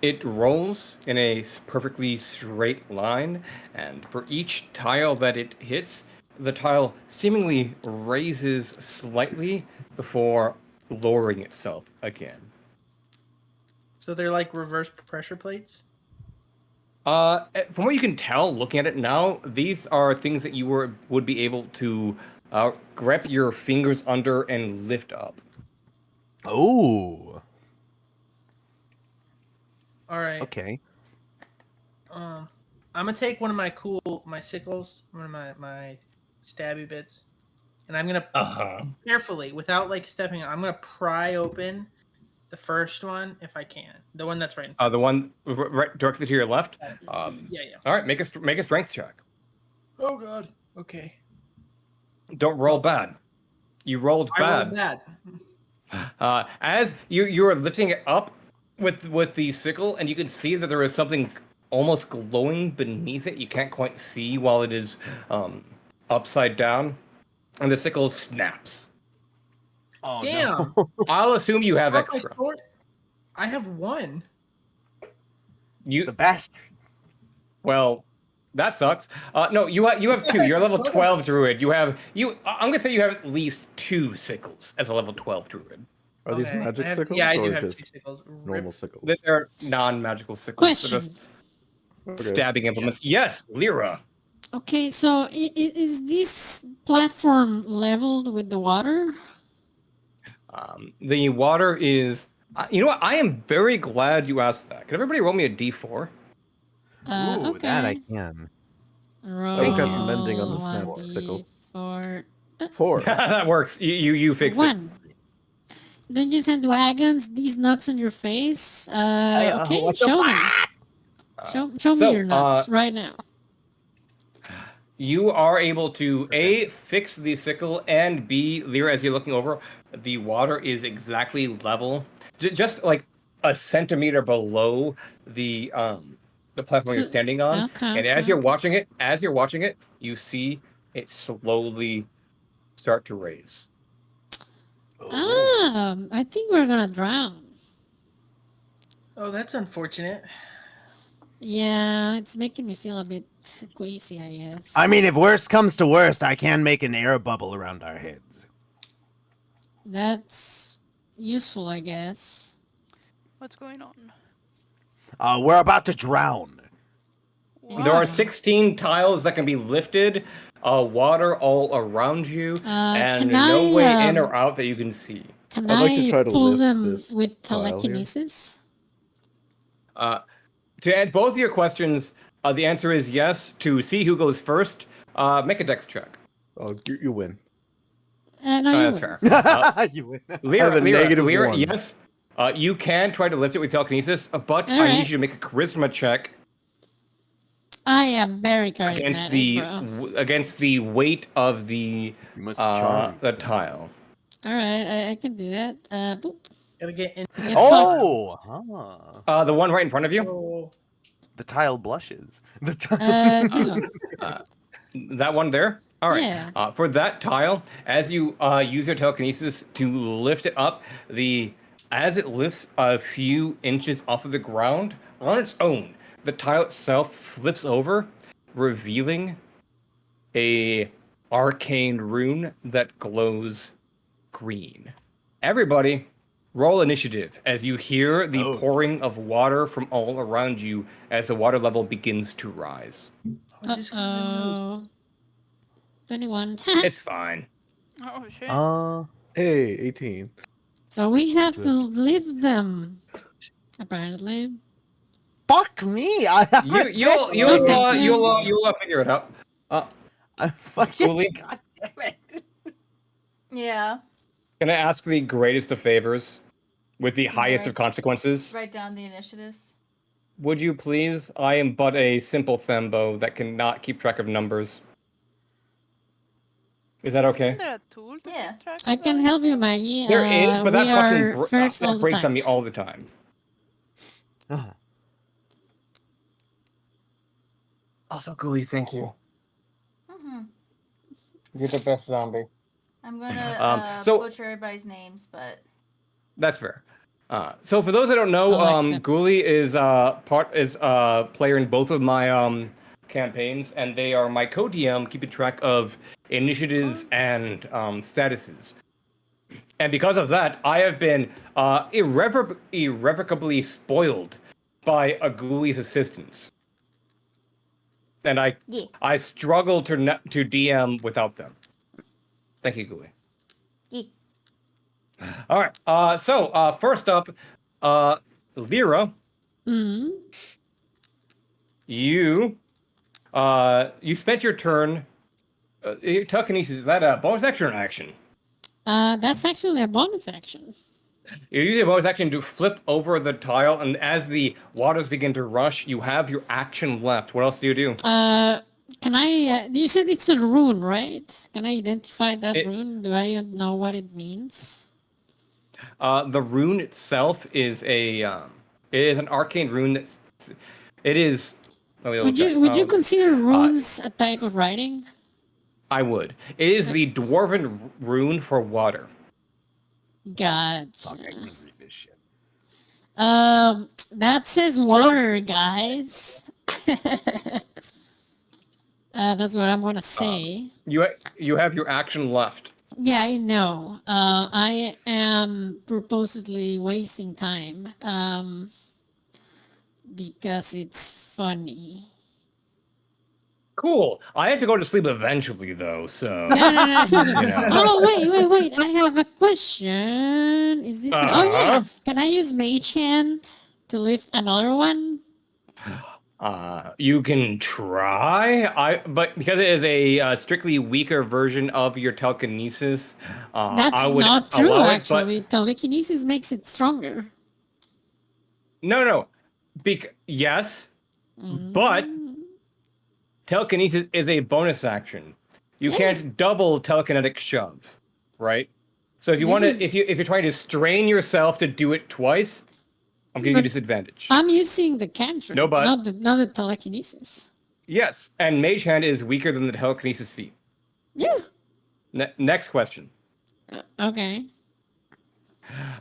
it rolls in a perfectly straight line, and for each tile that it hits, the tile seemingly raises slightly before lowering itself again. So they're like reverse pressure plates. From what you can tell, looking at it now, these are things that you would be able to grab your fingers under and lift up. Oh. All right. Okay. I'm gonna take one of my sickles, one of my stabby bits, and I'm gonna carefully, without like stepping, I'm gonna pry open the first one if I can, the one that's right in front. The one right directly to your left. Yeah. All right, make a strength check. Oh God. Okay. Don't roll bad. You rolled I rolled bad. bad. As you're lifting it up with the sickle, and you can see that there is something almost glowing beneath it. You can't quite see while it is upside down, and the sickle snaps. Oh Damn. no. I'll assume you have Fuck my extra. sword. I have one. The bastard. Well, that sucks. No, you have two. You're a level 12 druid. I'm gonna say you have at least 2 sickles as a level 12 druid. Are these magic sickles? Yeah, I do or have just 2 sickles. normal sickles? They're non-magical sickles. They're Question. just Okay. stabbing implements. Yes, Lyra. Okay, so is this platform leveled with the water? The water is. You know what? I am very glad you asked that. Can everybody roll me a d4? Ooh, Okay. that I can. Roll I will cast mending on the snap sickle. 1d4. 4. That works. You fix it. 1. Dungeons and Dragons, these nuts on your face. Okay, what the show them. Show me your nuts right now. You are able to A, fix the sickle, and B, Lyra, as you're looking over, the water is exactly level, just like a centimeter below the platform you're standing on. Okay, And as you're watching it, you see it slowly start to raise. I think we're gonna drown. Oh, that's unfortunate. Yeah, it's making me feel a bit queasy, I guess. I mean, if worst comes to worst, I can make an air bubble around our heads. That's useful, I guess. What's going on? We're about to drown. There are 16 tiles that can be lifted, water all around you, and no way in or out that you can see. Can I'd like to I try to pull lift them this with tile here. telekinesis? To add both of your questions, the answer is yes. To see who goes first, make a dex check. Oh, you win. No, you That's wouldn't. fair. You win. Lyra, I have a -1. yes. You can try to lift it with telekinesis, but I Alright. need you to make a charisma check I am very against charismatic, bro. against the weight of the You must charm. the tile. Alright, I can do that. Boop. Gotta get in. Get Oh, The one right in front of you. Oh, the tile blushes. The fucked. tile. This one. That one there. All right. Yeah. For that tile, as you use your telekinesis to lift it up, as it lifts a few inches off of the ground on its own, the tile itself flips over, revealing a arcane rune that glows green. Everybody, roll initiative as you hear the pouring of water from all around you as the water level begins to rise. Uh-oh. 21. It's fine. Oh shit. Hey, 18. So we have to lift them, apparently. Fuck me! You'll figure it out. I fucking. Julie, God damn it! Yeah. can I ask the greatest of favors with the highest of consequences? Write down the initiatives. Would you please? I am but a simple fembo that cannot keep track of numbers. Is that okay? Isn't there a tool to Yeah. keep track I of can that? help you, Maggie. There is, but we that are first all that the breaks on time. me all the time. Also, Ghoulie, thank you. Mhm. You're the best zombie. I'm gonna So butcher everybody's names, but that's fair. So for those that don't know, I'll accept Ghoulie is player in both of my campaigns, and they are my co-DM, keeping track of initiatives and statuses. And because of that, I have been irrevocably spoiled by a Ghoulie's assistance, and yeah. I struggle to DM without them. Thank you, Ghoulie. Yeah. All right. So first up, Lyra, Mm. you spent your turn. Telekinesis, is that a bonus action or an action? That's actually a bonus action. You're using a bonus action to flip over the tile, and as the waters begin to rush, you have your action left. What else do you do? Can I? You said it's a rune, right? Can I identify that It- rune? Do I know what it means? The rune itself is it is an arcane rune that's it is. Let me Would look you at, consider runes a type of writing? I would. It is the dwarven rune for water. Gotcha. Fuck, I can't read this shit. That says water, guys. That's what I'm gonna say. You have your action left. Yeah, I know. I am purposely wasting time. Because it's funny. Cool. I have to go to sleep eventually, though. So. No. You know. Oh, wait. I have a question. Is this... Oh, yeah. Uh-huh. Can I use Mage Hand to lift another one? You can try. But because it is a strictly weaker version of your telekinesis, That's I would not true, allow it. actually. Telekinesis makes it stronger. No. Yes, but telekinesis is a bonus action. You Yeah. can't double telekinetic shove, right? So if you This want to, is- if you're trying to strain yourself to do it twice, I'm giving you But- disadvantage. I'm using the cantrip, No, but- not the telekinesis. Yes, and Mage Hand is weaker than the telekinesis feat. Yeah. Next question. Okay.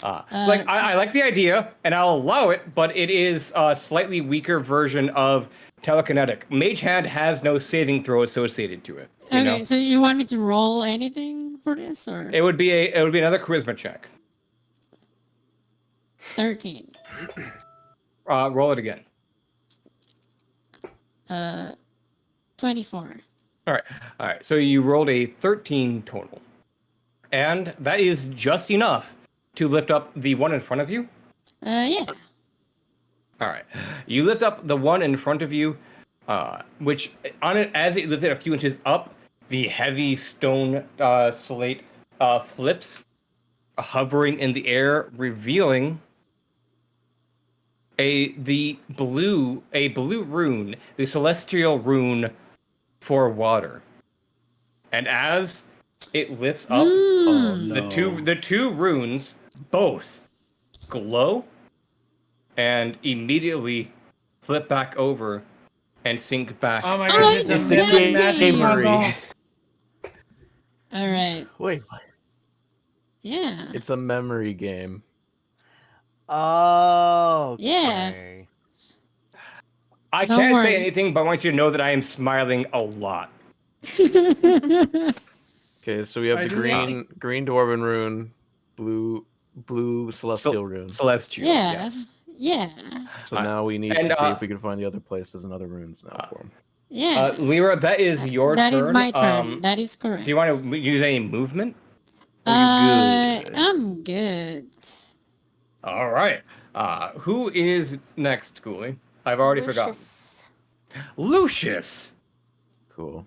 I like the idea, and I'll allow it, but it is a slightly weaker version of telekinetic. Mage Hand has no saving throw associated to it. You Okay, know? so you want me to roll anything for this, or It would be another charisma check. 13? Roll it again. 24. All right. So you rolled a 13 total, and that is just enough to lift up the one in front of you. Yeah. All right. You lift up the one in front of you, which on it as it lifted a few inches up, the heavy stone slate flips, hovering in the air, revealing a blue rune, the celestial rune for water. And as it lifts up, Oh no. the two runes both glow and immediately flip back over and sink back. Oh my Oh, gosh, it's it's a missing that magic game. puzzle. All right. Wait, what? Yeah. It's a memory game. Oh, Yeah. okay. I Don't can't worry. say anything, but I want you to know that I am smiling a lot. Okay, so we have I the do green dwarven rune, blue celestial rune. Celestial. Yeah. Yes. Yeah. So now we need and, to see if we can find the other places and other runes now for them. Yeah. Lyra, that is your That turn. is my turn. That is correct. Do you want to use any movement? I'm good. All right. Who is next, Ghoulie? I've already forgotten. Lucius. Lucius. Cool.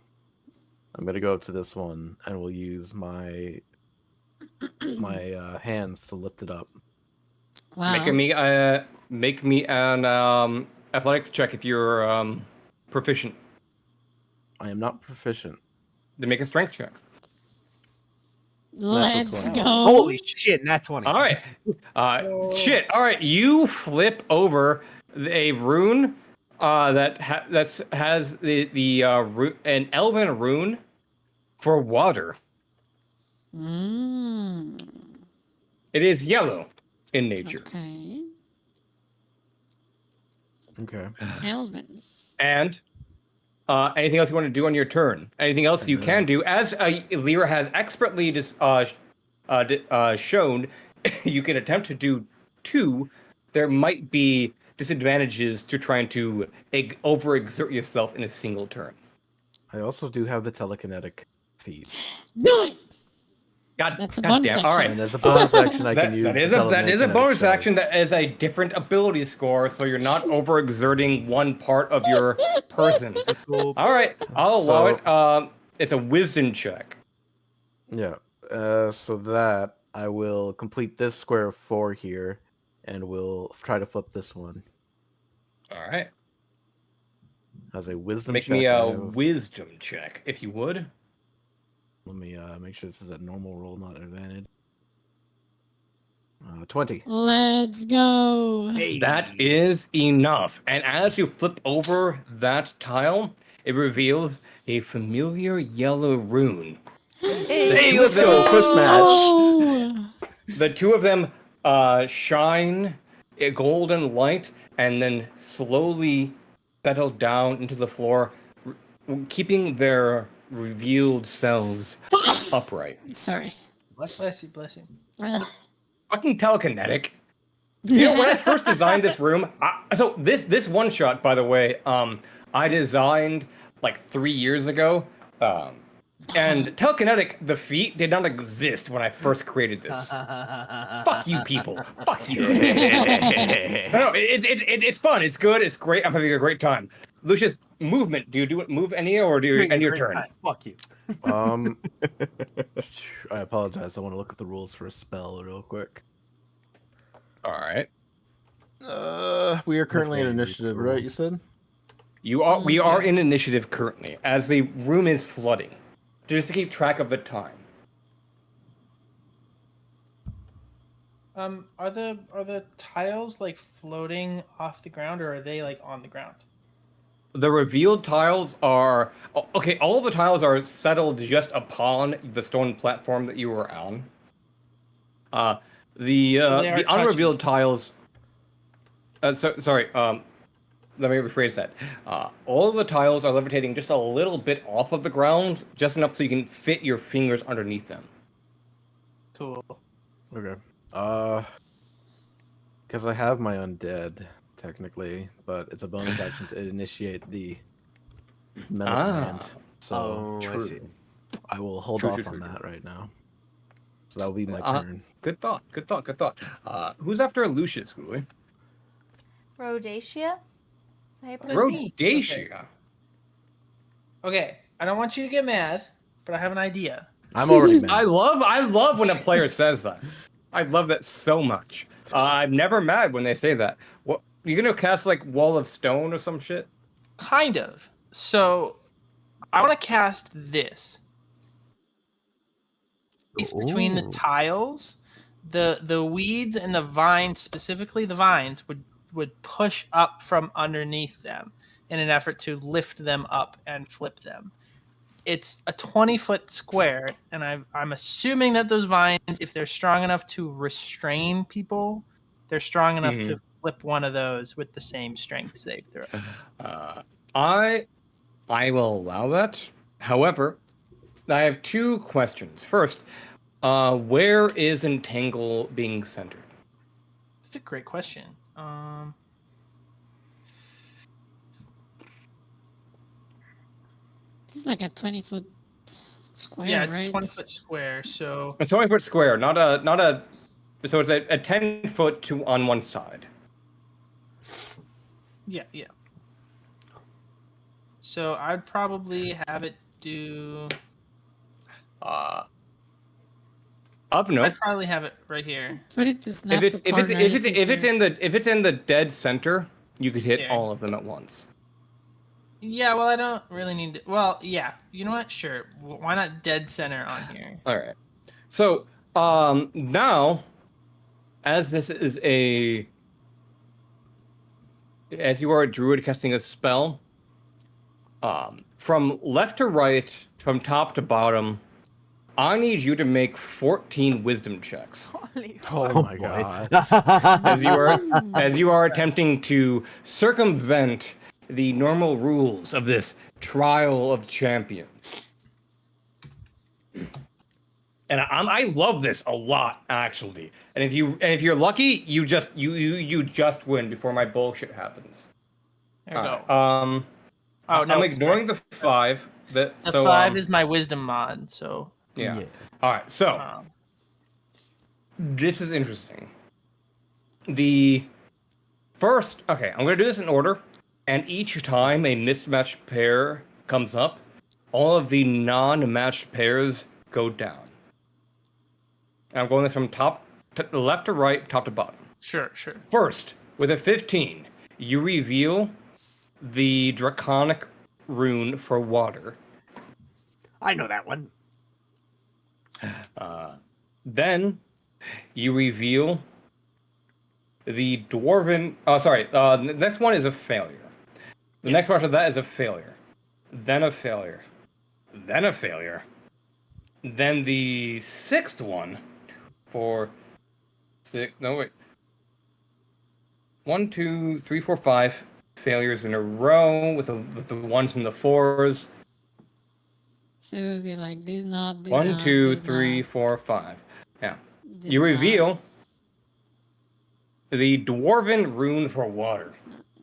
I'm gonna go up to this one and we'll use my hands to lift it up. Wow. Make me an athletics check if you're proficient. I am not proficient. Then make a strength check. Let's 20. go. Holy shit, nat 20. All right. Shit. All right. You flip over a rune has an elven rune for water. Mm, It is yellow in nature. okay. Okay. Elven. And anything else you want to do on your turn? Anything else you can do? As Lyra has expertly shown, you can attempt to do 2. There might be disadvantages to trying to overexert yourself in a single turn. I also do have the telekinetic feat. No! God, That's a God bonus damn. action. All right. And as a bonus action, I can That, use that the is a bonus telekinetic action that is a different ability score, so you're not overexerting one part of your person. That's cool. All right, I'll allow So- it. It's a wisdom check. Yeah. So that I will complete this square of 4 here, and we'll try to flip this one. All right. As a wisdom Make check, me I a have- wisdom check, if you would. Let me make sure this is a normal roll, not an advantage. 20. Let's go. That is enough. And as you flip over that tile, it reveals a familiar yellow rune. Hey, let's go, first match. Oh! The two of them shine a golden light and then slowly settle down into the floor, keeping their revealed selves upright. Sorry. Bless you, bless you. Ugh. Fucking telekinetic. You know, when I first designed this room, so this one shot, by the way, I designed like 3 years ago. And telekinetic, the feat, did not exist when I first created this. Fuck you, people. Fuck you. No, it's fun. It's good. It's great. I'm having a great time. Lucius, movement. Do you move any, or do you Having a end your great turn? time. Fuck you. I apologize. I want to look at the rules for a spell real quick. All right. We are currently in Okay, initiative, rules. right? You said. We are in initiative currently, as the room is flooding, just to keep track of the time. Are the tiles like floating off the ground, or are they like on the ground? The revealed tiles are okay. All of the tiles are settled just upon the stone platform that you were on. they The aren't unrevealed tiles. Sorry. Let me rephrase that. All of the tiles are levitating just a little bit off of the ground, just enough so you can fit your fingers underneath them. Cool. Okay. Because I have my undead technically, but it's a bonus action to initiate the metal command. So I see. I will hold True, off true, on true, that right now. So that will be my turn. Good thought. Good thought. Good thought. Who's after Lucius, Ghoulie? Rhodacia? Rhodacia. Okay, I don't want you to get mad, but I have an idea. I'm already mad. I love when a player says that. I love that so much. I'm never mad when they say that. What, you gonna cast like Wall of Stone or some shit? Kind of. So, I want to cast this. Space between the Ooh. tiles, the weeds and the vines, specifically the vines, would push up from underneath them in an effort to lift them up and flip them. It's a 20-foot square, and I'm assuming that those vines, if they're strong enough to restrain people, they're strong enough to flip one of those with the same strength save throw. I will allow that. However, I have 2 questions. First, where is Entangle being centered? That's a great question. It's like a 20-foot square, Yeah, it's right? a 20-foot square, so A 20-foot square, not a. So it's a 10-foot to on one side. yeah. So I'd probably have it do. Of note, I'd probably have it right here. Put it to snap if the corner. it's in the dead center, you could hit Here. all of them at once. Yeah, well, I don't really need to. Well, yeah. You know what? Sure. Why not dead center on here? All right. So now, as this is a as you are a druid casting a spell, from left to right, from top to bottom, I need you to make 14 wisdom checks Holy Oh fuck. my boy. god. as you are attempting to circumvent the normal rules of this trial of champions. And I love this a lot, actually. And if you're lucky, you just win before my bullshit happens. There we go. I'm no, ignoring sorry. the 5. The 5 is my wisdom mod, so yeah. All right. So um, this is interesting. The first, okay, I'm gonna do this in order, and each time a mismatched pair comes up, all of the non-matched pairs go down. And I'm going this from top to left to right, top to bottom. sure. First, with a 15, you reveal the draconic rune for water. I know that one. Then you reveal the dwarven. Oh, sorry. The next one is a failure. The next part of that is a failure. Then a failure. Then a failure. Then the sixth one for six. No, wait. 1, 2, 3, 4, 5 failures in a row with the ones and the fours. So it would be like this, not this, 1, not 2, this, 3, not 4, 5. Yeah. this, You not. reveal the dwarven rune for water.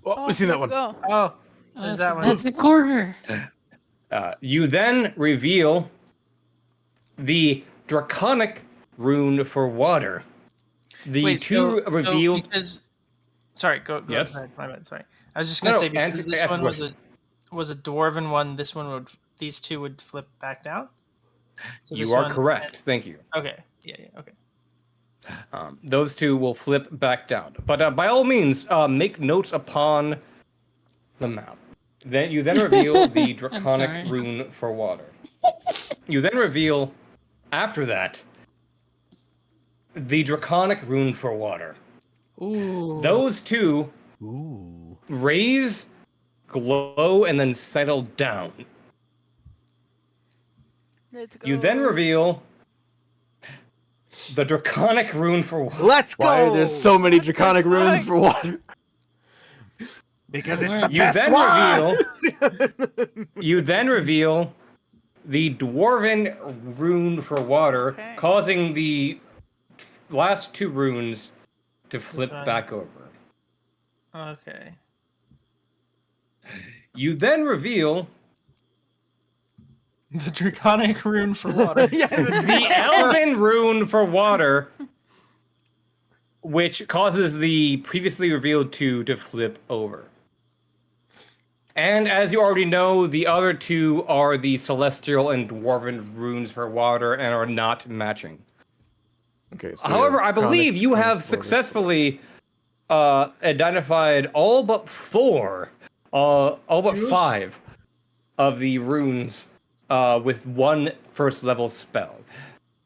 Oh, Oh, we've seen that let's one. go. Oh, Oh, there's so that one. that's the corner. You then reveal the draconic rune for water. The Wait, two so revealed. because sorry, go Yes? ahead. My bad. Sorry, I was just No, gonna no, say because this ask a one question. was a dwarven one. This one would these two would flip back down. So You this are one, correct. Thank you. Okay. Yeah. Okay. Those two will flip back down. But by all means, make notes upon the map. Then you then reveal the draconic sorry. rune for water. You then reveal, after that, the draconic rune for water. Ooh. Those two Ooh. raise, glow, and then settle down. Let's go. You then reveal the draconic rune for water. Let's go. Why are there so many What the draconic runes fuck? for water? Because it's Where- the You best then one. You then reveal the dwarven rune for water, Okay. causing the last two runes to flip one. back over. Okay. You then reveal The draconic rune for water. the elven rune for water, which causes the previously revealed two to flip over. And as you already know, the other two are the celestial and dwarven runes for water and are not matching. Okay, so However, I draconic, believe you draconic have water. successfully identified all but five of the runes with one first level spell.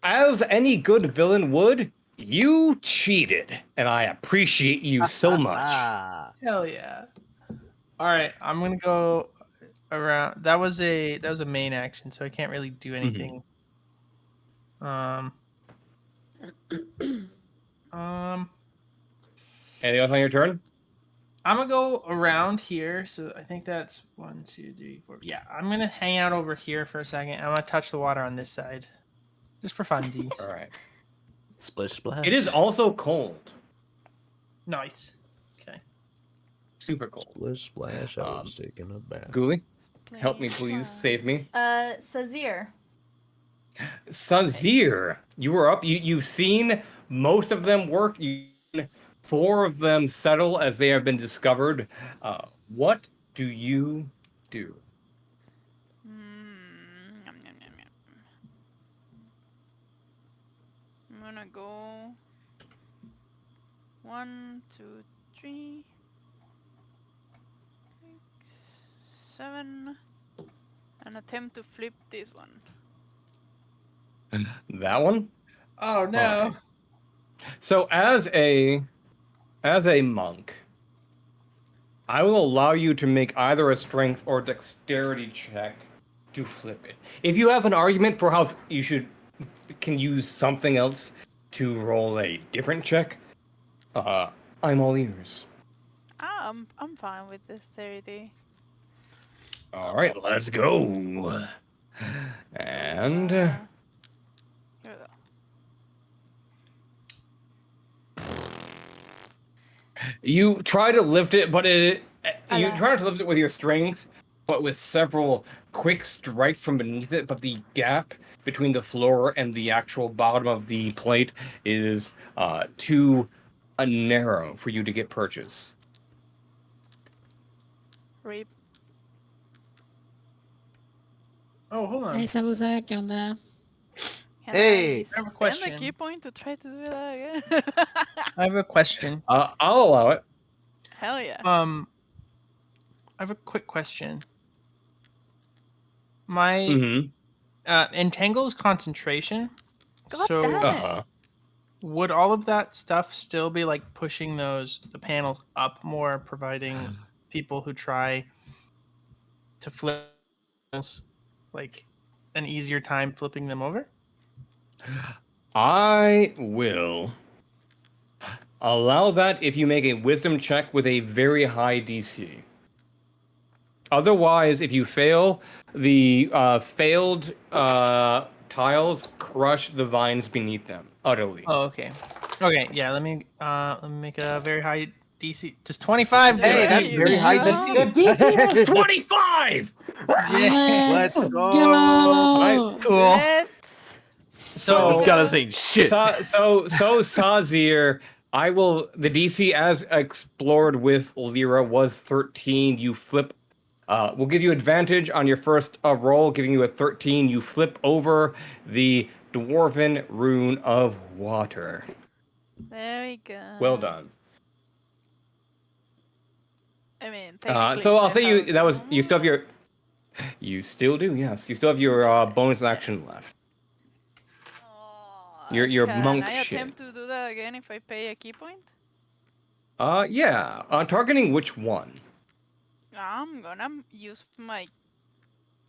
As any good villain would, you cheated, and I appreciate you so much. Hell yeah. All right, I'm gonna go around. That was a main action, so I can't really do anything. Anything else on your turn? I'm gonna go around here. So I think that's 1, 2, 3, 4. Yeah, I'm gonna hang out over here for a second. I'm gonna touch the water on this side, just for funsies. All right. Splish splash. It is also cold. Nice. Okay. Super cold. Splish splash, I was taking a bath. Ghoulie, help me please. Save me. Sazir. Sazir, you were up. You've seen most of them work. You've seen 4 of them settle as they have been discovered. What do you do? Yum, yum, yum, yum. I'm gonna go 1, 2, 3, 6, 7, and attempt to flip this one. That one? Oh no. Alright. So as a monk, I will allow you to make either a strength or dexterity check to flip it. If you have an argument for how you can use something else to roll a different check, I'm all ears. I'm fine with this 30. All right, let's go. And Here we go. you try to lift it, but you Alas. try to lift it with your strength, but with several quick strikes from beneath it. But the gap between the floor and the actual bottom of the plate is too narrow for you to get purchase. Rip. Oh, hold on. Hey, Sabusa, ¿qué onda? Can Hey! I I have a spend question. a key point to try to do that again? I have a question. I'll allow it. Hell yeah. I have a quick question. My Mm-hmm. entangle is concentration. God So damn it. would all of that stuff still be like pushing the panels up more, providing people who try to flip like an easier time flipping them over? I will allow that if you make a wisdom check with a very high DC. Otherwise, if you fail, the failed tiles crush the vines beneath them utterly. Oh, okay. Okay, yeah. Let me make a very high DC. Just 25. do Hey, it. that's you very high go. DC. The DC was 25! Let's Let's go. go! Cool. Let's So- This guy doesn't ain't shit. So Sazir, the DC as explored with Lyra was 13. You flip. We'll give you advantage on your first roll, giving you a 13. You flip over the Dwarven Rune of Water. There we go. Well done. I mean, So I'll technically, say I have you still have your. You still do, yes. You still have your bonus action left. Oh, Your can monk I shit. attempt to do that again if I pay a key point? Yeah. Targeting which one? I'm gonna use my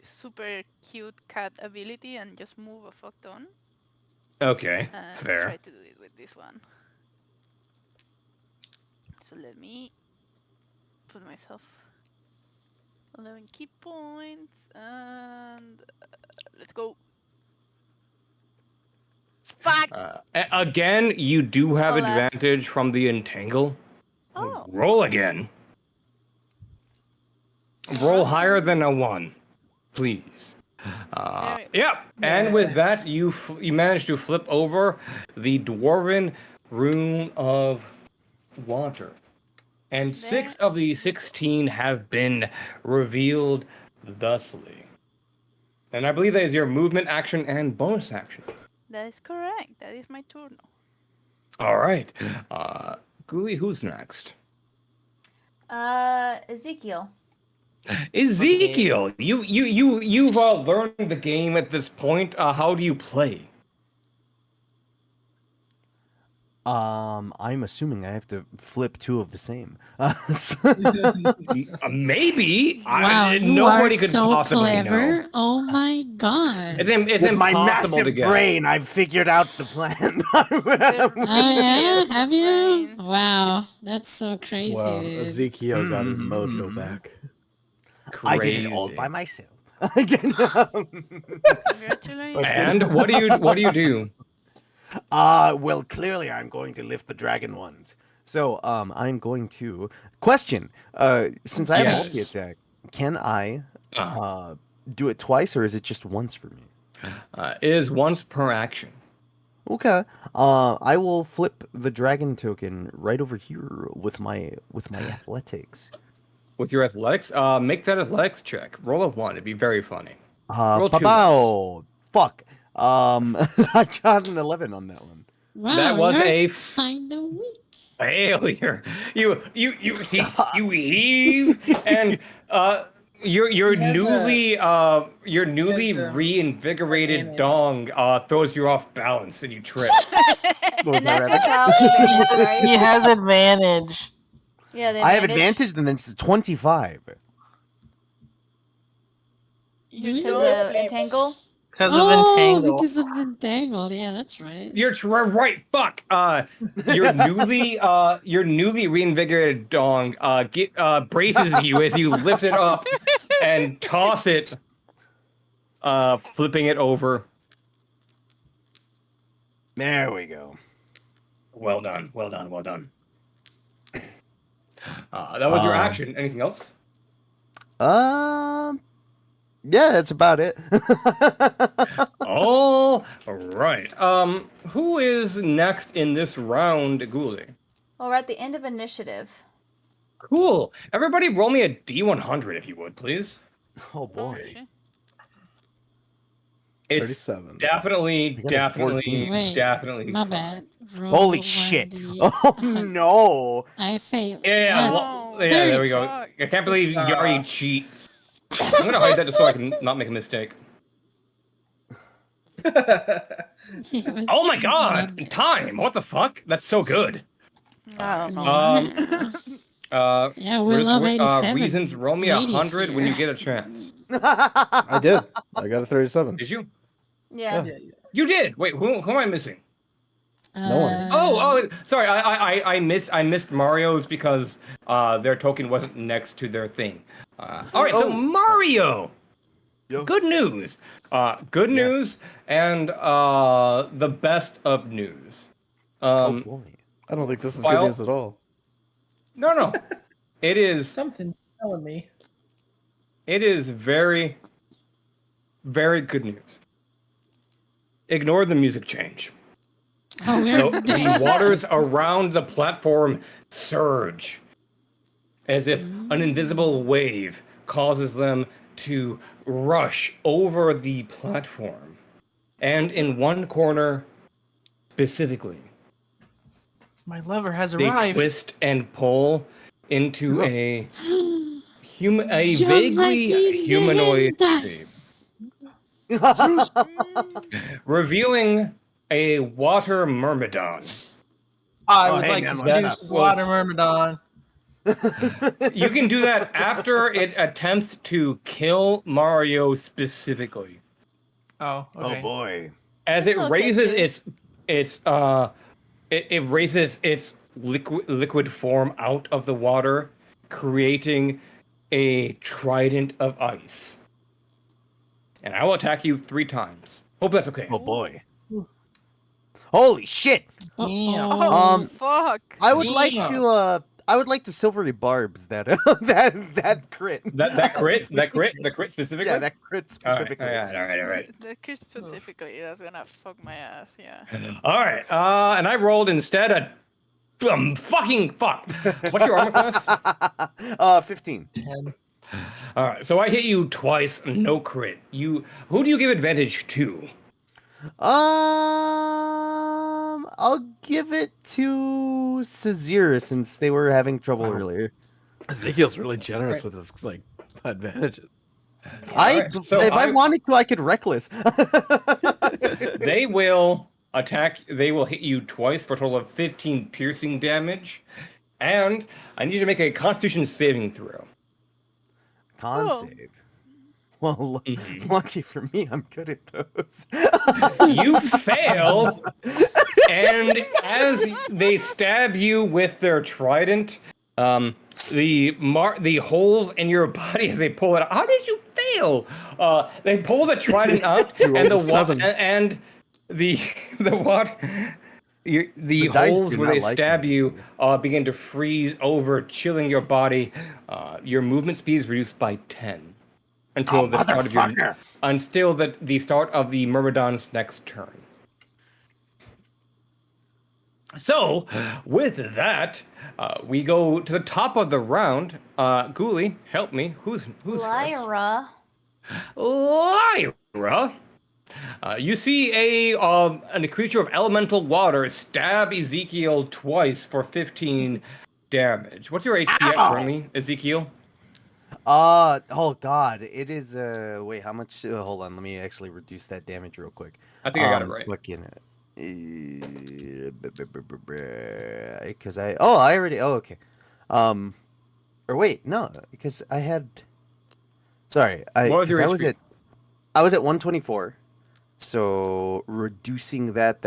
super cute cat ability and just move a fuck ton Okay, and fair. try to do it with this one. So let me put myself 11 key points and let's go. Fuck! Again, you do have Alas. advantage from the entangle. Oh. Roll again. Roll higher than a 1, please. Yep. And with that, you managed to flip over the Dwarven Rune of Water. And 6 of the 16 have been revealed thusly. And I believe that is your movement action and bonus action. That is correct. That is my turn. All right. Ghoulie, who's next? Ezekiel. Ezekiel, you've learned the game at this point. How do you play? I'm assuming I have to flip two of the same. Maybe. Wow, you Nobody are could so possibly clever. know. Oh my god. It's With my impossible massive to guess. brain, I've figured out the plan. Oh yeah, Yes, have you? brains. Wow, that's so crazy. Well, dude. Ezekiel got his mojo Mhm. back. I did it all Crazy. by myself. Congratulations. And what do you do? Well, clearly I'm going to lift the dragon ones. So, I'm going to question. Since I have Yes. multi-attack, can I Uh, do it twice, or is it just once for me? it is once per action. Okay. I will flip the dragon token right over here with my athletics. With your athletics, make that athletics check. Roll a 1. It'd be very funny. Roll 2 Pow! Fuck. I got an 11 on that one. Wow, That was you're a kind of weak. failure. You see, you heave, and your newly reinvigorated advantage. dong throws you off balance and you trip. What was And that, that's Rabbit? without advantage, right? He has advantage. Yeah, the I have advantage. advantage, and then it's 25. You Because don't. the entangle. Because of Oh, entangle. because of entangled. Yeah, that's right. You're right. Fuck. Your newly reinvigorated dong braces you as you lift it up and toss it, flipping it over. There we go. Well done. That was your Um, action. Anything else? Um, yeah, that's about it. All right. Who is next in this round, Ghoulie? Well, we're at the end of initiative. Cool. Everybody, roll me a D100 if you would, please. Oh Oh, boy. shit. It's 37. definitely, I got a 14. Wait, definitely. my fine. bad. Roll Holy 1D. shit! Oh no! I failed. Yeah, That's Oh, yeah. There we go. fuck. I can't believe Yari cheats. I'm gonna hide that just so I can not make a mistake. it was Oh my my god! bad. Time. What the fuck? That's so good. I don't know. Yeah, we love 87 reasons. Roll me ladies 100 when you here. get a chance. I did. I got a 37. Did you? Yeah. Yeah. You did. Wait, who am I missing? No one. Oh, sorry. I missed Mario's because their token wasn't next to their thing. All right, so Mario. Yo. Good news. Good Yeah. news and the best of news. Oh boy. I don't think this is Well- good news at all. No. It is Something telling me. very, very good news. Ignore the music change. Oh, So we're the waters around the platform surge as if an invisible wave causes them to rush over the platform. And in one corner specifically, My lover has they arrived. twist and pull into a just vaguely like in humanoid the shape, hentai. revealing a water myrmidon. I Oh, would hey, like man, to what's seduce up? the water myrmidon. You can do that after it attempts to kill Mario specifically. Oh, okay. Oh boy. As Just it a little raises kiss, it raises its liquid form out of the water, creating a trident of ice. And I will attack you 3 times. Hope that's okay. Oh boy. Holy shit! Damn. Oh, fuck. I would like Damn. to silvery barbs that that crit. That crit specifically. Yeah, that crit specifically. All right. The Chris specifically, that's gonna fuck my ass, yeah. All right. And I rolled instead a fucking fuck. What's your armor class? 15. 10. All right. So I hit you twice, no crit. Who do you give advantage to? I'll give it to Cezira since they were having trouble earlier. Ezekiel's really generous with his advantages. Alright, so If I I- wanted to, I could reckless. They will attack. They will hit you twice for a total of 15 piercing damage, and I need you to make a Constitution saving throw. Con Oh. save. Well, lucky for me, I'm good at those. You fail, and as they stab you with their trident, the holes in your body as they pull it out. How did you fail? They pull the trident out, You and the rolled a water 7. and the water. The dice holes do where not they like stab me. you begin to freeze over, chilling your body. Your movement speed is reduced by 10 until the start of the start of the Myrmidon's next turn. So, with that, we go to the top of the round. Ghoulie, help me. Who's first? Lyra. Lyra. You see a creature of elemental water stab Ezekiel twice for 15 damage. What's your HP at currently, Ezekiel? Oh god, it is wait, how much hold on, let me actually reduce that damage real quick. I think I got it right. Fucking because I already okay. Or wait, no, because I had. Sorry, What was your HP? I was at 124. So reducing that,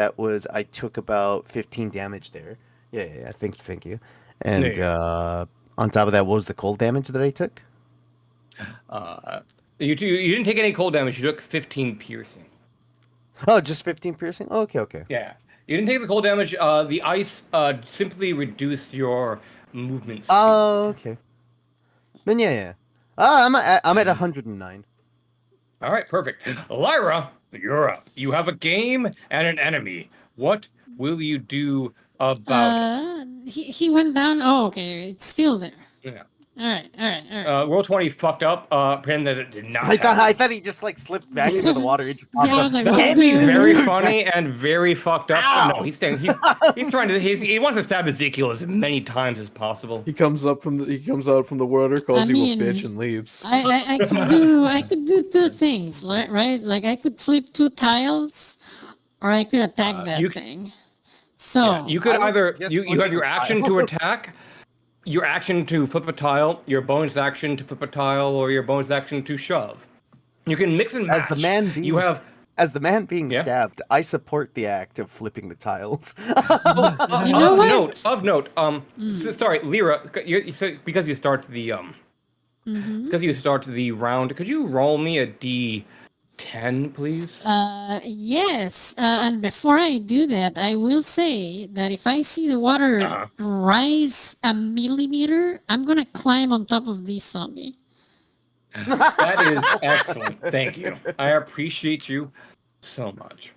I took about 15 damage there. Yeah. Thank you. There And you go. on top of that, what was the cold damage that I took? You didn't take any cold damage. You took 15 piercing. Oh, just 15 piercing. Oh, okay. Yeah, you didn't take the cold damage. The ice simply reduced your movement speed. Oh, okay. Then yeah. I'm at 109. All right, perfect. Lyra, you're up. You have a game and an enemy. What will you do about it? He went down. Oh, okay, it's still there. Yeah. All right. Roll 20 fucked up. Pretend that it did not I happen. thought he just like slipped back into the water. He just popped Yeah, I up. was like, That what would be the- very funny and very fucked up. Ow! No, he's trying to. He wants to stab Ezekiel as many times as possible. He comes out from the water, calls I you mean, a bitch, and leaves. I could do two things, right? Like I could flip two tiles, or I could attack that you- thing. So You could I would either suggest you have flipping your a action tile. to attack, your action to flip a tile, your bonus action to flip a tile, or your bonus action to shove. You can mix and match. As the man being, You have as the man being Yeah? stabbed, I support the act of flipping the tiles. You know what? Of note. Sorry, Lyra. You said because you start the because you start the round. Could you roll me a D10, please? Yes. And before I do that, I will say that if I see the water Uh-huh. rise a millimeter, I'm gonna climb on top of this zombie. That is excellent. Thank you. I appreciate you so much.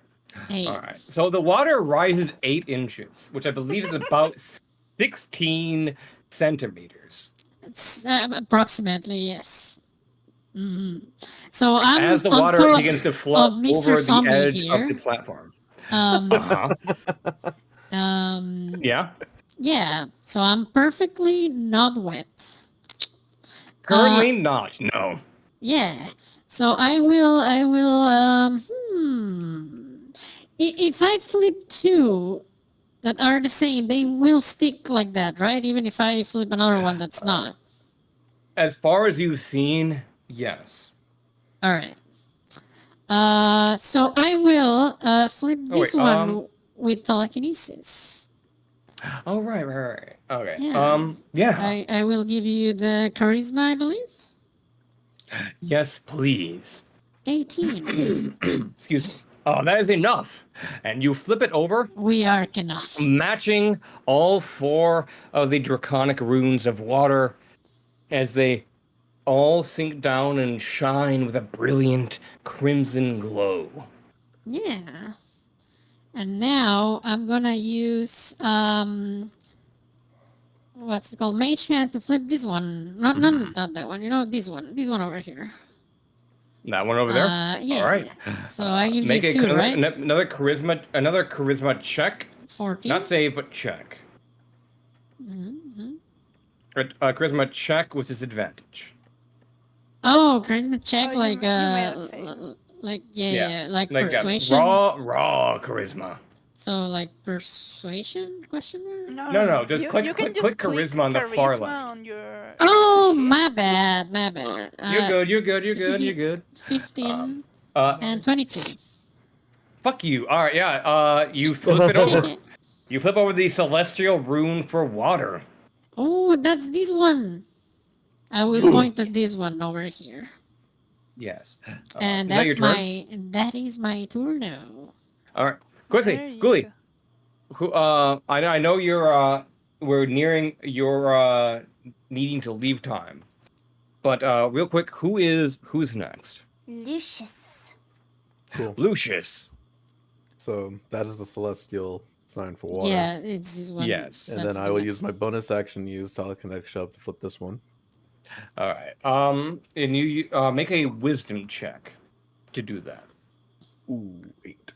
Hey, All right. So the water rises 8 inches, which I believe is about 16 centimeters. it's, approximately yes. So I'm As the on water top begins to of flood Mr. over the Zombie edge here. of the platform. Um, Yeah. yeah. So I'm perfectly not wet. Currently not. No. Yeah. So I will. If I flip two that are the same, they will stick like that, right? Even if I flip another one that's not. As far as you've seen, yes. All right. So I will flip Oh, this wait, one with telekinesis. Oh, right. Okay. Yeah. Yeah. I will give you the charisma, I believe. Yes, please. 18. Excuse me. Oh, that is enough. And you flip it over, We are enough. matching all 4 of the draconic runes of water as they all sink down and shine with a brilliant crimson glow. Yeah. And now I'm gonna use what's it called? Mage hand to flip this one. Not that one. You know this one. This one over here. That one over there. Yeah. All right. So I give Make you two, right? another charisma check. 14. Not save, but check. Charisma check with disadvantage. Oh, charisma check, Oh, like you made a fail. like like Like persuasion. raw charisma. So like persuasion? Question mark? No, just You click can click just charisma on the far charisma left. on your Oh, sheet. my bad. You're good. 15 Uh, and 22. fuck you. All right, yeah. You flip it over. You flip over the celestial rune for water. Oh, that's this one. I will point at this one over here. Yes. And is that your that's that is my turn now. All right. Quickly, There you Ghoulie. go. Who? I know you're. We're nearing your needing to leave time. But real quick, who's next? Lucius. Cool. Lucius. So that is the celestial sign for water. Yeah, it's this one. Yes. And That's then the I will use next. my bonus action, use telekinetic shove to flip this one. All right. And you make a wisdom check to do that. Ooh, 8.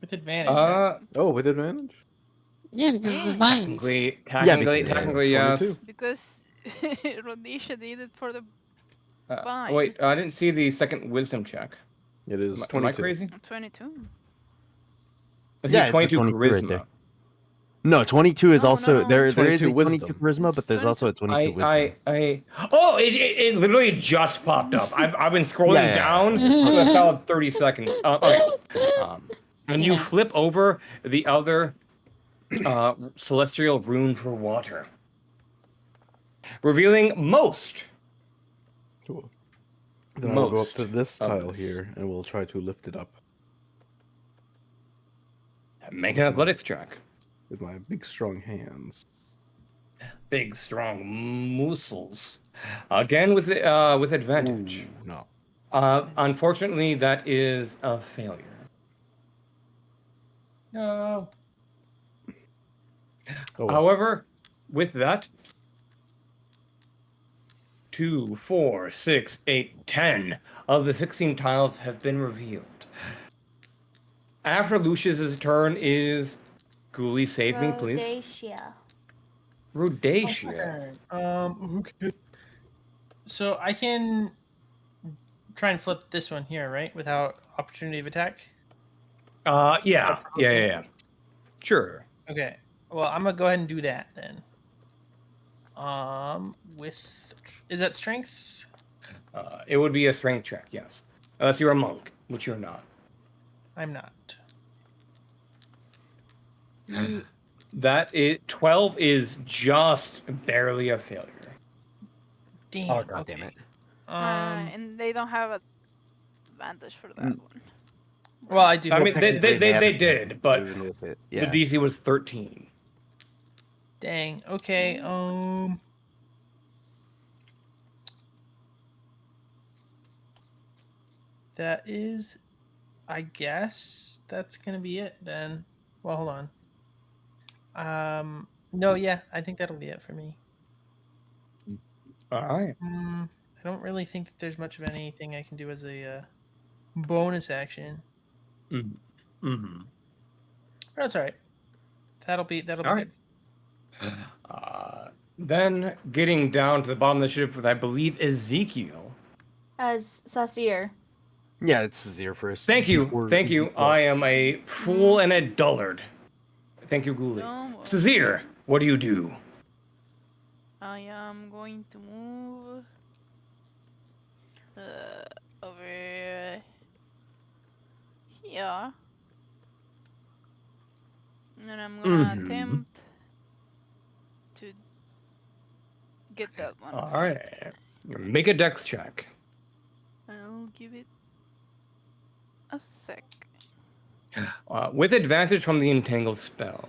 With advantage. right? Oh, with advantage? Yeah, because the vines. Technically, yes. 22. Because Rhodesia did it for the vine. Wait, I didn't see the second wisdom check. It is Am I 22. crazy? 22. I see Yeah, it says 22 22 right charisma. there. No, 22 is No, also no. there is 22 a 22 wisdom. charisma, but there's also a 22 wisdom. Oh, it literally just popped up. I've been scrolling Yeah, yeah, down yeah, it's for a solid 30 seconds. Okay. And you Yes. flip over the other celestial rune for water, revealing Cool. Then I will go up to most this of tile this. here and we'll try to lift it up Make an athletics check. with my big strong hands. Big, strong muscles. Again with advantage. Ooh, no. Unfortunately, that is a failure. No. Oh, well. However, with that, 2, 4, 6, 8, 10 of the 16 tiles have been revealed. After Lucius's turn is Ghoulie, save me, please. Rhodesia. Rhodesia. Okay. So I can try and flip this one here, right? Without opportunity of attack? Yeah. Sure. Okay. Well, I'm gonna go ahead and do that then. Is that strength? It would be a strength check, yes. Unless you're a monk, which you're not. I'm not. That is 12 is just barely a failure. Damn. Oh, God okay. damn it. And they don't have advantage for that one. Well, I do. I mean, they Technically, did, but even with it, the yeah. DC was 13. Dang. Okay. That is, I guess that's gonna be it then. Well, hold on. No, yeah, I think that'll be it for me. All right. I don't really think that there's much of anything I can do as a bonus action. Mm-hmm. That's all right. That'll be All good. right. Then getting down to the bottom of the ship with, I believe, Ezekiel. As Sasir. Yeah, it's Zir first. Thank you. before Thank you. Ezekiel. I am a fool and a dullard. Thank you, Ghoulie. No, Sazir, what do you do? I am going to move over here. And I'm gonna attempt to get that one. All right. Make a dex check. I'll give it a sec. With advantage from the entangle spell.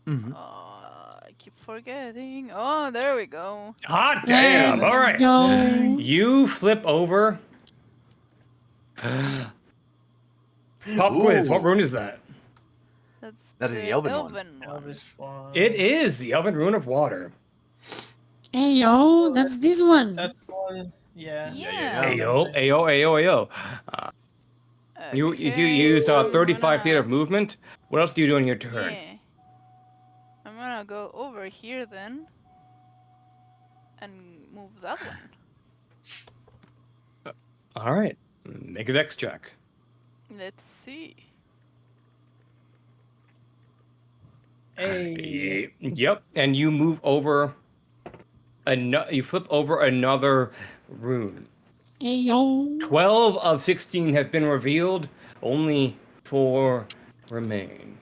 I keep forgetting. Oh, there we go. Hot damn! All right. Go. You flip over. Pop quiz. What rune is that? That is the Elven one. Elvish one. It is the Elven Rune of Water. Hey yo, that's this one. That's the one. Yeah. Yeah. Ayo, ayo, ayo, ayo. You used 35 feet of movement. What else do you do on your turn? Yeah. I'm gonna go over here then. And move that one. All right. Make a dex check. Let's see. Hey. Yep. And you move over. You flip over another rune. Hey yo. 12 of 16 have been revealed. Only 4 remain.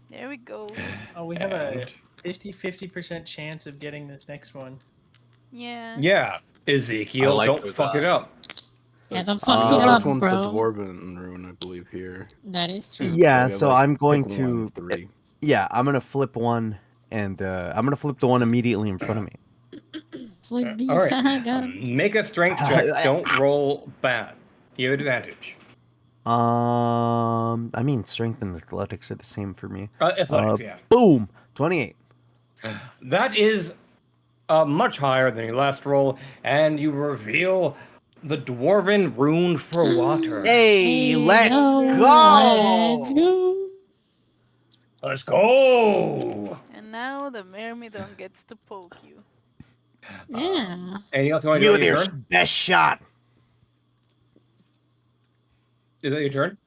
There we go. Oh, we have a 50% chance of getting this next one. Yeah. Yeah, Ezekiel, I like don't those fuck it up. Yeah, don't fuck it This up, one's bro. the Dwarven rune, I believe, here. That is true. Yeah, So so we have, I'm going pick one to. of 3. Yeah, I'm gonna flip one, and I'm gonna flip the one immediately in front of me. Flip these. All right. Got him. Make a strength check. Don't roll bad. You have advantage. I mean, strength and athletics are the same for me. Athletics, yeah. Boom, 28. That is much higher than your last roll, and you reveal the Dwarven Rune for Water. Hey, let's yo, go! Let's go. Let's go! And now the Myrmidon gets to poke you. Yeah. Anything else you want to You do with on your your turn? best shot. Is that your turn?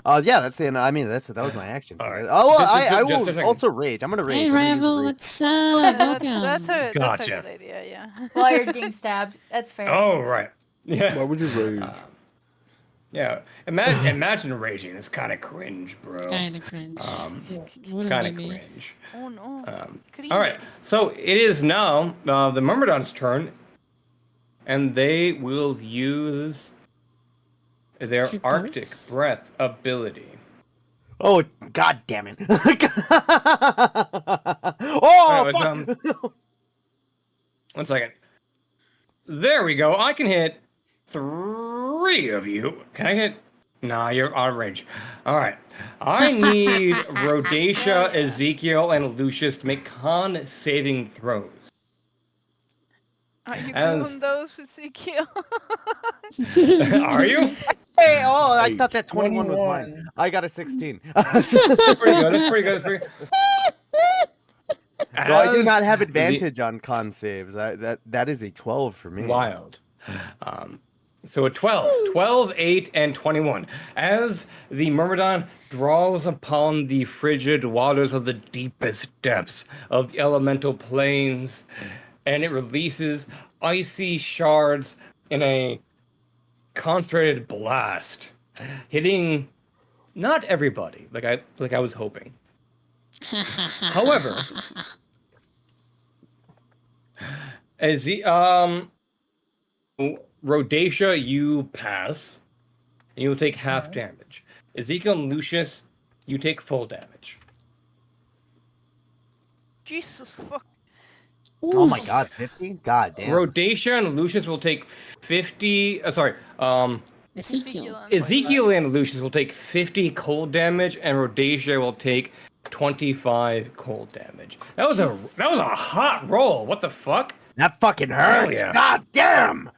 Yeah, that's the end. I mean, that was my action. All So right. oh, well, Just I a will second. also rage. I'm gonna rage. Hey, I'm gonna use a Rebel, rage. what's up? That's Welcome. a Gotcha. good idea. Yeah. While you're getting stabbed. That's fair. Oh right. Yeah. Why would you rage? Yeah. Imagine raging. It's kind of cringe, bro. It's kind of cringe. Wouldn't Kind be of me. cringe. Oh no. All right. So it is now the Myrmidon's turn, and they will use their Two Arctic points. Breath ability. Oh, god damn it! Oh, Wait, fuck! 1 second. There we go. I can hit 3 of you. Can I hit? Nah, you're out of range. All right. I need Rhodacia, Yeah. Ezekiel, and Lucius to make con saving throws. Are you As- doing those, Ezekiel? Are you? Hey, oh, I thought that 21 was mine. 21. I got a 16. That's pretty good. That's pretty good. That's pretty good. No, I do As not have the- advantage on con saves. That is a 12 for me. Wild. So a 12, 8, and 21. As the Myrmidon draws upon the frigid waters of the deepest depths of the elemental planes, and it releases icy shards in a concentrated blast, hitting not everybody like I was hoping. However, as the Rhodacia, you pass, and you will take half damage. Ezekiel and Lucius, you take full damage. Jesus fuck. Oh my god, 50? God damn. Rhodacia and Lucius will take 50. Ezekiel. Ezekiel and Lucius will take 50 cold damage, and Rhodacia will take 25 cold damage. That was a hot roll. What the fuck? That fucking hurts. yeah. God damn.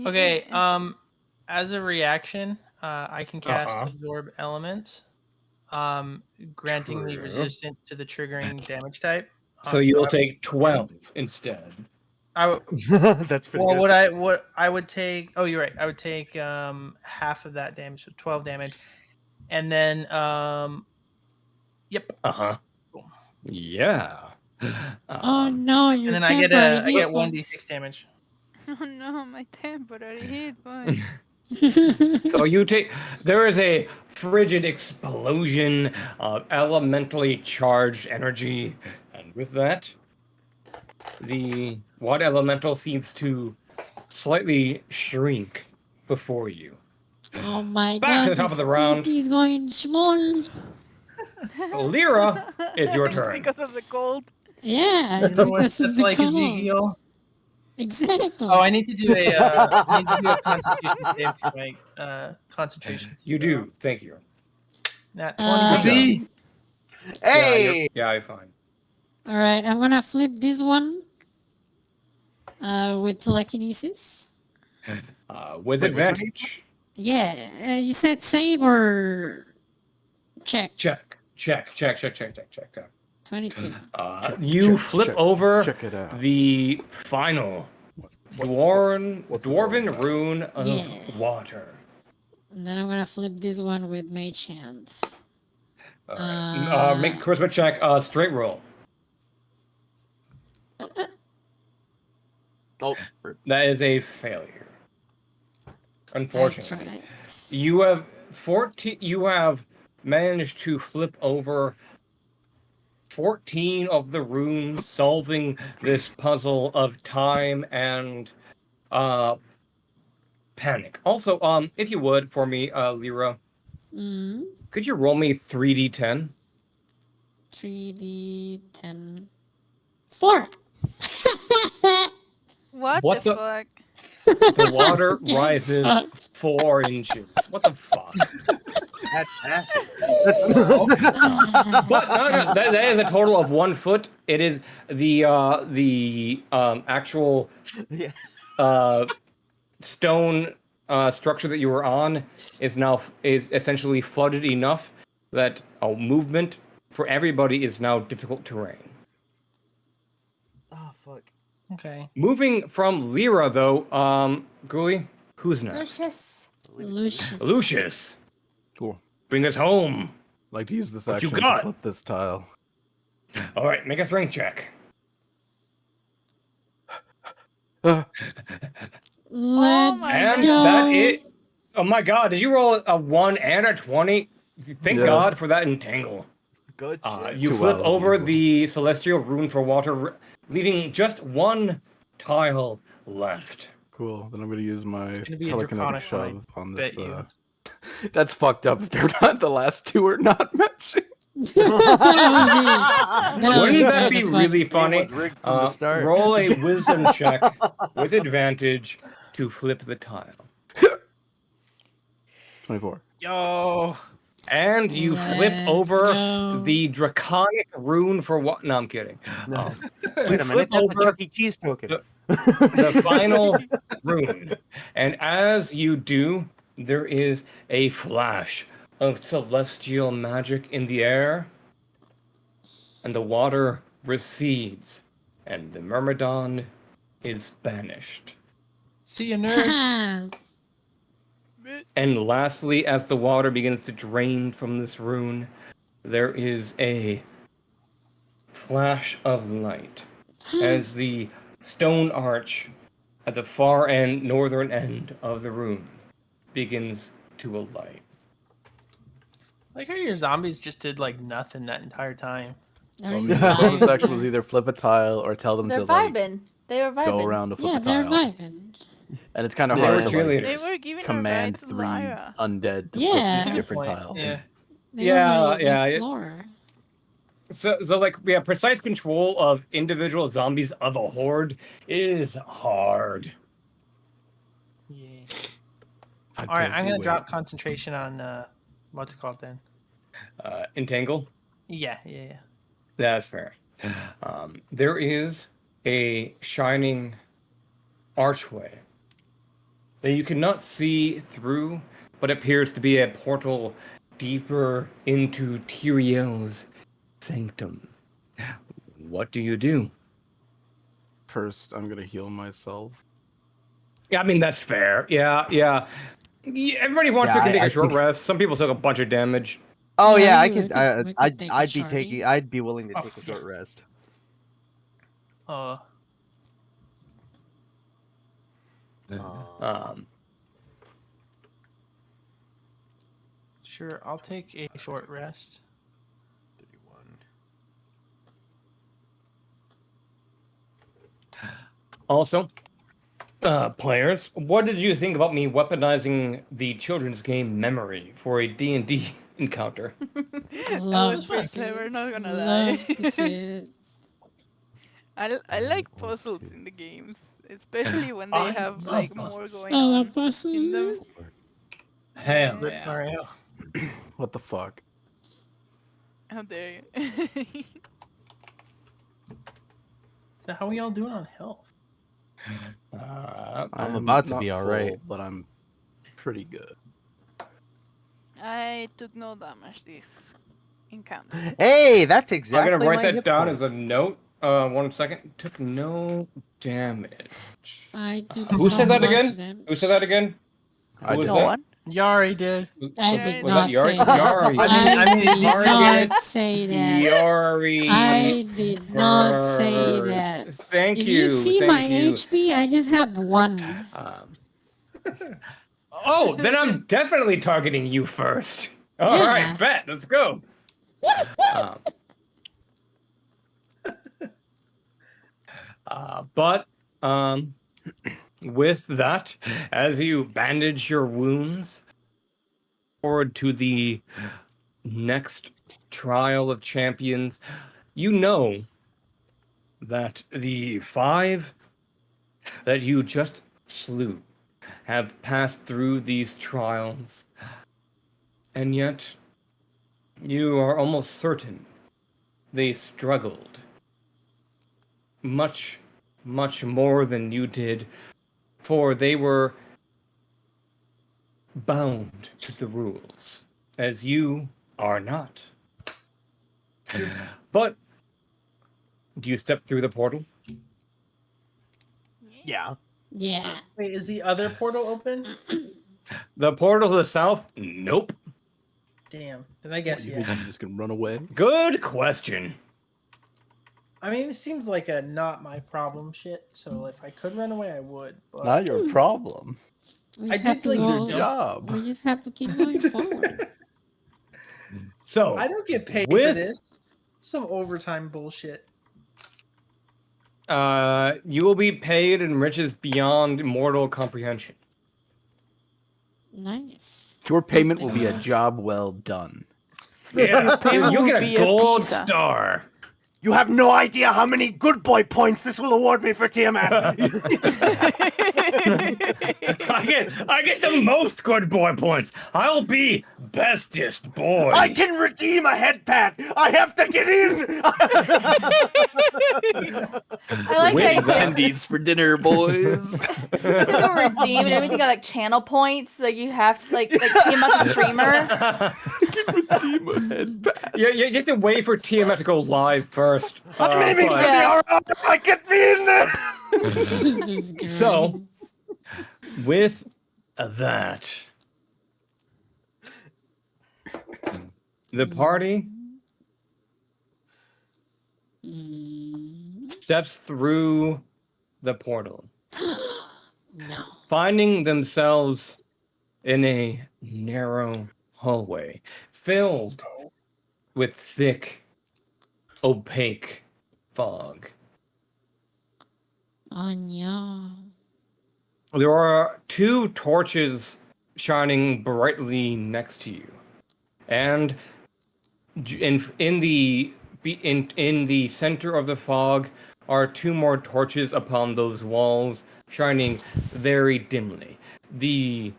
Okay, as a reaction, I can cast Uh-huh. Absorb Elements, granting me True. resistance to the triggering damage type. So you will take 12 instead. I w- That's pretty well, good. what I would take. Oh, you're right. I would take half of that damage, so 12 damage, and then yep. Uh-huh. Yeah. Oh no, And you're then I get temporary hit 1d6 damage. Oh no, my temporary hit points. So you take. There is a frigid explosion of elementally charged energy, and with that, the water elemental seems to slightly shrink before you. Oh my Back to god, the top of this the round. PP is going small. Lyra, it's your turn. Because of the cold. Yeah, it's because of That's the like cold. Ezekiel. Exactly. Oh, I need to do a Constitution save for my concentration. You do. Thank you. Nat Uh, 20. Hey! Yeah, I'm fine. All right, I'm gonna flip this one with telekinesis. With Wait, which one are you advantage. Yeah, you said save or check? Check. 22. You flip over check it out. the final what's dwarven it all about? rune of Yeah. water. And then I'm gonna flip this one with mage hand. All right. Make a charisma check. Straight roll. Oh, That is a failure. That's Unfortunately, right. you have 14. You have managed to flip over 14 of the runes, solving this puzzle of time and panic. Also, if you would, for me, Lyra, could you roll me 3d10? 3d10. 4! What, What the the- fuck? The water rises 4 inches. What the fuck? that's acid. But no, that is a total of 1 foot. It is the actual Yeah. stone structure that you were on is essentially flooded enough that movement for everybody is now difficult terrain. Oh, fuck. Okay. Moving from Lyra, though, Ghoulie, who's next? Lucius. Lucius. Lucius. Cool. Bring us home. I'd like to use this What you action to got? flip this tile. All right, make a strength check. Let's my And God. that go. it. Oh my God! Did you roll a 1 and a 20? Thank Yeah. God for that entangle. Good shit. You Too flip well over evil. the celestial rune for water, leaving just one tile left. Cool. Then I'm gonna use my gonna be a telekinetic draconic one, I shove on this. bet you. That's fucked up. If they're not, the last two are not matching. That would Wouldn't be that kinda be funny. really Game funny? was rigged from the start. Roll a wisdom check with advantage to flip the tile. 24. Yo. And you flip Let's over go. the draconic rune for what? No, I'm kidding. No. You Wait a flip minute, that's a over Chuck E. Cheese token. the final rune. And as you do, there is a flash of celestial magic in the air, and the water recedes, and the Myrmidon is banished. See you, nerd. And lastly, as the water begins to drain from this rune, there is a flash of light as the stone arch at the far end, northern end of the rune begins to alight. Like how your zombies just did like nothing that entire time. They're So just the bonus vibing action was there. either flip a tile or tell them They're to like vibing. They were vibing. go around to flip Yeah, a they're tile. vibing. And it's kind of They hard were to like cheerleaders. They were giving command a ride to 3 Lyra. undead to Yeah. flip a Good different point. tile. Yeah. They Yeah, don't really yeah, get it- floor. So like, yeah, precise control of individual zombies of a horde is hard. Yeah. I'd All right, I'm casually gonna wait. drop concentration on what's it called then? Entangle? Yeah, yeah, yeah. That's fair. There is a shining archway that you cannot see through, but appears to be a portal deeper into Tyriel's sanctum. What do you do? First, I'm gonna heal myself. Yeah, I mean, that's fair. Yeah. Everybody wants Yeah, to take I a short think- rest. Some people took a bunch of damage. Oh Yeah, yeah, I we could. could- we could take a I'd be shorty. taking. I'd be willing to Oh, take a short rest. Um, Sure, I'll take a short rest. 31. Also, players, what did you think about me weaponizing the children's game memory for a D&D encounter? That Love was to pretty see clever, it. not gonna Love lie. to see it. I like puzzles in the games, especially when they I have love like more puzzles. going Oh, a on puzzle. in them. Hell Rip yeah. Mario. What the fuck? How dare you? So how are y'all doing on health? I'm about to not be all full, right. but I'm pretty good. I took no damage this encounter. Hey, that's exactly. I'm gonna write my that hit down as a points. note. 1 second. Took no damage. I took Who so said that much again? damage. Who said that again? I Who was did. No that? one. Yari did. I Yeah, did Was not that Yari? say that. Yari. I mean, did Yari not did. say that. Yari. I did not say Burst. that. Thank If you. you see thank my you. HP, I just have 1. Oh, then I'm definitely targeting you first. All Yeah. right, bet. Let's go. Um, but with that, as you bandage your wounds, forward to the next trial of champions, you know that the 5 that you just slew have passed through these trials, and yet you are almost certain they struggled much, much more than you did, for they were bound to the rules, as you are not. But do you step through the portal? Yeah. Yeah. Wait, is the other portal open? The portal to the south? Nope. damn. Then I guess You think yeah. you just can run away? Good question. I mean, it seems like a not my problem shit. So if I could run away, I would. But Not your problem. We I just have did to like Your go. job. We just have to keep going forward. So I don't get paid for with this. Some overtime bullshit. you will be paid in riches beyond mortal comprehension. Nice. Your payment will Thank be a you. job well done. Yeah, payment you'll will get be a a gold pizza. star. You have no idea how many good boy points this will award me for Tiamat. I get the most good boy points. I'll be bestest boy. I can redeem a head pat. I have to get in. I like With how you that- did. Wendy's for dinner, boys. Instead of redeem and everything got like channel points, like you have to like Tiamat's a streamer. Redeem a head pat. you have to wait for Tiamat to go live first. I'm aiming for but- the Yeah. RR. I get me in there. Jesus Christ. So, with that, the party steps through the portal, No. finding themselves in a narrow hallway filled with thick, opaque fog. Oh no. There are two torches shining brightly next to you, and in the center of the fog are two more torches upon those walls, shining very dimly. The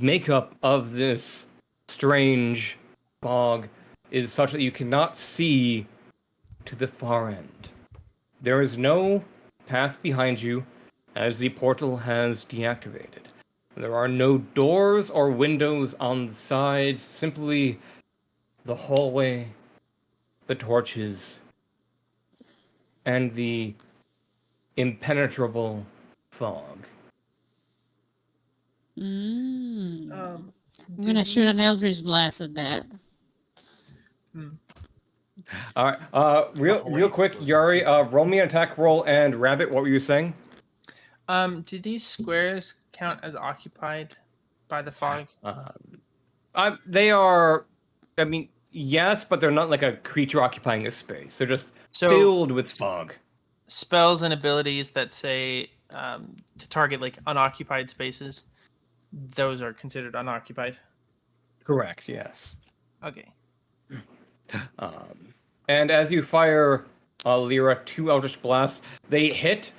makeup of this strange fog is such that you cannot see to the far end. There is no path behind you, as the portal has deactivated. There are no doors or windows on the sides, simply the hallway, the torches, and the impenetrable fog. I'm Do gonna shoot an these- Eldritch Blast at that. All right, real quick, Yari, roll me an attack roll, and Rabbit, what were you saying? Do these squares count as occupied by the fog? They are, I mean, yes, but they're not like a creature occupying a space. They're just So filled with fog. spells and abilities that say to target like unoccupied spaces, those are considered unoccupied. Correct, yes. Okay. And as you fire Lyra two Eldritch Blasts, they hit.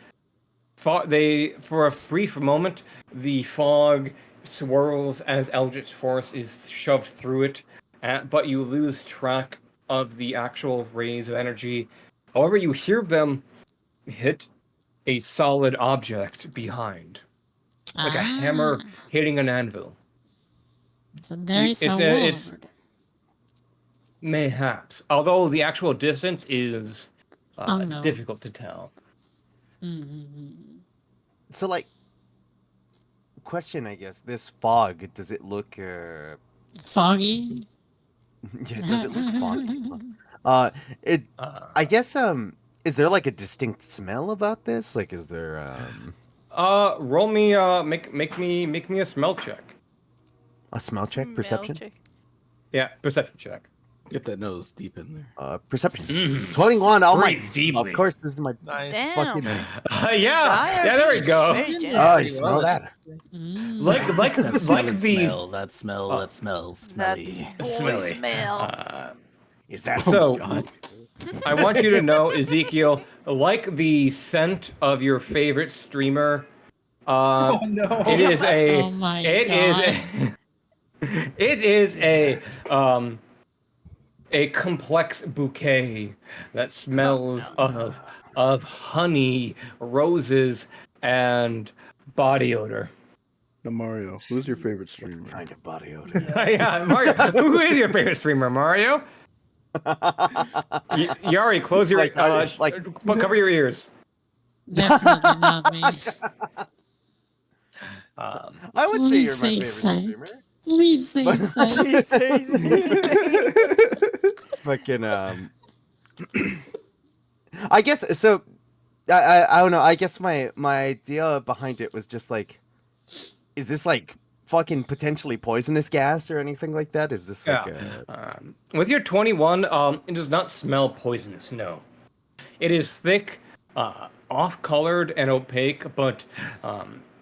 For a brief moment, the fog swirls as Eldritch Force is shoved through it, but you lose track of the actual rays of energy. However, you hear them hit a solid object behind, like a hammer hitting an anvil. So there is a It's ward. mayhaps, although the actual distance is Unknown. difficult to tell. So, like, question, I guess. This fog, does it look? Foggy. Yeah, does it look foggy? It. I guess. Is there like a distinct smell about this? Like, is there? Roll me. Make me a smell check. A smell check, perception. Check. Yeah, perception check. Get that nose deep in there. Perception. 21. Oh my! Breathe deeply. Of course, this is my Nice. Damn. fucking. Yeah, there we go. Very Oh, generous. you smell that? Like That smelling the smell. That smell. That smells That smelly. boy Smelly. smell. Is that so. God. I want you to know, Ezekiel, like the scent of your favorite streamer. Oh no. It is a. Oh my It god. it is a complex bouquet that smells of honey, roses, and body odor. Now, Mario, who's your favorite streamer? kind of body odor? Yeah, Mario. Who is your favorite streamer, Mario? Yari, close your cover your ears. Definitely not me. I would say Please you're my say favorite so. streamer. Please say But- insane. Please say insane. Fucking I guess so. I don't know. I guess my idea behind it was just like, is this like fucking potentially poisonous gas or anything like that? Is this like Yeah. a With your 21, it does not smell poisonous. No, it is thick, off-colored, and opaque, but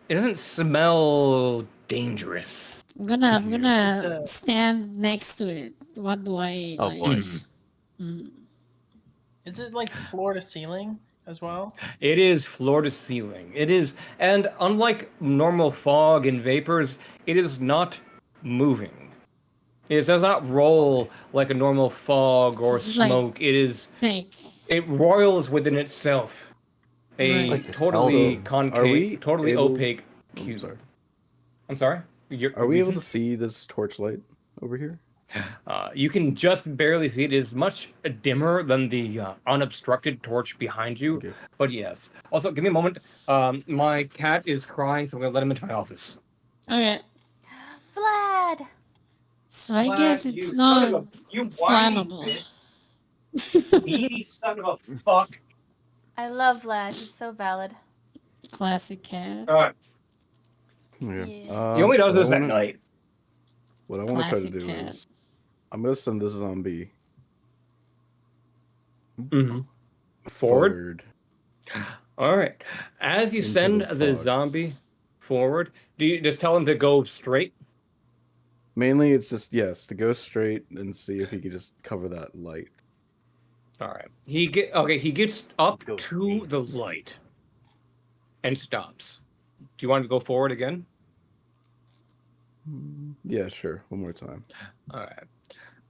it doesn't smell dangerous. I'm You. gonna stand next to it. What do I Oh, like? boy. Mm. Is it like floor to ceiling as well? It is floor to ceiling. It is, and unlike normal fog and vapors, it is not moving. It does not roll like a normal fog or This is like smoke. thick, It roils within itself. A right? Like this totally So, are concave, we totally able? opaque I'm cube. sorry. I'm sorry. Are Your we able reason? to see this torchlight over here? You can just barely see it. It is much dimmer than the unobstructed torch behind you. Okay. But yes. Also, give me a moment. My cat is crying, so I'm gonna let him into my office. Okay, Vlad. so I Vlad, guess it's you son of not a you whiny flammable. bitch, needy son of a fuck. I love Vlad. He's so valid. Classic cat. Yeah. Yeah. He only does What I this at wanna night. what I want to try to Classic do cat. is I'm gonna send this zombie Mm-hmm. Forward. forward All right. As you into send the the fog. zombie forward, do you just tell him to go straight? Mainly, it's just yes to go straight and see if he can just cover that light. All right. He gets up Go to straight. the light and stops. Do you want to go forward again? Yeah, sure. One more time. All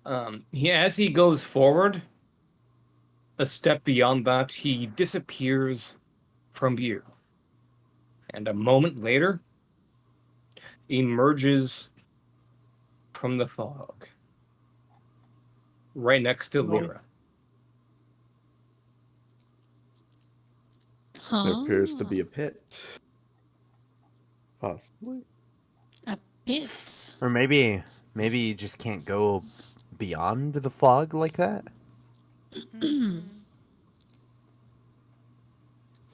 right. As he goes forward, a step beyond that, he disappears from view, and a moment later, emerges from the fog, right next to Well, Lyra. There appears to Huh? be a pit, possibly. A pit. Or maybe you just can't go beyond the fog like that. Mhm.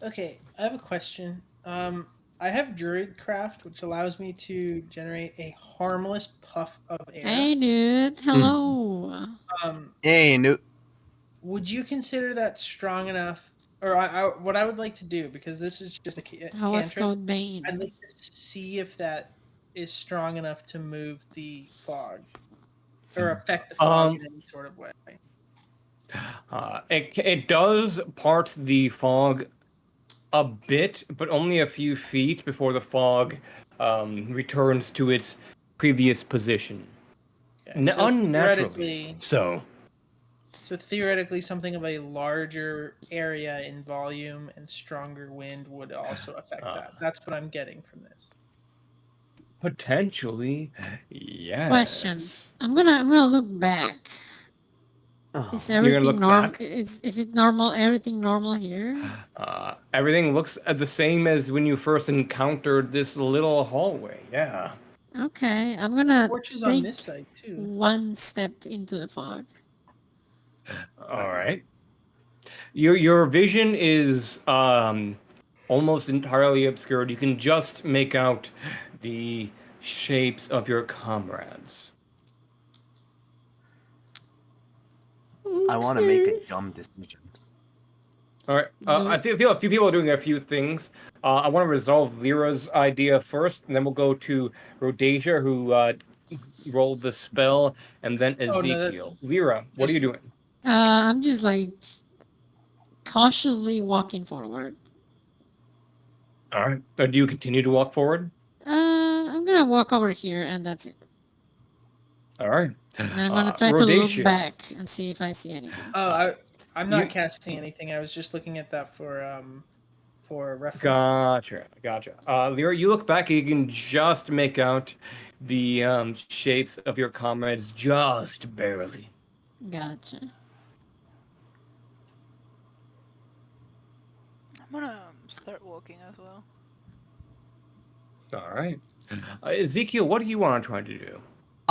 Okay, I have a question. I have Druidcraft, which allows me to generate a harmless puff of air. Hey, dude. Hello. Hey, no. Would you consider that strong enough? Or what I would like to do, because this is just a How was cantrip, Code Bane? I'd like to see if that is strong enough to move the fog or affect the fog in any sort of way. It does part the fog a bit, but only a few feet before the fog returns to its previous position. Okay, so Unnaturally. So, theoretically, something of a larger area in volume and stronger wind would also affect that. That's what I'm getting from this. potentially, yes. Question. I'm gonna look back. Oh. Is You're gonna everything look normal? back. Is it normal? Everything normal here? Everything looks the same as when you first encountered this little hallway. Yeah. Okay, I'm gonna Torches on take this side too. one step into the fog. All right. Your vision is almost entirely obscured. You can just make out the shapes of your comrades. I want to make a dumb decision. All right. Do I it. feel a few people are doing a few things. I want to resolve Lyra's idea first, and then we'll go to Rhodesia, who rolled the spell, and then Oh, no, Ezekiel. Lyra, what are you doing? I'm just like cautiously walking forward. All right. Do you continue to walk forward? I'm gonna walk over here and that's it. All right. And I'm gonna try to Rhodesia, look back and see if I see anything. I'm not you- casting anything. I was just looking at that for reference. Gotcha. Lyra, you look back and you can just make out the shapes of your comrades just barely. Gotcha. I'm gonna start walking as well. All right. Ezekiel, what do you want to try to do?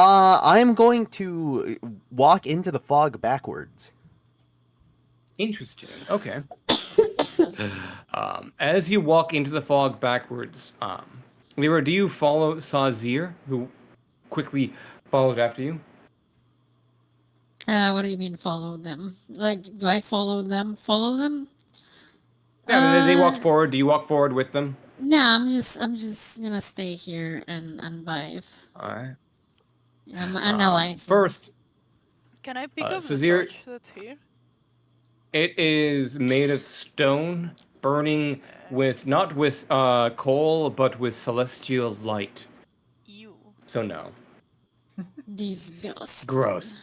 I'm going to walk into the fog backwards. Interesting. Okay. As you walk into the fog backwards, Lyra, do you follow Sazir, who quickly followed after you? What do you mean follow them? Like, do I follow them? Follow them? Yeah, they walked forward. Do you walk forward with them? No, I'm just gonna stay here and vibe. All right. I'm analyzing. First, Can I pick up the Sazir, torch that's here? it is made of stone, burning with not with coal, but with celestial light. You. So no, Disgusting. gross.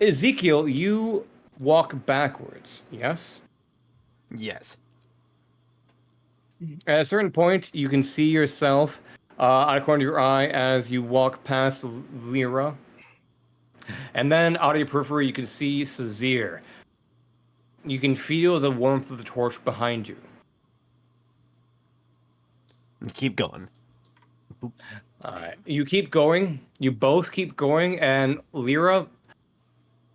Ezekiel, you walk backwards. Yes. Yes. At a certain point, you can see yourself out of the corner of your eye as you walk past Lyra. And then out of your periphery, you can see Sazir. You can feel the warmth of the torch behind you. Keep going. You keep going. You both keep going, and Lyra,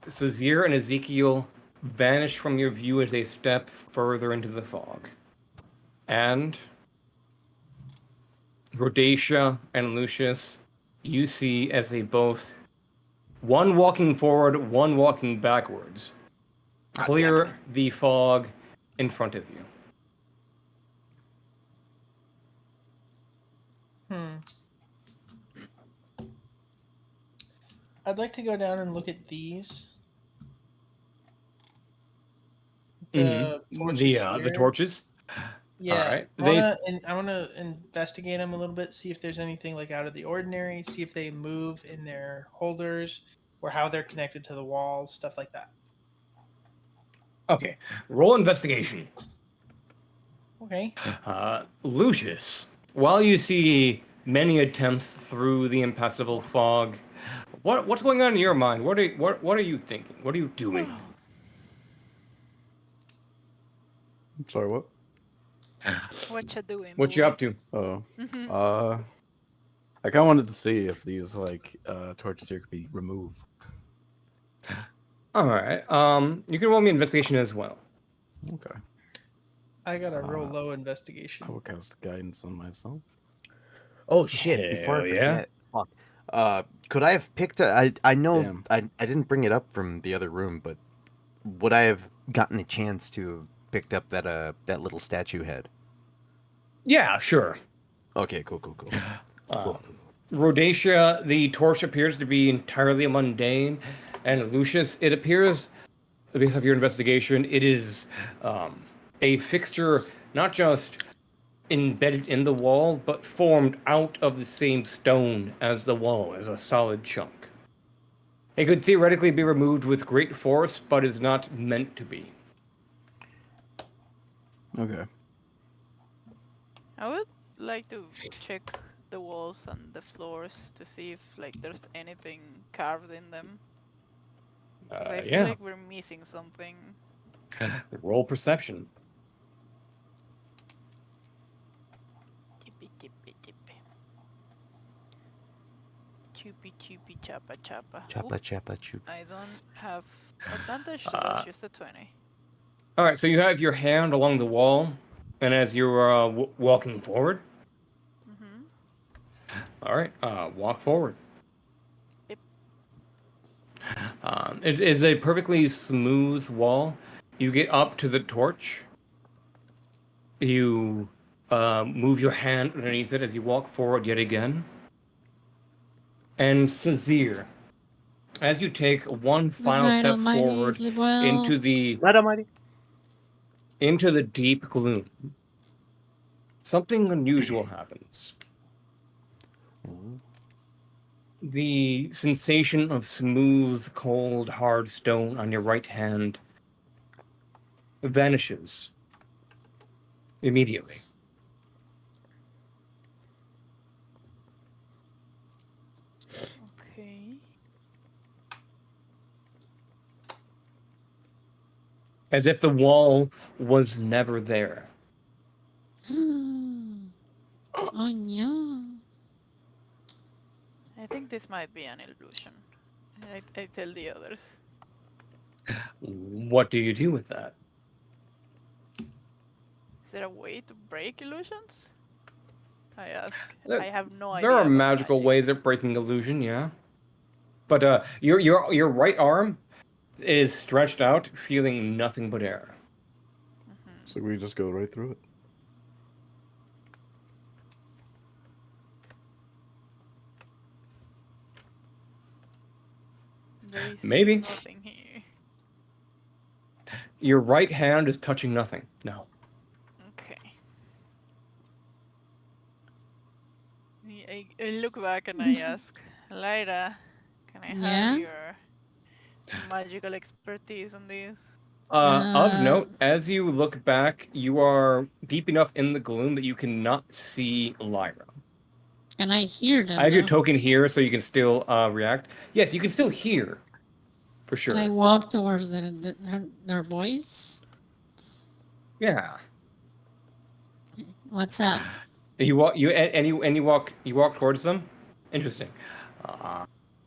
Sazir, and Ezekiel vanish from your view as they step further into the fog. And Rhodacia and Lucius, you see as they both, one walking forward, one walking backwards, clear the fog in front of you. I'd like to go down and look at these. The torches The here. torches. Yeah, All right. I wanna investigate them a little bit, see if there's anything like out of the ordinary, see if they move in their holders or how they're connected to the walls, stuff like that. Okay. Roll investigation. Okay. Lucius, while you see many attempts through the impassable fog, what's going on in your mind? What are you thinking? What are you doing? I'm sorry, what? What you doing? What you boy? up to? Oh. Mhm. I kinda wanted to see if these torches here could be removed. All right. You can roll me investigation as well. Okay. I got a real low I investigation. will cast guidance on myself. Oh shit! Before Hell I yeah. forget, fuck. Could I have picked a? I know Damn. I didn't bring it up from the other room, but would I have gotten a chance to have picked up that little statue head? Yeah, sure. Okay, cool. Rhodacia, the torch appears to be entirely mundane, and Lucius, it appears, based off your investigation, it is a fixture not just embedded in the wall, but formed out of the same stone as the wall, as a solid chunk. It could theoretically be removed with great force, but is not meant to be. Okay. I would like to check the walls and the floors to see if like there's anything carved in them. 'Cause I feel Yeah. like we're missing something. Roll perception. Chippy chippy chippy. Choopy choopy chapa chapa. Chapa chapa choop. I don't have advantage, so that's just a 20. All right, so you have your hand along the wall, and as you're walking forward, Mm-hmm. all right, walk forward. Yep. It is a perfectly smooth wall. You get up to the torch. You move your hand underneath it as you walk forward yet again. And Sazir, as you take one Good final night, step Almighty. forward Sleep well. into the Right, Almighty. deep gloom, something unusual happens. The sensation of smooth, cold, hard stone on your right hand vanishes immediately. Okay. As if the wall was never there. Oh no. think this might be an illusion. I tell the others. What do you do with that? Is there a way to break illusions? I ask. There, I have no there are idea about magical magic. ways of breaking illusion, yeah. But your right arm is stretched out, feeling nothing but air. So we just go right through it. There is Maybe. nothing here. Your right hand is touching nothing. No. Okay. I look back and I ask, Lyra, can I Yeah? have your magical expertise on this? Of Uh, note, as you look back, you are deep enough in the gloom that you cannot see Lyra. can I hear them I have your though? token here, so you can still react. Yes, you can still hear, for Can I sure. walk towards their voice? Yeah. What's up? You walk. You walk towards them. Interesting.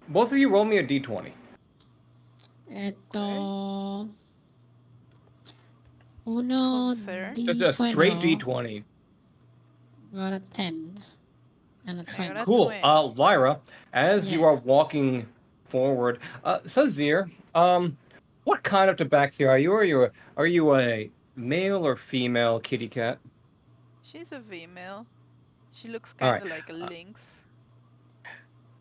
Both of you roll me a d20. Esto. Cool, Uno sir. Just a straight d20. d20. Got a 10 and a I 20. got a Cool. 20. Lyra, as you Yeah. are walking forward, Sazir, what kind of tabaxi are you? Are you a male or female kitty cat? She's a female. She looks All kind right. of like a lynx.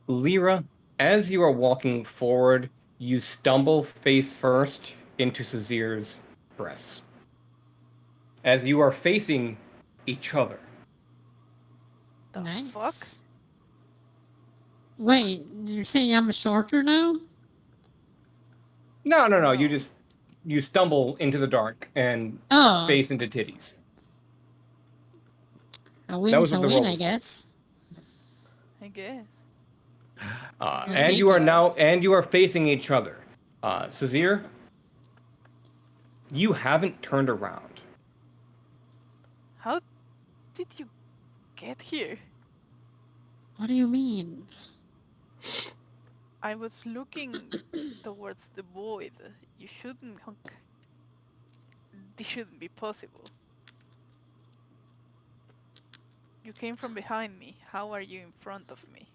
Lyra, as you are walking forward, you stumble face first into Sazir's breasts. As you are facing each other. The Nice. fuck? Wait, you're saying I'm shorter now? No. No. You stumble into the dark and Oh, face into titties. a win That is was a what the win, roll I was for. guess. I guess. And you are now, Ridiculous. and you are facing each other. Sazir, you haven't turned around. How did you get here? What do you mean? I was looking towards the void. You shouldn't. This shouldn't be possible. You came from behind me. How are you in front of me?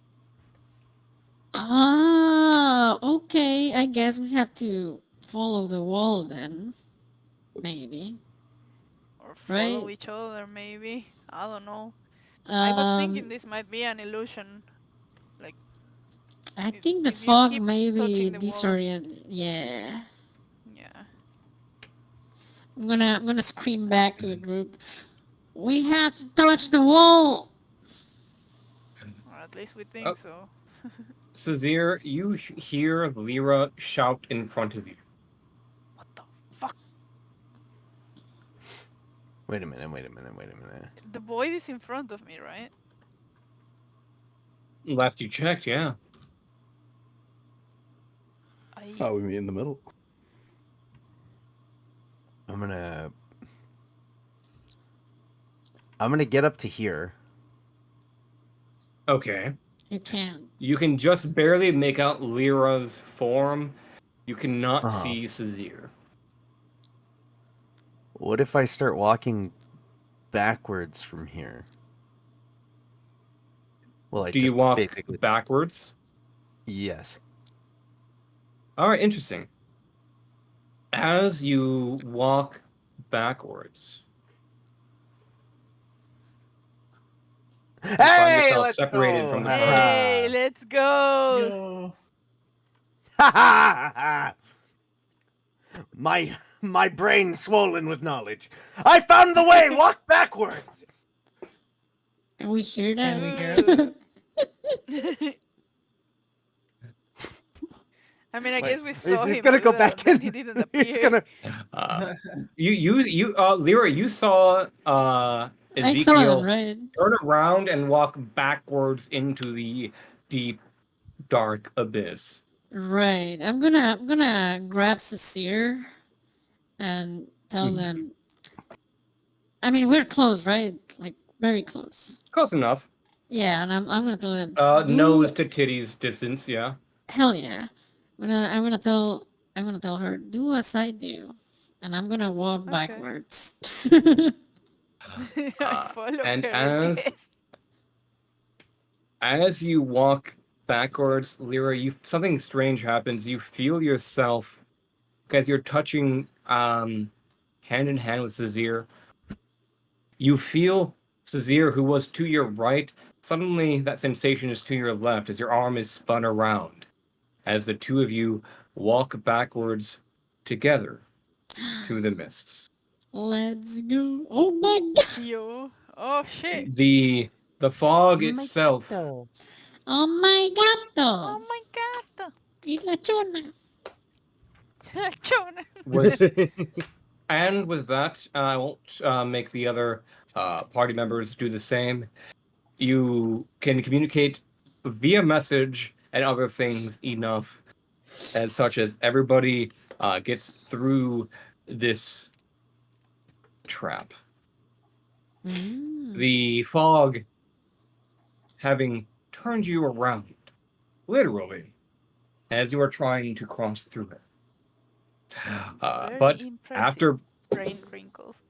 Ah, okay. I guess we have to follow the wall then. Maybe. Or follow Right? each other, maybe? I don't know. I was thinking Um, this might be an illusion. Like, I think the if you fog keep maybe touching the wall. disorient. Yeah. Yeah. I'm gonna scream back to the group. We have to touch the wall. Or at least we Oh, think so. Sazir, you hear Lyra shout in front of you. What the fuck? Wait a minute. The void is in front of me, right? Last you checked, yeah. How we meet in the middle? I'm gonna get up to here. Okay. You can't. You can just barely make out Lyra's form. You cannot Uh-huh. see Sazir. What if I start walking backwards from here? Well, I Do you just walk basically backwards? yes. All right, interesting. As you walk backwards, you find Hey, yourself let's separated go! from the Ha party. Hey, let's go! Yo. ha! My brain swollen with knowledge. I found the way. Walk backwards. Can we hear that? Can we hear it? I mean, I guess we He's saw him gonna do go that, back and then in. he didn't He's appear. gonna. Lyra, you saw I saw them, Ezekiel right? turn around and walk backwards into the deep, dark abyss. Right. I'm gonna grab Cecile and tell Mhm. them. I mean, we're close, right? Like very close. Close enough. Yeah, and I'm gonna tell them. Nose to titties distance. Yeah. Hell yeah. I'm gonna tell her, do as I do. And I'm gonna walk Okay. backwards. I follow And her, I guess. as you walk backwards, Lyra, you something strange happens. You feel yourself as you're touching hand in hand with Zazir. You feel Sazir, who was to your right, suddenly that sensation is to your left as your arm is spun around, as the two of you walk backwards together through the mists. Let's go. Oh my god. Yo. Oh shit. The fog Oh my itself God. Oh my Oh gato. my god. Y la chona. Jonah. was, and with that, I won't make the other party members do the same. You can communicate via message and other things enough, and such as everybody gets through this trap. The fog having turned you around, literally, as you are trying to cross through it. Very But impressive. after Brain wrinkles.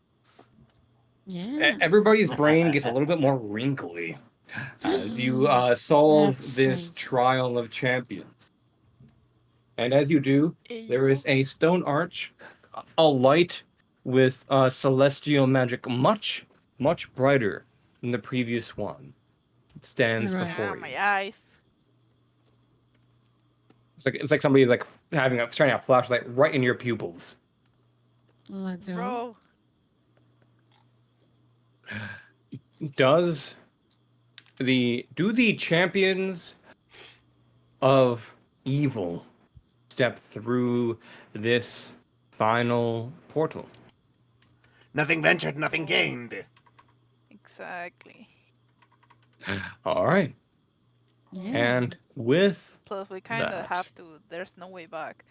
Yeah. everybody's brain gets a little bit more wrinkly as you solve That's this strange. trial of champions. And as you do, there is a stone arch, a light with celestial magic much, much brighter than the previous one. It stands Right. before My you. eyes. It's like somebody like shining a flashlight right in your pupils. Let's go. Bro. Do the champions of evil step through this final portal? Nothing ventured, nothing gained. Exactly. All right. Yeah. And with Plus, we kind of that, have to. There's no way back.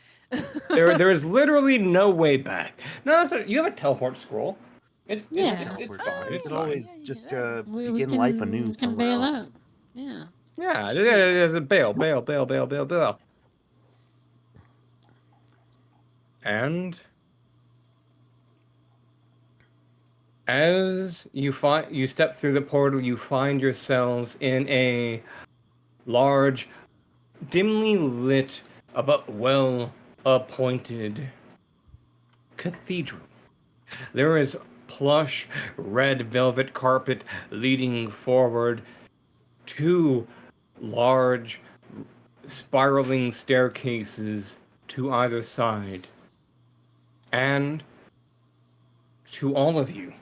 there is literally no way back. No, you have a teleport scroll. It's Yeah. it's Teleport fine. scroll. You It's could fine. always just we begin can, life anew we can somewhere bail else. out. Yeah. Yeah, there's a bail. And as you step through the portal, you find yourselves in a large, dimly lit, but well appointed cathedral. There is plush red velvet carpet leading forward, two large spiraling staircases to either side. And to all of you,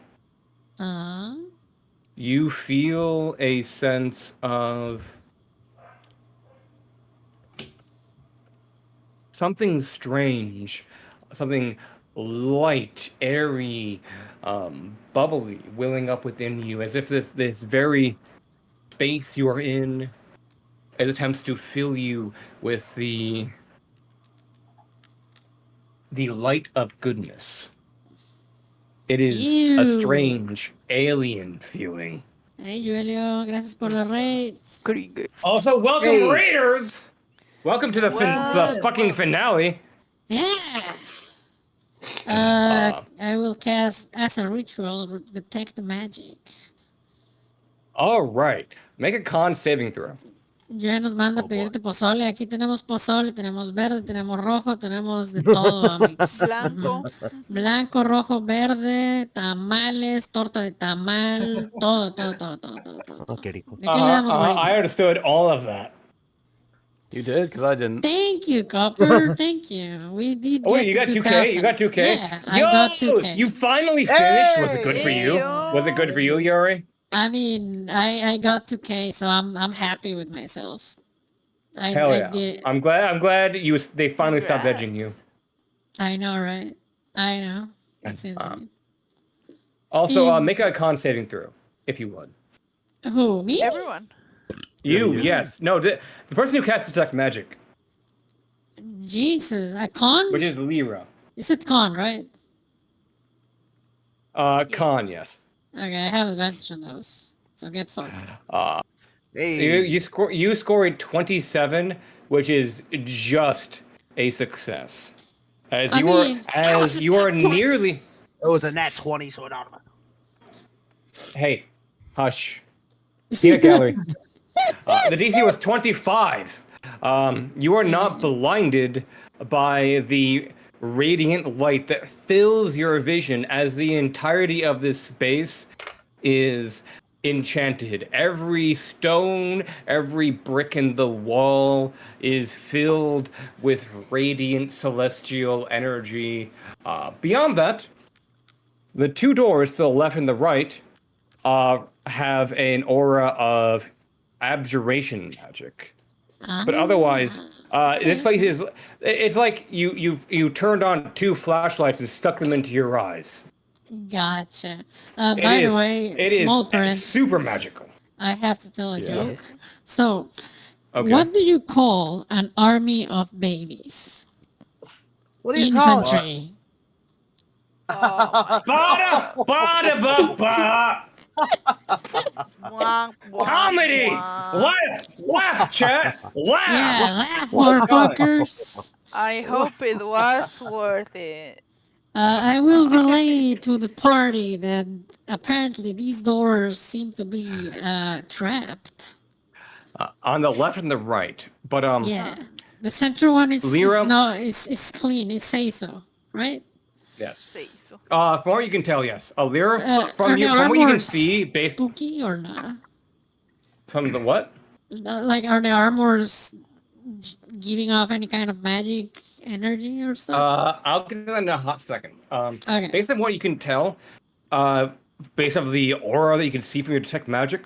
Uh, you feel a sense of something strange, something light, airy, bubbly, welling up within you, as if this very space you are in, it attempts to fill you with the light of goodness. It is a ew. strange, alien feeling. Hey, Julio, gracias por la raid. Gringo. Also, welcome Hey. Raiders! Welcome to the Well, fucking well. finale. Yeah. I will cast as a ritual detect magic. All right, make a con saving throw. Ya nos manda a pedirte pozole. Aquí tenemos pozole, tenemos verde, tenemos rojo, tenemos de todo, amigos. Blanco. Blanco, rojo, verde, tamales, torta de tamal, todo, todo, todo, todo, todo, todo. Oh, qué rico. ¿De qué le damos, güerito? I understood all of that. You did, because I didn't. Thank you, Copper. Thank you. We did Oh, get you to got 2K? 2,000. You got 2K? Yeah, I got 2K. You finally finished. Was it good for Hey, you? yo. Was it good for you, Yuri? I mean, I got 2K, so I'm happy with myself. Hell I yeah! did. I'm glad they finally stopped Congrats. edging you. I know, right? I know. It's insane. Also, make a con saving throw if you would. Who, me? Everyone. You, you. yes. No, the person who cast detect magic, Jesus, a con? which is Lyra. You said con, right? Con, yes. Okay, I have advantage on those. So get fucked. Hey. You scored 27, which is just a success. I mean, that was As a you are top 20. nearly. It was a nat 20, so it automatically. Hey, hush. Peanut gallery. The DC was 25. You are not blinded by the radiant light that fills your vision as the entirety of this space is enchanted. Every stone, every brick in the wall is filled with radiant celestial energy. Beyond that, the two doors to the left and the right have an aura of abjuration magic. But otherwise, Okay, this place okay. is, it's like you turned on two flashlights and stuck them into your eyes. Gotcha. It By the is way, it is small super parenthesis. magical. I have to tell a Yeah. joke. So, Okay. what do you call an army of babies? What do you call it? Infantry. Oh my Bada, bada, ba, ba. Womp, womp, Comedy! womp. Laugh, chat! Laugh! Yeah, laugh, What's going on? motherfuckers. I hope it was worth it. I will relay to the party that apparently these doors seem to be trapped. On the left and the right, but Yeah, the central one is Lyra, no, it's clean. It says so, right? yes. Say so. From what you can tell, yes. Lyra, Are the from what you can armors see, based spooky or not? from the what? Like, are the armors giving off any kind of magic energy or stuff? I'll get to that in a hot second. Okay. Based on what you can tell, uh, based on the aura that you can see from your detect magic,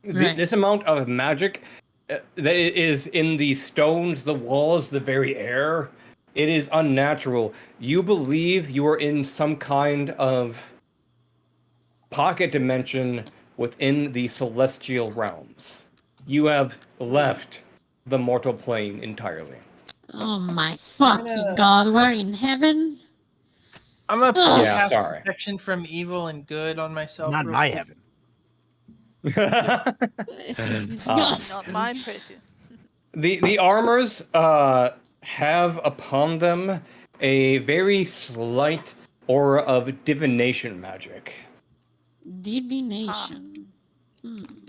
Right. this amount of magic that is in the stones, the walls, the very air, it is unnatural. You believe you are in some kind of pocket dimension within the celestial realms. You have left the mortal plane entirely. Oh my fucking god, we're in heaven? I'm gonna Ugh. Yeah, cast sorry. protection from evil and good on myself. Not real my quick. heaven. This is Not disgusting. my precious. The armors have upon them a very slight aura of divination magic. Divination.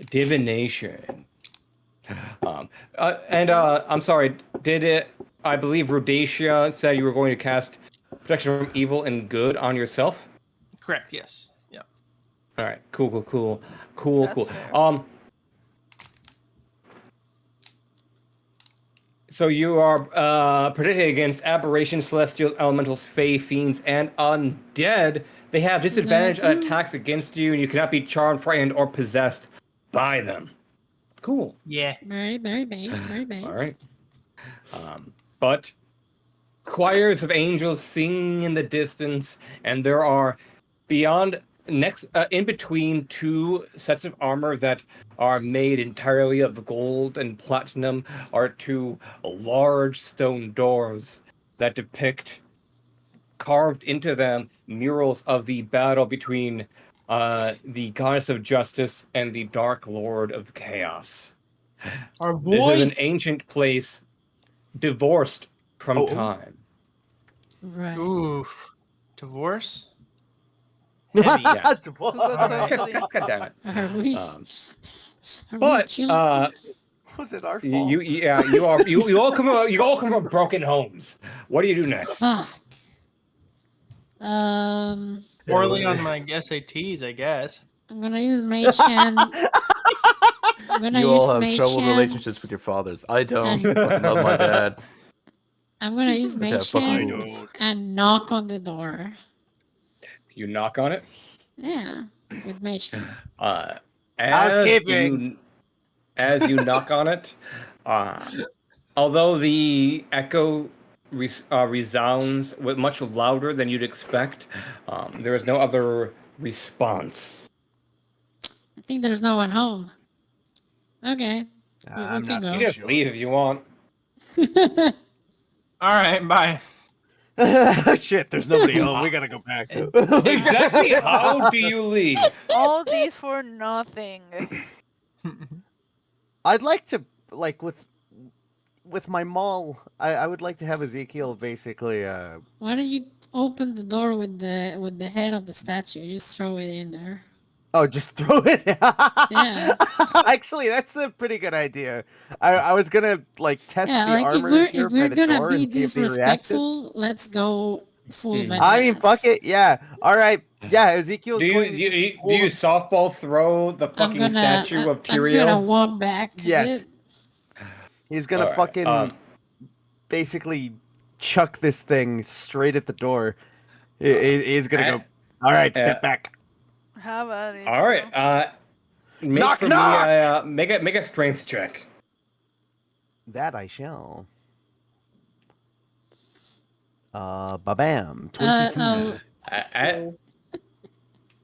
Divination. I'm sorry. Did it? I believe Rhodacia said you were going to cast protection from evil and good on yourself. Correct. Yes. Yeah. All right. Cool. That's fair. So you are protected against aberrations, celestial elementals, fey, fiends, and undead. They have disadvantage on attacks against you, and you cannot be charmed, frightened, or possessed by them. Cool. Yeah. Very base, very base. All right. But choirs of angels sing in the distance, and there are beyond in between two sets of armor that are made entirely of gold and platinum are two large stone doors that depict carved into them murals of the battle between the goddess of justice and the dark lord of chaos. Our This boy. is an ancient place divorced from time. Right. Oof. Divorce. Yeah. Who got custody? God damn it. Are we? But chilling? Was it our fault? you all come from broken homes. What do you do next? Fuck. Poorly on my SATs, I guess. I'm gonna use Mage Hand. I'm gonna You use all have Mage troubled Hand. relationships with your fathers. I don't. And- Fucking love my dad. I'm gonna use Yeah, Mage fucking Hand rules. and knock on the door. You knock on it. Yeah, with Mage Hand. Housekeeping. As you knock on it, although the echo resounds with much louder than you'd expect, there is no other response. I think there's no one home. Okay. We I'm can not go. You just leave if you want. All right. Bye. Shit, there's nobody home. We gotta go back. Exactly how do you leave? All these for nothing. I'd like to like with my maul. I would like to have Ezekiel basically. Why don't you open the door with the head of the statue? Just throw it in there. Oh, just throw it. Yeah. Actually, that's a pretty good idea. I was gonna like test Yeah, the like armors here if by we're the gonna door be and see if they reacted. disrespectful, let's go full Mhm. bananas. I mean, fuck it. Yeah. All right. Yeah. Ezekiel's Do going you to do you, just do pull you the. softball throw the fucking statue of I'm just gonna Tyrael? walk back a Yes. bit. He's gonna All right. fucking basically chuck this thing straight at the door. He's gonna go. All right, step back. How about it? All right. Make Knock, for knock! me a make a strength check. That I shall. Ba-bam. 22. A-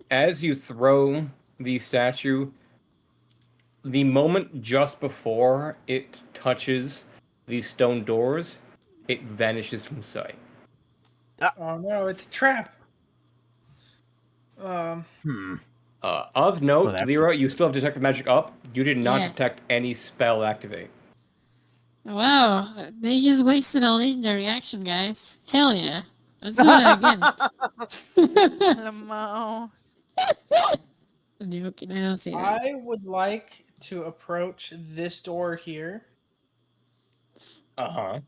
As you throw the statue, the moment just before it touches these stone doors, it vanishes from sight. Oh no, it's a trap. Hmm. Of note, that's Lyra, you still have detected magic up. You did not Yeah. detect any spell activate. Wow, they just wasted a legendary action, guys. Hell yeah. Let's do that again. Lamau. I'm joking, I don't see that. I would like to approach this door here. Uh-huh.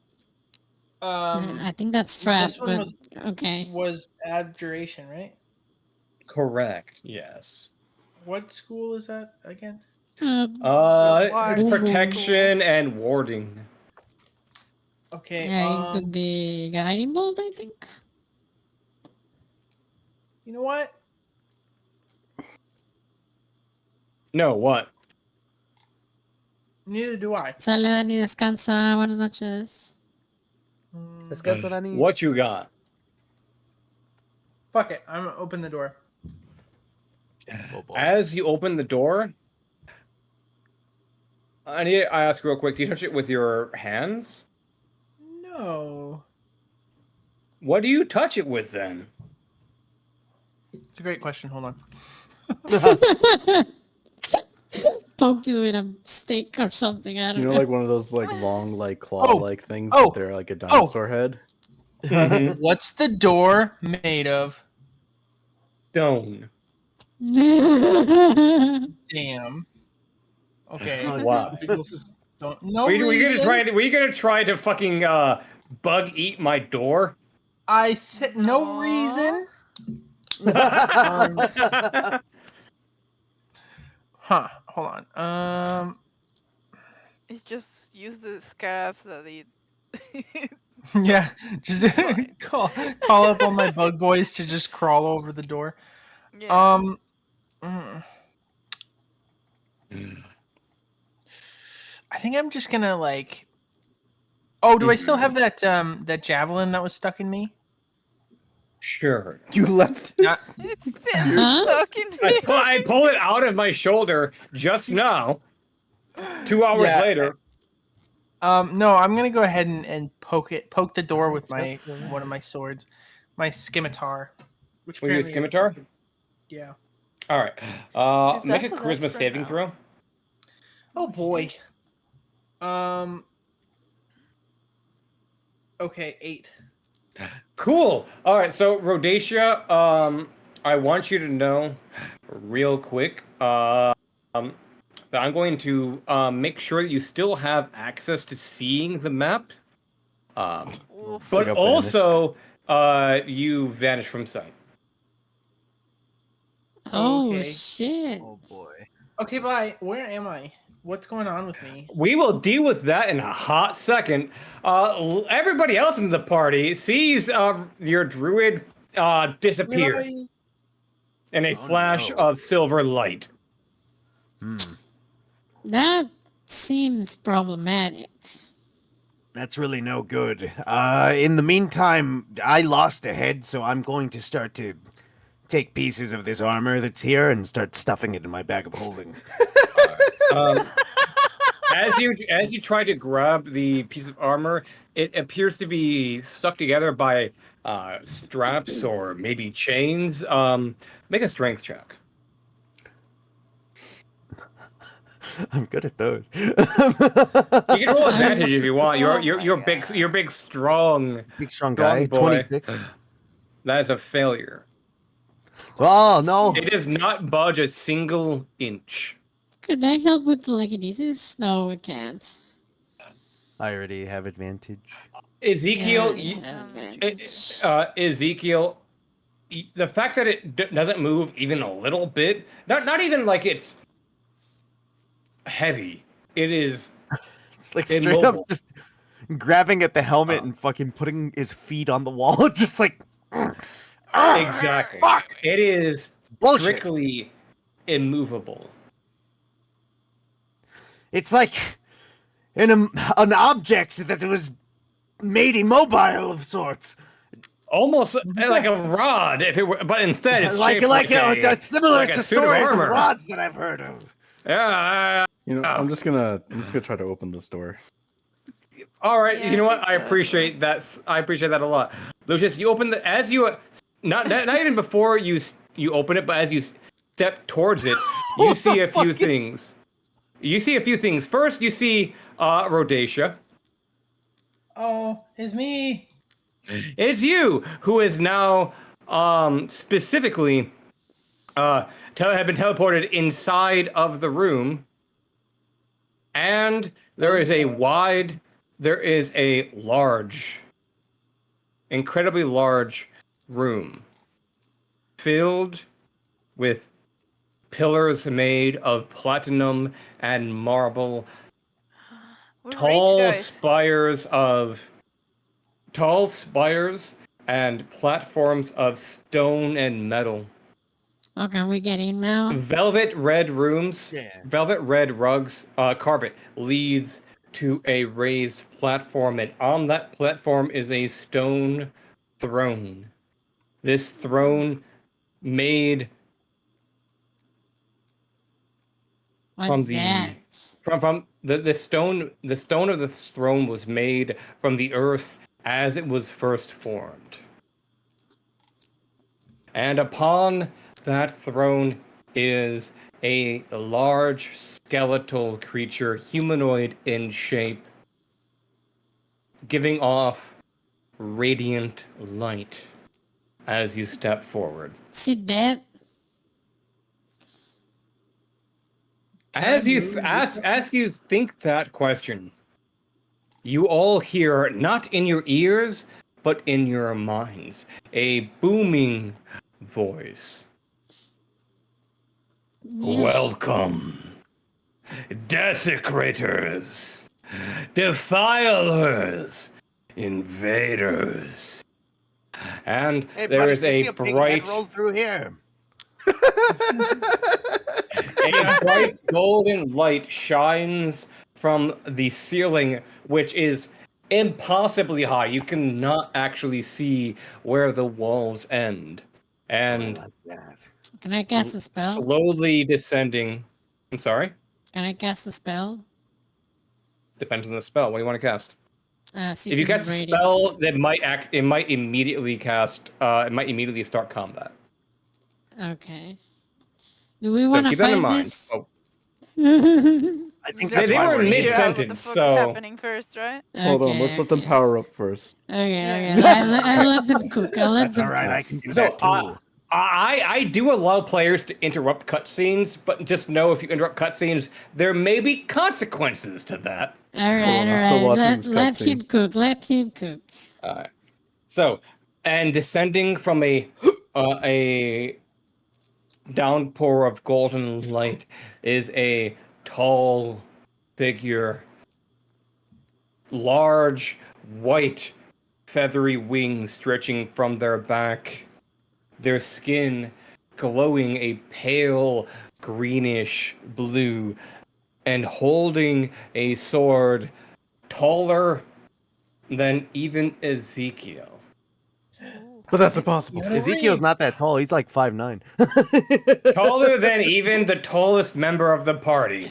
I think that's this trapped, one but okay. was abjuration, right? Correct. Yes. What school is that again? It's Warding protection and warding. Okay. Yeah, it could be guiding bolt, I think. You know what? No, what? Neither do I. Sale, Dani, descansa. Buenas noches. Descansa, Dani. What you got? Fuck it. I'm gonna open the door. Oh, boy. As you open the door, I ask real quick, do you touch it with your hands? No. What do you touch it with then? It's a great question. Hold on. Poke you with a stick or something. I don't You know, know. like one of those like long, like claw-like things, but they're like a dinosaur head. What's the door made of? Stone. Damn. Okay. Wow. People don't. No Were you reason. gonna try to fucking bug eat my door? I said no reason. Huh. Hold on. He just used the scarabs that he. Yeah. Just call up all my bug boys to just crawl over the door. Yeah. I think I'm just gonna like. Oh, do I still have that that javelin that was stuck in me? Sure. You left. Yeah. It's still stuck in me. I pull it out of my shoulder just now. 2 hours Yeah. later. No, I'm gonna go ahead and poke the door with my one of my swords, my scimitar. Which Will you use apparently- scimitar? Yeah. All right. Is Make a that charisma that's saving throw. Oh boy. Okay, 8. Cool. All right. So Rhodacia, I want you to know, real quick, that I'm going to make sure that you still have access to seeing the map, Oof. but got also you vanish from sight. Oh Okay. shit. Oh boy. Okay, bye. Where am I? What's going on with me? We will deal with that in a hot second. Everybody else in the party sees your druid disappear Really? in a Oh, flash no. of silver light. That seems problematic. That's really no good. In the meantime, I lost a head, so I'm going to start to take pieces of this armor that's here and start stuffing it in my bag of holding. As you try to grab the piece of armor, it appears to be stuck together by straps or maybe chains. Make a strength check. I'm good at those. You can roll advantage if you want. Oh You're my big. God. You're big, strong Big strong guy. boy. 26. That is a failure. Oh no. It does not budge a single inch. Could I help with telekinesis? No, we can't. I already have advantage. Ezekiel, Yeah, advantage. Ezekiel, the fact that it doesn't move even a little bit, not even like it's heavy. It is It's like straight immobile. up just grabbing at the helmet and fucking putting his feet on the wall, just like Exactly. Fuck! It is Bullshit. strictly immovable. It's like an object that was made immobile of sorts. Almost like a rod, if it were, but instead it's Like shaped like a, similar like a to suit of stories of armor. rods that I've heard of. Yeah. You know, I'm just gonna try to open this door. All right. Yeah, You know I what? think I so as well. appreciate that. I appreciate that a lot. Lucius, you open the as you not even before you open it, but as you step towards it, you see a few things. You see a few things. First, you see Rhodacia. Oh, it's me. It's you who is now specifically have been teleported inside of the room, and there is a large, incredibly large room filled with pillars made of platinum and marble, We're rich, tall guys. spires and platforms of stone and metal. Oh, can we get in now? Velvet red rooms, Yeah. velvet red rugs, carpet leads to a raised platform, and on that platform is a stone throne. This throne made from What's the that? from the stone of the throne was made from the earth as it was first formed. And upon that throne is a large skeletal creature, humanoid in shape, giving off radiant light as you step forward. See that? As you as you think that question, you all hear, not in your ears, but in your minds, a booming voice. Welcome, desecrators, defilers, invaders. And Hey, there buddy, is do you see a a big head bright, roll through here? a bright golden light shines from the ceiling, which is impossibly high. You cannot actually see where the walls end. And like that. Can I cast a spell? slowly descending. I'm sorry? Can I cast a spell? Depends on the spell. What do you want to cast? If you Seeking cast a radiance. spell, that it might immediately start combat. Okay. Do we So want to keep that in fight mind. this? Oh, I think They- that's they why were we're here. Figure out what the mid-sentence, fuck's so happening first, right? Hold on, let's let them power up first. Okay, I'll let them cook. I'll let That's them all right. cook. I can do So that too. I do allow players to interrupt cutscenes, but just know if you interrupt cutscenes, there may be consequences to that. All right, I'm still all right. watching Let, this let cutscene. him cook. Let him cook. So, and descending from a downpour of golden light is a tall figure, large white feathery wings stretching from their back, their skin glowing a pale greenish blue, and holding a sword taller than even Ezekiel. But that's impossible. Ezekiel's not that tall. He's like 5'9". Taller than even the tallest member of the party.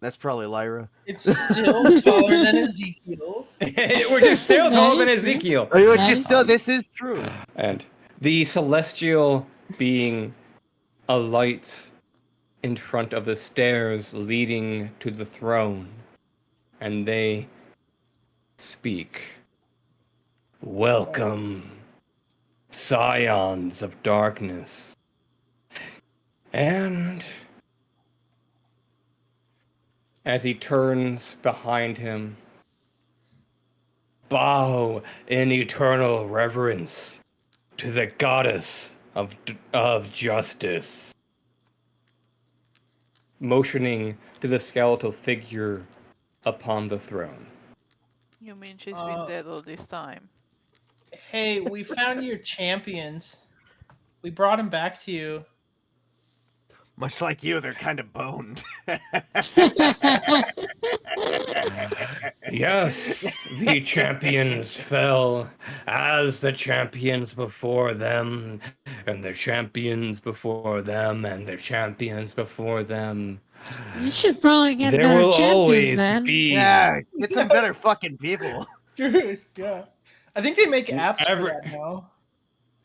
That's probably Lyra. It's still taller than Ezekiel. We're just still taller than Nice, yeah. Ezekiel. Oh, which Nice. is still, this is true. And the celestial being alights in front of the stairs leading to the throne, and they speak. Welcome, scions of darkness. And as he turns behind him, bow in eternal reverence to the goddess of justice, motioning to the skeletal figure upon the throne. You mean she's been dead all this time? Hey, we found your champions. We brought them back to you. Much like you, they're kind of boned. Yes, the champions fell as the champions before them, and the champions before them, and the champions before them. You should probably get There better will champions always then. be Yeah, get some better fucking people. Dude, yeah. I think they make apps for Every- that now.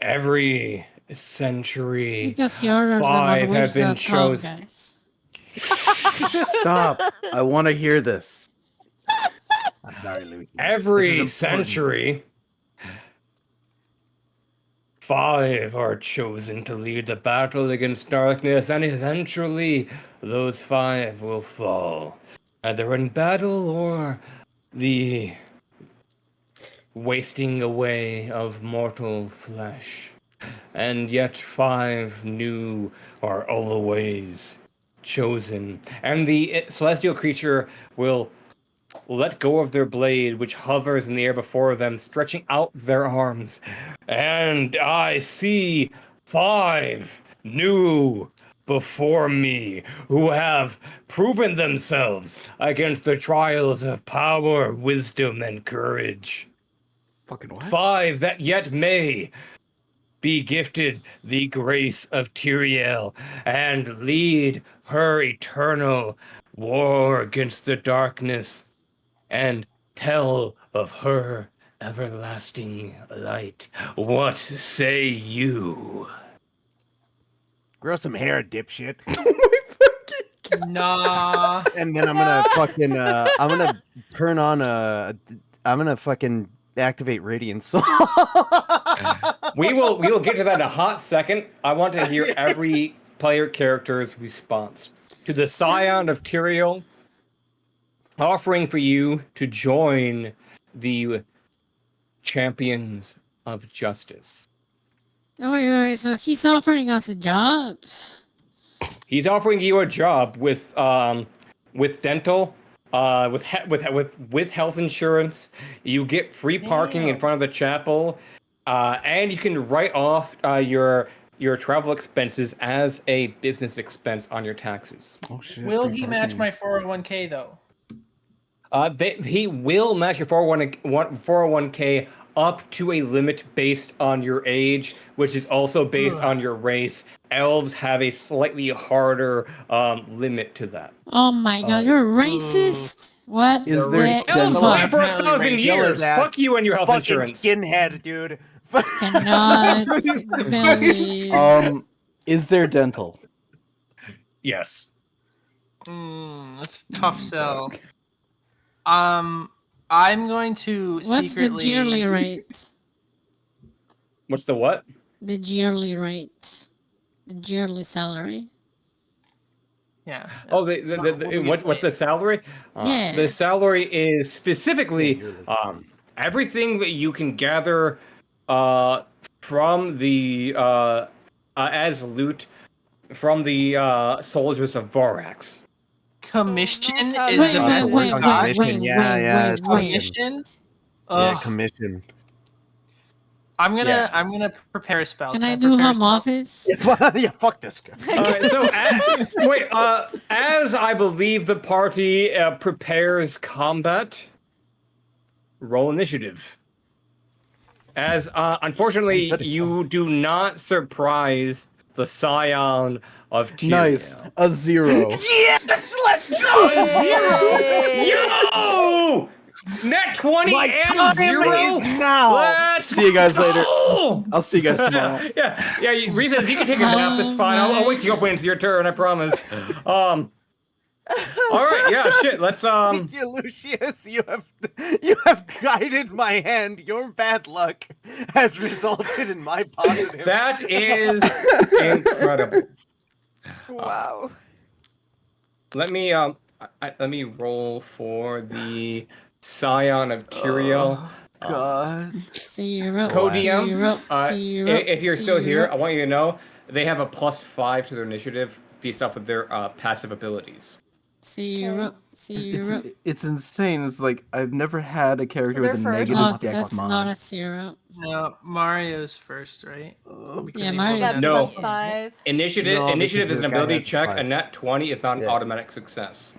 every It's century. because he orders them on Five have been wish.com, chosen. guys. Stop. I want to hear this. I'm sorry, Lucy. Every century, 5 are chosen to lead the battle against darkness, and eventually those 5 will fall, either in battle or the wasting away of mortal flesh. And yet 5 new are always chosen, and the celestial creature will let go of their blade, which hovers in the air before them, stretching out their arms. And I see 5 new before me who have proven themselves against the trials of power, wisdom, and courage. Fucking what? 5 that yet may be gifted the grace of Tyrael and lead her eternal war against the darkness and tell of her everlasting light. What say you? Grow some hair, dipshit. Nah. And then I'm gonna fucking I'm gonna turn on I'm gonna fucking activate radiance. We will get to that in a hot second. I want to hear every player character's response to the Scion of Tyrael offering for you to join the Champions of Justice. Oh, wait, so he's offering us a job. He's offering you a job with dental, with health insurance. You get free parking in Damn. front of the chapel, and you can write off your travel expenses as a business expense on your taxes. Oh shit. Will free he match parking. my 401k though? He will match your 401k up to a limit based on your age, which is also based on your race. Elves have a slightly harder limit to that. Oh my god, you're racist? What Is the there Elves dental? live for Apparently 1,000 racial years. his ass. Fuck you and your health Fucking insurance. skinhead, dude. cannot believe? Is there dental? Yes. That's a tough sell. I'm going to What's the secretly. yearly rate? What's the what? The yearly rate. The yearly salary. Yeah. Oh, What do we what's the salary? Yeah. The salary is specifically yearly. everything that you can gather from the as loot from the soldiers of Vorax. Commission no is Wait, the wait, best wait, we wait, got. wait, wait, it's wait. Commission. Yeah, Ugh. commission. I'm gonna Yeah. I'm gonna prepare a spell. Can I do home office? Yeah, fuck this guy. All right, so as I believe the party prepares combat, roll initiative. As unfortunately you do not surprise the Scion of Tyrael. Nice. A 0. Yes, let's go. A 0. Yo! Net 20 My and time 0. is now. Let's See you guys later. go! I'll see you guys tomorrow. yeah. Reasons you can take a nap. It's fine. I'll wake you up when it's your turn. I promise. All right. Yeah. Shit. Let's Thank you, Lucius. You have guided my hand. Your bad luck has resulted in my positive. That is incredible. Wow. Let me let me roll for the Scion of Tyrael. God. 0, Co-DM, 0, 0. if you're still here, I want you to know they have a +5 to their initiative based off of their passive abilities. 0, 0. It's insane. It's like I've never had a character they're with a first? negative No, dex that's mod. not a 0. No, Mario's first, right? Because Yeah, he Mario's rolled Got a No. plus nat 5. Initiative No, initiative because is an the guy ability has check. 5. A nat 20 is not an Yeah. automatic success.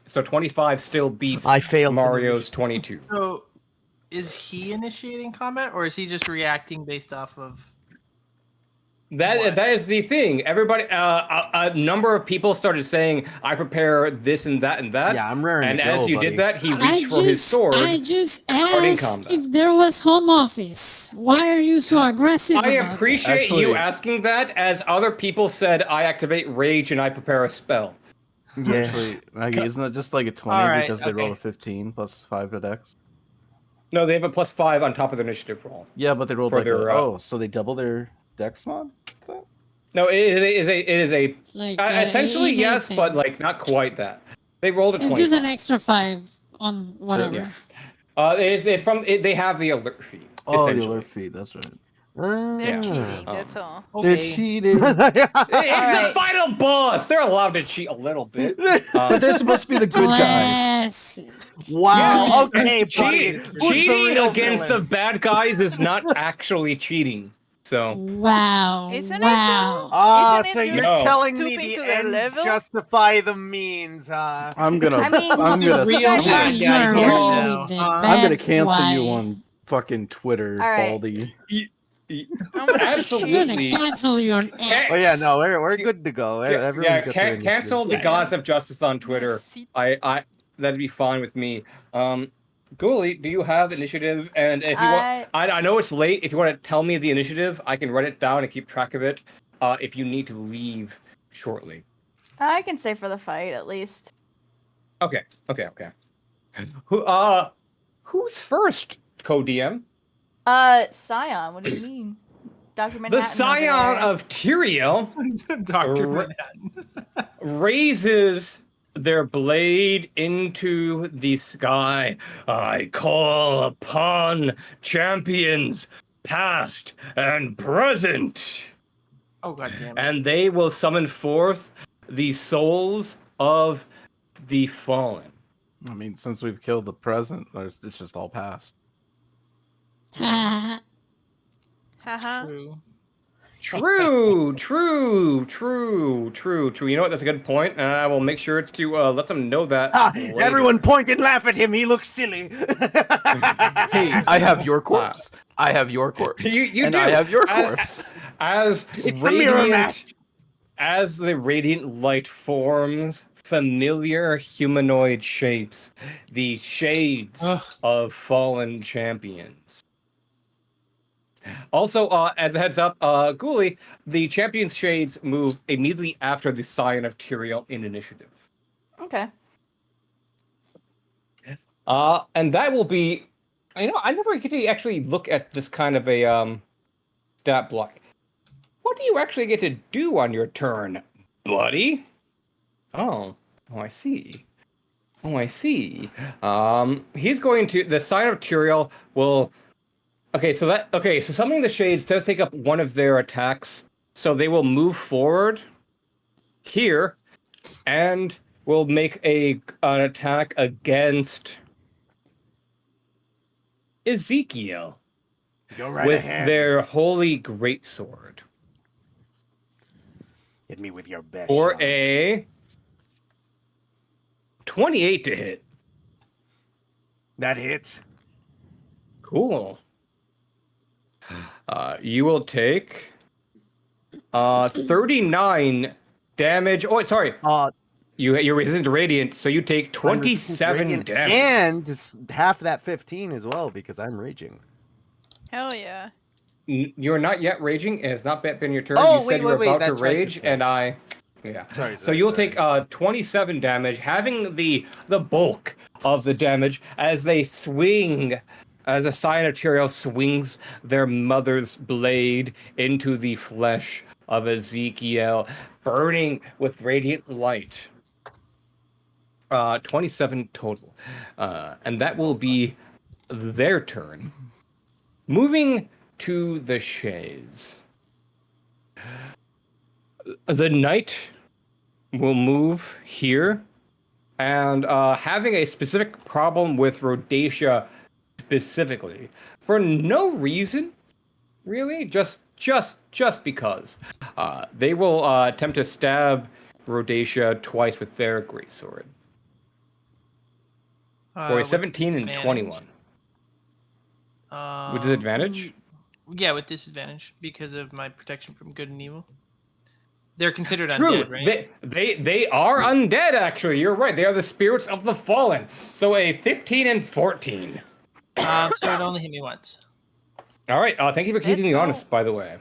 So 25 still beats I failed. Mario's 22. So, is he initiating combat, or is he just reacting based off of? What? That is the thing. Everybody, a number of people started saying, "I prepare this and that and that." Yeah, I'm raring and to as go, you buddy. did that, he I reached for his sword. just starting asked combat. if there was home office. Why are you so aggressive I about appreciate Actually- you asking that, as other people said, "I activate rage and I prepare a spell." Yeah. Actually, Maggie, isn't it just like a 20 Alright, because they rolled a okay. 15 plus 5 to dex? No, they have a +5 on top of their initiative roll. Yeah, but they rolled For like their, so they double their dex mod? No, it is a It's like essentially yes, anything. but like not quite that. They rolled a It's 20. just an extra 5 on whatever. Yeah. It's from they have the alert feed. Oh, the essentially. alert feed, that's right. They're Yeah. cheating, that's all. They're Okay. cheating. It's the Alright. final boss. They're allowed to cheat a little bit. But they're supposed to be the good guys. Classic. Wow. Okay, buddy. Cheating, Who's the cheating real against villain? the bad guys is not actually cheating. So Wow. Isn't wow. it Ah, Isn't so it you're just telling me stooping the to their ends level? justify the means, huh? I'm gonna I mean, I'm the gonna real guys bad You guy are here really now. the I'm gonna bad cancel you guy. on fucking Twitter, Alright. Baldy. I'm gonna Absolutely. I'm gonna cancel your ex. Oh yeah, no, we're good to go. Everyone's got their cancel the initiative. gods of justice on Twitter. see- I that'd be fine with me. Ghoulie, do you have initiative? And if you want, I know it's late. If you want to tell me the initiative, I can write it down and keep track of it. If you need to leave shortly. I can stay for the fight at least. Okay. Who's first? Co-DM. Scion. What do you mean? Dr. Manhattan. The Scion over of Tyrael Dr. Ra- Manhattan. raises their blade into the sky. I call upon champions past and present, Oh god damn it. and they will summon forth the souls of the fallen. I mean, since we've killed the present, it's just all past. Haha. True. True. You know what? That's a good point, and I will make sure to let them know that. Ah, later. everyone point and laugh at him. He looks silly. Hey, I have your corpse. I have your corpse. You and do. I have your corpse. As It's the mirror match. as the radiant light forms familiar humanoid shapes, the shades Ugh. of fallen champions. Also, as a heads up, Ghoulie, the champions shades move immediately after the Scion of Tyrael in initiative. Okay. And that will be, I never get to actually look at this kind of a stat block. What do you actually get to do on your turn, buddy? Oh, I see. He's going to, the Scion of Tyrael will. So summoning the shades does take up one of their attacks, so they will move forward here, and will make an attack against Ezekiel Go right with ahead. their holy greatsword Hit me with your best. for shot. a 28 to hit. That hits. Cool. You will take 39 damage. Oh, sorry. You're resistant to radiant, so you take I'm resistant to 27 radiant, damage. and half that 15 as well because I'm raging. Hell yeah. You're not yet raging. It has not been your turn. Oh, You said wait, you were wait, about to that's right, rage, that's right. and I. Yeah. Sorry, So sorry, you'll sorry. take 27 damage, having the bulk of the damage as they swing, as a Cyanoturial swings their mother's blade into the flesh of Ezekiel, burning with radiant light. 27 total, and that will be their turn. Moving to the Shays. The knight will move here, and having a specific problem with Rhodesia specifically, for no reason, really, just because. They will attempt to stab Rhodesia twice with their greatsword. For a With 17 and disadvantage. 21. With disadvantage? Yeah, with disadvantage because of my protection from good and evil. They're considered True. undead, right? They are undead, actually. You're right. They are the spirits of the fallen. So a 15 and 14. So it only hit me once. All right. Thank you for keeping me Let's go. honest, by the way.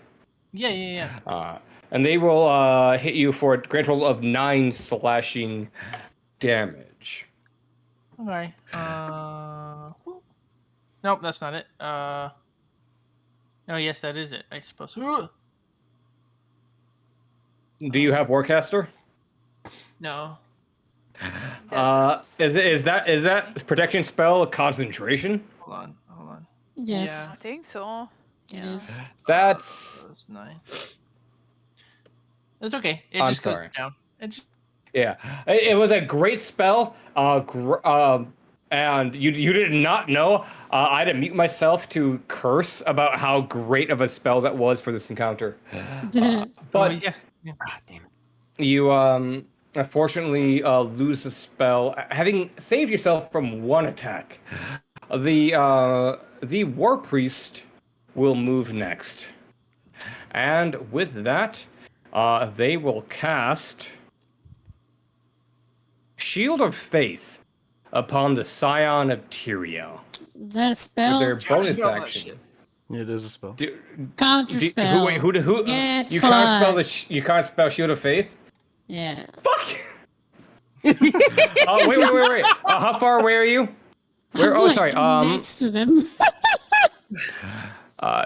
Yeah. And they will hit you for a grand total of 9 slashing damage. Okay. Nope, that's not it. No, yes, that is it. I suppose. Do you have Warcaster? No. Is that protection spell a concentration? Hold on. Yes, I think so. it Yeah. is. That's 9. It's okay. It I'm just goes sorry. down. It just... Yeah, it was a great spell. And you did not know. I had to mute myself to curse about how great of a spell that was for this encounter. But yeah. Damn it. you unfortunately lose the spell, having saved yourself from one attack. The war priest will move next, and with that, they will cast Shield of Faith upon the Scion of Tyrio That with spell, their bonus Spell that action. shit. It is a spell. counter spell. Who Get you can't spell fucked. you can't spell Shield of Faith? Yeah. Fuck. Wait. How far away are you? Where? I'm Oh, like sorry. next to them.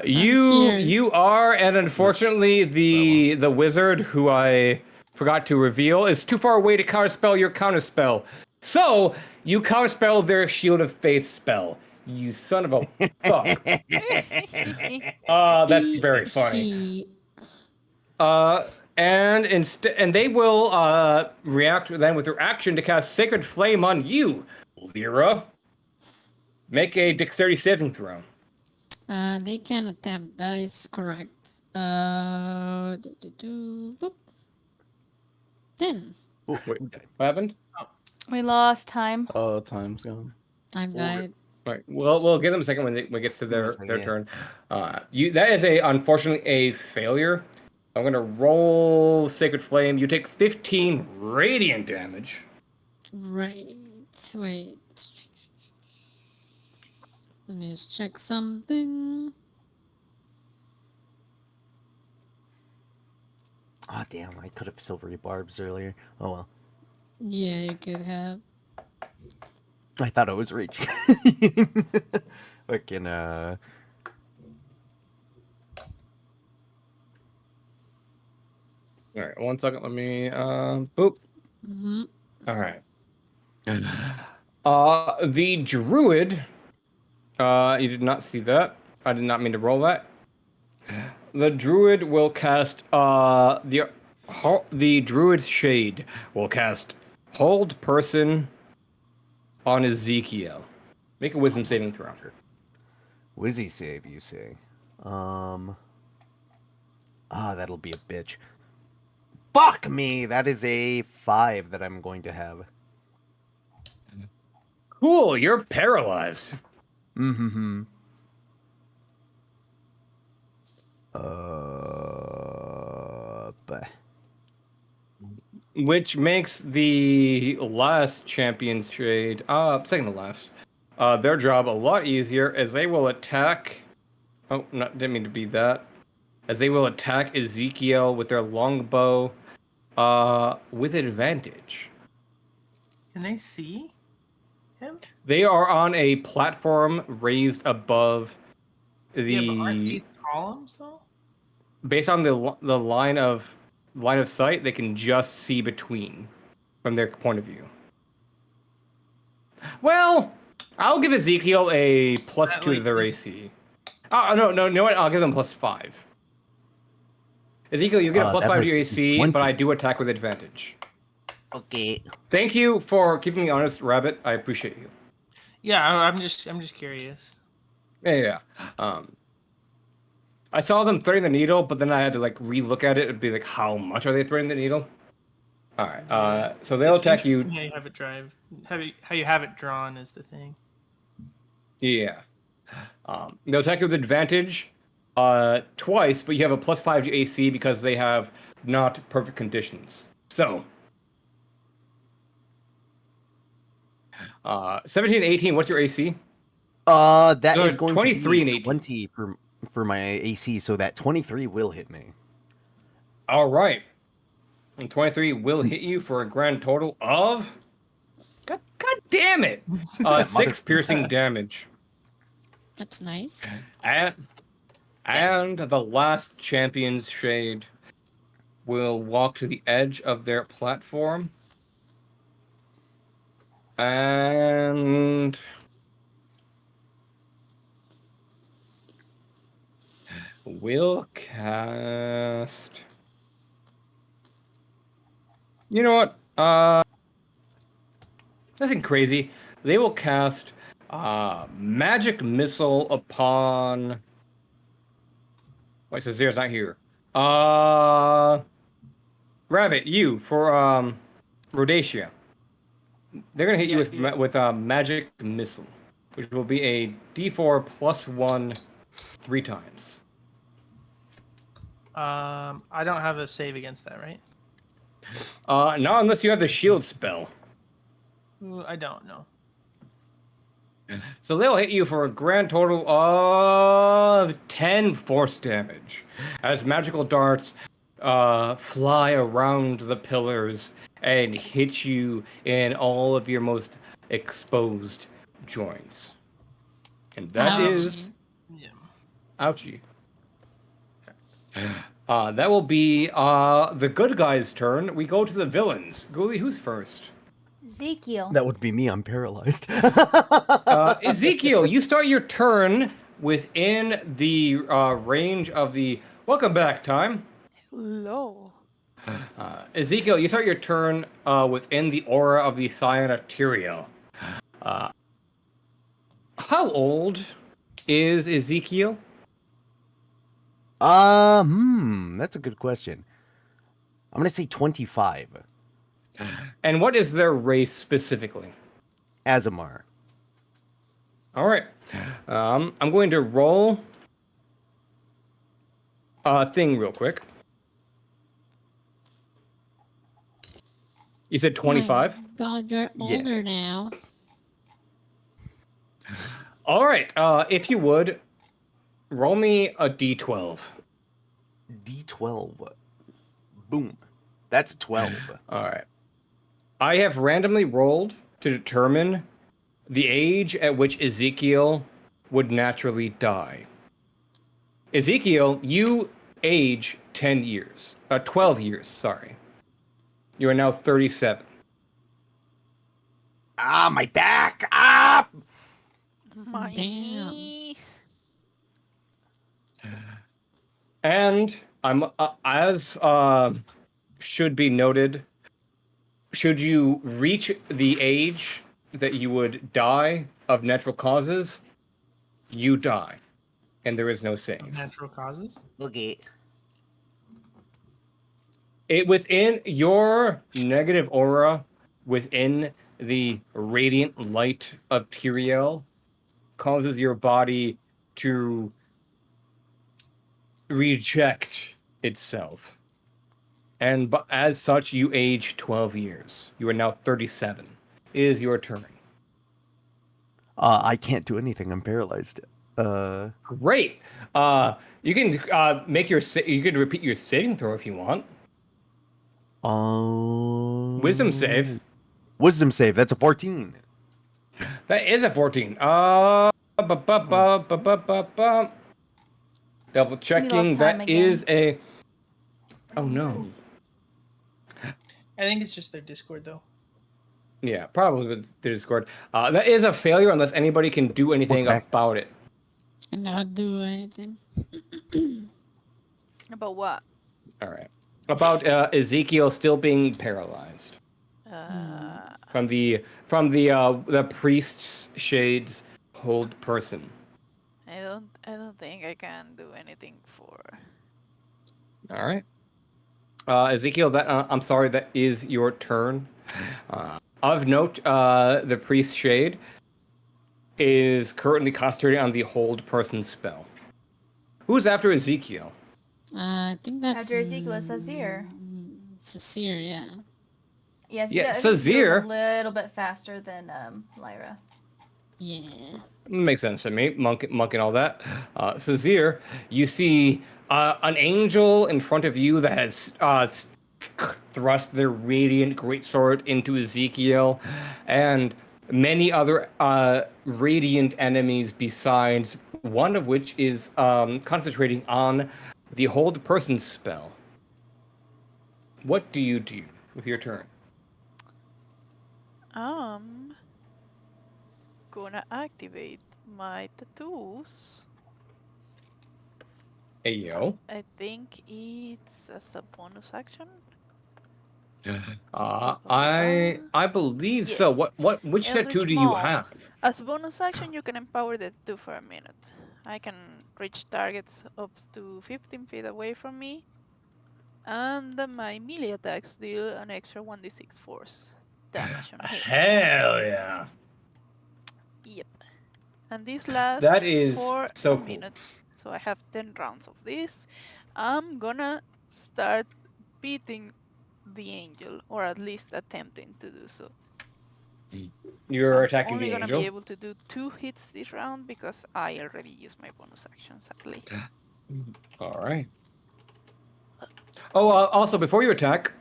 here. You are, and unfortunately, the wizard who I forgot to reveal is too far away to counterspell your counterspell. So you counterspell their Shield of Faith spell. You son of a fuck. That's very funny. And they will react then with their action to cast Sacred Flame on you, Lyra. Make a Dexterity saving throw. They can attempt. That is correct. Boop. 10. Oh, Wait, what happened? We lost time. Time's gone. Time died. All right. We'll give them a second when it gets to Give 'em a their second, yeah. turn. That is unfortunately a failure. I'm gonna roll Sacred Flame. You take 15 radiant damage. Right. Wait. Let me just check something. Oh, damn, I could have silvery barbs earlier. Oh, well. Yeah, you could have. I thought I was reaching. Fucking, All right. 1 second. Let me boop. Mm-hmm. All right. The druid. You did not see that. I did not mean to roll that. The druid will cast the druid's shade will cast hold person on Ezekiel. Make a wisdom saving throw. Wizzy save, you say? That'll be a bitch. Fuck me! That is a 5 that I'm going to have. Cool, you're paralyzed. Mm-hmm. But which makes the last champion's trade, second to last, their job a lot easier as they will attack. Oh, didn't mean to be that. As they will attack Ezekiel with their longbow, with advantage. Can they see him? They are on a platform raised above Yeah, but aren't the. these columns though? Based on the line of sight, they can just see between from their point of view. Well, I'll give Ezekiel a plus 2 to their AC. Oh, no, you know what? I'll give them plus 5. Ezekiel, you get a plus That 5 to your makes AC, 20. but I do attack with advantage. Okay. Thank you for keeping me honest, Rabbit. I appreciate you. Yeah, I'm just curious. Yeah. I saw them threading the needle, but then I had to like re-look at it and be like, how much are they threading the needle? All right. Yeah. So they'll It's attack you. interesting how you have it how you have it drawn is the thing. Yeah. They'll attack you with advantage twice, but you have a plus 5 to AC because they have not perfect conditions. So 17 and 18, what's your AC? That No, is going 23 to and be 18. 20 for my AC, so that 23 will hit me. All right. And 23 will hit you for a grand total of. God damn it! 6 piercing damage. That's nice. And the last champion's shade will walk to the edge of their platform. And will cast. You know what? Nothing crazy. They will cast magic missile upon. Wait, so Zero's not here. Rabbit, you for Rhodacia. They're gonna hit you with magic missile, which will be a D4 plus 1 3 times. I don't have a save against that, right? Not unless you have the shield spell. Ooh, I don't know. So they'll hit you for a grand total of 10 force damage as magical darts fly around the pillars and hit you in all of your most exposed joints. And that is Yeah. ouchie. That will be the good guy's turn. We go to the villains. Ghoulie, who's first? Ezekiel. That would be me. I'm paralyzed. Ezekiel, you start your turn within the range of the welcome back time. Hello. Ezekiel, you start your turn within the aura of the Scion of Tyrael. How old is Ezekiel? That's a good question. I'm gonna say 25. And what is their race specifically? Azamar. All right. I'm going to roll a thing real quick. You said 25? My God, you're older now. All right. If you would, roll me a d12. D12. Boom. That's a 12. All right. I have randomly rolled to determine the age at which Ezekiel would naturally die. Ezekiel, you age 10 years. 12 years, sorry. You are now 37. Ah, my back! Ah! My Damn. knee. And I'm as should be noted, should you reach the age that you would die of natural causes, you die, and there is no save. Natural causes. Okay. It within your negative aura, within the radiant light of Tyrael, causes your body to reject itself and as such, you age 12 years. You are now 37. It is your turn. I can't do anything. I'm paralyzed. Great. You can make you can repeat your saving throw if you want. Wisdom save. Wisdom save. That's a 14. That is a 14. Double checking. time That is a. Oh no. I think it's just their Discord though. Yeah, probably with the Discord. That is a failure unless anybody can do anything back. about it. Cannot do anything. About what? All right. About Ezekiel still being paralyzed from the priest's shades hold person. I don't think I can do anything for. All right. Ezekiel, that I'm sorry, that is your turn. Of note, the priest's shade is currently concentrating on the hold person spell. Who's after Ezekiel? I think that's After Ezekiel, it's Azir. Sasir, yeah. Yes, Yeah, I think Azir's Azir. a little bit faster than Lyra. Yeah. Makes sense to me. Monk and all that. Sazir, you see an angel in front of you that has thrust their radiant greatsword into Ezekiel, and many other radiant enemies besides, one of which is concentrating on the hold person spell. What do you do with your turn? Gonna activate my tattoos. Ayo. I think it's as a bonus action. I believe Yes. so. Which Eldritch tattoo do you Maul. have? As a bonus action, you can empower the tattoo for a minute. I can reach targets up to 15 feet away from me, and my melee attacks deal an extra 1d6 force damage on hit. Hell yeah. Yep. And this lasts That is for so a cool. minute. So I have 10 rounds of this. I'm gonna start beating the angel, or at least attempting to do so. You're I'm attacking only the gonna angel? be able to do 2 hits this round because I already used my bonus action, sadly. All right. Oh, also, before you attack,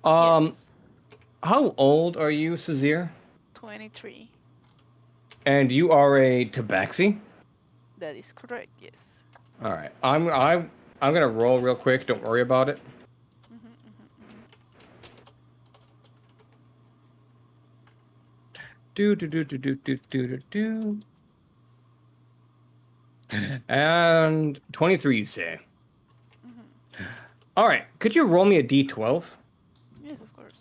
Yes, how old are you, Sazir? 23. And you are a tabaxi? That is correct, yes. All right. I'm gonna roll real quick. Don't worry about it. Do do do do do do do do do. And 23, you say. All right. Could you roll me a d12? Yes, of course.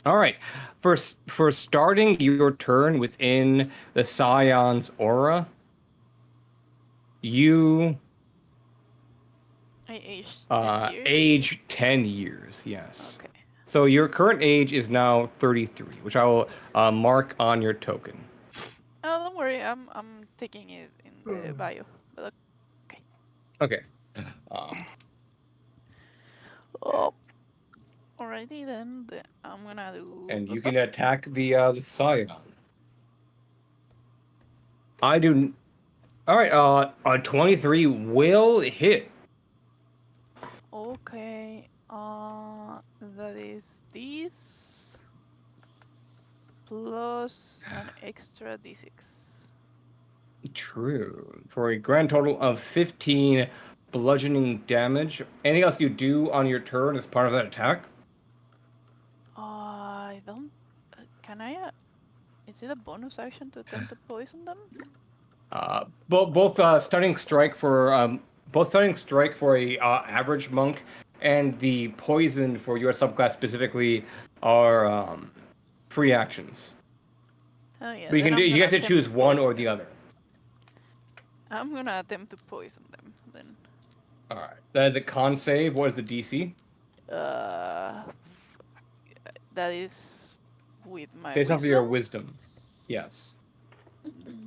All right. For starting your turn within the Scion's aura, you I aged 10 years. age 10 years. Yes. Okay. So your current age is now 33, which I will mark on your token. Oh, don't worry. I'm taking it in the bio. But okay. Okay. Oh. Alrighty then. I'm gonna do. And you can attack the Scion. I do. All right. A 23 will hit. Okay. That is this plus an extra d6. True. For a grand total of 15 bludgeoning damage. Anything else you do on your turn as part of that attack? I don't. Can I? Is it a bonus action to attempt to poison them? Both stunning strike for a average monk and the poison for your subclass specifically are free actions. Oh yeah. But you Then can do, I'm you gonna get to attempt choose to one poison or the them. other. I'm gonna attempt to poison them then. All right. That is a con save. What is the DC? That is with my Based off of your wisdom. wisdom. Yes.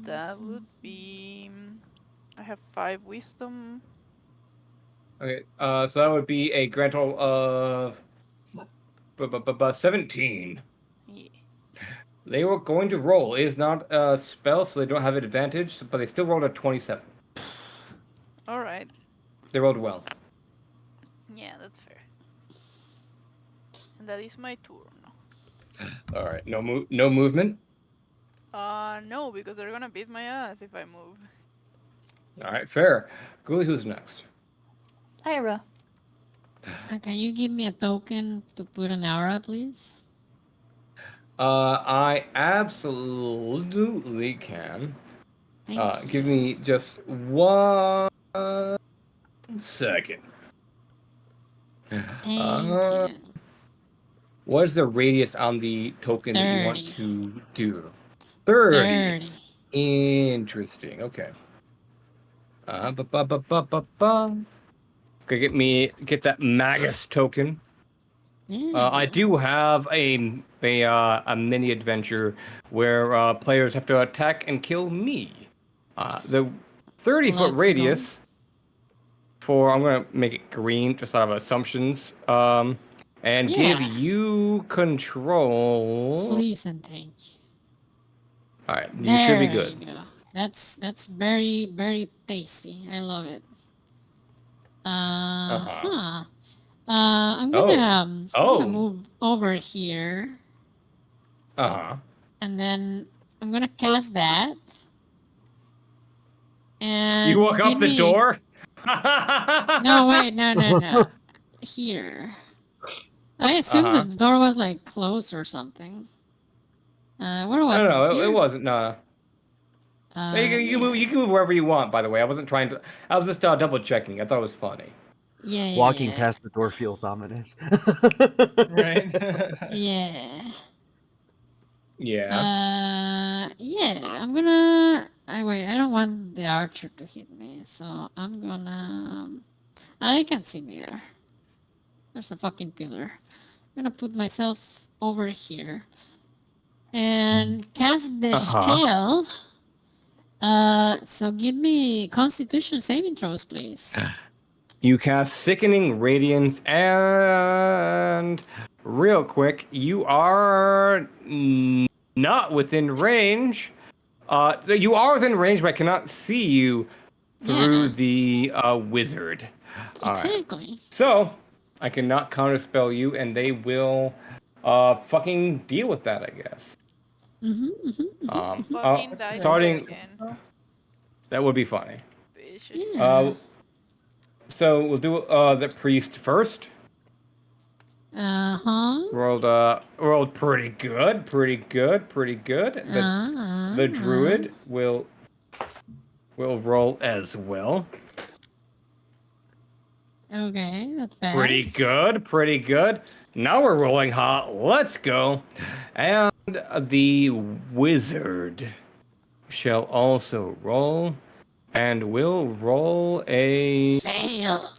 That would be. I have 5 wisdom. Okay, so that would be a grand total of 17. Yeah. They were going to roll. It is not a spell, so they don't have advantage, but they still rolled a 27. All right. They rolled well. Yeah, that's fair. And that is my turn. All right, no movement. No, because they're gonna beat my ass if I move. All right, fair. Ghoulie, who's next? Ira. Can you give me a token to put an aura, please? I absolutely can. Thank Give you. me just 1 second. Thank you. What is the radius on the token that you want 30. to do? 30. 30. Interesting. Okay. Get that Magus token. Yeah. I do have a mini adventure where players have to attack and kill me. The 30-foot Let's radius I'm gonna make it green just out of assumptions. And give Yeah. you control. Please and thank you. All right, you should be There good. you go. That's very, very tasty. I love it. Uh-huh. I'm gonna Oh. move over here, Uh-huh. and then I'm gonna cast that. And You walk give up the me... door? No, wait, no. Here. I assumed the door was like closed or something. Where was No, it? Here? it wasn't. No. You can move wherever you want. By the way, I wasn't trying to. I was just double checking. I thought it was funny. Yeah. Walking past the door feels ominous. Right? Yeah. Yeah. Yeah. I'm gonna. Wait. I don't want the archer to hit me, so I'm gonna. I can see me there. There's a fucking pillar. I'm gonna put myself over here and cast the spell. So give me Constitution saving throws, please. You cast Sickening Radiance, and real quick, you are not within range. So you are within range, but I cannot see you through the wizard. All right. Exactly. So I cannot counterspell you, and they will fucking deal with that, I guess. Fucking die starting. again. That would be funny. Vicious. So we'll do the priest first. Rolled pretty good. The druid will roll as well. Okay, not bad. Pretty good. Now we're rolling hot. Let's go. And the wizard shall also roll, and will roll a fail.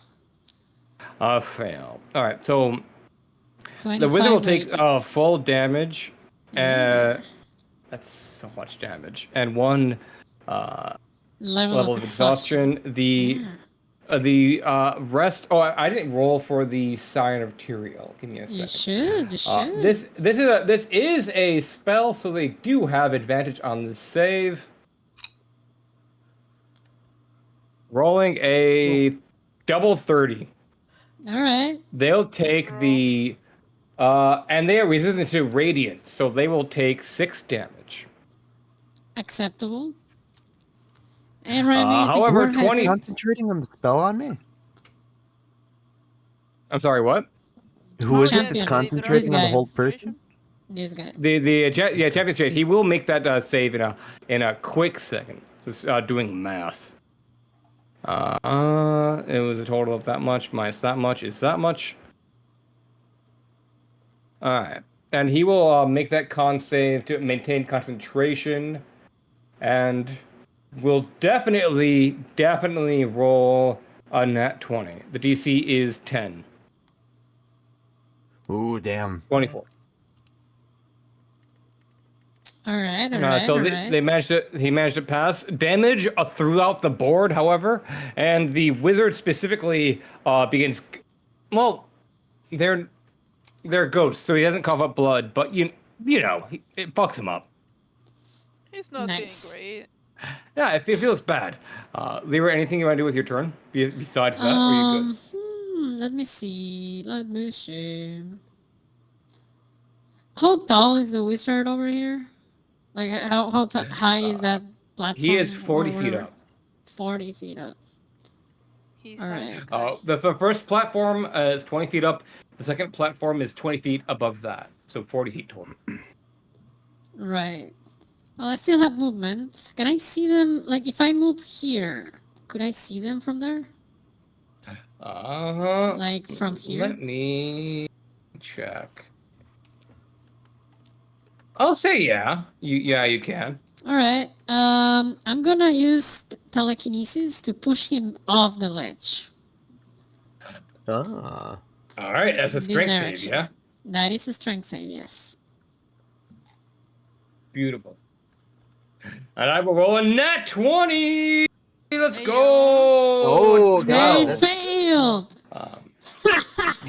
A fail. All right, so the 25 wizard will take radiant. full damage. Yeah. That's so much damage, and 1 Level of exhaustion. The rest. Oh, I didn't roll for the Sign of Tyrael. Give me a second. You should. This is a spell, so they do have advantage on the save. Rolling a double 30. All right. They'll take the and they are resistant to radiant, so they will take 6 damage. Acceptable. And Remy, however, 20. Concentrating on the spell on me. I'm sorry, what? Who is it Champion. that's concentrating on the whole person? This guy. The champion straight. He will make that save in a quick second. Just doing math. It was a total of that much minus that much is that much. All right, and he will make that con save to maintain concentration, and will definitely roll a nat 20. The DC is 10. Ooh, damn. 24. All right, all Uh, right, so all they, right. they managed to he managed to pass damage throughout the board, however, and the wizard specifically begins. Well, they're ghosts, so he doesn't cough up blood, but it fucks him up. He's not doing Nice. great. Yeah, it feels bad. Lyra, anything you want to do with your turn besides that, or are you good? Let me see. Let me see. How tall is the wizard over here? Like how high is that He is platform 40 or feet whatever? up. 40 feet up. He's All half right. the guy. The first platform is 20 feet up. The second platform is 20 feet above that, so 40 feet total. Right. Well, I still have movement. Can I see them? Like, if I move here, could I see them from there? Like from here? Let me check. I'll say yeah. You can. All right. I'm gonna use telekinesis to push him off the ledge. Ah. All right, that's a This strength save, direction. yeah. That is a strength save. Yes. Beautiful. And I will roll a nat 20. Let's Hey, go. Oh, They God. failed.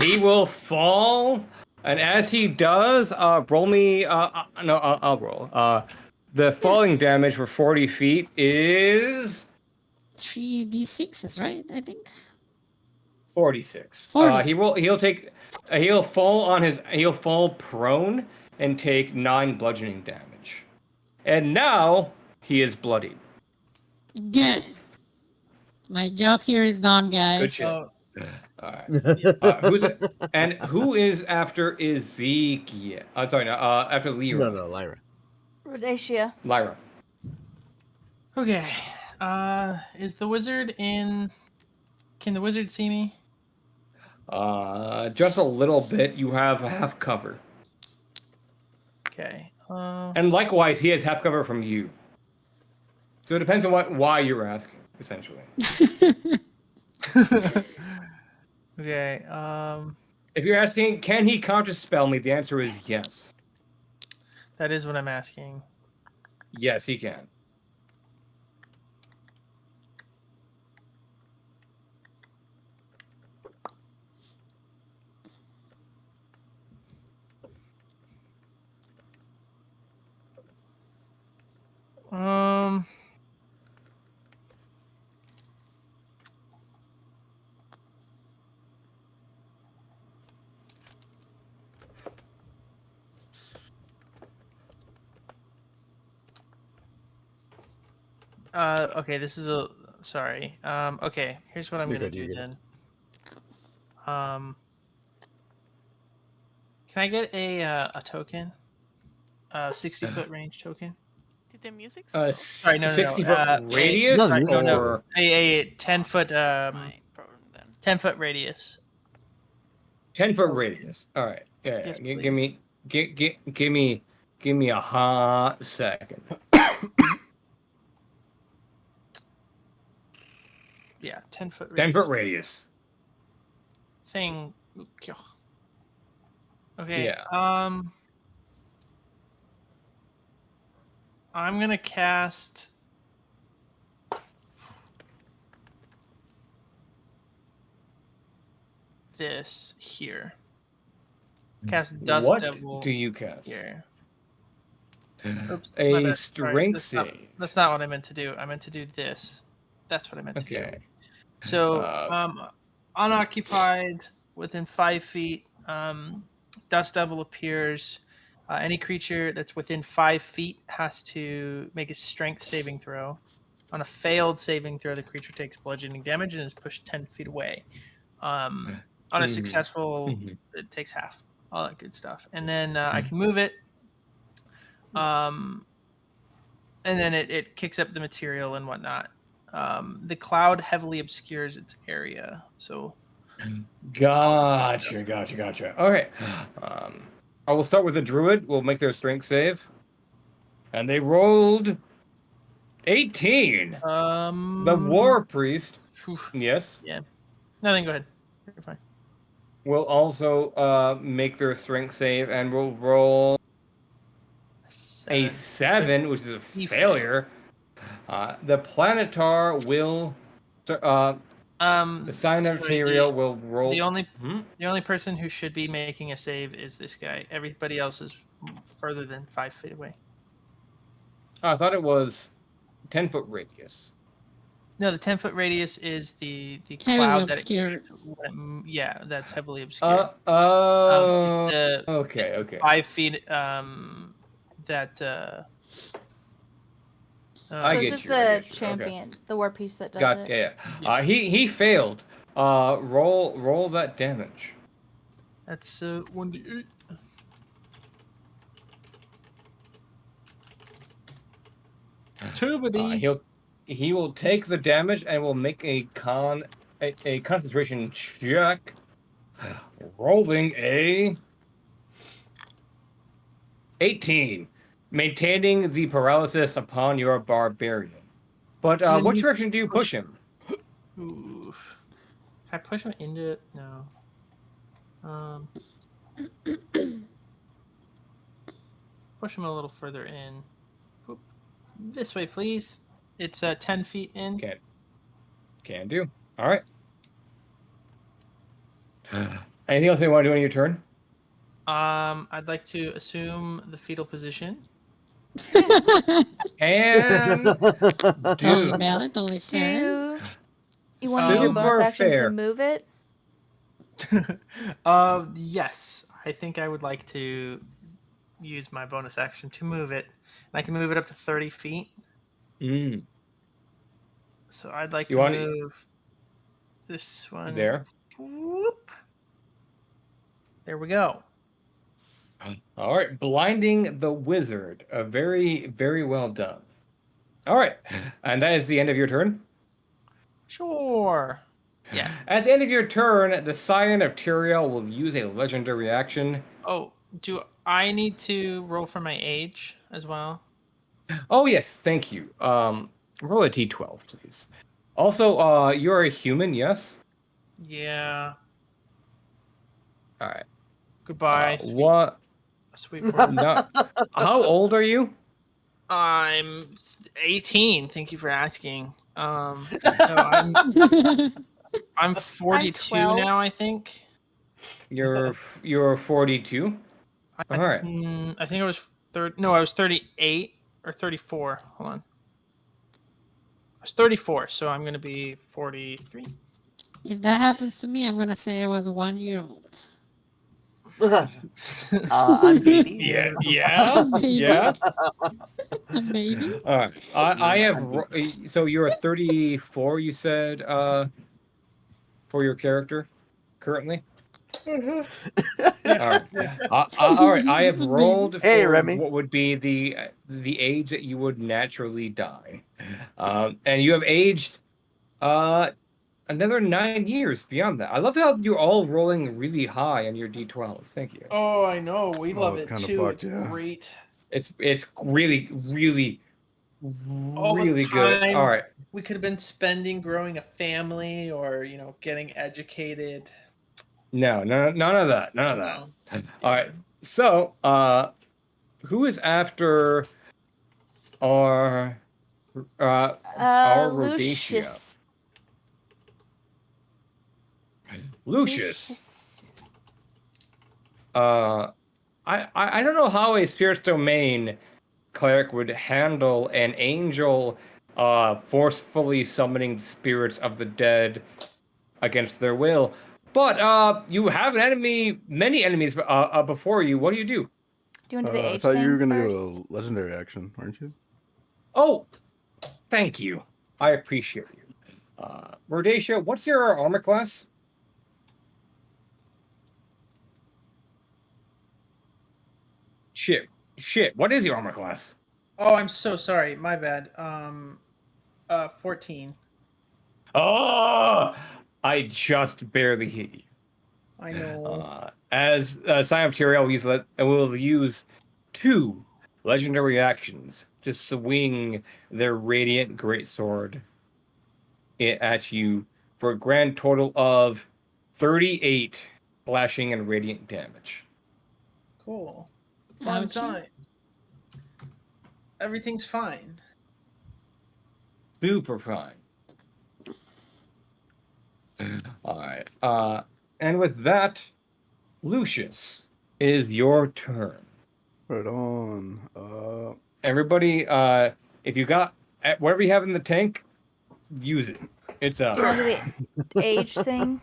He will fall, and as he does, roll me. No, I'll roll. The falling damage for 40 feet is 3d6s, right? I think. 46. 46. He'll fall prone and take 9 bludgeoning damage. And now he is bloodied. Good. My job here is done, guys. Good shit. Oh, All right. Who is after Ezekiel? Sorry, no, after Lyra. No, Lyra. Rhodesia. Lyra. okay. Is the wizard in? Can the wizard see me? Just a little bit. You have half cover, Okay. and likewise, he has half cover from you. So it depends on why you're asking, essentially. Okay. If you're asking, can he counterspell me? The answer is yes. That is what I'm asking. Yes, he can. Um. Okay, this is a sorry. Okay, here's what I'm You're gonna good, you're do good. then. Can I get a token? 60-foot range token. Did the music stop? Sorry, no. 60-foot A, radius, sorry, no, no. or A 10-foot My problem then. 10-foot radius. 10-foot So- radius. All right. Yeah. Yes, Give please. me. Give me a hot second. Yeah, 10-foot radius. 10-foot radius. Thing. Okay. Yeah. I'm gonna cast. This here. Cast Dust What Devil do you cast? here. Oops, my A bad. Sorry, strength save. that's not what I meant to do. I meant to do this. That's what I meant to do. Okay. So, unoccupied within 5 feet, Dust Devil appears. Any creature that's within 5 feet has to make a strength saving throw. On a failed saving throw, the creature takes bludgeoning damage and is pushed 10 feet away. On a successful, it takes half. All that good stuff. And then I can move it. And then it kicks up the material and whatnot. The cloud heavily obscures its area. So. Gotcha. All right. I will start with the druid. We'll make their strength save. And they rolled 18. The war priest. Oof. Yes. Yeah. Nothing. Go ahead. You're fine. Will also make their strength save, and will roll a 7, which is a He failure. The planetar will. The sign of sorry, Tyrael will roll. the only person who should be making a save is this guy. Everybody else is further than 5 feet away. Oh, I thought it was 10-foot radius. No, the 10-foot radius is the Heavily cloud that obscured. yeah, that's heavily obscured. It's Okay, it's okay. 5 feet. That I So it's get just you. I the get you. Okay. champion, the war piece that does Got it. yeah. He failed. Roll that damage. That's 1d8. Two, baby. He will take the damage and will make a concentration check. Rolling a 18, maintaining the paralysis upon your barbarian. But And then what use direction do you push him? Ooh. Can I push him into it? No. Push him a little further in. Oop. This way, please. It's 10 feet in. Can do. All right. Anything else you want to do on your turn? I'd like to assume the fetal position. And Totally do. valid, totally fair. You want to use your bonus Super action fair. to move it? Yes. I think I would like to use my bonus action to move it. And I can move it up to 30 feet. Mm. So I'd like You to want move this one. there? Whoop. There we go. All right, blinding the wizard. Very, very well done. All right, and that is the end of your turn. Sure. Yeah. At the end of your turn, the Scion of Tyrael will use a legendary action. Oh, do I need to roll for my age as well? Oh yes, thank you. Roll a d12, please. Also, you're a human, yes? Yeah. All right. Goodbye. What? Sweet word. No. How old are you? I'm 18. Thank you for asking. No, I'm 42 12. now, I think. You're 42. All right. I think I was 30. No, I was 38 or 34. Hold on. I was 34, so I'm gonna be 43. If that happens to me, I'm gonna say I was 1 year old. I'm baby. Yeah. Maybe. All right. I have. So you're 34. You said for your character currently. Yeah. All right. All right. I have rolled Hey, for Remy. what would be the age that you would naturally die, and you have aged another 9 years beyond that. I love how you're all rolling really high on your d12s. Thank you. Oh, I know. We love it's it kinda too. fucked, It's yeah. great. It's really, really, All really the good. time All right. we could have been spending growing a family or getting educated. No, none of that. None of that. No. All right. So, who is after our Rhodesia? Lucius. I don't know how a Spirit's Domain cleric would handle an angel forcefully summoning spirits of the dead against their will. But you have many enemies before you. What do you do? Do you want to do the I age thought thing you were gonna first? do a legendary action, aren't you? Oh, thank you. I appreciate you. Rhodesia, what's your armor class? Shit. What is your armor class? Oh, I'm so sorry. My bad. 14. Oh, I just barely hit you. I know. As Scion of Tyrael, will use 2 legendary actions to swing their radiant greatsword at you for a grand total of 38 slashing and radiant damage. Cool. Fun Ouchie. time. Everything's fine. Super fine. All right. And with that, Lucius, it is your turn. Right on. Everybody, if you got whatever you have in the tank, use it. It's Do you want to do the age thing?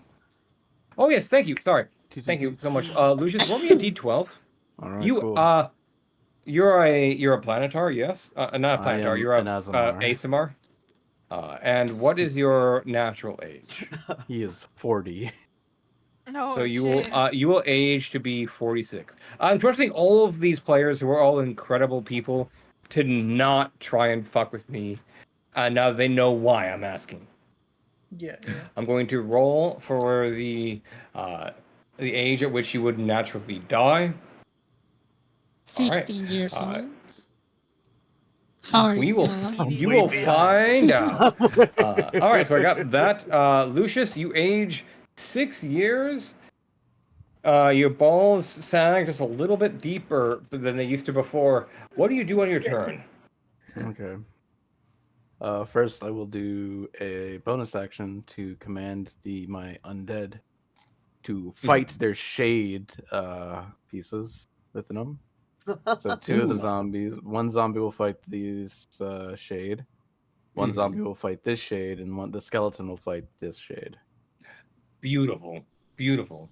Oh yes, thank you. Sorry, thank you so much. Lucius, roll me a d12. All right, You cool. you're a planetar, yes? Not a I planetar. am You're an a Azamar. Asamar. And what is your natural age? He is 40. No So shit. you will age to be 46. I'm trusting all of these players who are all incredible people to not try and fuck with me. Now they know why I'm asking. Yeah. I'm going to roll for the age at which you would naturally die. All right. 15 years Uh, old. How are you we will. still alive? You Way will beyond. find out. All right. So I got that. Lucius, you age 6 years. Your balls sag just a little bit deeper than they used to before. What do you do on your turn? Okay. First, I will do a bonus action to command my undead to fight their shade pieces within them. So two of the Ooh. zombies, one zombie will fight these shade, one zombie will fight this shade, and the skeleton will fight this shade. Beautiful, beautiful.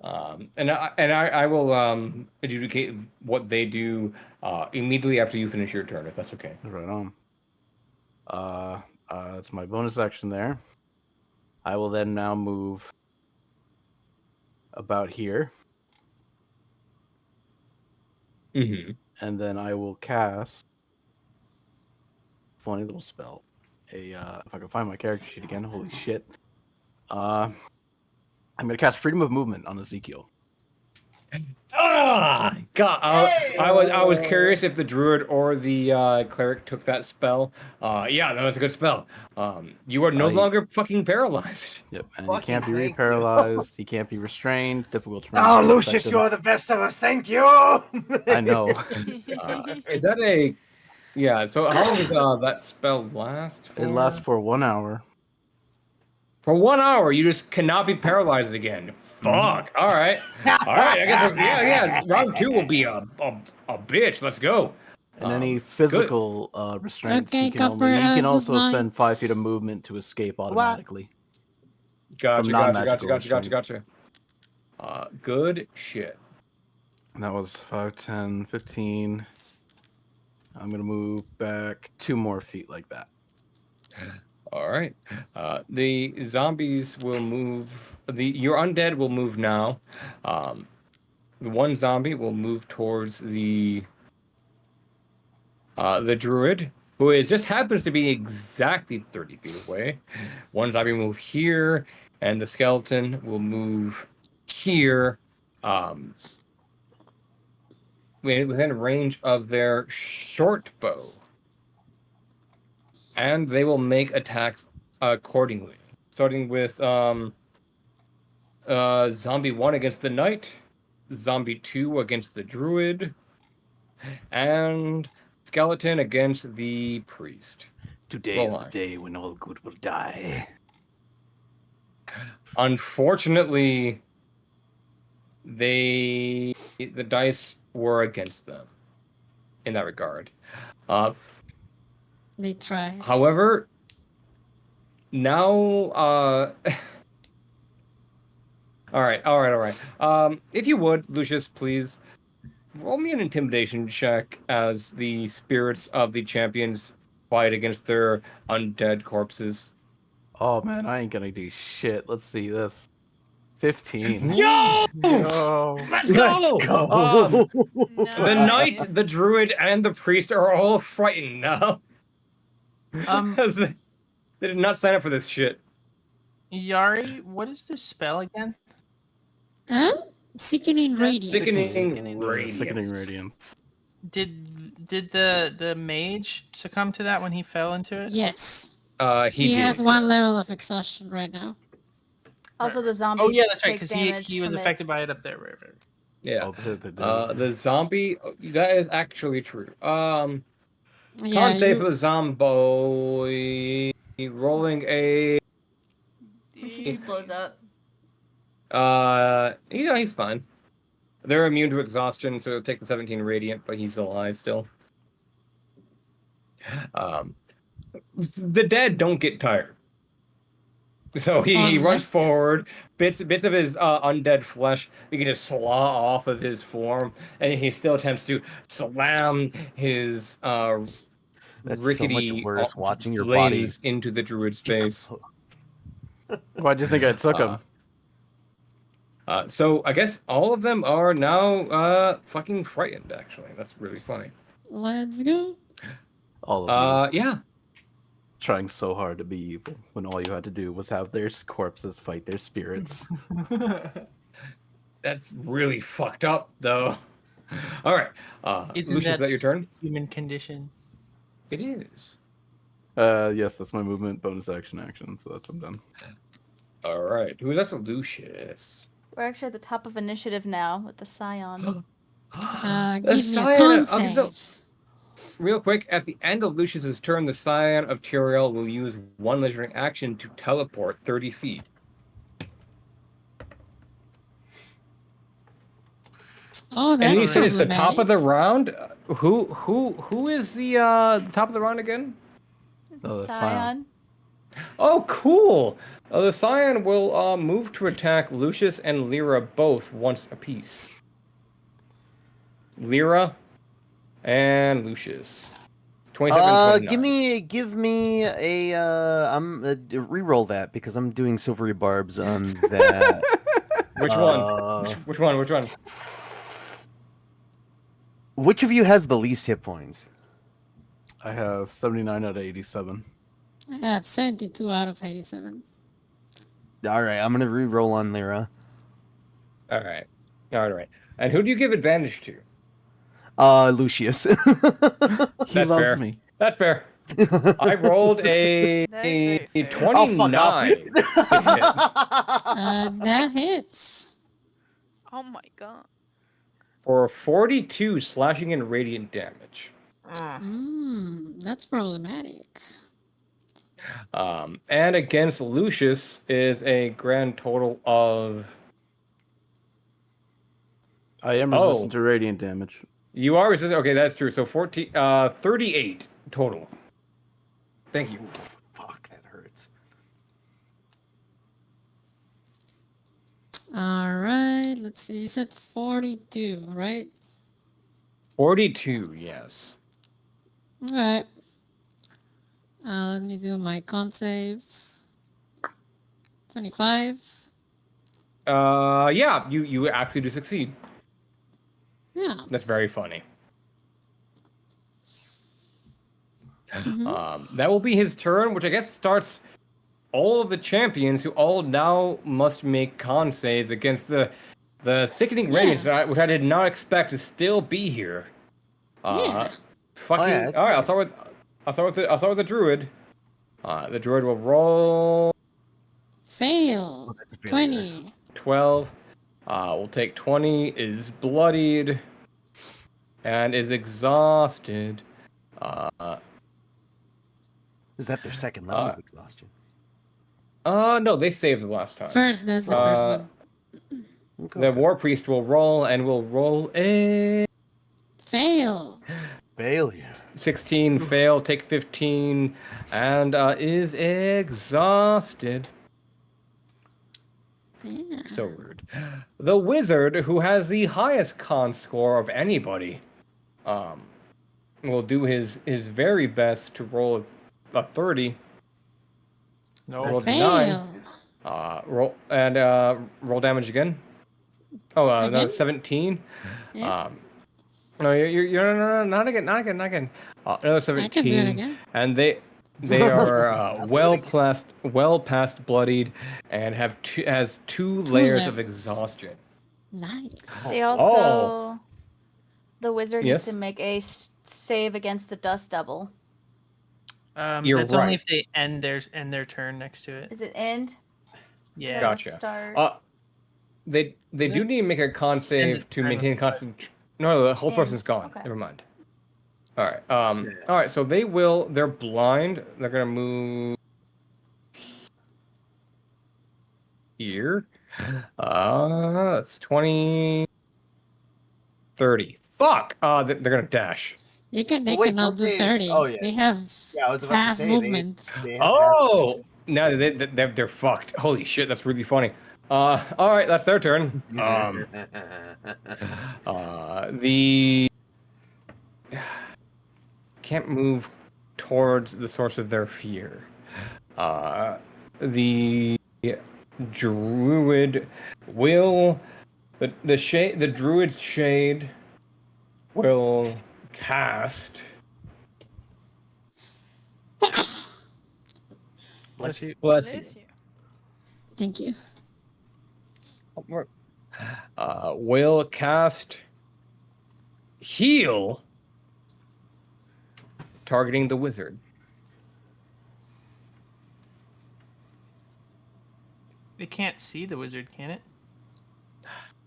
I will adjudicate what they do immediately after you finish your turn, if that's okay. Right on. That's my bonus action there. I will then now move about here, and then I will cast funny little spell. If I can find my character sheet again, holy shit. I'm gonna cast Freedom of Movement on Ezekiel. Ah, God! I was curious if the druid or the cleric took that spell. Yeah, no, it's a good spell. You are no longer fucking paralyzed. Yep, and he Fucking can't be thank you. reparalyzed. He can't be restrained. Difficult to Oh, remain Lucius, you are the best of us. Thank you. I know. Is that a? Yeah. So how long does that spell last for? It lasts for 1 hour. For 1 hour, you just cannot be paralyzed again. Fuck. All right. All right. I guess. Yeah. Round 2 will be a bitch. Let's go. And any Good. physical restraints, Okay, he can Copper, he can good also night. spend 5 feet of movement to escape automatically. Gotcha. non-magical Gotcha. Good shit. And that was 5, 10, 15. I'm gonna move back 2 more feet like that. All right. The zombies will move. Your undead will move now. The one zombie will move towards the druid, who is just happens to be exactly 30 feet away. One zombie will move here, and the skeleton will move here, within range of their short bow. And they will make attacks accordingly. Starting with zombie 1 against the knight, zombie 2 against the druid, and skeleton against the priest. Today Roll is the on. day when all good will die. Unfortunately, the dice were against them in that regard. They tried. However, now all right. If you would, Lucius, please roll me an intimidation check as the spirits of the champions fight against their undead corpses. Oh man, I ain't gonna do shit. Let's see this. 15. Yo! Yo, Let's go! The Nice. knight, the druid, and the priest are all frightened now. They did not sign up for this shit. Yari, what is this spell again? Huh? Sickening radiance. Sickening Sickening radiance. radiance. Did the mage succumb to that when he fell into it? Yes. He has did. 1 level of exhaustion right now. Also, the zombie. Oh yeah, that's right, takes because he damage was from it. affected by it up there. Right. Yeah. Oh, they do. The zombie. That is actually true. Yeah, Con save for you. the Zomboy. Rolling a. Or she just blows up. He's fine. They're immune to exhaustion, so it'll take the 17 radiant, but he's alive still. Um, the dead don't get tired. So he runs Unless. forward, bits of his undead flesh you can just slaw off of his form, and he still attempts to slam his That's so much rickety worse watching your body flames into the druid's face. Why'd you think I took him? So I guess all of them are now fucking frightened. Actually, that's really funny. Let's go. All of you Yeah. trying so hard to be evil when all you had to do was have their corpses fight their spirits. That's really fucked up, though. All right, Isn't Lucius, is that your just turn? a human condition? It is. Yes, that's my movement, bonus action, so that's I'm done. All right, who's after Lucius? We're actually at the top of initiative now with the Scion. Give me a Scion con of- okay, so- save. Real quick, at the end of Lucius's turn, the Scion of Tyrael will use one legendary action to teleport 30 feet. Oh, And you that's said it's the top of the problematic. round. Who is the top of the round again? Oh, the Scion. Oh, cool. The Scion will move to attack Lucius and Lyra both once apiece. Lyra and Lucius. 27, 29. give me a I'm re-roll that because I'm doing silvery barbs on that. Which one? Which one? Which one? Which of you has the least hit points? I have 79 out of 87. I have 72 out of 87. All right, I'm gonna re-roll on Lyra. All right. And who do you give advantage to? Lucius. He That's loves fair. me. That's fair. I rolled a That is very fair. 29. That hits. Oh my god. For 42 slashing and radiant damage. That's problematic. And against Lucius is a grand total of. I am resistant to radiant damage. You are resistant. Okay, that's true. So 38 total. Thank you. Fuck, that hurts. All right, let's see. You said 42, right? 42, yes. All right. Let me do my con save. 25. Yeah, you actually do succeed. Yeah. That's very funny. That will be his turn, which I guess starts all of the champions who all now must make con saves against the sickening radiance, which I did not expect to still be here. Yeah. Fucking. yeah, it's all right, great. I'll start with the druid. The druid will roll Fail. That's a failure. 20. 12. We'll take 20. Is bloodied and is exhausted. Is that their second level of exhaustion? No, they saved the last time. First, that's the first one. Okay, The okay. war priest will roll and will roll a Fail. Failure. 16. Fail. Take 15, and is exhausted. Yeah. So rude. The wizard, who has the highest con score of anybody, will do his very best to roll a 30. Roll a 9. Fail. Roll damage again. Oh, no, Again? 17. Yeah. No, you're no, not again. Another I 17. can do it again. And they are well past bloodied and has two layers of levels. exhaustion. Nice. They also. The wizard Yes? needs to make a save against the dust devil. You're That's only right. if they end their turn next to it. Is it end? Yeah. Gotcha. Start. They do need to make a con Ends save at to turn maintain of- constant. No, the whole End. person's gone. Okay. Never mind. All right. All right. So they will. They're blind. They're gonna move here. That's 20, 30. Fuck. They're gonna dash. They Well, wait, cannot don't do they? Oh 30. yeah, They have yeah. I was about to half say movement. they have half. Oh, no, they're fucked. Holy shit, that's really funny. All right, that's their turn. The can't move towards the source of their fear. The druid will the druid's shade will cast. Bless you. Bless you. Bless you. Thank you. Will cast heal, targeting the wizard. It can't see the wizard, can it?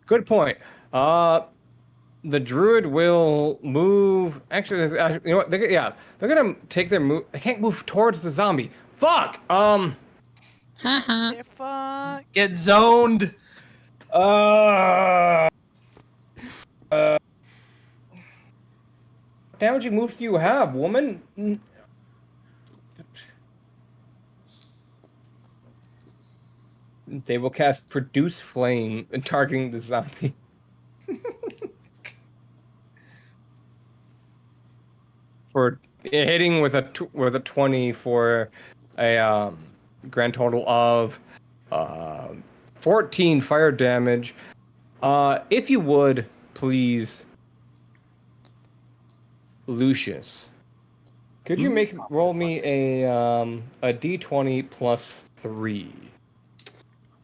Good point. The druid will move. Actually, you know what? They're gonna take their move. They can't move towards the zombie. Fuck. Haha. The fuck? Get zoned. Uh. Damaging moves do you have, woman? They will cast Produce Flame, targeting the zombie. For hitting with a 20 for a grand total of 14 fire damage. If you would, please, Lucius, could you roll me a d20 plus 3?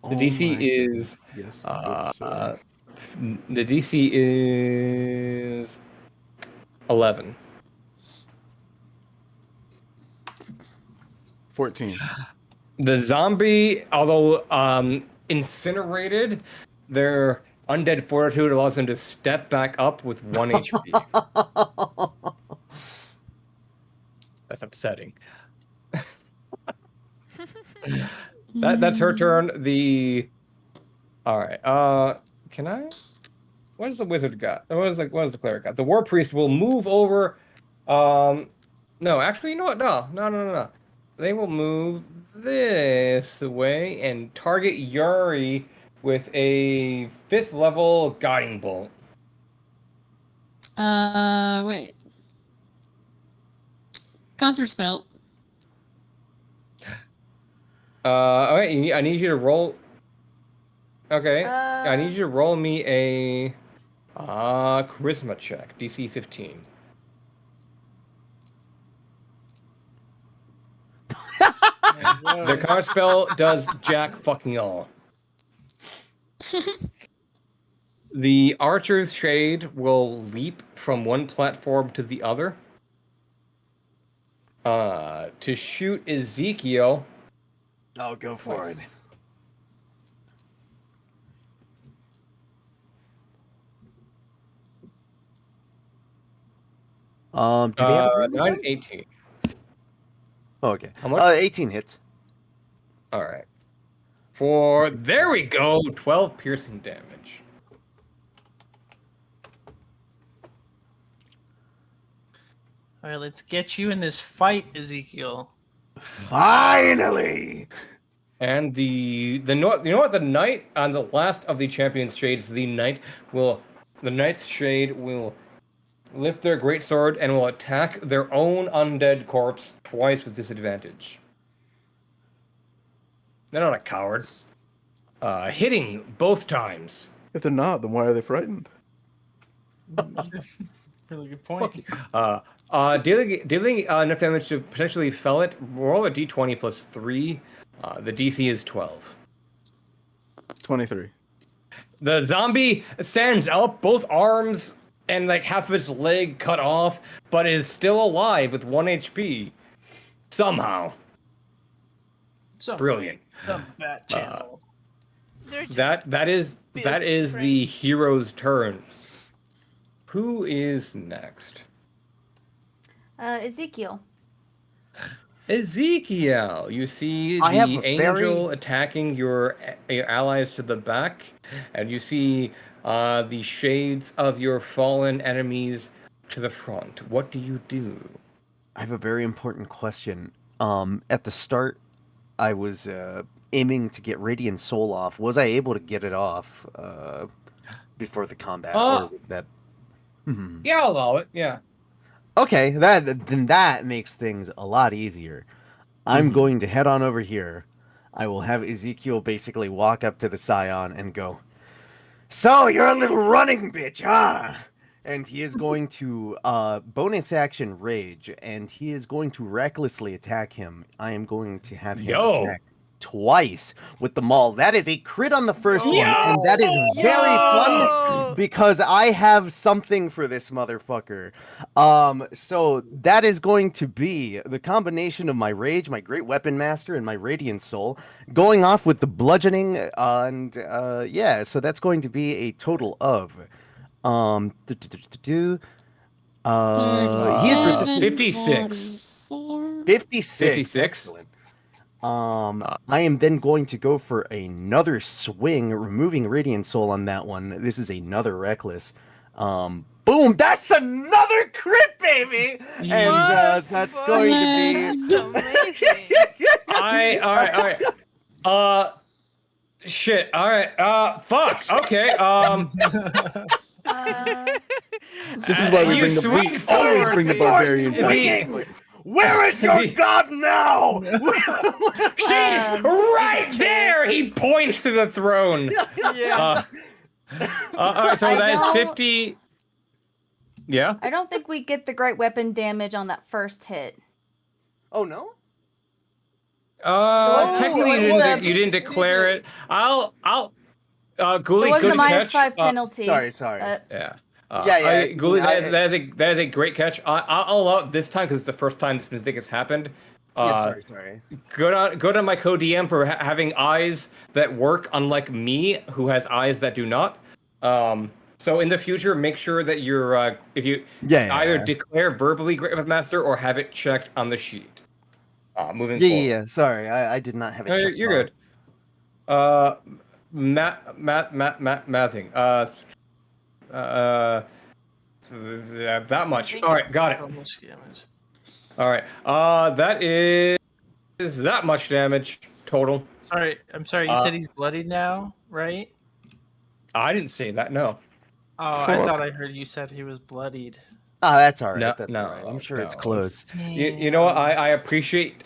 The DC is Yes, good sir. the DC is 11. 14. The zombie, although incinerated, their undead fortitude allows them to step back up with 1 HP. That's upsetting. That's her turn. All right. Can I? What does the wizard got? What does the cleric got? The war priest will move over. No, actually, you know what? No. They will move this way and target Yuri with a 5th level guiding bolt. Wait. Counterspell. Okay, I need you to roll. Okay, I need you to roll me a charisma check, DC 15. The counterspell does jack fucking all. The archer's shade will leap from one platform to the other. To shoot Ezekiel. I'll go for it. Do they have a 9, 18. Oh, okay. How much? 18 hits. All right. There we go, 12 piercing damage. All right, let's get you in this fight, Ezekiel. Finally. And you know what, the knight on the last of the champion's shades, the knight's shade will lift their great sword and will attack their own undead corpse twice with disadvantage. They're not a coward. Hitting both times. If they're not, then why are they frightened? Really good point. Dealing enough damage to potentially fell it. Roll a d20 plus 3. The DC is 12. 23. The zombie stands up, both arms and like half of its leg cut off, but is still alive with 1 HP. Somehow. Brilliant. The bat channel. That is the hero's turns. Who is next? Ezekiel. Ezekiel, you see I have the a angel very- attacking your allies to the back, and you see the shades of your fallen enemies to the front. What do you do? I have a very important question. At the start, I was aiming to get Radiant Soul off. Was I able to get it off before the combat, or was that? Hmm. Yeah, I'll allow it. Yeah. Okay, that makes things a lot easier. I'm going to head on over here. I will have Ezekiel basically walk up to the Scion and go, "So you're a little running bitch, huh?" And he is going to bonus action rage, and he is going to recklessly attack him. I am going to have him Yo. attack twice with the maul. That is a crit on the first one, and that is Yo! very fun Yo! because I have something for this motherfucker. So that is going to be the combination of my rage, my great weapon master, and my radiant soul, going off with the bludgeoning, and yeah. So that's going to be a total of do, do, do, do, do. He is resistant 56. 44. 56. 56. Excellent. I am then going to go for another swing, removing Radiant Soul on that one. This is another reckless. Boom! That's another crit, baby! And What? that's Fuck, going to be. That's amazing. All right. Shit. All right. Fuck. Okay. This is why we You bring the swing we always forward. bring the barbarian back. The- Where is your The- god now? She's right there. He points to the throne. Yeah. All right. So I that is don't- 50. Yeah. I don't think we get the great weapon damage on that first hit. Oh no! Technically you didn't declare it. I'll. It Ghoulie, wasn't good a minus catch. 5 penalty. sorry. Yeah. Yeah. Ghoulie, that is a great catch. I'll allow it this time because it's the first time this mistake has happened. Sorry. Good on my co-DM for having eyes that work, unlike me, who has eyes that do not. So in the future, make sure that you're if you either declare verbally Great Weapon Master or have it checked on the sheet. Moving forward. Yeah. Sorry, I did not have it. No, checked you're on. good. Mathing. That much. All right, got it. How much damage? All right. That is that much damage total. Sorry, I'm sorry. You said he's bloodied now, right? I didn't say that. No. Oh, I thought I heard you said he was bloodied. Ah, that's all right. No, that's no, all right. I'm sure it's no. close. You know what? I appreciate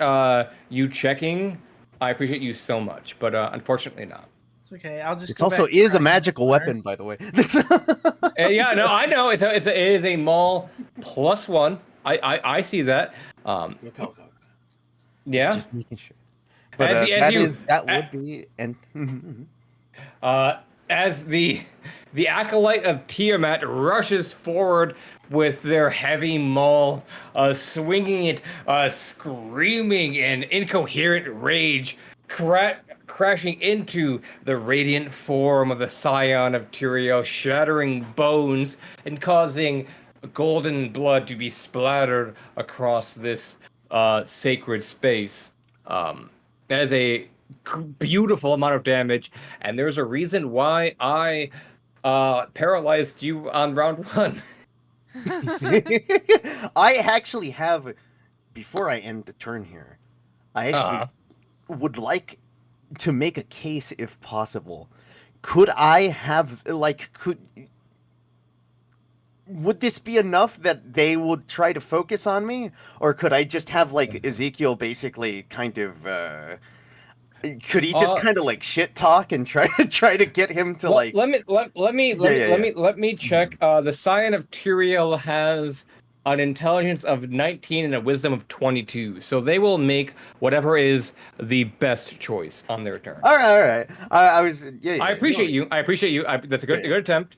you checking. I appreciate you so much, but unfortunately not. It's okay. I'll just. It go also back to is a trying magical harder. weapon, by the way. Yeah, no, I know. It is a maul +1. I see that. Yeah. Just making sure. But that would be and as the acolyte of Tiamat rushes forward with their heavy maul, swinging it, screaming in incoherent rage, crashing into the radiant form of the Scion of Tyrael, shattering bones and causing golden blood to be splattered across this sacred space. That is a beautiful amount of damage, and there's a reason why I paralyzed you on round 1. I actually have, before I end the turn here, I actually would like to make a case if possible. Could I have, would this be enough that they would try to focus on me? Or could I just have, Ezekiel basically kind of, could he just kind of shit talk and try to get him to let me check. The Scion of Tyrael has an intelligence of 19 and a wisdom of 22, so they will make whatever is the best choice on their turn. All right. I appreciate you. That's a good attempt.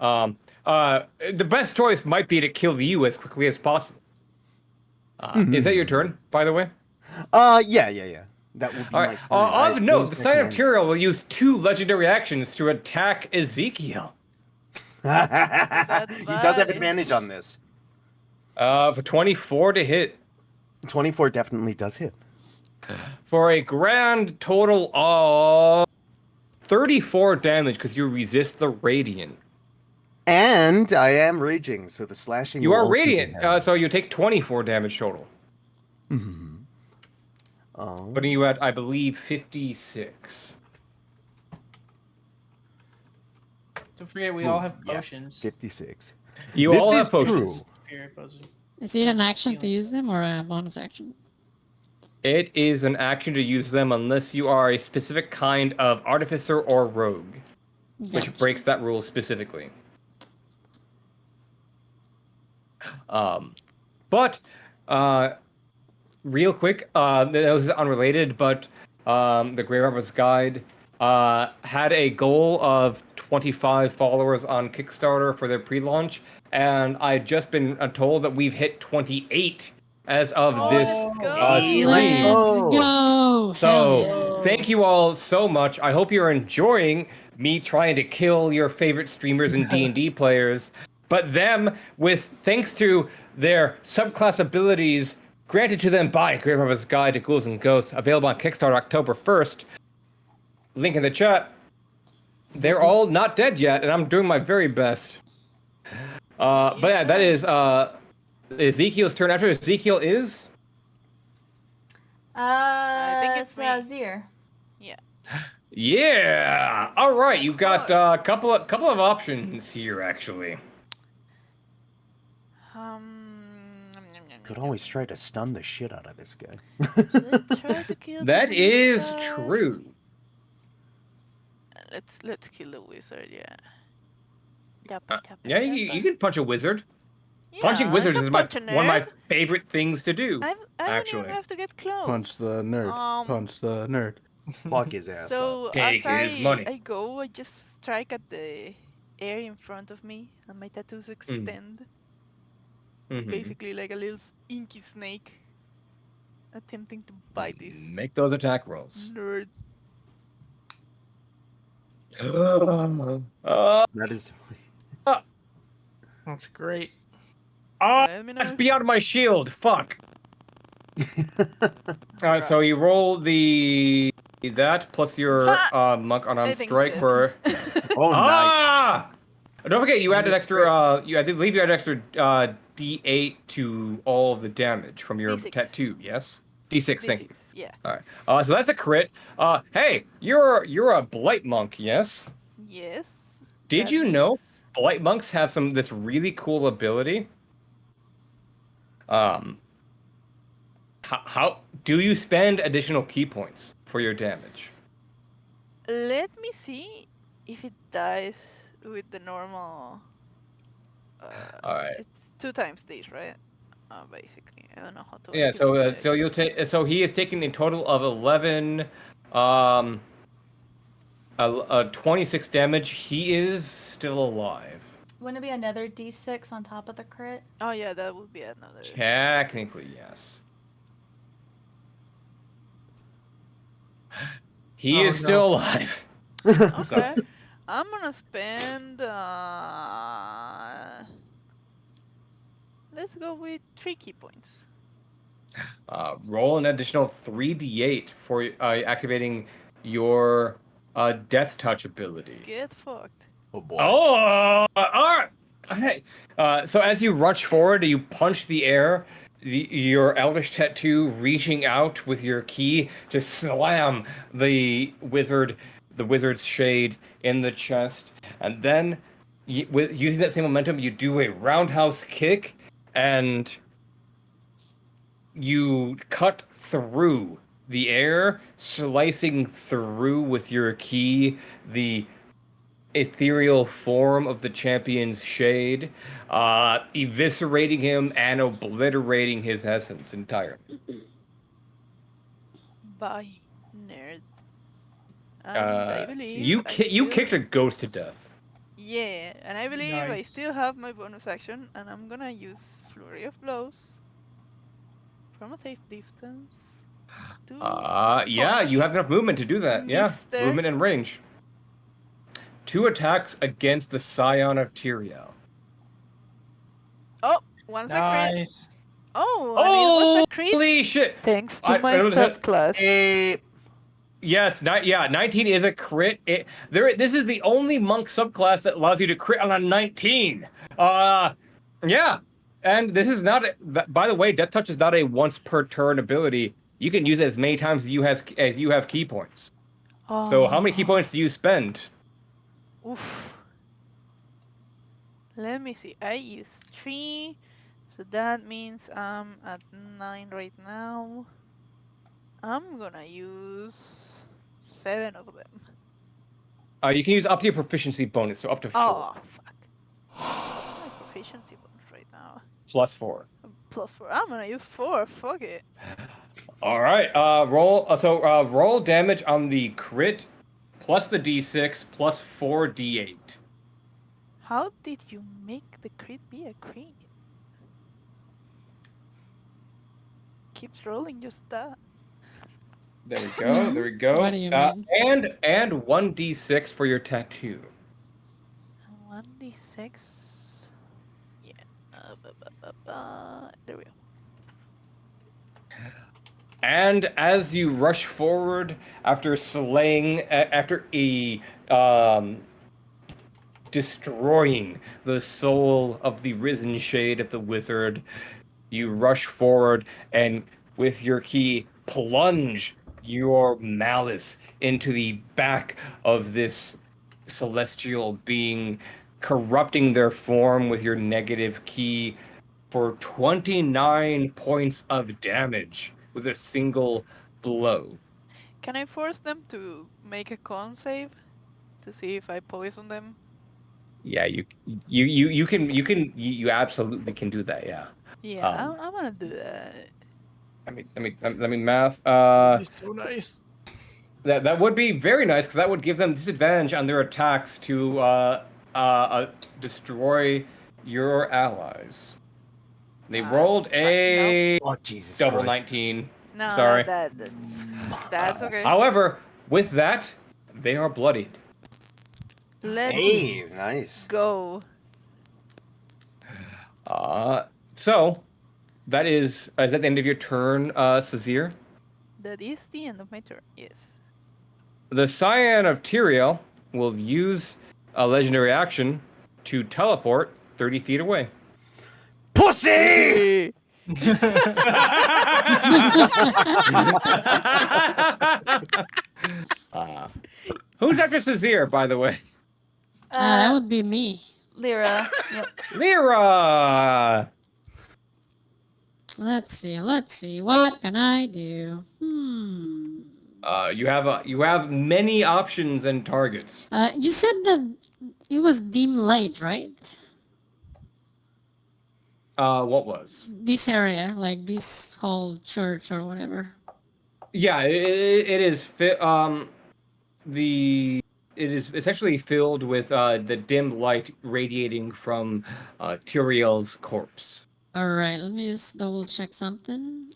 The best choice might be to kill you as quickly as possible. Is that your turn, by the way? Yeah. That would be all right. Of note, the Scion of Tyrael will use 2 legendary actions to attack Ezekiel. He does have advantage on this. For 24 to hit. 24 definitely does hit. For a grand total of 34 damage because you resist the radiant. And I am raging, so the slashing You will are also be radiant, heavy. so you take 24 damage total. Mhm. Putting you at, I believe, 56. Don't forget, we all have Yes, potions. 56. You This all is have potions. true. Period potions. Is it an action to use them or a bonus action? It is an action to use them unless you are a specific kind of artificer or rogue, which Gotcha. breaks that rule specifically. But real quick, this is unrelated, but the Grey Robber's Guide had a goal of 25 followers on Kickstarter for their pre-launch, and I'd just been told that we've hit 28 as of Oh, this let's go. stream. Let's go! Hell So, yeah. thank you all so much. I hope you're enjoying me trying to kill your favorite streamers and D&D players, but them with thanks to their subclass abilities granted to them by Grey Robber's Guide to Ghouls and Ghosts, available on Kickstarter October 1st. Link in the chat. They're all not dead yet, and I'm doing my very best. But yeah, that is Ezekiel's turn. After Ezekiel is... I think it's me. Zir. Yeah. All right, you got a couple of options here, actually. Could always try to stun the shit out of this guy. Let's try to kill the That is wizard. true. Let's kill the wizard. Yeah. Yeah, you can punch a wizard. Yeah, Punching I wizards can is punch a one of my nerd. favorite things to do. I don't actually. even have to get close. Punch the nerd. Punch the nerd. Fuck his ass So up. Take as his money. I go, I just strike at the air in front of me, and my tattoos extend, basically like a little inky snake, attempting to bite this Make those attack rolls. nerd. That is. That's great. Let me know That's if- beyond my shield. Fuck. Alright, so you roll that plus your monk I unarmed think strike so. for. Oh, nice. Ah! Don't forget, you added extra. I believe you added extra D8 to all of the damage from your D6. tattoo. Yes, D6. Thank you. Yeah. All right. So that's a crit. Hey, you're a blight monk. Yes. Yes. Did that you know means- blight monks have this really cool ability? How do you spend additional key points for your damage? Let me see if it dies with the normal. All right. It's 2 times these, right? Basically, I don't know how to. Yeah. So activate so you'll take. So he is taking a total of 11. 26 damage. He is still alive. Wouldn't it be another D6 on top of the crit? Oh yeah, that would be another. Technically, yes. He is still alive. Okay. I'm gonna spend. Let's go with 3 key points. Roll an additional 3d8 for activating your death touch ability. Get fucked. Oh boy. Oh, all right. Hey, so as you rush forward, you punch the air. Your elvish tattoo reaching out with your key to slam the wizard's shade in the chest, and then with using that same momentum, you do a roundhouse kick, and you cut through the air, slicing through with your key the ethereal form of the champion's shade, eviscerating him and obliterating his essence entirely. Bye, nerd. And I believe You I you still- kicked a ghost to death. Yeah, and I believe I Nice. still have my bonus action, and I'm gonna use Flurry of Blows from a safe distance. To Yeah, punch you have enough movement to do that. Yeah, Mister. movement and range. 2 attacks against the Scion of Tyrael. Oh, Once a crit. Nice. Oh, and it was a crit. Holy shit! Thanks to my I know that- subclass. Yes, 19 is a crit. This is the only monk subclass that allows you to crit on a 19. Yeah, and this is not. By the way, Death Touch is not a once per turn ability. You can use it as many times as you have key points. Oh. So how many key points do you spend? Oof. Let me see. I use 3, so that means I'm at 9 right now. I'm gonna use 7 of them. You can use up to your proficiency bonus, so up to 4. Oh, fuck. My proficiency bonus right now. Plus 4. Plus 4. I'm gonna use 4. Fuck it. All right. Roll. Roll damage on the crit, plus the d6 plus 4d8. How did you make the crit be a crit? Keeps rolling just that. There we go. There we go. What do you mean? And 1d6 for your tattoo. 1d6. Yeah. There we go. And as you rush forward after destroying the soul of the risen shade of the wizard, you rush forward and with your key plunge your malice into the back of this celestial being, corrupting their form with your negative key for 29 points of damage with a single blow. Can I force them to make a con save to see if I poison them? Yeah, you absolutely can do that. Yeah. Yeah, I'm gonna do that. Let me math. He's so nice. That would be very nice because that would give them disadvantage on their attacks to destroy your allies. They rolled a Oh, Jesus double Christ. 19. No, Sorry. that's okay. However, with that, they are bloodied. Let's Hey, nice. go. So that is that the end of your turn, Sazir? That is the end of my turn. Yes. The Cyan of Tyrael will use a legendary action to teleport 30 feet away. Pussy! Who's after Sazir, by the way? That would be me. Lyra. Yep. Lyra! Let's see. What can I do? You have many options and targets. You said that it was dim light, right? What was? This area, like this whole church or whatever. Yeah, it is it's actually filled with the dim light radiating from Tyrael's corpse. All right, let me just double check something.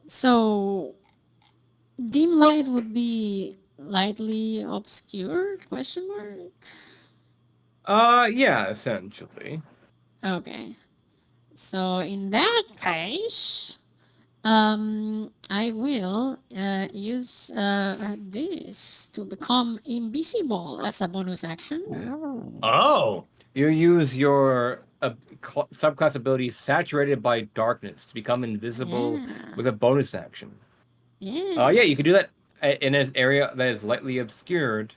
So dim light would be lightly obscured? Question mark. Yeah, essentially. Okay. So in that case, I will use this to become invisible as a bonus action. Oh, you use your subclass ability Saturated by Darkness to become invisible with a bonus action. Yeah. Yeah, you can do that in an area that is lightly obscured.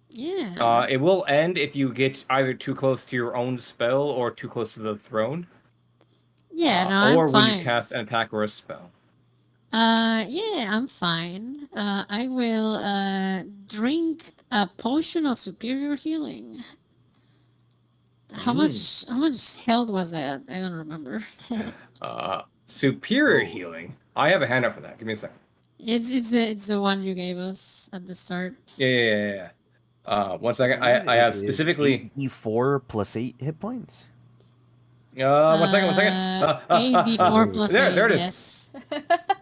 Yeah. It will end if you get either too close to your own spell or too close to the throne. Yeah, no, or I'm when fine. you cast an attack or a spell. Yeah, I'm fine. I will drink a potion of superior healing. How much health was that? I don't remember. Superior healing. I have a handout for that. Give me a second. It's the one you gave us at the start. Yeah. 1 second. I have specifically 4 plus 8 hit points. One second, 84 Ooh. plus There 8, it is. yes.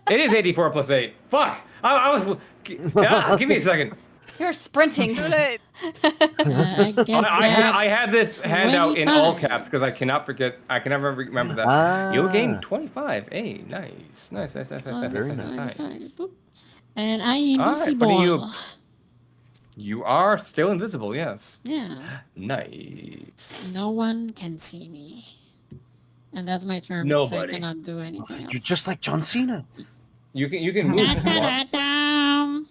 It is 84 plus 8. Fuck! I was. Give me a second. You're sprinting. Too late. I get that I had this handout in all 25. caps because I cannot forget. I can never remember that. You'll gain Ah, 25. Hey, nice. Nice. Very Plus nice. 25. Boop. And I am All right, what do invisible. You are still invisible, yes. Yeah. Nice. No one can see me. And that's my turn, so I Nobody. cannot do anything else. You're just like John Cena. You can move if you want. Da-da-da-dum.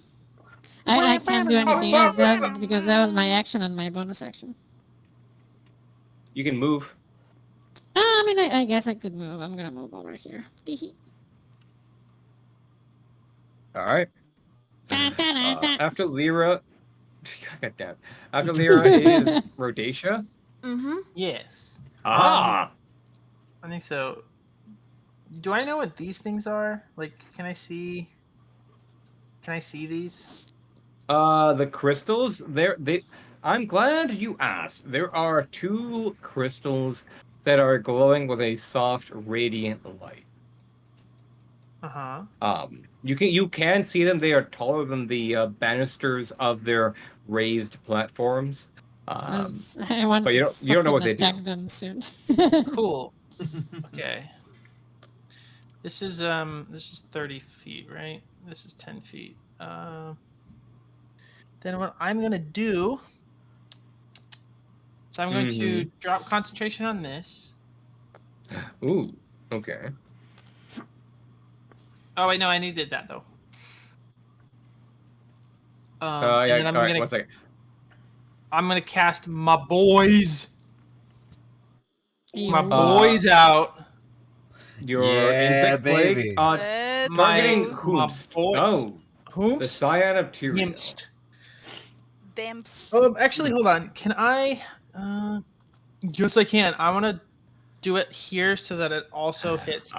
I can't do anything else because that was my action and my bonus action. You can move. I mean, I guess I could move. I'm gonna move over here. All right. Da-da-da-da. After Lyra, God damn. After Lyra is Rhodacia. Mm-hmm. Yes. Ah. I think so. Do I know what these things are? Like, can I see these? The crystals. I'm glad you asked. There are 2 crystals that are glowing with a soft, radiant light. You can see them. They are taller than the banisters of their raised platforms. I want But to you don't know what fucking they do. attack them soon. Cool. Okay. This is 30 feet, right? This is 10 feet. Then what I'm gonna do is I'm going to drop concentration on this. Ooh. Okay. Oh wait, no, I needed that though. Yeah. And then All right. 1 second. I'm gonna cast my boys. My Ew. boys out. Your Yeah, insect plague. baby. Let's Targeting go. Whomst. boys. Oh, the Whomst? Cyan of Tyrion. Yimst. Dimps. Actually, hold on. Can I? Yes, I can. I want to do it here so that it also hits this.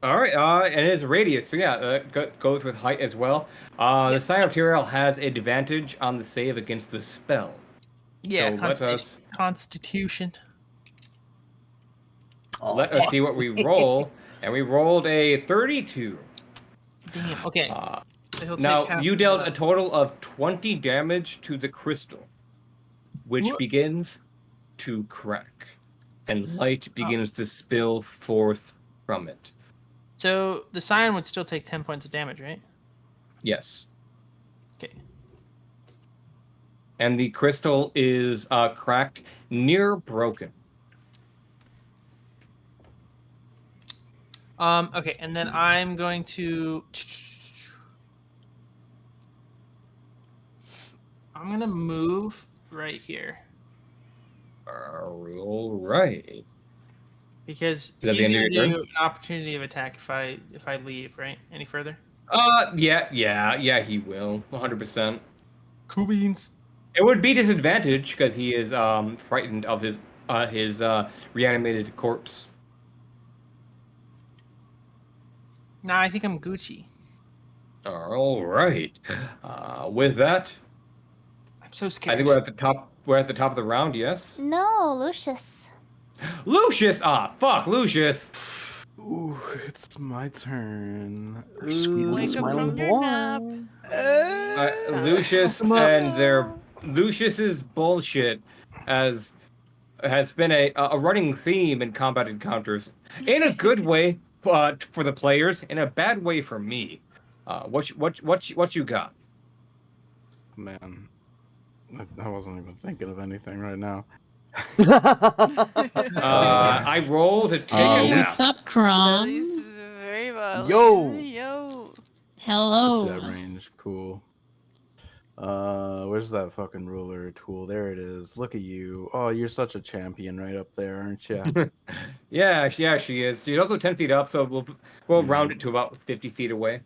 All right. And it is radius, so yeah, goes with height as well. The Cyan of Tyrion has advantage on the save against the spell. Yeah, So let us Constitution. let us see what we roll, and we rolled a 32. Damn. Okay. So he'll take Now half you as dealt well. a total of 20 damage to the crystal, which What? begins to crack, and light begins to spill forth from it. So the Scion would still take 10 points of damage, right? Yes. Okay. And the crystal is cracked, near broken. Okay, and then I'm going to. I'm gonna move right here All right. because that he's the end of gonna your do turn? an opportunity of attack if I leave, right? Any further? Yeah, he will. 100%. Cool beans. It would be disadvantage because he is frightened of his reanimated corpse. Nah, I think I'm Gucci. All right. With that, I'm so scared. I think we're at the top. We're at the top of the round. Yes. No, Lucius. Lucius. Fuck, Lucius. Ooh, it's my turn. Sweet little Wake up smiling from your nap. boy. Lucius and their Lucius's bullshit has been a running theme in combat encounters, in a good way for the players, in a bad way for me. What you got? Man, I wasn't even thinking of anything right now. I roll to take a Hey, nap. what's up, That is Crom? very violent. Yo. Yo. Hello. That range, cool. Where's that fucking ruler tool? There it is. Look at you. Oh, you're such a champion right up there, aren't you? Yeah, she is. She's also 10 feet up, so we'll round it to about 50 feet away.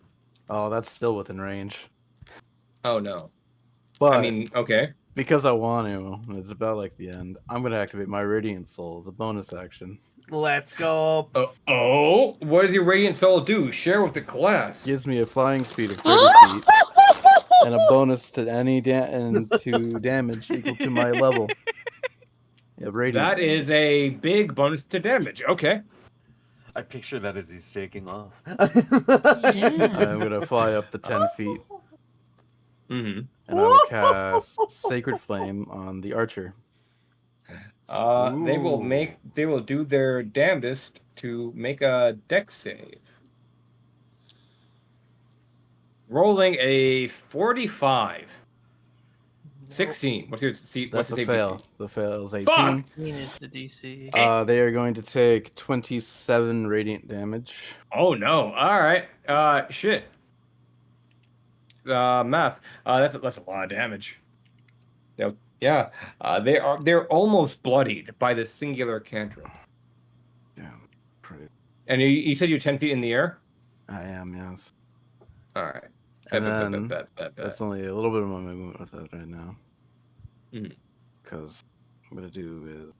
Oh, that's still within range. Oh no. But I mean, okay. because I want to, it's about like the end. I'm gonna activate my Radiant Soul as a bonus action. Let's go. What does your Radiant Soul do? Share with the class. Gives me a flying speed of 30 feet and a bonus to any to damage equal to my level. Yeah, radiant. That is a big bonus to damage. Okay. I picture that as he's taking off. Damn. I'm gonna fly up to 10 feet, Mm-hmm. and I will cast Sacred Flame on the archer. They Ooh. will do their damnedest to make a dex save. Rolling a 45. 16. What's your That's the a save fail. DC? The fail is 18. Fuck! 18 is the DC. They are going to take 27 radiant damage. Oh no. Alright. Shit. Math. That's a lot of damage. Yeah. They're almost bloodied by the singular cantrip. Damn. Pretty. And you said you're 10 feet in the air? I am, yes. Alright. And then that's only a little bit of my movement with that right now. Mhm. Because what I'm going to do is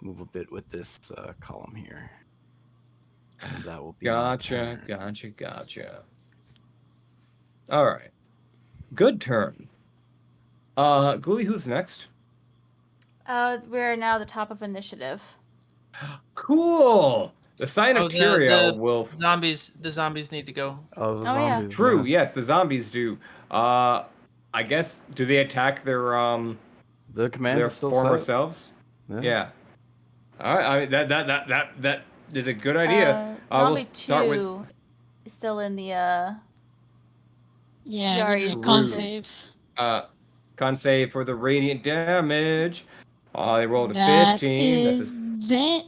move a bit with this column here. And that will be my turn. Gotcha. Alright. Good turn. Ghoulie, who's next? We're now the top of initiative. Cool! The sign of Tyrael will... The zombies need to go. Oh, the Oh, yeah. zombies. True, yeah. yes, the zombies do. I guess, do they attack their The command their is still former set. selves? Yeah. Yeah. Alright, I mean, that is a good idea. Zombie We'll start 2 is still in the Yeah, Yeah, give me a true. con save. con save for the radiant damage. They rolled a That 15. is that.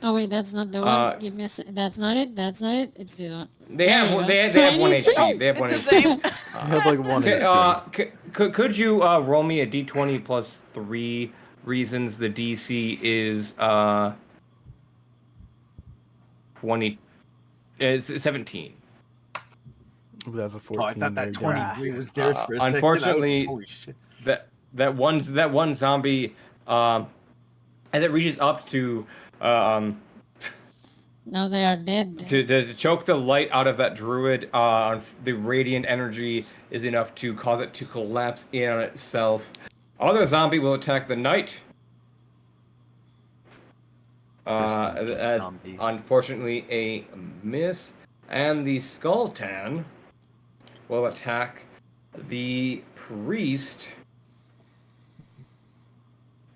Oh wait, that's not the one. Give me a That's not it. It's the one. They There have you one, go. they have 1 22. HP. They have 1 It's the HP. same. I have like 1 Okay, HP. could you roll me a d20 plus 3 reasons the DC is 20 is 17. Ooh, that's a Oh, 14. I thought that there, guys. 23 was theirs for a second. I was like, Unfortunately, holy shit. that one zombie as it reaches up to Now they are dead. to choke the light out of that druid, the radiant energy is enough to cause it to collapse in on itself. Other zombie will attack the knight. As zombie. unfortunately a miss, and the Skulltan will attack the priest,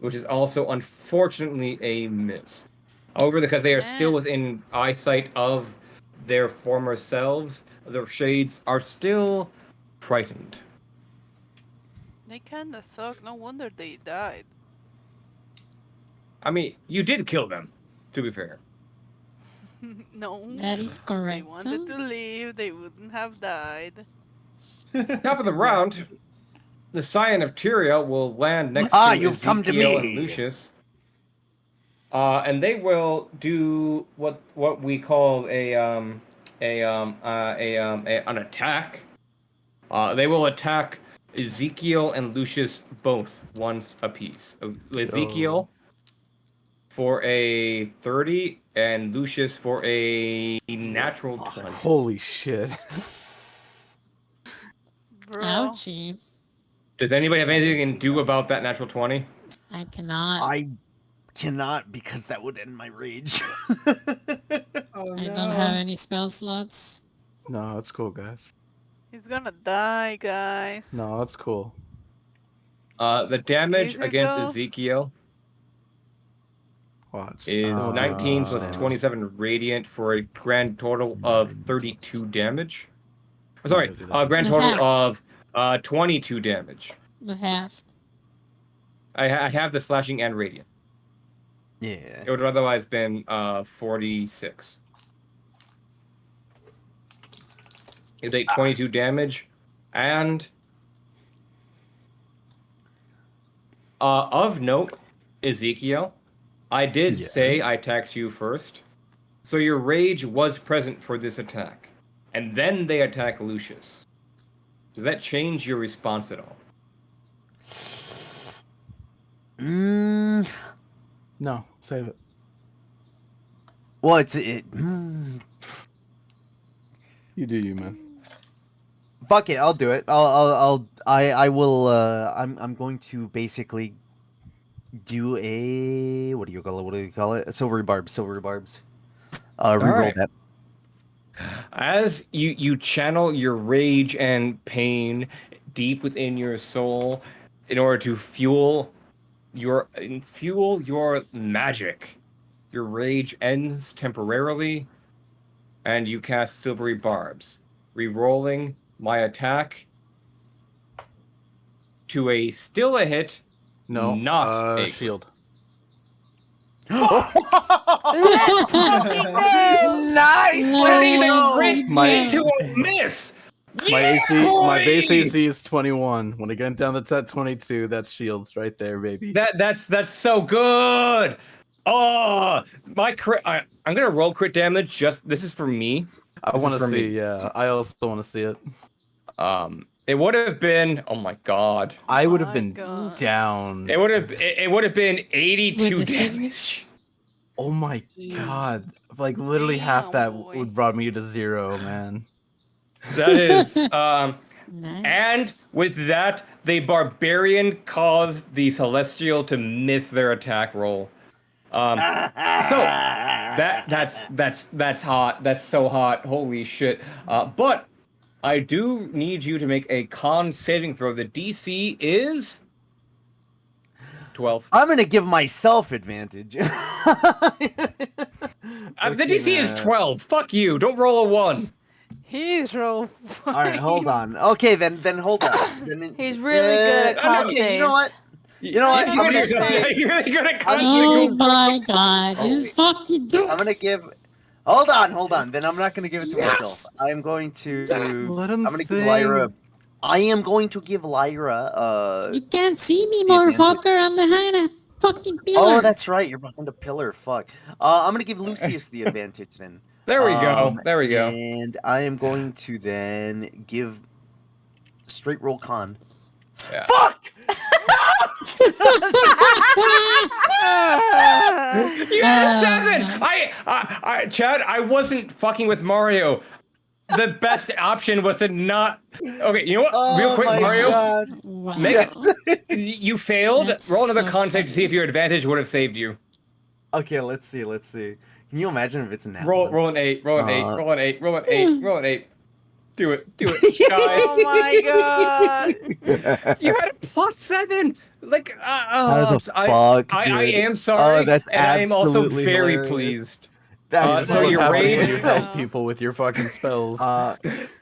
which is also unfortunately a miss. However, because they are still Man. within eyesight of their former selves, the shades are still frightened. They kinda suck. No wonder they died. I mean, you did kill them, to be fair. No. That is They correct. wanted to leave. They wouldn't have died. Top of the round, the Scion of Tyria will land next to you've come to Ezekiel and me. Lucius. And they will do what we call an attack. They will attack Ezekiel and Lucius both once apiece. Ezekiel for a 30 and Lucius for a natural 20. Holy shit. Bro. Ouchie. Does anybody have anything they can do about that natural 20? I cannot. I cannot because that would end my rage. Oh, I don't have any spell slots. No, it's cool, guys. He's gonna die, guys. No, it's cool. The damage against Ezekiel? Ezekiel Watch. is Don't do 19 much plus damage. 27 radiant for a grand total of 32 damage. I'm Sorry, not gonna do that. grand total of 22 damage. The half. I have the slashing and radiant. Yeah. It would have otherwise been 46. You take 22 damage, and of note, Ezekiel, I did say I attacked you first, so your rage was present for this attack, and then they attack Lucius. Does that change your response at all? No, save it. Well, it. You do you, man. Fuck it, I'll do it. I will. I'm going to basically do a what do you call it? What do you call it? Silvery barbs. Silvery barbs. Reroll right. that. As you channel your rage and pain deep within your soul in order to fuel your magic, your rage ends temporarily, and you cast silvery barbs, re-rolling my attack to a still a hit, No. not a crit. Shield. Fuck! Let's fucking go! Nice! Turning the Let's crit go. into a miss. My Yeah, my base boy! AC is 21. When I get down to 22, that's shields right there, baby. That's so good. Oh, my crit! I'm gonna roll crit damage. This is for me. I This is want to for see. me. Yeah, I also want to see it. It would have been. Oh my god. I would have My been God. down. It would have been 82 With the damage. Oh my Jeez. god! Like literally half Damn, that boy. would brought me to 0, man. That is. Nice. And with that, the barbarian caused the celestial to miss their attack roll. So that's hot. That's so hot. Holy shit. But I do need you to make a con saving throw. The DC is 12. I'm gonna give myself advantage. The DC is 12. Fuck you. Don't roll a 1. He's roll. All right, hold on. Okay, then hold on. Then, He's really good at con okay, saves. you know what? You know what? You're I'm gonna, gonna say- you're gonna con Oh save. my god, Oh, just fucking do I'm gonna give. Hold on. Then I'm not gonna give it to myself. I'm going to. Let him I'm gonna give Lyra. think. I am going to give Lyra. You can't see me, the advantage. motherfucker. I'm behind a fucking pillar. Oh, that's right. You're behind a pillar. Fuck. I'm gonna give Lucius the advantage then. There we go. There we go. And I am going to then give straight roll con. Yeah. Fuck! You had a 7. Chad, I wasn't fucking with Mario. The best option was to not. Okay, you know what? Real quick, Mario. God. Wow. Make you failed. That's Roll another so con save to see if funny. your advantage would have saved you. Okay, let's see. Can you imagine if it's an Roll an 8. Roll an 8. Roll an 8. Roll an 8. Roll an 8. Do it. Oh my God. You had a +7. Like, How the I fuck, am sorry. Oh, that's and I am also absolutely very hilarious. pleased. That's so your rage- You help people with your fucking spells.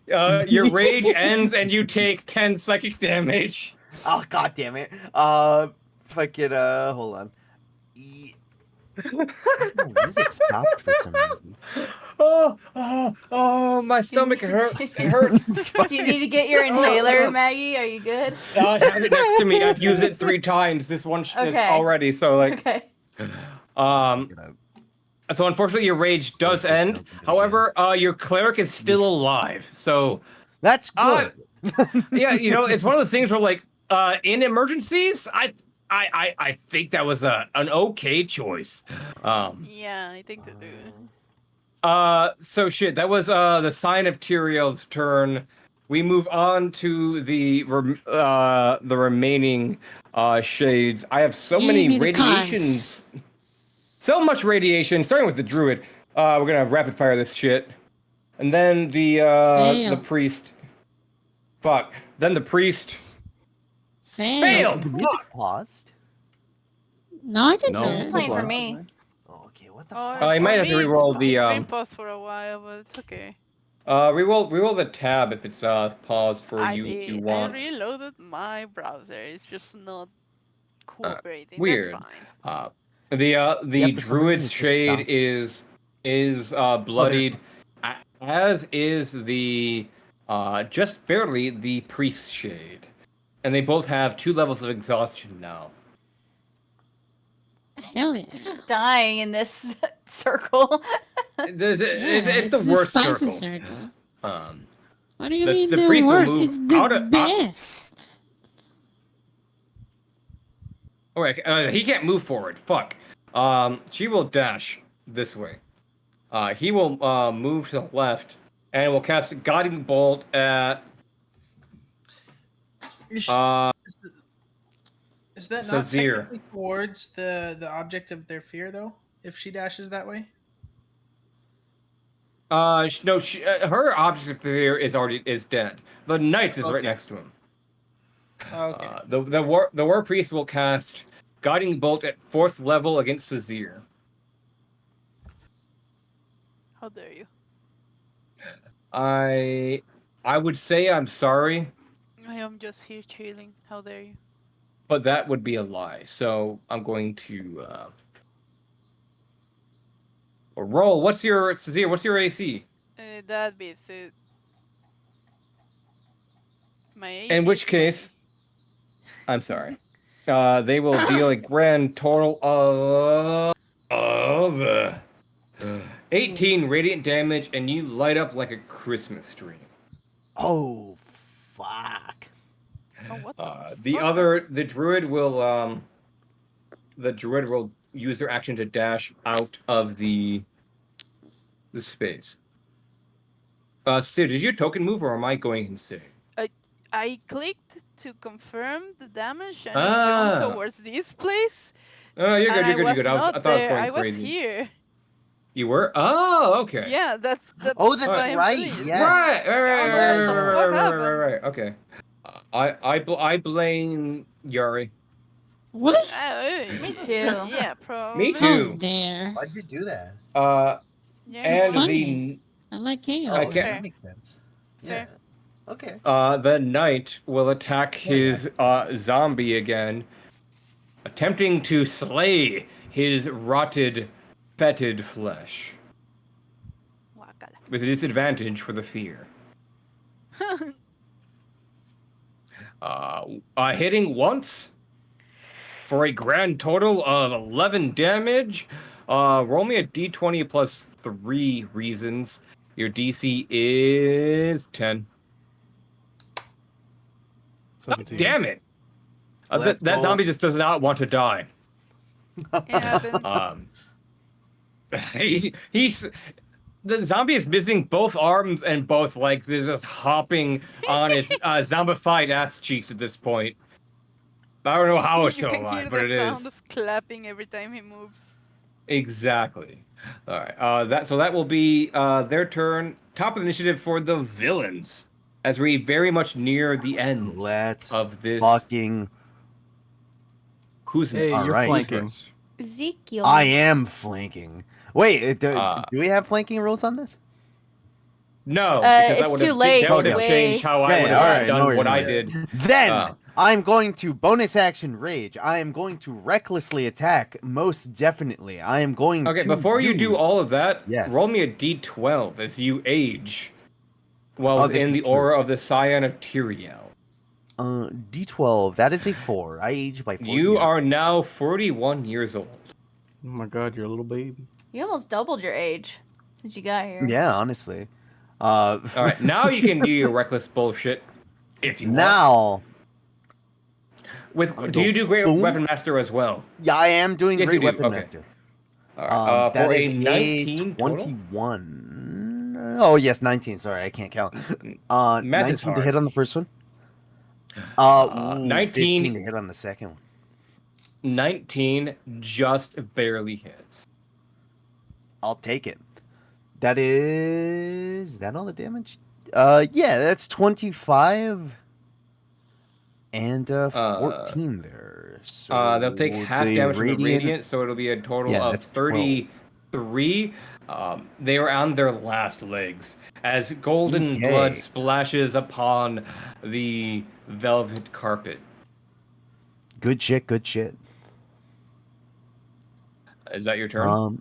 Your rage ends and you take 10 psychic damage. Oh, god damn it. Fucking, hold on. My music stopped for some reason. Oh, my stomach hurts. It hurts. Do you need to get your inhaler, Maggie? Are you good? I have it next to me. I've used it 3 times this one is Okay. already. So like, Okay. so unfortunately your rage does end. However, your cleric is still alive. So That's good. yeah, you know, it's one of those things where like, in emergencies, I think that was an okay choice. Yeah, I think that. So shit, that was the sign of Tyrael's turn. We move on to the remaining shades. I have so Give many me the radiations. So much radiation, starting with the druid. We're gonna rapid fire this shit. And then the Fail. priest. Fuck. Then the priest. Fail. The music paused. No, I can No. hear It's it. playing for me. Oh, okay, what the Oh, fuck? You might have to re-roll the Screen pause for a while, but it's okay. re-roll the tab if it's paused for I you if you did. want. I reloaded my browser. It's just not cooperating. weird. That's fine. The Yeah, druid's for some reason it just shade stopped. is bloodied, as is the just barely the priest's shade, and they both have 2 levels of exhaustion now. Hell yeah. Just dying in this circle. It's the the worst spicy circle. What do you the- mean the the, priest will worst? move It's the out of- best. Oh, he can't move forward. Fuck. She will dash this way. He will move to the left, and will cast a guiding bolt at Is that not Sazir. technically towards the object of their fear, though? If she dashes that way? No, her object of fear is dead. The knight is right Okay. next to him. Okay. The war priest will cast guiding bolt at 4th level against Sazir. How dare you? I would say I'm sorry, I am just here chilling. How dare you? but that would be a lie. So I'm going to roll. What's your Sazir? What's your AC? That beats it. My AC In which is 20. case, I'm sorry. They will deal a grand total of 18 radiant damage, and you light up like a Christmas tree. Oh, fuck. Oh, what the The fuck? other, the druid will use their action to dash out of the space. Sid, did you token move, or am I going insane? I clicked to confirm the damage and it jumped Ah, towards this place. oh, you're And good. I You're good. You're was good. I not thought I was there. going I was crazy. here. You were? Oh, okay. Yeah, that's Oh, what that's I am right. telling you. Yes. Right, I don't know what the fuck happened. right. Okay. I blame Yari. What? Me too. Yeah, Me probably. How too. dare? Why'd you do that? Yeah, It's And funny. I like chaos. I Oh, can't- fair. that makes sense. Fair. Yeah. Okay. the knight will attack his zombie again, attempting to slay his rotted, fetid flesh Guacala. with a disadvantage for the fear. Hitting once for a grand total of 11 damage. Roll me a d20 plus 3 reasons. Your DC is 10. Oh, 17. damn it! Let's That go. zombie just does not want to die. It happens. He's the zombie is missing both arms and both legs. It's just hopping on its zombified ass cheeks at this point. I don't know how it's You still can alive, hear but the it sound is. of clapping every time he moves. Exactly. All right. That will be their turn. Top of the initiative for the villains, as we very much near the end Let's of this. fucking. Who's next? Hey, you're Alright. Who's flanking. first? Ezekiel. I am flanking. Wait, do we have flanking rules on this? No, because that it's would too have late. that would have Way. changed how I Okay, would have alright, no done worries, what no I worries. did. Then I'm going to bonus action rage. I am going to recklessly attack. Most definitely, I am going. Okay, to before you do use- all of that, Yes. roll me a d12 as you age while Oh, this within is the true. aura of the Scion of Tyrael. D12. That is a 4. I age by 4. You are now 41 years old. Oh my god, you're a little baby. You almost doubled your age since you got here. Yeah, honestly. All right, now you can do your reckless bullshit if you want. Now, Do you do Great Boom. Weapon Master as well? yeah, I am doing Yes, you Great do. Weapon Okay. Master. All right. That For is a 19 total? 21. Oh yes, 19. Sorry, I can't count. Math 19 is to hard. hit on the first one. 19 15 to hit on the second one. 19 just barely hits. I'll take it. That is that all the damage? Yeah, that's 25 and 14 there. So They'll take half the damage from the radiant, so it'll be a total Yeah, of that's 33. They are on their last legs as golden Okay. blood splashes upon the velvet carpet. Good shit, good shit. Is that your turn?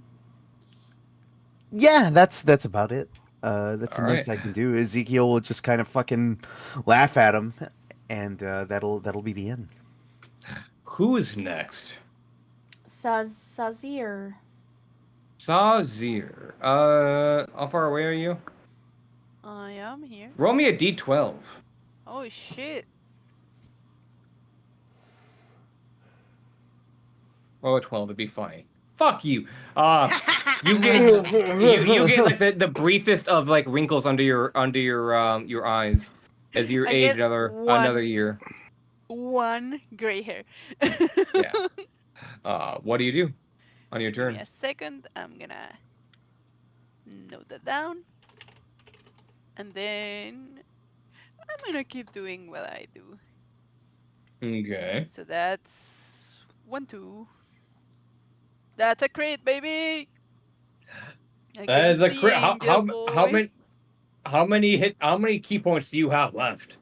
Yeah, that's about it. That's the All most right. I can do. Ezekiel will just kind of fucking laugh at him, and that'll be the end. Who's next? Sazir. Sazir. How far away are you? I am here. Roll me a d12. Oh shit. Roll a 12, it'd be funny. Fuck you. You get you get like the briefest of like wrinkles under your eyes as you I age get another one. year. one gray hair. Yeah. What do you do on your Give me turn? a second. I'm gonna note that down. And then I'm gonna keep doing what I do. Okay. So that's 1, 2. That's a crit, baby! That is Against a the crit. angel boy. How many key points do you have left?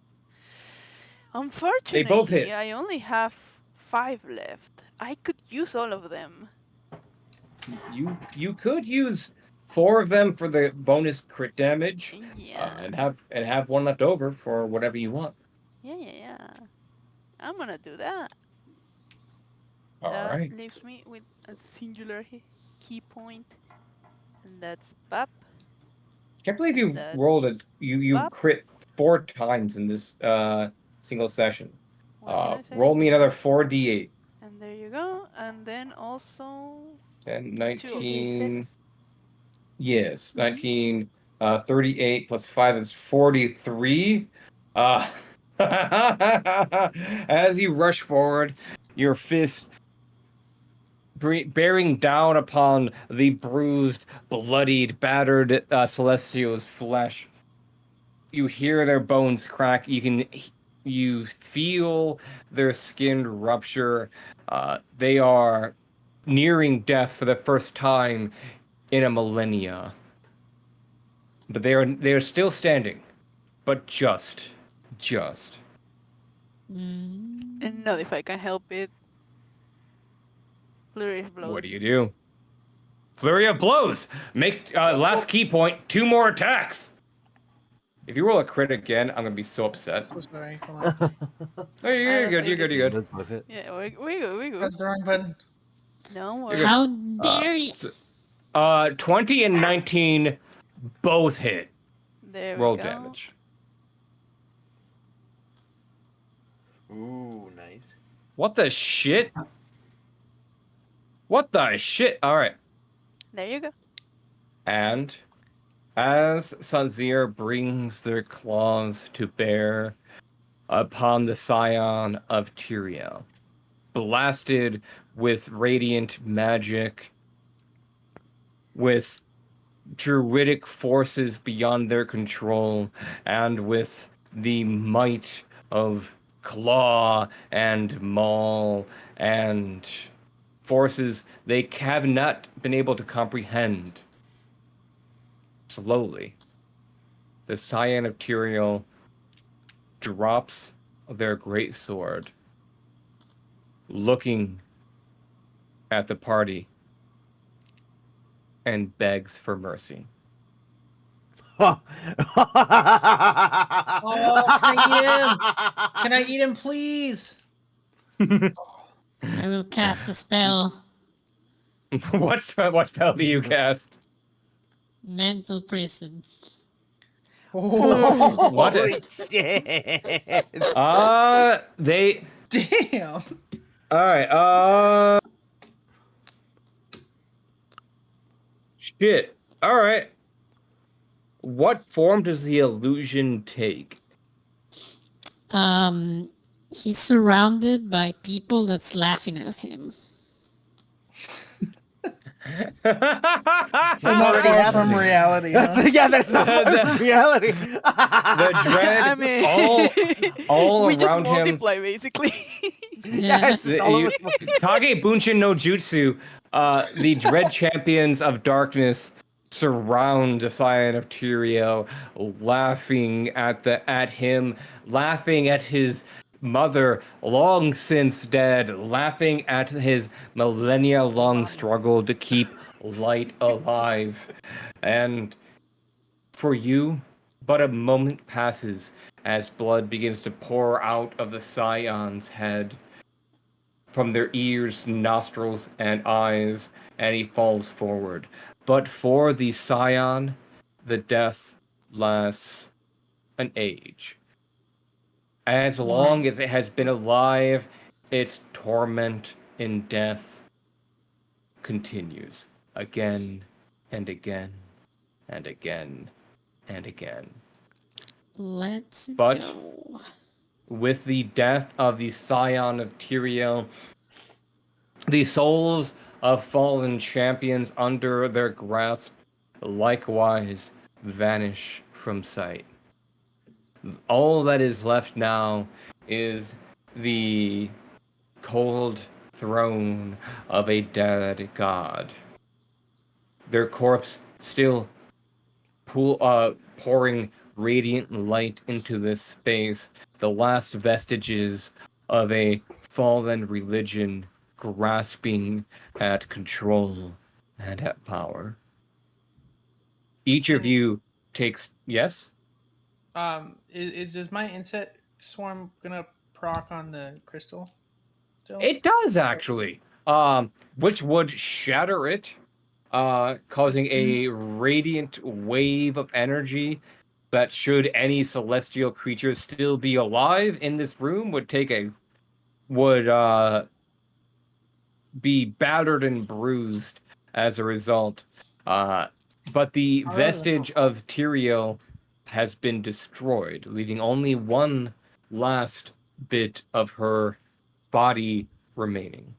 They both Unfortunately, hit. I only have 5 left. I could use all of them. You could use 4 of them for the bonus crit damage, Yeah. and have one left over for whatever you want. Yeah. I'm gonna do that. All That right. leaves me with a singular key point, and that's Bap. Can't believe And you've that's rolled you Bap. crit 4 times in this single session. What did I say? Roll me another 4d8. And there you go. And then also 10, 2 of You do these. 19. 6. Yes, Mm-hmm. 19, 38 plus 5 is 43. Uh, as you rush forward, your fist bearing down upon the bruised, bloodied, battered Celestial's flesh. You hear their bones crack. You feel their skin rupture. They are nearing death for the first time in a millennia. But they are still standing, but just. And not if I can help it. Flurry of What blows. do you do? Flurry of blows. Make last key point. 2 more attacks. If you roll a crit again, I'm gonna be so upset. So sorry. Hold on. Oh, you're good. You're good. You're good. Liz with it. Yeah, we go. Press the wrong button. No You're worries. good. How dare you? 20 and 19 both hit. There we Roll go. damage. Ooh, nice. What the shit? What the shit? All right. There you go. And as Sanzir brings their claws to bear upon the scion of Tyria, blasted with radiant magic, with druidic forces beyond their control, and with the might of claw and maul and forces they have not been able to comprehend. Slowly, the Scion of Tyrael drops their great sword, looking at the party, and begs for mercy. Oh, can I eat him? Can I eat him, please? I will cast a spell. What spell do you cast? Mental prison. Oh, What? Holy shit! They. damn. All right. Shit. All right. What form does the illusion take? He's surrounded by people that's laughing at him. So That's not already far happening. from reality. Huh? That's not The- reality. The dread I mean, all we just around him. multiply basically. Yeah, it's just all of us. Kage Bunshin no Jutsu, the dread champions of darkness surround the Scion of Tyrael, laughing at him, laughing at his mother, long since dead, laughing at his millennia-long struggle to keep light alive. And for you, but a moment passes as blood begins to pour out of the Scion's head from their ears, nostrils, and eyes, and he falls forward. But for the Scion, the death lasts an age. As long as it has been alive, its torment in death continues again and again and again and again. Let's But go. with the death of the scion of Tyrael, the souls of fallen champions under their grasp likewise vanish from sight. All that is left now is the cold throne of a dead god. Their corpse still pouring radiant light into this space, the last vestiges of a fallen religion grasping at control and at power. Each of you takes yes. Is my insect swarm gonna proc on the crystal still? It does actually, which would shatter it, causing a radiant wave of energy that, should any celestial creatures still be alive in this room, would be battered and bruised as a result. But the vestige of Tyrael has been destroyed, leaving only one last bit of her body remaining.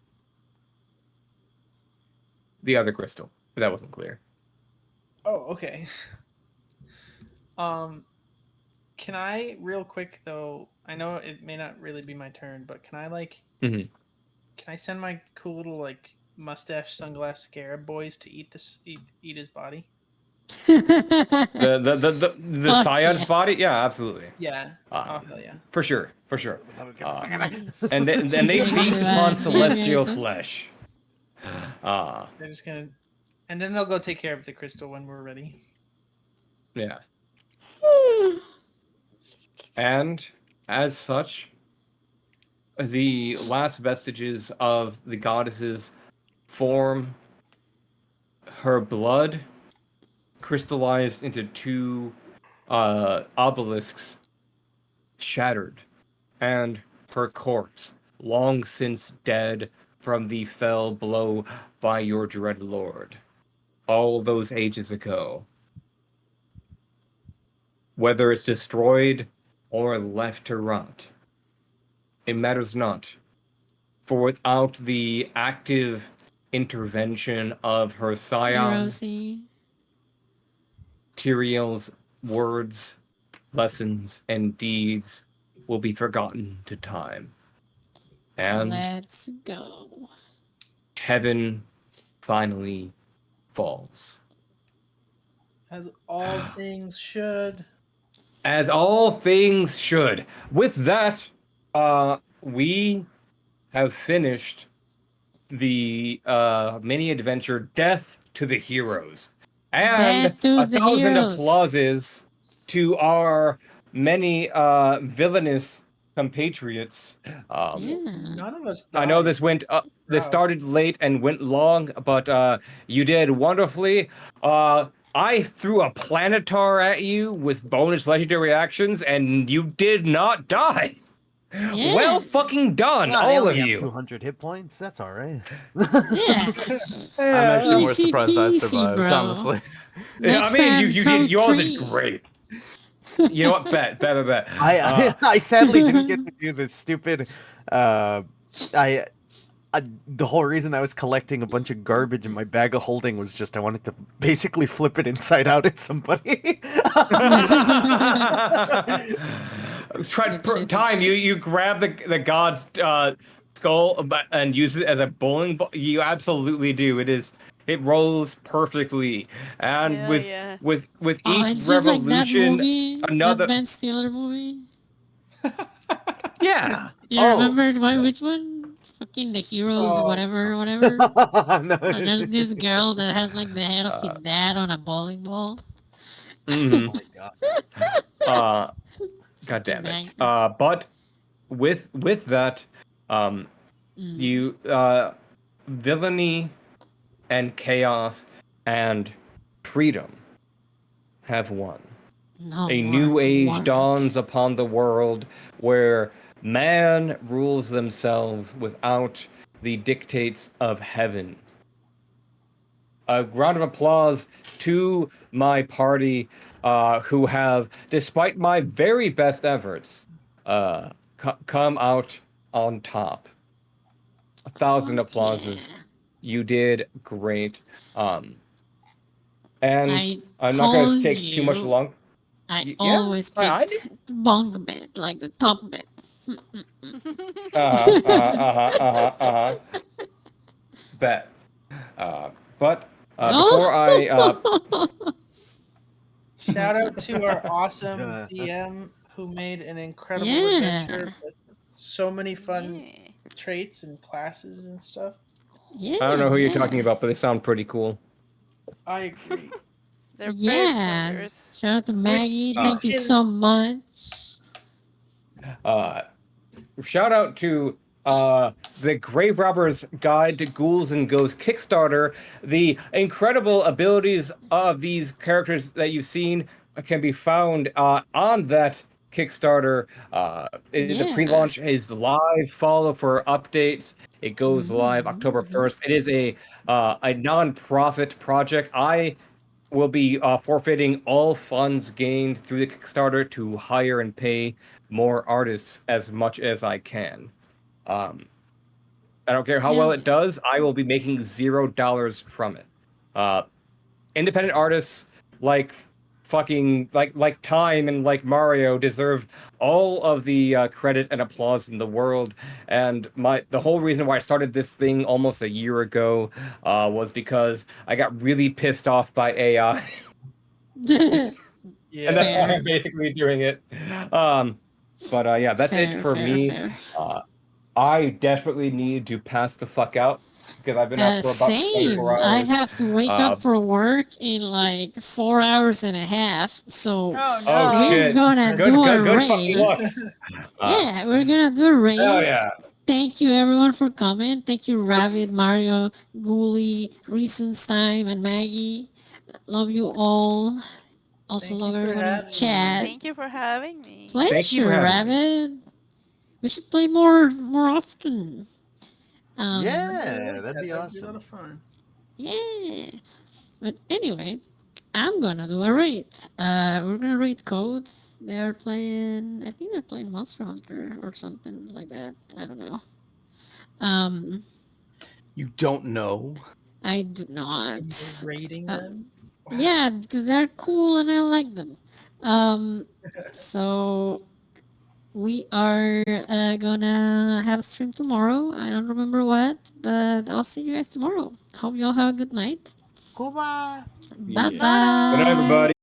The other crystal, but that wasn't clear. Oh, okay. Can I real quick though? I know it may not really be my turn, but can I Mhm. can I send my cool little mustache sunglass scarab boys to eat his body? The Fuck Scion's yes. body? Yeah, absolutely. Yeah. Oh hell yeah. For sure. Nice. And they feast upon celestial flesh. They're just gonna, and then they'll go take care of the crystal when we're ready. Yeah. And as such, the last vestiges of the goddess's form, her blood crystallized into two obelisks, shattered, and her corpse, long since dead from the fell blow by your dread lord, all those ages ago. Whether it's destroyed or left to rot, it matters not. For without the active intervention of her scion, Heroesy. Tyrael's words, lessons, and deeds will be forgotten to time. And Let's go. heaven finally falls. As all things should. As all things should. With that, we have finished the mini adventure Death to the Heroes. And Death to the 1,000 heroes. applauses to our many villainous compatriots. Yeah. None of us died. I know this went this started late and went long, but you did wonderfully. I threw a planetar at you with bonus legendary actions, and you did not die. Yeah. Well fucking done, God, I all only of have you. 200 hit points. That's all right. Yeah. I'm actually more Easy surprised I peasy, survived, bro. honestly. Next I mean, time, you all did three. great. You know what? Bet. I sadly didn't get to do this stupid. The whole reason I was collecting a bunch of garbage in my bag of holding was just I wanted to basically flip it inside out at somebody. Time you grab the god's skull and use it as a bowling ball. You absolutely do. It rolls perfectly, and Hell yeah. with Oh, each it's just like that revolution, movie, another. that Ben Stiller movie. Yeah. You remember which one? Fucking the heroes, whatever. No. And there's this girl that has like the head of his dad on a bowling ball. Mhm. Oh my god. God damn it. Banger. But with that, you villainy and chaos and freedom have won. No A more new age work. dawns upon the world where man rules themselves without the dictates of heaven. A round of applause to my party, who have, despite my very best efforts, come out on top. 1,000 Fuck applauses. yeah. You did great. And I I'm not going to told take too much you long. I Yeah, always I knew. picked the bunk bed, like the top bed. Bet. But before I Oh! Shout What's out up? to our awesome Duh. DM who made an incredible Yeah. adventure with so many fun Yeah. traits and classes and stuff. I don't Yeah, know who you're talking yeah. about, but they sound pretty cool. I agree. They're very Yeah. progress. Shout out to Which Maggie. Uh, Thank you can so much. uh, Shout out to the Grave Robber's Guide to Ghouls and Ghosts Kickstarter. The incredible abilities of these characters that you've seen can be found on that Kickstarter. The Yeah. pre-launch is live. Follow for updates. It goes live October Mm-hmm. 1st. It is a non-profit project. I will be forfeiting all funds gained through the Kickstarter to hire and pay more artists as much as I can. Um, I don't care how well Hell it yeah. does. I will be making $0 from it. Uh, Independent artists like like Time and like Mario deserve all of the credit and applause in the world. And the whole reason why I started this thing almost a year ago was because I got really pissed off by AI. And yeah. that's why Fair. I'm basically doing it. Um, but yeah, that's it Fair, for fair, me. fair. I desperately need to pass the fuck out because I've been up for about 24 Same. I hours. have to wake Uh, up for work in like 4 hours and a half. So Oh oh we're no. shit! gonna That's do a Good fucking raid. luck. Yeah, we're gonna do a Hell raid. yeah! Thank you everyone for coming. Thank you, Ravid, Mario, Ghoulie, Time, and Maggie. Love you all. Also Thank you love for everyone in having me. chat. Thank you for having me. Thank you for Pleasure, having me. Ravid. We should play more often. I Yeah, like that'd that. be That'd be a lot awesome. of fun. Yeah. But anyway, I'm gonna do a raid. We're gonna raid Code. They're playing. I think they're playing Monster Hunter or something like that. I don't know. Um, You don't know. I do And you're not. rating Uh, them. Wow. yeah, because they're cool and I like them. So we are gonna have a stream tomorrow. I don't remember what, but I'll see you guys tomorrow. Hope you all have a good night. Goodbye. Bye Yeah. Good night, bye. everybody. Bye.